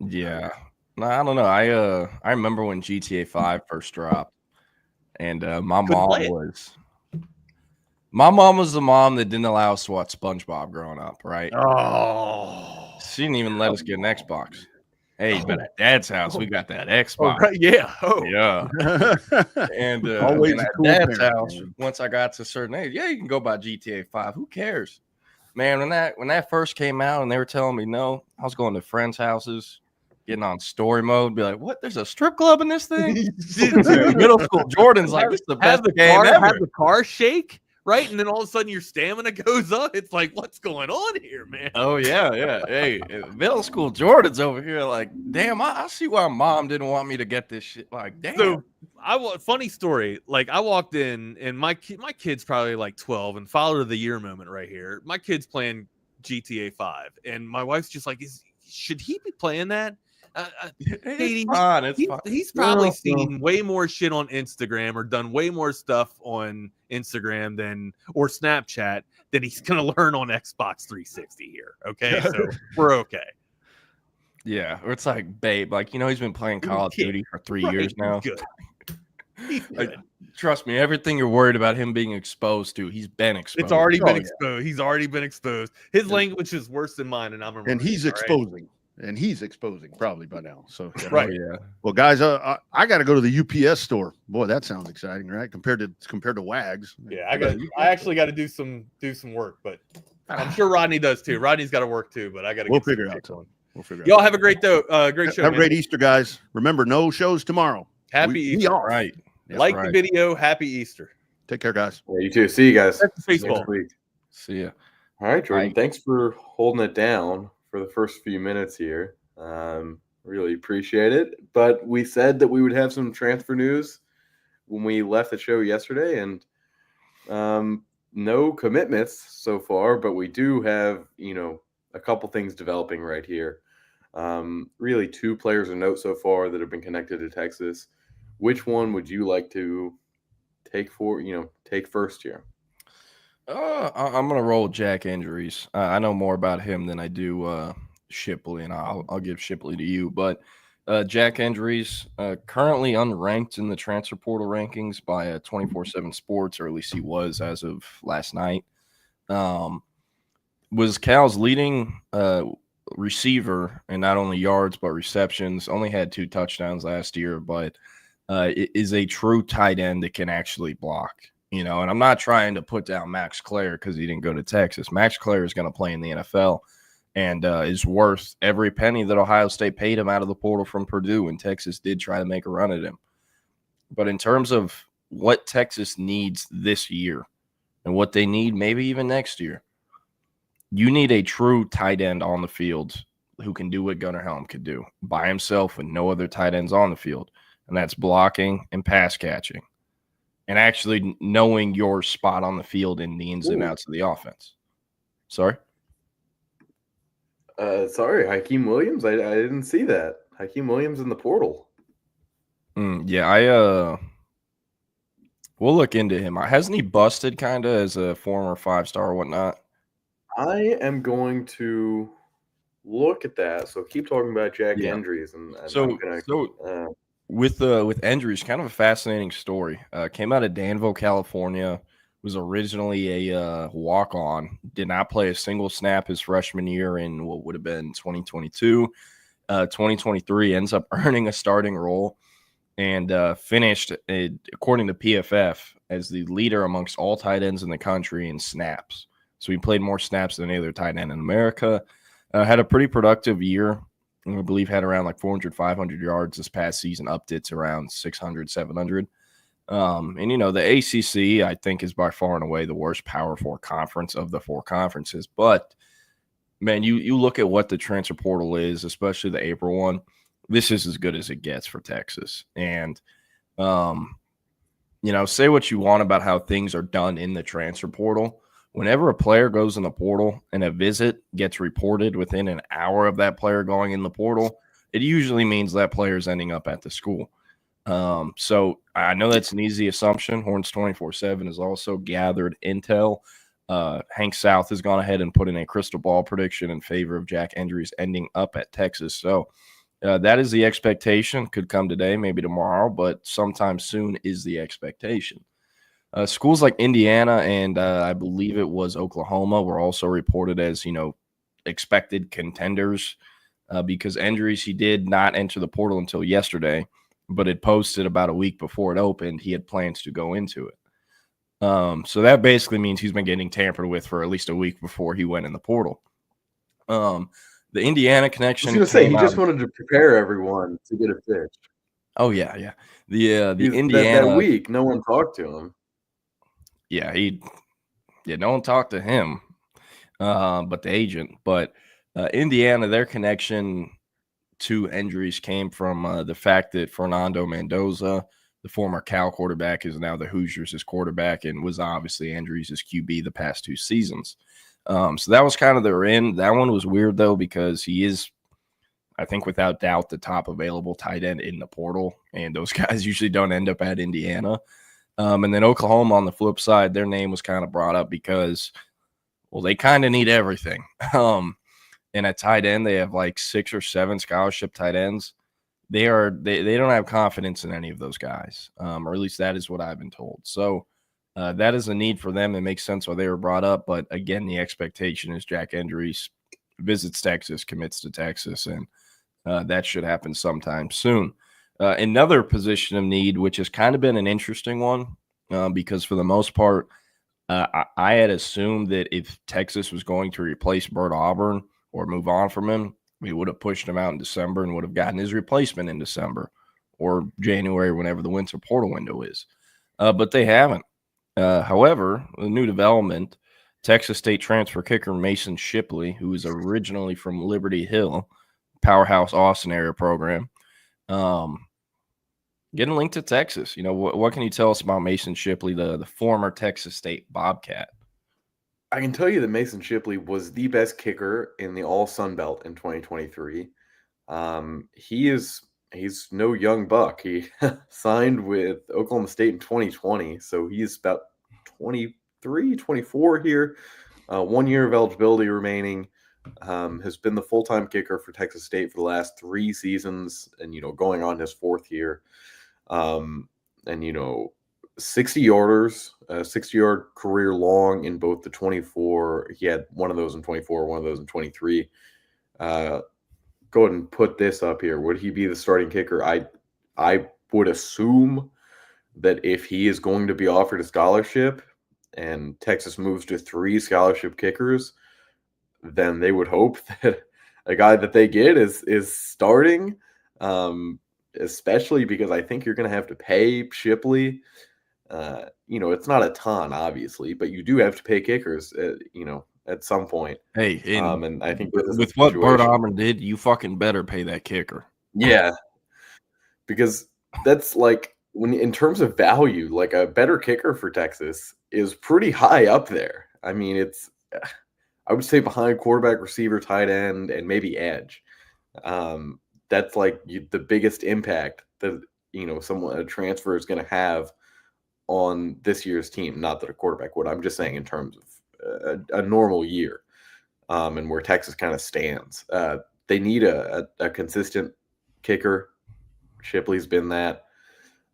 Yeah. No, I don't know. I remember when GTA 5 first dropped, and my mom was the mom that didn't allow us to watch SpongeBob growing up, right? Oh. She didn't even let us get an Xbox. Hey, but at Dad's house, we got that Xbox. Oh, right. Yeah. Oh. Yeah. And Always at cool Dad's parent, house, man. once I got to a certain age, yeah, you can go buy GTA 5. Who cares? Man, when that first came out and they were telling me no, I was going to friends' houses, getting on story mode, be like, what? There's a strip club in this thing? Middle school Jordan's like, this is the best game ever. Have the car shake, right? And then all of a sudden your stamina goes up. It's like, what's going on here, man? Oh, yeah. Hey, middle school Jordan's over here like, damn, I see why mom didn't want me to get this shit. Like, damn. So funny story. Like I walked in and my kid's probably like 12 and father of the year moment right here. My kid's playing GTA 5 and my wife's just like, should he be playing that? Katie, he's probably seen way more shit on Instagram or done way more stuff on Instagram or Snapchat than he's gonna learn on Xbox 360 here. Okay, so we're okay. Yeah, or it's like, babe, like he's been playing Call of Duty for 3 years now. Good. Like, trust me, everything you're worried about him being exposed to, he's been exposed. It's already been exposed. He's already been exposed. His language is worse than mine, and I'm a and he's exposing. Right? And he's exposing probably by now. So right, yeah. Well, guys, I got to go to the UPS store. Boy, that sounds exciting, right? Compared to Wags. Yeah, I actually got to do some work, but I'm sure Rodney does too. Rodney's got to work too, but I got to. We'll figure it out. We'll figure it out. Y'all have a great show. Have a great Easter, guys. Remember, no shows tomorrow. Happy Easter. We are right. Like the video. Happy Easter. Take care, guys. Yeah, you too. See you guys. That's baseball. See ya. All right, Jordan. Thanks for holding it down for the first few minutes here. Really appreciate it. But we said that we would have some transfer news when we left the show yesterday, and no commitments so far, but we do have, a couple things developing right here. Really 2 players of note so far that have been connected to Texas. Which one would you like to take first here? I'm gonna roll Jack Andrews. I know more about him than I do Shipley, and I'll give Shipley to you. But Jack Andrews, currently unranked in the transfer portal rankings by 24/7 Sports, or at least he was as of last night. Was Cal's leading receiver in not only yards but receptions. Only had 2 touchdowns last year, but is a true tight end that can actually block. And I'm not trying to put down Max Clare because he didn't go to Texas. Max Clare is going to play in the NFL. And is worth every penny that Ohio State paid him out of the portal from Purdue, and Texas did try to make a run at him. But in terms of what Texas needs this year and what they need maybe even next year, you need a true tight end on the field who can do what Gunnar Helm could do by himself with no other tight ends on the field, and that's blocking and pass catching and actually knowing your spot on the field and the ins and outs of the offense. Sorry? Sorry, Hakeem Williams. I didn't see that. Hakeem Williams in the portal. Yeah, we'll look into him. Hasn't he busted kind of as a former 5-star or whatnot? I am going to look at that. So keep talking about Jack Andrews, and with Andrews, kind of a fascinating story. Came out of Danville, California. Was originally a walk-on, did not play a single snap his freshman year in what would have been 2022. 2023 ends up earning a starting role and finished, according to PFF, as the leader amongst all tight ends in the country in snaps. So he played more snaps than any other tight end in America. Had a pretty productive year. I believe had around like 400, 500 yards this past season, upped it to around 600, 700. And, the ACC, I think, is by far and away the worst Power 4 conference of the 4 conferences. But, man, you look at what the transfer portal is, especially the April one, this is as good as it gets for Texas. And, say what you want about how things are done in the transfer portal. Whenever a player goes in the portal and a visit gets reported within an hour of that player going in the portal, it usually means that player is ending up at the school. So I know that's an easy assumption. Horns 24/7 has also gathered intel. Hank South has gone ahead and put in a crystal ball prediction in favor of Jack Endries ending up at Texas. So that is the expectation. Could come today, maybe tomorrow, but sometime soon is the expectation. Schools like Indiana and I believe it was Oklahoma were also reported as, expected contenders because Endries, he did not enter the portal until yesterday, but it posted about a week before it opened. He had plans to go into it. So that basically means he's been getting tampered with for at least a week before he went in the portal. The Indiana connection. I was going to say, he just wanted to prepare everyone to get a pitch. Oh, yeah. The Indiana. That week, no one talked to him. Yeah, no one talked to him, but the agent. But Indiana, their connection to Endries came from the fact that Fernando Mendoza, the former Cal quarterback, is now the Hoosiers' quarterback and was obviously Endries' QB the past 2 seasons. So that was kind of their end. That one was weird, though, because he is, I think, without doubt, the top available tight end in the portal, and those guys usually don't end up at Indiana. And then Oklahoma, on the flip side, their name was kind of brought up because, well, they kind of need everything. And at tight end, they have like 6 or 7 scholarship tight ends. They don't have confidence in any of those guys, or at least that is what I've been told. So that is a need for them. It makes sense why they were brought up. But again, the expectation is Jack Endries visits Texas, commits to Texas, and that should happen sometime soon. Another position of need, which has kind of been an interesting one, because for the most part, I had assumed that if Texas was going to replace Bert Auburn or move on from him, we would have pushed him out in December and would have gotten his replacement in December or January, whenever the winter portal window is. But they haven't. However, the new development, Texas State transfer kicker Mason Shipley, who is originally from Liberty Hill, powerhouse Austin area program, getting linked to Texas. What can you tell us about Mason Shipley, the former Texas State Bobcat? I can tell you that Mason Shipley was the best kicker in the All Sun Belt in 2023. He's no young buck. He signed with Oklahoma State in 2020, so he's about 23, 24 here. 1 year of eligibility remaining. Has been the full-time kicker for Texas State for the last 3 seasons, and going on his 4th year. And 60-yarders, 60-yard career long in both the 24. He had one of those in 24, one of those in 23. Go ahead and put this up here. Would he be the starting kicker? I would assume that if he is going to be offered a scholarship and Texas moves to 3 scholarship kickers, then they would hope that a guy that they get is starting, especially because I think you're going to have to pay Shipley. It's not a ton, obviously, but you do have to pay kickers, at some point. Hey, and I think with what Bert Auburn did, you fucking better pay that kicker. Yeah, because that's like, when in terms of value, like a better kicker for Texas is pretty high up there. I mean, it's, I would say, behind quarterback, receiver, tight end, and maybe edge. That's like the biggest impact that a transfer is going to have on this year's team. Not that a quarterback would. I'm just saying in terms of a normal year, and where Texas kind of stands. They need a consistent kicker. Shipley's been that,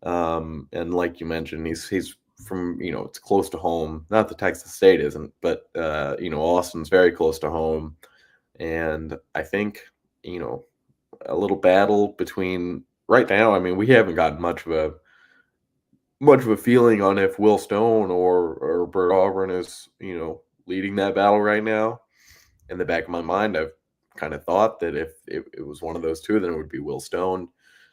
and like you mentioned, he's from it's close to home. Not that Texas State isn't, but Austin's very close to home, and I think a little battle between right now. I mean, we haven't gotten much of a feeling on if Will Stone or Bert Auburn is leading that battle right now. In the back of my mind, I've kind of thought that if it was one of those two, then it would be Will Stone,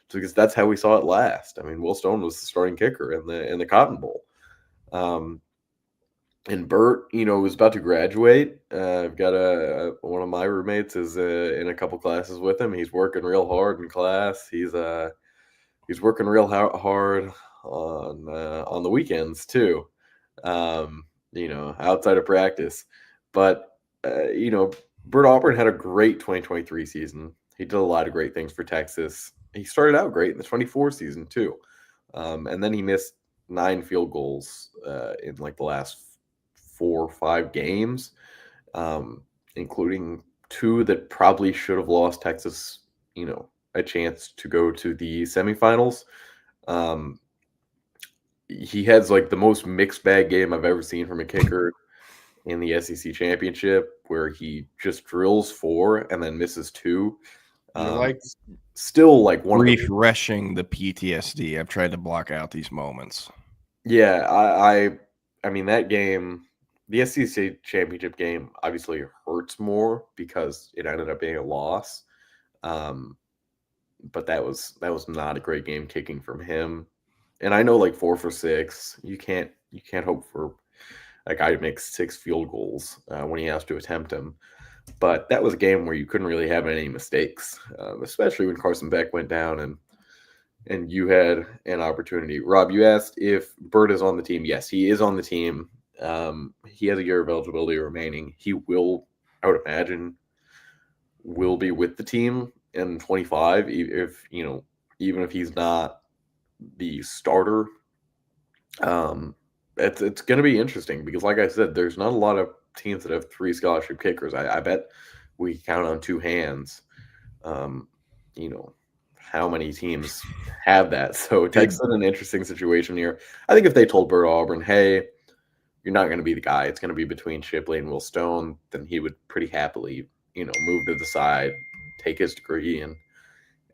because that's how we saw it last. I mean, Will Stone was the starting kicker in the Cotton Bowl. And Bert, was about to graduate. I've got one of my roommates is in a couple classes with him. He's working real hard in class. He's working real hard on the weekends too. Outside of practice. But Bert Auburn had a great 2023 season. He did a lot of great things for Texas. he started out great in the 24 season too. And then he missed 9 field goals in like the last 4 or 5 games, including 2 that probably should have lost Texas, a chance to go to the semifinals. He has like the most mixed bag game I've ever seen from a kicker in the SEC championship, where he just drills 4 and then misses 2. Still like one refreshing the PTSD. I've tried to block out these moments. Yeah, I mean that game, the SEC championship game, obviously hurts more because it ended up being a loss. But that was not a great game kicking from him. And I know like 4 for 6, you can't hope for a guy to make 6 field goals when he has to attempt them. But that was a game where you couldn't really have any mistakes, especially when Carson Beck went down and you had an opportunity. Rob, you asked if Bird is on the team. Yes, he is on the team. He has a year of eligibility remaining. He will, I would imagine, will be with the team in 25, if even if he's not the starter. It's going to be interesting because, like I said, there's not a lot of teams that have 3 scholarship kickers. I bet we count on 2 hands. How many teams have that? So Texas in an interesting situation here. I think if they told Bert Auburn, hey, you're not going to be the guy, it's going to be between Shipley and Will Stone, then he would pretty happily, move to the side, take his degree, and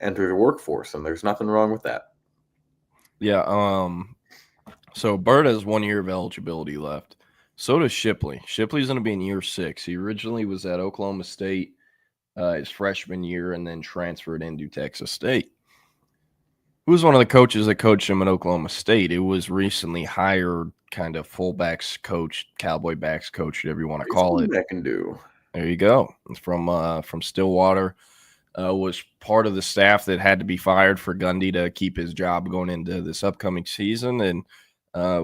enter the workforce. And there's nothing wrong with that. Yeah. So Bert has 1 year of eligibility left. So does Shipley. Shipley's going to be in year 6. He originally was at Oklahoma State his freshman year and then transferred into Texas State. Who was one of the coaches that coached him at Oklahoma State? It was recently hired kind of fullbacks coach, cowboy backs coach, whatever you want to call it. That can do. There you go. It's from Stillwater. Was part of the staff that had to be fired for Gundy to keep his job going into this upcoming season. And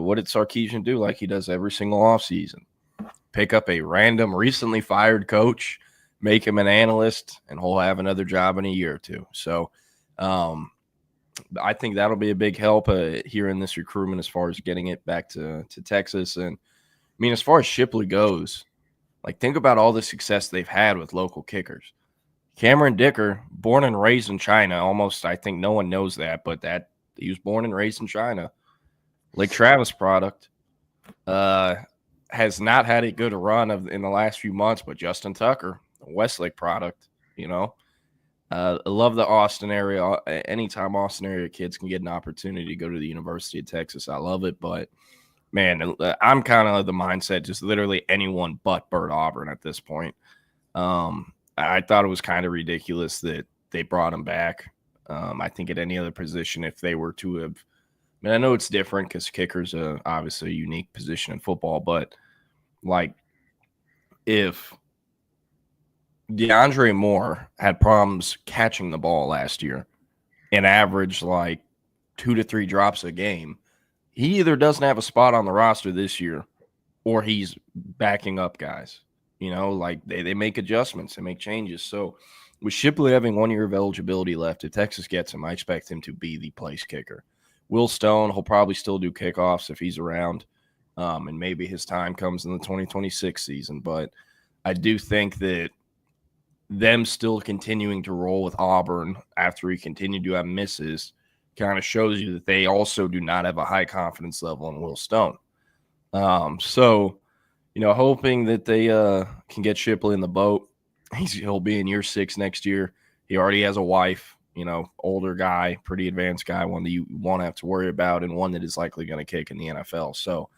what did Sarkisian do like he does every single offseason? Pick up a random, recently fired coach, make him an analyst, and he'll have another job in a year or 2. So I think that'll be a big help here in this recruitment as far as getting it back to Texas. And, I mean, as far as Shipley goes, like, think about all the success they've had with local kickers. Cameron Dicker, born and raised in China, almost, I think no one knows that, but that he was born and raised in China. Lake Travis product, has not had a good run in the last few months, but Justin Tucker, Westlake product, I love the Austin area. Anytime Austin area kids can get an opportunity to go to the University of Texas, I love it. But, man, I'm kind of the mindset just literally anyone but Bert Auburn at this point. I thought it was kind of ridiculous that they brought him back. I think at any other position, if they were to have – I mean, I know it's different because kicker's obviously a unique position in football, but, like, if – DeAndre Moore had problems catching the ball last year and averaged like 2 to 3 drops a game. He either doesn't have a spot on the roster this year or he's backing up guys. Like they make adjustments, they make changes. So with Shipley having 1 year of eligibility left, if Texas gets him, I expect him to be the place kicker. Will Stone, he'll probably still do kickoffs if he's around, and maybe his time comes in the 2026 season. But I do think that them still continuing to roll with Auburn after he continued to have misses kind of shows you that they also do not have a high confidence level in Will Stone. So, hoping that they can get Shipley in the boat. He'll be in year 6 next year. He already has a wife, older guy, pretty advanced guy, one that you won't have to worry about, and one that is likely going to kick in the NFL. So,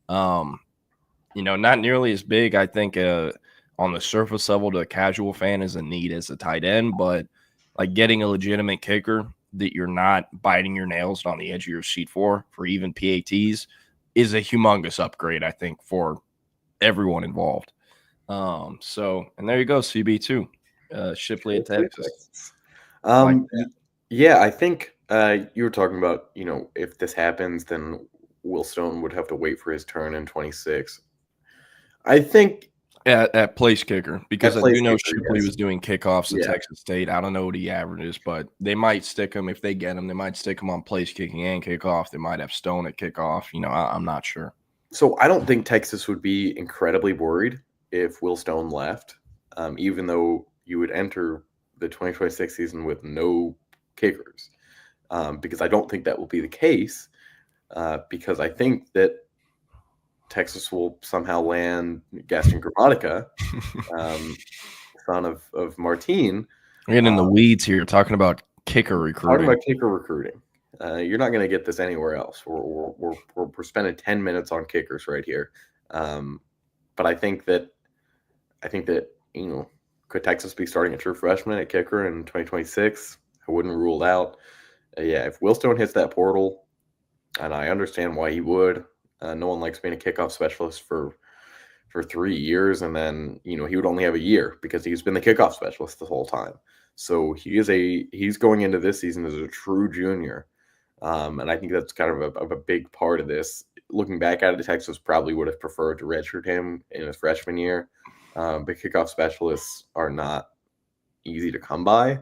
not nearly as big, I think, on the surface level to a casual fan is a need as a tight end, but like getting a legitimate kicker that you're not biting your nails on the edge of your seat for even PATs is a humongous upgrade, I think, for everyone involved. So, and there you go, CB2, Shipley at Texas. Yeah, I think you were talking about, if this happens, then Will Stone would have to wait for his turn in 26. I think At place kicker, because I do know Shipley yes. was doing kickoffs at Yeah. Texas State. I don't know what he averages, but they might stick him if they get him. They might stick him on place kicking and kickoff. They might have Stone at kickoff. I'm not sure. So I don't think Texas would be incredibly worried if Will Stone left, even though you would enter the 2026 season with no kickers, because I don't think that will be the case, because I think that Texas will somehow land Gaston Gramatica, son of Martin. We're getting in the weeds here, talking about kicker recruiting. Talking about kicker recruiting. You're not going to get this anywhere else. We're spending 10 minutes on kickers right here. But I think that could Texas be starting a true freshman at kicker in 2026? I wouldn't rule it out. If Will Stone hits that portal, and I understand why he would. No one likes being a kickoff specialist for 3 years, and then he would only have a year because he's been the kickoff specialist the whole time. So he's going into this season as a true junior, and I think that's kind of a big part of this. Looking back at it, Texas probably would have preferred to redshirt him in his freshman year, but kickoff specialists are not easy to come by,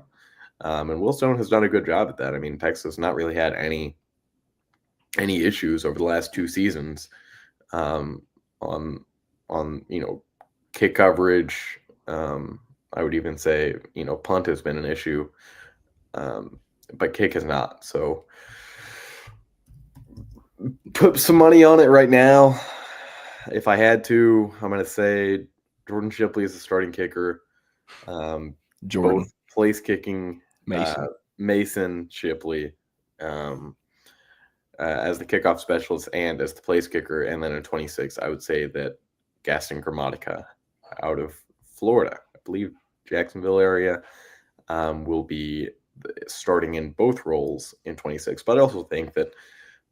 and Will Stone has done a good job at that. I mean, Texas has not really had any issues over the last 2 seasons on kick coverage. I would even say punt has been an issue, but kick has not. So put some money on it right now. If I had to, I'm going to say Jordan Shipley is the starting kicker. Jordan, both place kicking, Mason Shipley. As the kickoff specialist and as the place kicker. And then in 26, I would say that Gaston Gramatica out of Florida, I believe Jacksonville area, will be starting in both roles in 26. But I also think that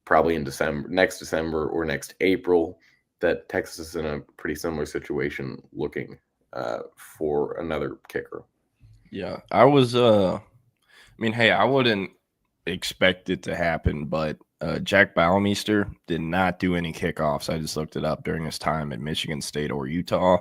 probably in next December or next April, that Texas is in a pretty similar situation looking for another kicker. Yeah, I was I wouldn't expect it to happen, but Jack Baumeister did not do any kickoffs. I just looked it up during his time at Michigan State or Utah.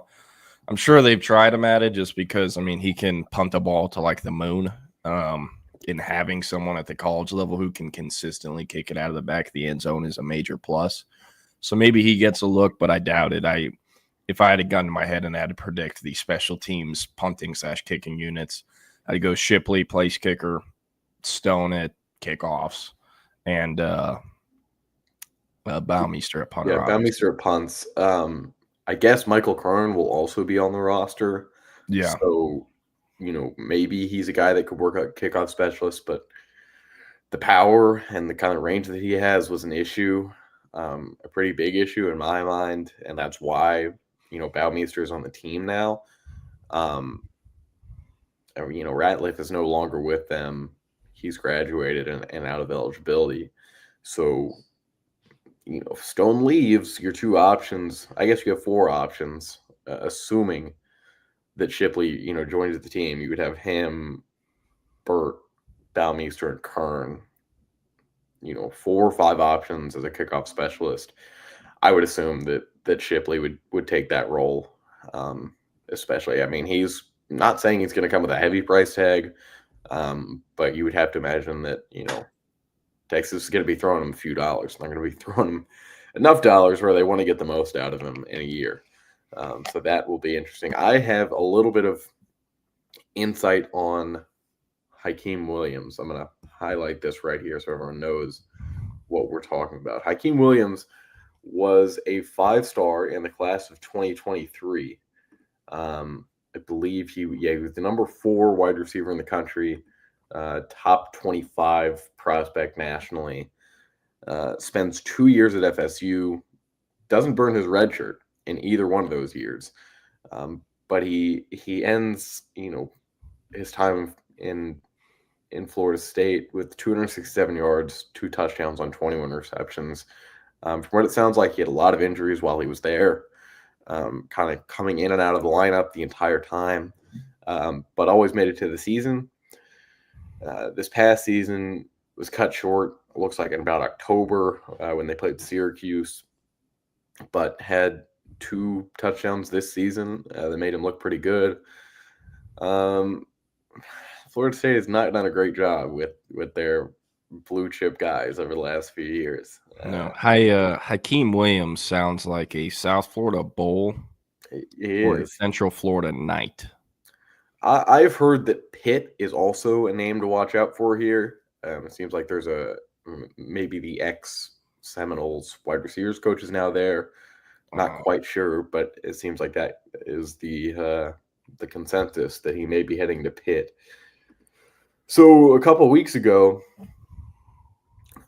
I'm sure they've tried him at it just because, he can punt the ball to like the moon. And having someone at the college level who can consistently kick it out of the back of the end zone is a major plus. So maybe he gets a look, but I doubt it. If I had a gun to my head and I had to predict the special teams punting/kicking units, I'd go Shipley, place kicker, Stone at kickoffs, and Baumeister at punter. Yeah, Baumeister at punts. I guess Michael Kern will also be on the roster. Yeah. So, maybe he's a guy that could work at kickoff specialist, but the power and the kind of range that he has was an issue, a pretty big issue in my mind, and that's why Baumeister is on the team now. Ratliff is no longer with them. He's graduated and out of eligibility. So, if Stone leaves, your 2 options, I guess you have 4 options, assuming that Shipley, joins the team. You would have him, Burt, Baumeister, and Kern. 4 or 5 options as a kickoff specialist. I would assume that Shipley would take that role, especially. He's not saying he's going to come with a heavy price tag, but you would have to imagine that, Texas is going to be throwing him a few dollars. They're going to be throwing him enough dollars where they want to get the most out of him in a year. So that will be interesting. I have a little bit of insight on Hakeem Williams. I'm going to highlight this right here so everyone knows what we're talking about. Hakeem Williams was a 5-star in the class of 2023. I believe he was the number 4 wide receiver in the country. Top 25 prospect nationally, spends 2 years at FSU, doesn't burn his red shirt in either one of those years. But he ends, his time in Florida State with 267 yards, 2 touchdowns on 21 receptions. From what it sounds like, he had a lot of injuries while he was there, kind of coming in and out of the lineup the entire time, but always made it to the season. This past season was cut short, looks like in about October when they played Syracuse, but had 2 touchdowns this season that made him look pretty good. Florida State has not done a great job with their blue chip guys over the last few years. No, Hakeem Williams sounds like a South Florida Bowl or a Central Florida Knight. I've heard that Pitt is also a name to watch out for here. It seems like there's maybe the ex-Seminoles wide receivers coach is now there. Not quite sure, but it seems like that is the consensus that he may be heading to Pitt. So a couple of weeks ago,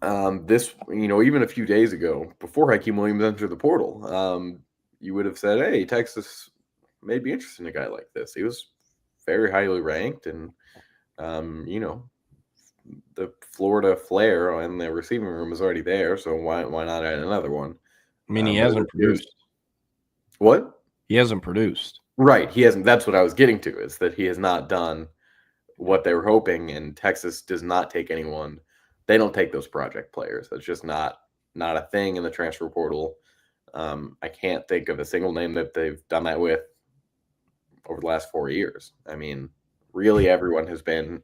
even a few days ago, before Hakeem Williams entered the portal, you would have said, hey, Texas may be interested in a guy like this. He was very highly ranked, and the Florida flair in the receiving room is already there, so why not add another one? I mean, he hasn't produced. What? He hasn't produced. Right, he hasn't. That's what I was getting to, is that he has not done what they were hoping, and Texas does not take anyone. They don't take those project players. That's just not a thing in the transfer portal. I can't think of a single name that they've done that with over the last 4 years. I mean, really, everyone has been.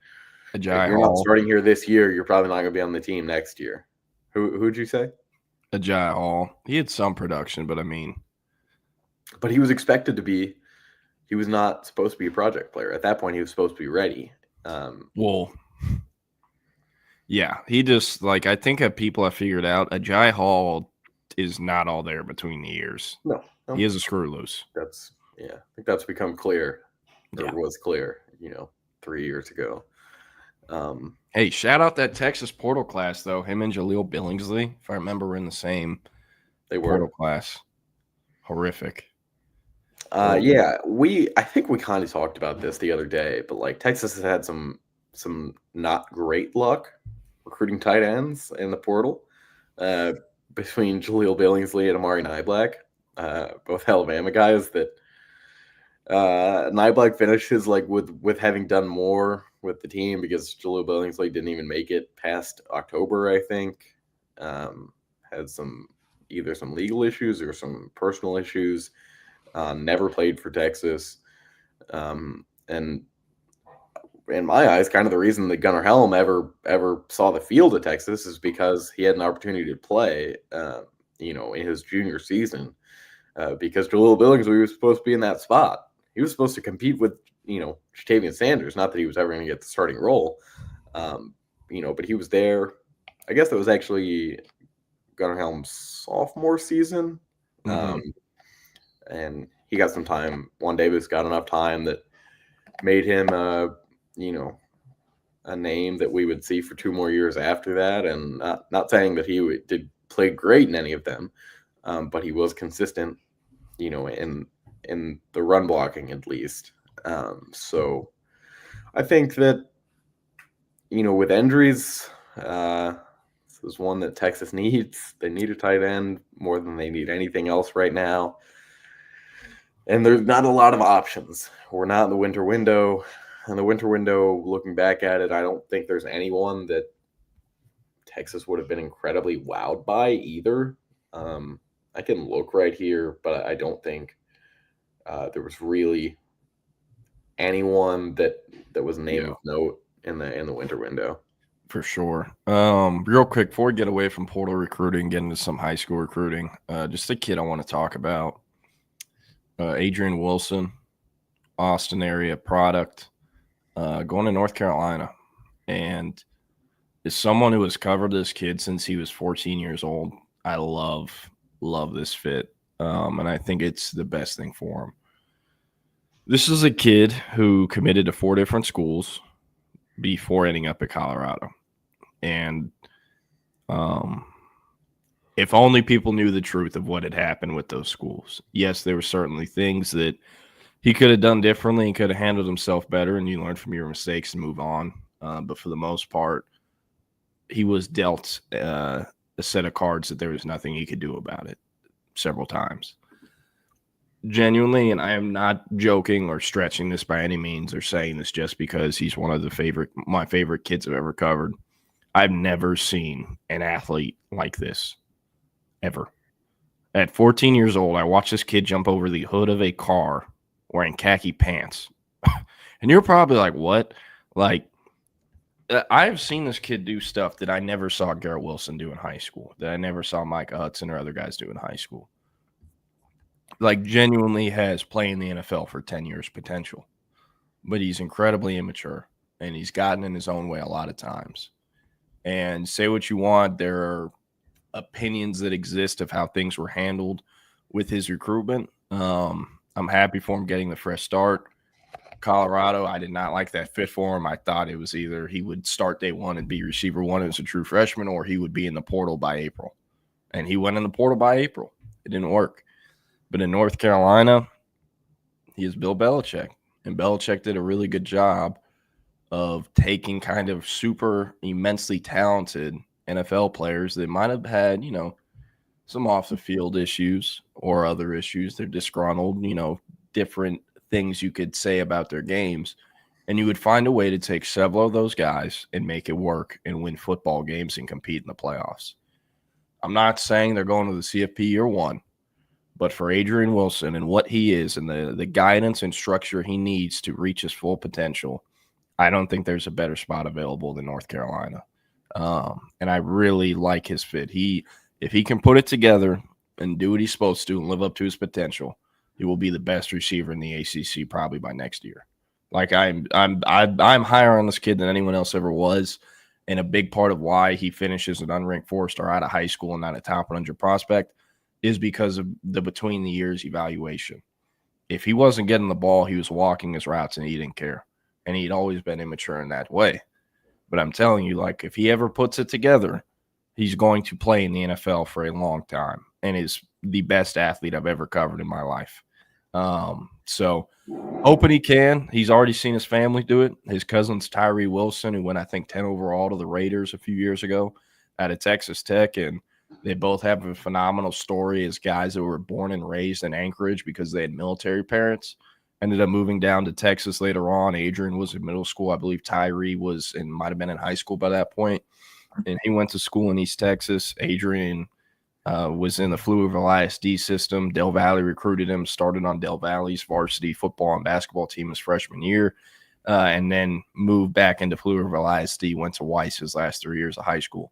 If you're not starting here this year, you're probably not going to be on the team next year. Who'd you say? Ajay Hall. He had some production, but But he was expected to be. He was not supposed to be a project player. At that point, he was supposed to be ready. Yeah, he just, I think that people have figured out Ajay Hall is not all there between the ears. No. He is a screw loose. I think that's become clear. It was clear, 3 years ago. Hey, shout out that Texas portal class, though. Him and Jaleel Billingsley, if I remember, were in the same portal class. Horrific. I think we kind of talked about this the other day, but Texas has had some not great luck recruiting tight ends in the portal between Jaleel Billingsley and Amari Niblack, both Alabama guys that Niblack finishes with having done more with the team because Jaleel Billingsley didn't even make it past October, I think. Had either some legal issues or some personal issues. Never played for Texas. And in my eyes, kind of the reason that Gunnar Helm ever saw the field at Texas is because he had an opportunity to play, in his junior season. Because Jaleel Billingsley was supposed to be in that spot. He was supposed to compete with, Jatavian Sanders. Not that he was ever going to get the starting role, but he was there. I guess that was actually Gunnar Helm's sophomore season. And he got some time. Juan Davis got enough time that made him, a name that we would see for 2 more years after that. And not saying that he did play great in any of them, but he was consistent, in the run blocking at least. So I think that, with injuries, this is one that Texas needs. They need a tight end more than they need anything else right now. And there's not a lot of options. We're not in the winter window. In the winter window, looking back at it, I don't think there's anyone that Texas would have been incredibly wowed by either. I can look right here, but I don't think there was really anyone that was a name of note in the winter window. For sure. Real quick, before we get away from portal recruiting, get into some high school recruiting, just a kid I want to talk about. Adrian Wilson, Austin area product, going to North Carolina. And as someone who has covered this kid since he was 14 years old, I love this fit. And I think it's the best thing for him. This is a kid who committed to 4 different schools before ending up at Colorado. And if only people knew the truth of what had happened with those schools. Yes, there were certainly things that he could have done differently and could have handled himself better, and you learn from your mistakes and move on. But for the most part, he was dealt a set of cards that there was nothing he could do about it several times. Genuinely, and I am not joking or stretching this by any means or saying this just because he's one of my favorite kids I've ever covered. I've never seen an athlete like this. Ever. At 14 years old, I watched this kid jump over the hood of a car wearing khaki pants. And you're probably like, what? Like, I've seen this kid do stuff that I never saw Garrett Wilson do in high school, that I never saw Micah Hudson or other guys do in high school. Like, genuinely has played in the NFL for 10 years potential. But he's incredibly immature, and he's gotten in his own way a lot of times. And say what you want, there are opinions that exist of how things were handled with his recruitment. I'm happy for him getting the fresh start. Colorado, I did not like that fit for him. I thought it was either he would start day one and be receiver one as a true freshman, or he would be in the portal by April. And he went in the portal by April. It didn't work. But in North Carolina, he is Bill Belichick. And Belichick did a really good job of taking kind of super immensely talented NFL players that might have had, some off the field issues or other issues. They're disgruntled, different things you could say about their games. And you would find a way to take several of those guys and make it work and win football games and compete in the playoffs. I'm not saying they're going to the CFP year one, but for Adrian Wilson and what he is and the guidance and structure he needs to reach his full potential, I don't think there's a better spot available than North Carolina. And I really like his fit. If he can put it together and do what he's supposed to and live up to his potential, he will be the best receiver in the ACC probably by next year. Like I'm higher on this kid than anyone else ever was, and a big part of why he finishes an unranked 4-star out of high school and not a top 100 prospect is because of the between the years evaluation. If he wasn't getting the ball, he was walking his routes and he didn't care, and he'd always been immature in that way. But I'm telling you, like, if he ever puts it together, he's going to play in the NFL for a long time and is the best athlete I've ever covered in my life. So hoping he can. He's already seen his family do it. His cousin's Tyree Wilson, who went, I think, 10 overall to the Raiders a few years ago out of Texas Tech. And they both have a phenomenal story as guys that were born and raised in Anchorage because they had military parents. Ended up moving down to Texas later on. Adrian was in middle school. I believe Tyree might have been in high school by that point. And he went to school in East Texas. Adrian was in the Pflugerville ISD system. Del Valle recruited him, started on Del Valle's varsity football and basketball team his freshman year, and then moved back into Pflugerville ISD, went to Weiss his last 3 years of high school.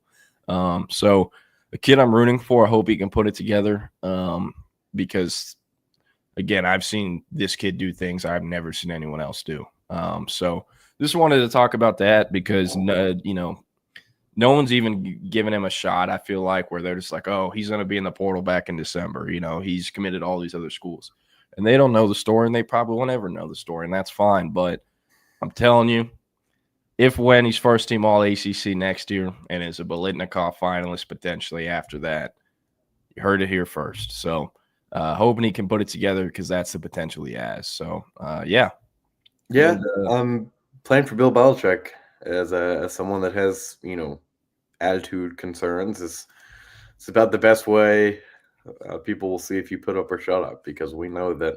So a kid I'm rooting for. I hope he can put it together because, again, I've seen this kid do things I've never seen anyone else do. So just wanted to talk about that because, no one's even giving him a shot, I feel like, where they're just like, oh, he's going to be in the portal back in December. He's committed to all these other schools. And they don't know the story, and they probably won't ever know the story, and that's fine. But I'm telling you, when he's first team All-ACC next year and is a Biletnikoff finalist potentially after that, you heard it here first. So hoping he can put it together because that's the potential he has. So, yeah. Yeah, playing for Bill Belichick as someone that has, attitude concerns it's about the best way people will see if you put up or shut up, because we know that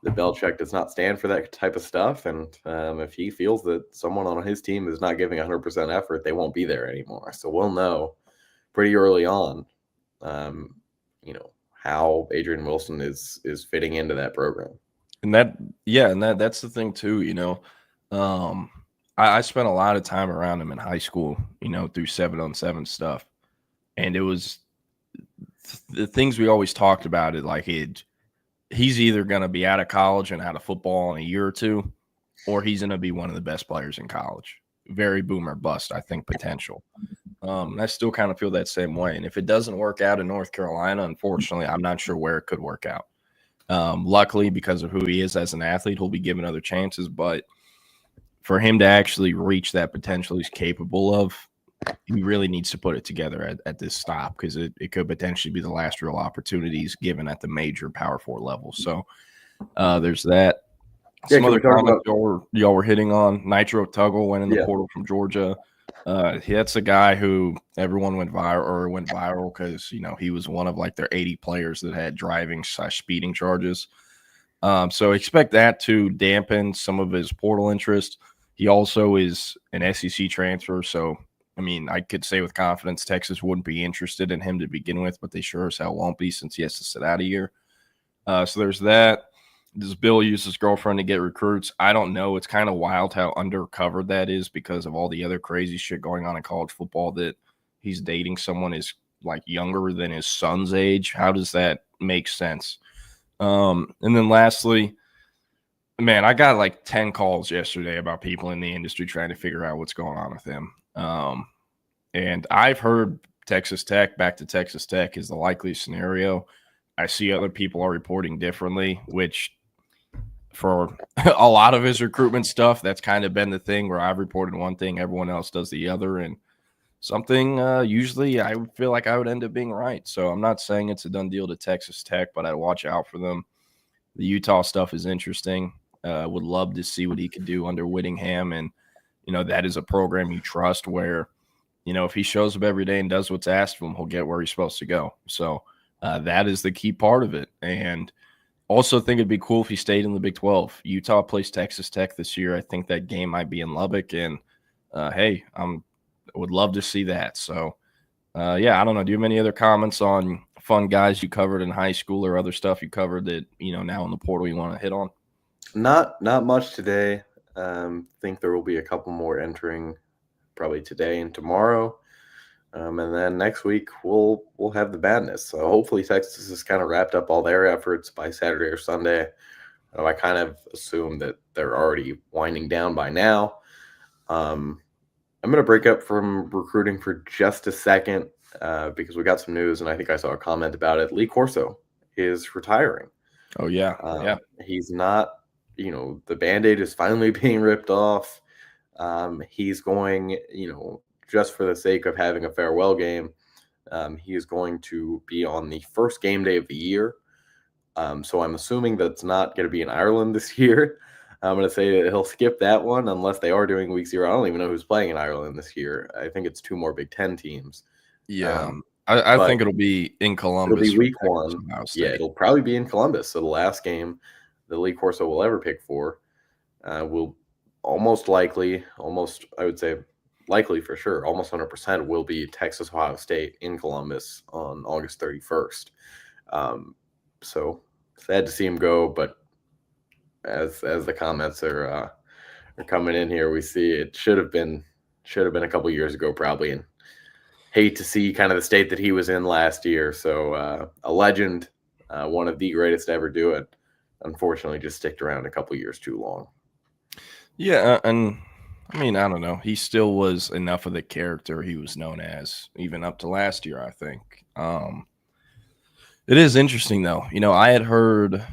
the Belichick does not stand for that type of stuff. And if he feels that someone on his team is not giving 100% effort, they won't be there anymore. So we'll know pretty early on, how Adrian Wilson is fitting into that program. And that's the thing too, I spent a lot of time around him in high school, through 7-on-7 stuff. And it was the things we always talked about it. Like he's either going to be out of college and out of football in a year or two, or he's going to be one of the best players in college. Very boomer bust, I think, potential. I still kind of feel that same way. And if it doesn't work out in North Carolina, unfortunately, I'm not sure where it could work out. Luckily, because of who he is as an athlete, he'll be given other chances. But for him to actually reach that potential he's capable of, he really needs to put it together at this stop, because it could potentially be the last real opportunities given at the major Power 4 level. So there's that. Some other comments y'all were hitting on. Nitro Tuggle went in the portal from Georgia. That's a guy who everyone went viral because, he was one of like their 80 players that had driving/speeding charges. So expect that to dampen some of his portal interest. He also is an SEC transfer, so I mean, I could say with confidence Texas wouldn't be interested in him to begin with, but they sure as hell won't be since he has to sit out a year. So there's that. Does Bill use his girlfriend to get recruits? I don't know. It's kind of wild how undercovered that is because of all the other crazy shit going on in college football, that he's dating someone is like younger than his son's age. How does that make sense? And then lastly, man, I got like 10 calls yesterday about people in the industry trying to figure out what's going on with him. And I've heard Texas Tech, back to Texas Tech is the likely scenario. I see other people are reporting differently, which for a lot of his recruitment stuff, that's kind of been the thing where I've reported one thing, everyone else does the other. And something usually I would feel like I would end up being right. So I'm not saying it's a done deal to Texas Tech, but I'd watch out for them. The Utah stuff is interesting. Would love to see what he could do under Whittingham. And, you know, that is a program you trust where, you know, if he shows up every day and does what's asked of him, he'll get where he's supposed to go. So that is the key part of it. And also think it'd be cool if he stayed in the Big 12. Utah plays Texas Tech this year. I think that game might be in Lubbock. And, hey, I would love to see that. So, yeah, I don't know. Do you have any other comments on fun guys you covered in high school or other stuff you covered that, you know, now in the portal you want to hit on? Not much today. Think there will be a couple more entering probably today and tomorrow. And then next week we'll have the madness. So hopefully Texas has kind of wrapped up all their efforts by Saturday or Sunday. I kind of assume that they're already winding down by now. I'm going to break up from recruiting for just a second because we got some news, and I think I saw a comment about it. Lee Corso is retiring. Oh, yeah. Yeah. He's not, you know, the Band-Aid is finally being ripped off. He's going, you know, just for the sake of having a farewell game, he is going to be on the first game day of the year. So I'm assuming that's not going to be in Ireland this year. I'm going to say that he'll skip that one unless they are doing week 0. I don't even know who's playing in Ireland this year. I think it's 2 more Big Ten teams. Yeah. I think it'll be in Columbus. It'll be week 1. Yeah, it'll probably be in Columbus. So the last game that Lee Corso will ever pick for will almost likely, I would say likely for sure, almost 100% will be Texas Ohio State in Columbus on August 31st. So sad to see him go, but as the comments are coming in here, we see it should have been a couple years ago probably, and hate to see kind of the state that he was in last year. So a legend, one of the greatest to ever do it, unfortunately just sticked around a couple years too long. Yeah, and I mean, I don't know. He still was enough of the character he was known as, even up to last year, I think. It is interesting, though. You know, I had heard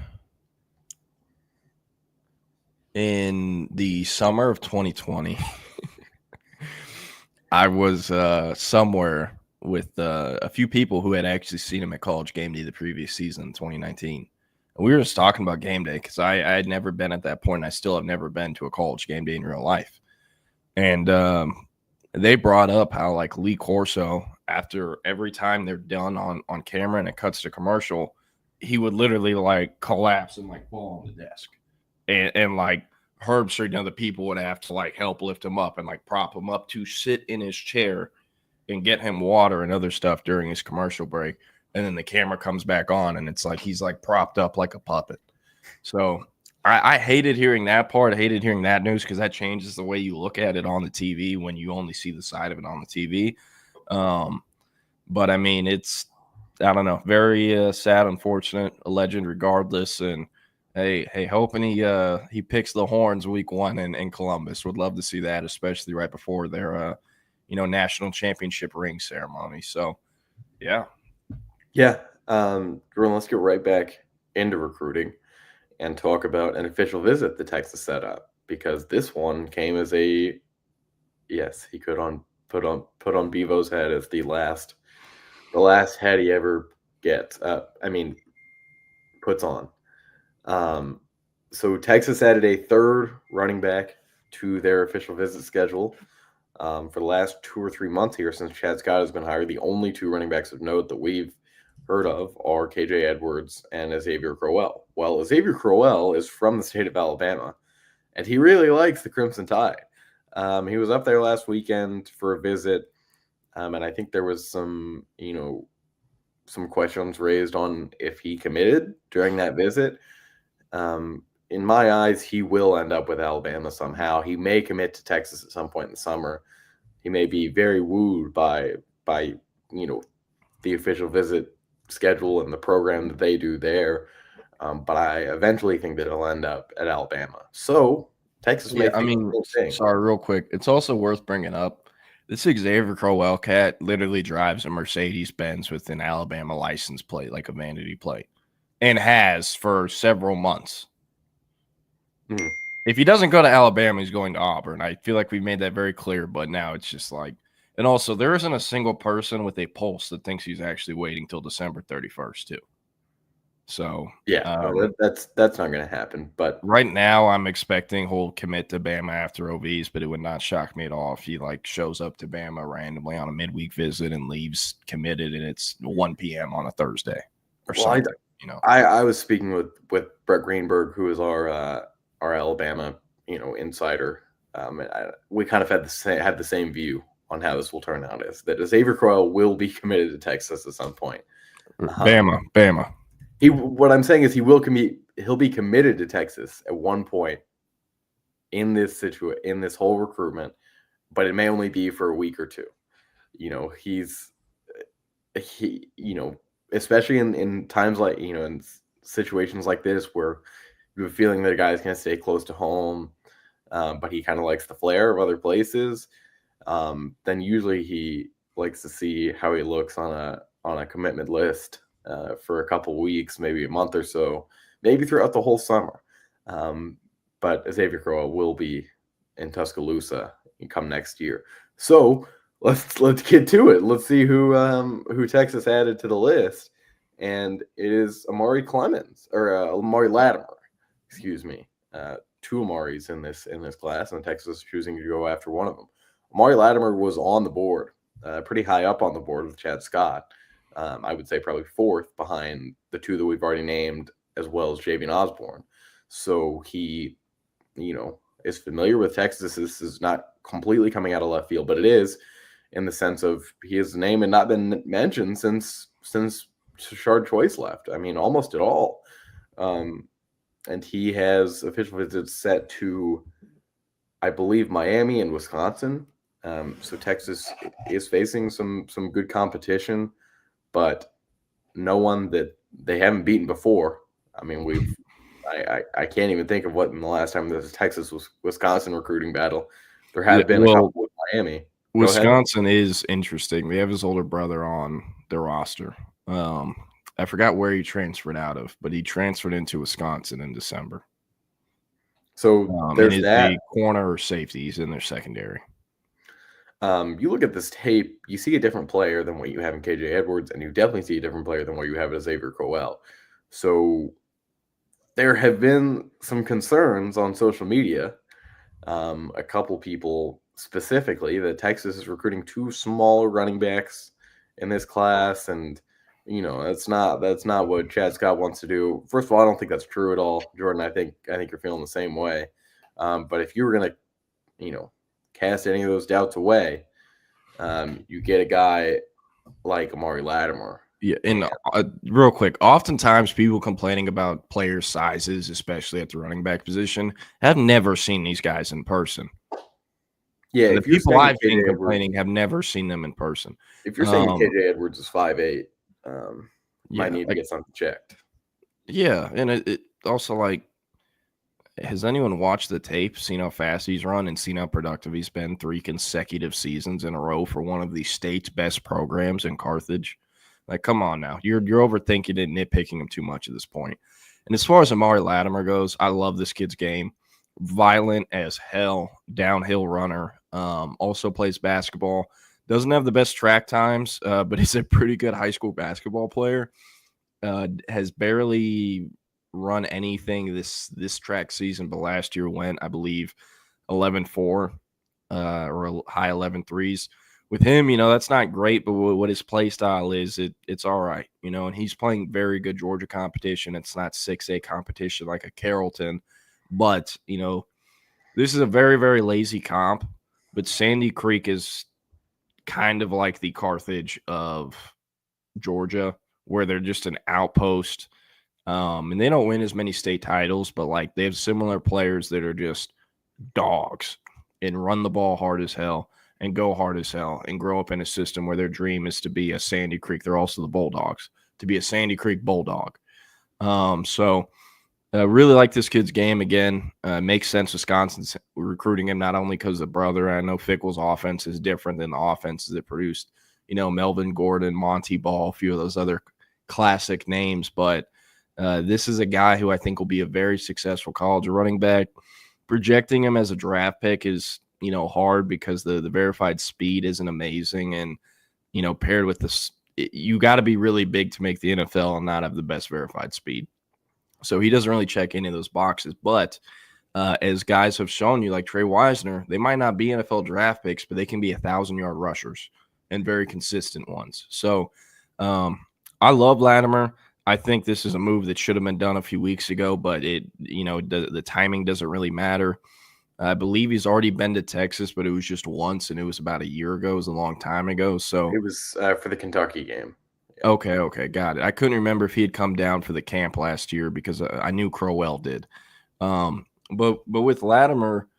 in the summer of 2020, I was somewhere with a few people who had actually seen him at College Game Day the previous season, 2019. And we were just talking about game day because I had never been at that point. And I still have never been to a College Game Day in real life. And they brought up how, like, Lee Corso, after every time they're done on camera and it cuts to commercial, he would literally, like, collapse and, like, fall on the desk. And like, Herb Street and other people would have to, like, help lift him up and, like, prop him up to sit in his chair and get him water and other stuff during his commercial break. And then the camera comes back on, and it's like he's, like, propped up like a puppet. So I hated hearing that part. I hated hearing that news because that changes the way you look at it on the TV when you only see the side of it on the TV. But, I mean, it's, I don't know, very sad, unfortunate, a legend regardless. And, hey, hoping he picks the Horns week 1 in Columbus. Would love to see that, especially right before their, national championship ring ceremony. So, yeah. Yeah. Jerome, let's get right back into recruiting and talk about an official visit that Texas set up, because this one came as he could put on Bevo's head as the last head he ever gets. Puts on. So Texas added a 3rd running back to their official visit schedule. For the last 2 or 3 months here since Chad Scott has been hired, the only 2 running backs of note that we've heard of are KJ Edwards and Xavier Crowell. Well, Xavier Crowell is from the state of Alabama, and he really likes the Crimson Tide. He was up there last weekend for a visit. And I think there was some questions raised on if he committed during that visit. In my eyes, he will end up with Alabama somehow. He may commit to Texas at some point in the summer. He may be very wooed by the official visit schedule and the program that they do there. But I eventually think that it'll end up at Alabama. So Texas may think the same thing. Sorry, real quick. It's also worth bringing up. This Xavier Crowell cat literally drives a Mercedes-Benz with an Alabama license plate, like a vanity plate, and has for several months. If he doesn't go to Alabama, he's going to Auburn. I feel like we made that very clear, but now it's just like, and also there isn't a single person with a pulse that thinks he's actually waiting till December 31st too. So that's not going to happen. But right now, I'm expecting he'll commit to Bama after OVs, but it would not shock me at all if he shows up to Bama randomly on a midweek visit and leaves committed, and it's 1 p.m. on a Thursday or something. I was speaking with Brett Greenberg, who is our Alabama insider. We kind of had the same view on how this will turn out. Is that Xavier Crowell will be committed to Texas at some point? Bama. What I'm saying is he'll be committed to Texas at one point in this whole recruitment, but it may only be for a week or two. Especially in times like, in situations like this where you have a feeling that a guy's going to stay close to home, but he kind of likes the flair of other places. Then usually he likes to see how he looks on a commitment list for a couple weeks, maybe a month or so, maybe throughout the whole summer. But Xavier Crowell will be in Tuscaloosa come next year. So let's get to it. Let's see who Texas added to the list, and it is Amari Latimer. Excuse me. Two Amaris in this class, and Texas is choosing to go after one of them. Amari Latimer was on the board, pretty high up on the board with Chad Scott. I would say probably fourth behind the two that we've already named, as well as Javian Osborne. So he, is familiar with Texas. This is not completely coming out of left field, but it is in the sense of his name had not been mentioned since Shard Choice left. I mean, almost at all. And he has official visits set to, I believe, Miami and Wisconsin. So Texas is facing some good competition, but no one that they haven't beaten before. I mean, I can't even think of what in the last time there was a Texas Wisconsin recruiting battle. There had been a couple with Miami. Wisconsin is interesting. They have his older brother on their roster. I forgot where he transferred out of, but he transferred into Wisconsin in December. So there's that. The corner or safeties in their secondary. You look at this tape, you see a different player than what you have in KJ Edwards, and you definitely see a different player than what you have in Xavier Crowell. So there have been some concerns on social media, a couple people specifically, that Texas is recruiting two smaller running backs in this class, and that's not what Chad Scott wants to do. First of all, I don't think that's true at all, Jordan. I think you're feeling the same way. But if you were gonna, cast any of those doubts away, you get a guy like Amari Latimer. Yeah, and real quick, oftentimes people complaining about player sizes, especially at the running back position, have never seen these guys in person. Yeah, the people I've been complaining have never seen them in person. If you're saying KJ Edwards is 5'8", might need to get something checked. Yeah, and it also has anyone watched the tape, seen how fast he's run, and seen how productive he's been 3 consecutive seasons in a row for one of the state's best programs in Carthage? Come on now. You're overthinking it and nitpicking him too much at this point. And as far as Amari Latimer goes, I love this kid's game. Violent as hell, downhill runner. Also plays basketball. Doesn't have the best track times, but he's a pretty good high school basketball player. Has barely run anything this track season, but last year went, I believe, 11.4 or high 11.3s. With him, that's not great, but what his play style is, it's all right, and he's playing very good Georgia competition. It's not 6A competition like a Carrollton, but, this is a very, very lazy comp, but Sandy Creek is kind of like the Carthage of Georgia, where they're just an outpost. And they don't win as many state titles, but like they have similar players that are just dogs and run the ball hard as hell and go hard as hell and grow up in a system where their dream is to be a Sandy Creek. They're also the Bulldogs, to be a Sandy Creek Bulldog. So really like this kid's game again. Makes sense Wisconsin's recruiting him not only because of the brother. I know Fickle's offense is different than the offenses that produced, Melvin Gordon, Monty Ball, a few of those other classic names. But this is a guy who I think will be a very successful college running back. Projecting him as a draft pick is, hard because the verified speed isn't amazing. And, paired with this, you got to be really big to make the NFL and not have the best verified speed. So he doesn't really check any of those boxes. But as guys have shown you, like Trey Wisner, they might not be NFL draft picks, but they can be 1,000-yard rushers and very consistent ones. So I love Latimer. I think this is a move that should have been done a few weeks ago, but the timing doesn't really matter. I believe he's already been to Texas, but it was just once, and it was about a year ago. It was a long time ago. So it was for the Kentucky game. Yeah. Okay, got it. I couldn't remember if he had come down for the camp last year because I knew Crowell did. But with Latimer,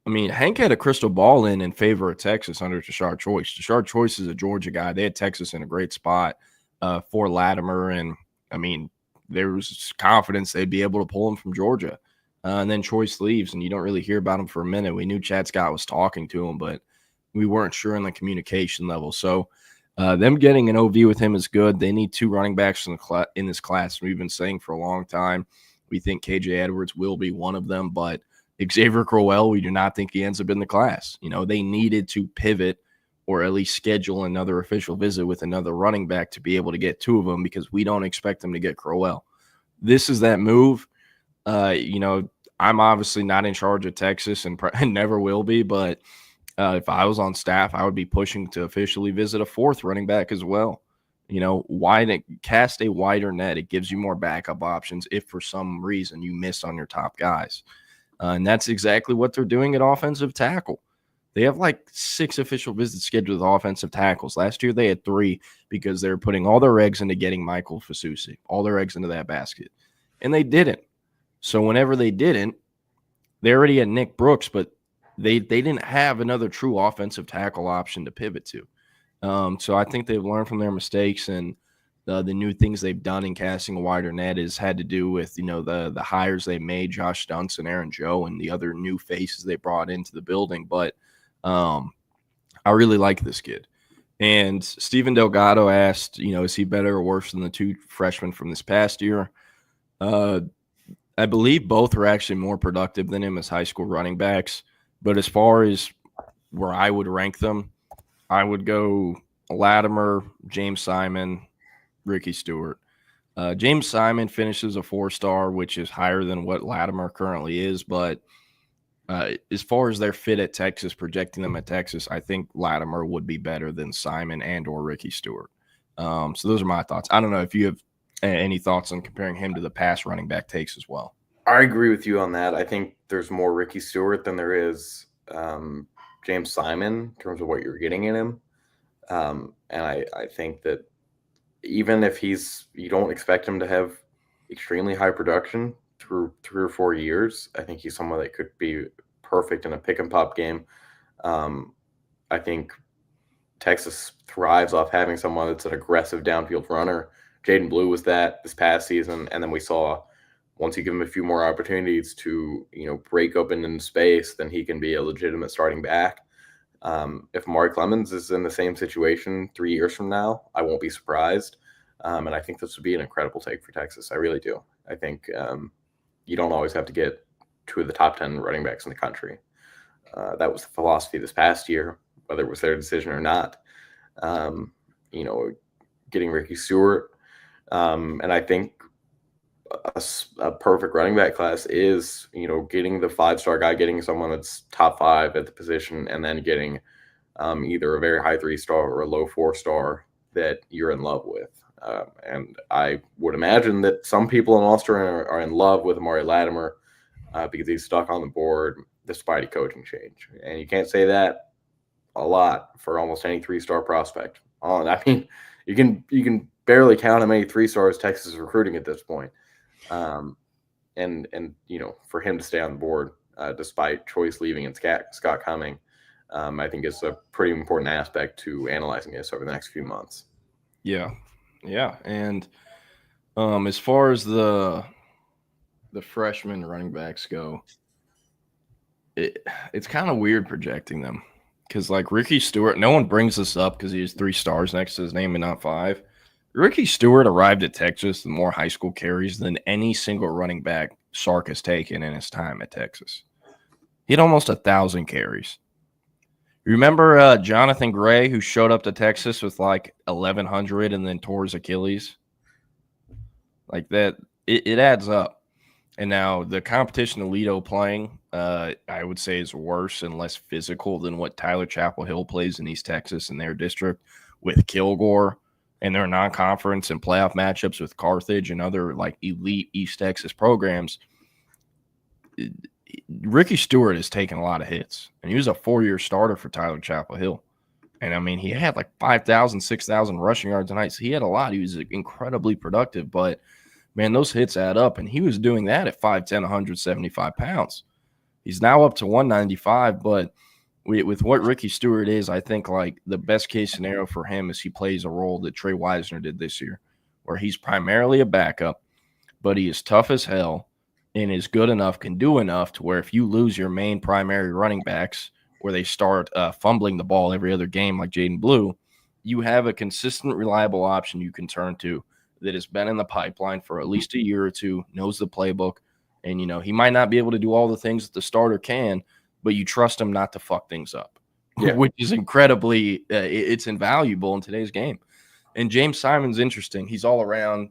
I mean, Hank had a crystal ball in favor of Texas under Tashard Choice. Tashard Choice is a Georgia guy. They had Texas in a great spot for Latimer, and I mean, there was confidence they'd be able to pull him from Georgia. And then Choice leaves, and you don't really hear about him for a minute. We knew Chad Scott was talking to him, but we weren't sure on the communication level. So them getting an OV with him is good. They need 2 running backs in this class. We've been saying for a long time, we think KJ Edwards will be one of them, but Xavier Crowell, we do not think he ends up in the class. They needed to pivot or at least schedule another official visit with another running back to be able to get 2 of them because we don't expect them to get Crowell. This is that move. I'm obviously not in charge of Texas and never will be, but if I was on staff, I would be pushing to officially visit a 4th running back as well. Cast a wider net. It gives you more backup options if for some reason you miss on your top guys. And that's exactly what they're doing at offensive tackle. They have like 6 official visits scheduled with offensive tackles. Last year they had 3 because they were putting all their eggs into getting Michael Fasusi, all their eggs into that basket. And they didn't. So whenever they didn't, they already had Nick Brooks, but they didn't have another true offensive tackle option to pivot to. So I think they've learned from their mistakes, and the new things they've done in casting a wider net has had to do with, the hires they made, Josh Dunson, Aaron Joe, and the other new faces they brought into the building. But I really like this kid. And Steven Delgado asked, is he better or worse than the 2 freshmen from this past year? I believe both are actually more productive than him as high school running backs. But as far as where I would rank them, I would go Latimer, James Simon, Ricky Stewart. James Simon finishes a 4-star, which is higher than what Latimer currently is. But as far as their fit at Texas, projecting them at Texas, I think Latimer would be better than Simon and or Ricky Stewart. So those are my thoughts. I don't know if you have any thoughts on comparing him to the past running back takes as well. I agree with you on that. I think there's more Ricky Stewart than there is James Simon in terms of what you're getting in him. And I think that even if you don't expect him to have extremely high production through 3 or 4 years, I think he's someone that could be perfect in a pick and pop game. I think Texas thrives off having someone that's an aggressive downfield runner. Jaden Blue was that this past season, and then we saw once you give him a few more opportunities to break open in space, then he can be a legitimate starting back. If Amari Clemens is in the same situation 3 years from now, I won't be surprised. And I think this would be an incredible take for Texas. I really do. I think you don't always have to get 2 of the top 10 running backs in the country. That was the philosophy this past year, whether it was their decision or not. Getting Ricky Stewart. And I think a perfect running back class is, getting the 5-star guy, getting someone that's top 5 at the position, and then getting either a very high 3-star or a low 4-star that you're in love with. And I would imagine that some people in Austin are in love with Amari Latimer because he's stuck on the board despite a coaching change. And you can't say that a lot for almost any 3-star prospect. I mean, you can barely count how many 3-stars Texas is recruiting at this point. And for him to stay on the board despite Choice leaving and Scott coming, I think is a pretty important aspect to analyzing this over the next few months. Yeah. And as far as the freshman running backs go, it's kind of weird projecting them because, like, Ricky Stewart, no one brings this up because he has 3 stars next to his name and not 5. Ricky Stewart arrived at Texas with more high school carries than any single running back Sark has taken in his time at Texas. He had almost 1,000 carries. Remember Jonathan Gray, who showed up to Texas with like 1,100 and then tore his Achilles? Like that, it adds up. And now the competition Alito playing, I would say, is worse and less physical than what Tyler Chapel Hill plays in East Texas in their district with Kilgore and their non-conference and playoff matchups with Carthage and other like elite East Texas programs. Ricky Stewart has taken a lot of hits, and he was a 4-year starter for Tyler Chapel Hill. And I mean, he had like 5,000, 6,000 rushing yards a night. So he had a lot. He was incredibly productive, but man, those hits add up. And he was doing that at 5'10", 175 pounds. He's now up to 195, but with what Ricky Stewart is, I think like the best case scenario for him is he plays a role that Trey Wisner did this year, where he's primarily a backup, but he is tough as hell and is good enough, can do enough to where if you lose your main primary running backs where they start fumbling the ball every other game like Jaden Blue, you have a consistent, reliable option you can turn to that has been in the pipeline for at least a year or two, knows the playbook, and, he might not be able to do all the things that the starter can, but you trust him not to fuck things up, which is incredibly it's invaluable in today's game. And James Simon's interesting. He's all around,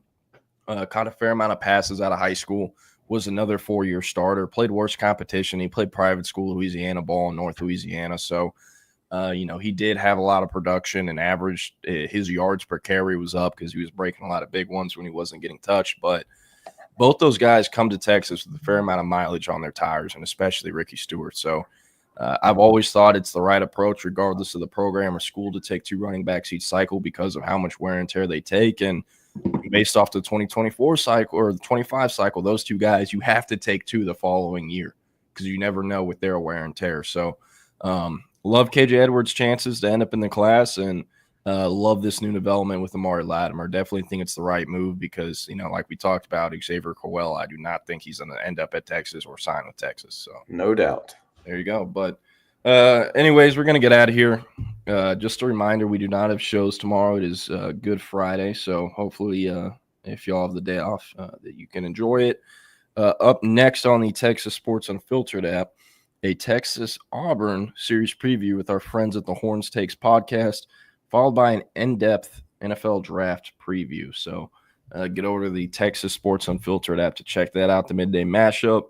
caught a fair amount of passes out of high school, was another 4-year starter, played worse competition. He played private school Louisiana ball in North Louisiana. So, he did have a lot of production and averaged his yards per carry was up because he was breaking a lot of big ones when he wasn't getting touched. But both those guys come to Texas with a fair amount of mileage on their tires, and especially Ricky Stewart. So I've always thought it's the right approach, regardless of the program or school, to take 2 running backs each cycle because of how much wear and tear they take. And based off the 2024 cycle or the 25 cycle, those 2 guys, you have to take 2 the following year because you never know with their wear and tear. So love KJ Edwards' chances to end up in the class, and love this new development with Amari Latimer. Definitely think it's the right move because, like we talked about, Xavier Cowell, I do not think he's going to end up at Texas or sign with Texas. So no doubt. There you go. But anyways, we're going to get out of here. Just a reminder, we do not have shows tomorrow. It is Good Friday. So hopefully if y'all have the day off, that you can enjoy it. Up next on the Texas Sports Unfiltered app, a Texas Auburn series preview with our friends at the Horns Takes podcast, followed by an in-depth NFL draft preview. So get over to the Texas Sports Unfiltered app to check that out, the Midday Mashup.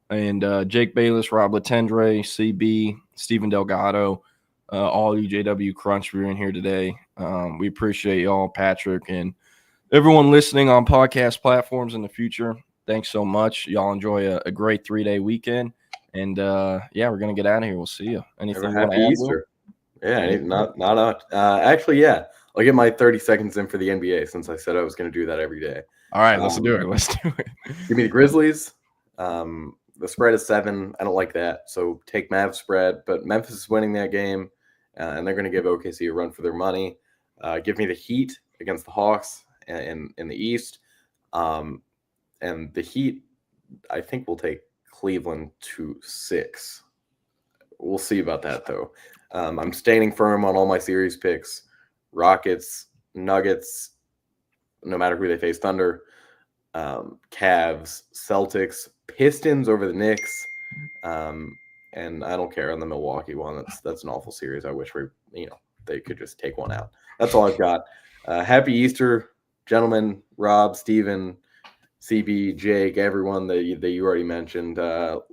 And Jake Bayless, Rob Latendre, CB, Steven Delgado, all UJW Crunch, we're in here today. We appreciate y'all, Patrick, and everyone listening on podcast platforms in the future. Thanks so much. Y'all enjoy a great 3-day weekend. And, we're going to get out of here. We'll see you. Anything you want to add, Easter. Yeah, not actually, yeah. I'll get my 30 seconds in for the NBA since I said I was going to do that every day. All right, let's do it. Give me the Grizzlies. The spread is 7. I don't like that. So take Mavs spread. But Memphis is winning that game, and they're going to give OKC a run for their money. Give me the Heat against the Hawks in the East. And the Heat, I think, will take Cleveland to 6. We'll see about that, though. I'm standing firm on all my series picks. Rockets, Nuggets, no matter who they face, Thunder, Cavs, Celtics, Pistons over the Knicks, and I don't care on the Milwaukee one. That's an awful series. I wish they could just take one out. That's all I've got. Happy Easter, gentlemen. Rob, Steven, CB, Jake, everyone that you already mentioned.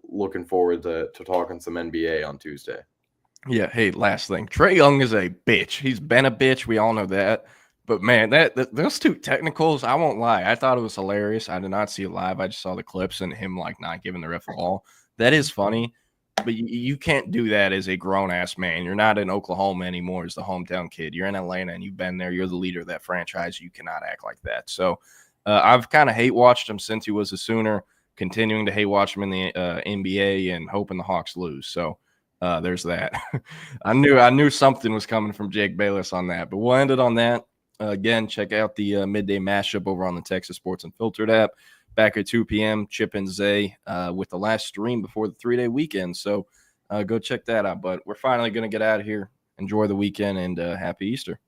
Looking forward to talking some NBA on Tuesday. Yeah. Hey, last thing. Trae Young is a bitch. He's been a bitch. We all know that. But, man, those 2 technicals, I won't lie. I thought it was hilarious. I did not see it live. I just saw the clips and him, not giving the ref a ball. That is funny. But you can't do that as a grown-ass man. You're not in Oklahoma anymore as the hometown kid. You're in Atlanta, and you've been there. You're the leader of that franchise. You cannot act like that. So I've kind of hate-watched him since he was a Sooner, continuing to hate-watch him in the NBA and hoping the Hawks lose. So there's that. I knew something was coming from Jake Bayless on that. But we'll end it on that. Again, check out the Midday Mashup over on the Texas Sports Unfiltered app. Back at 2 p.m., Chip and Zay with the last stream before the 3-day weekend. So go check that out. But we're finally going to get out of here. Enjoy the weekend and happy Easter.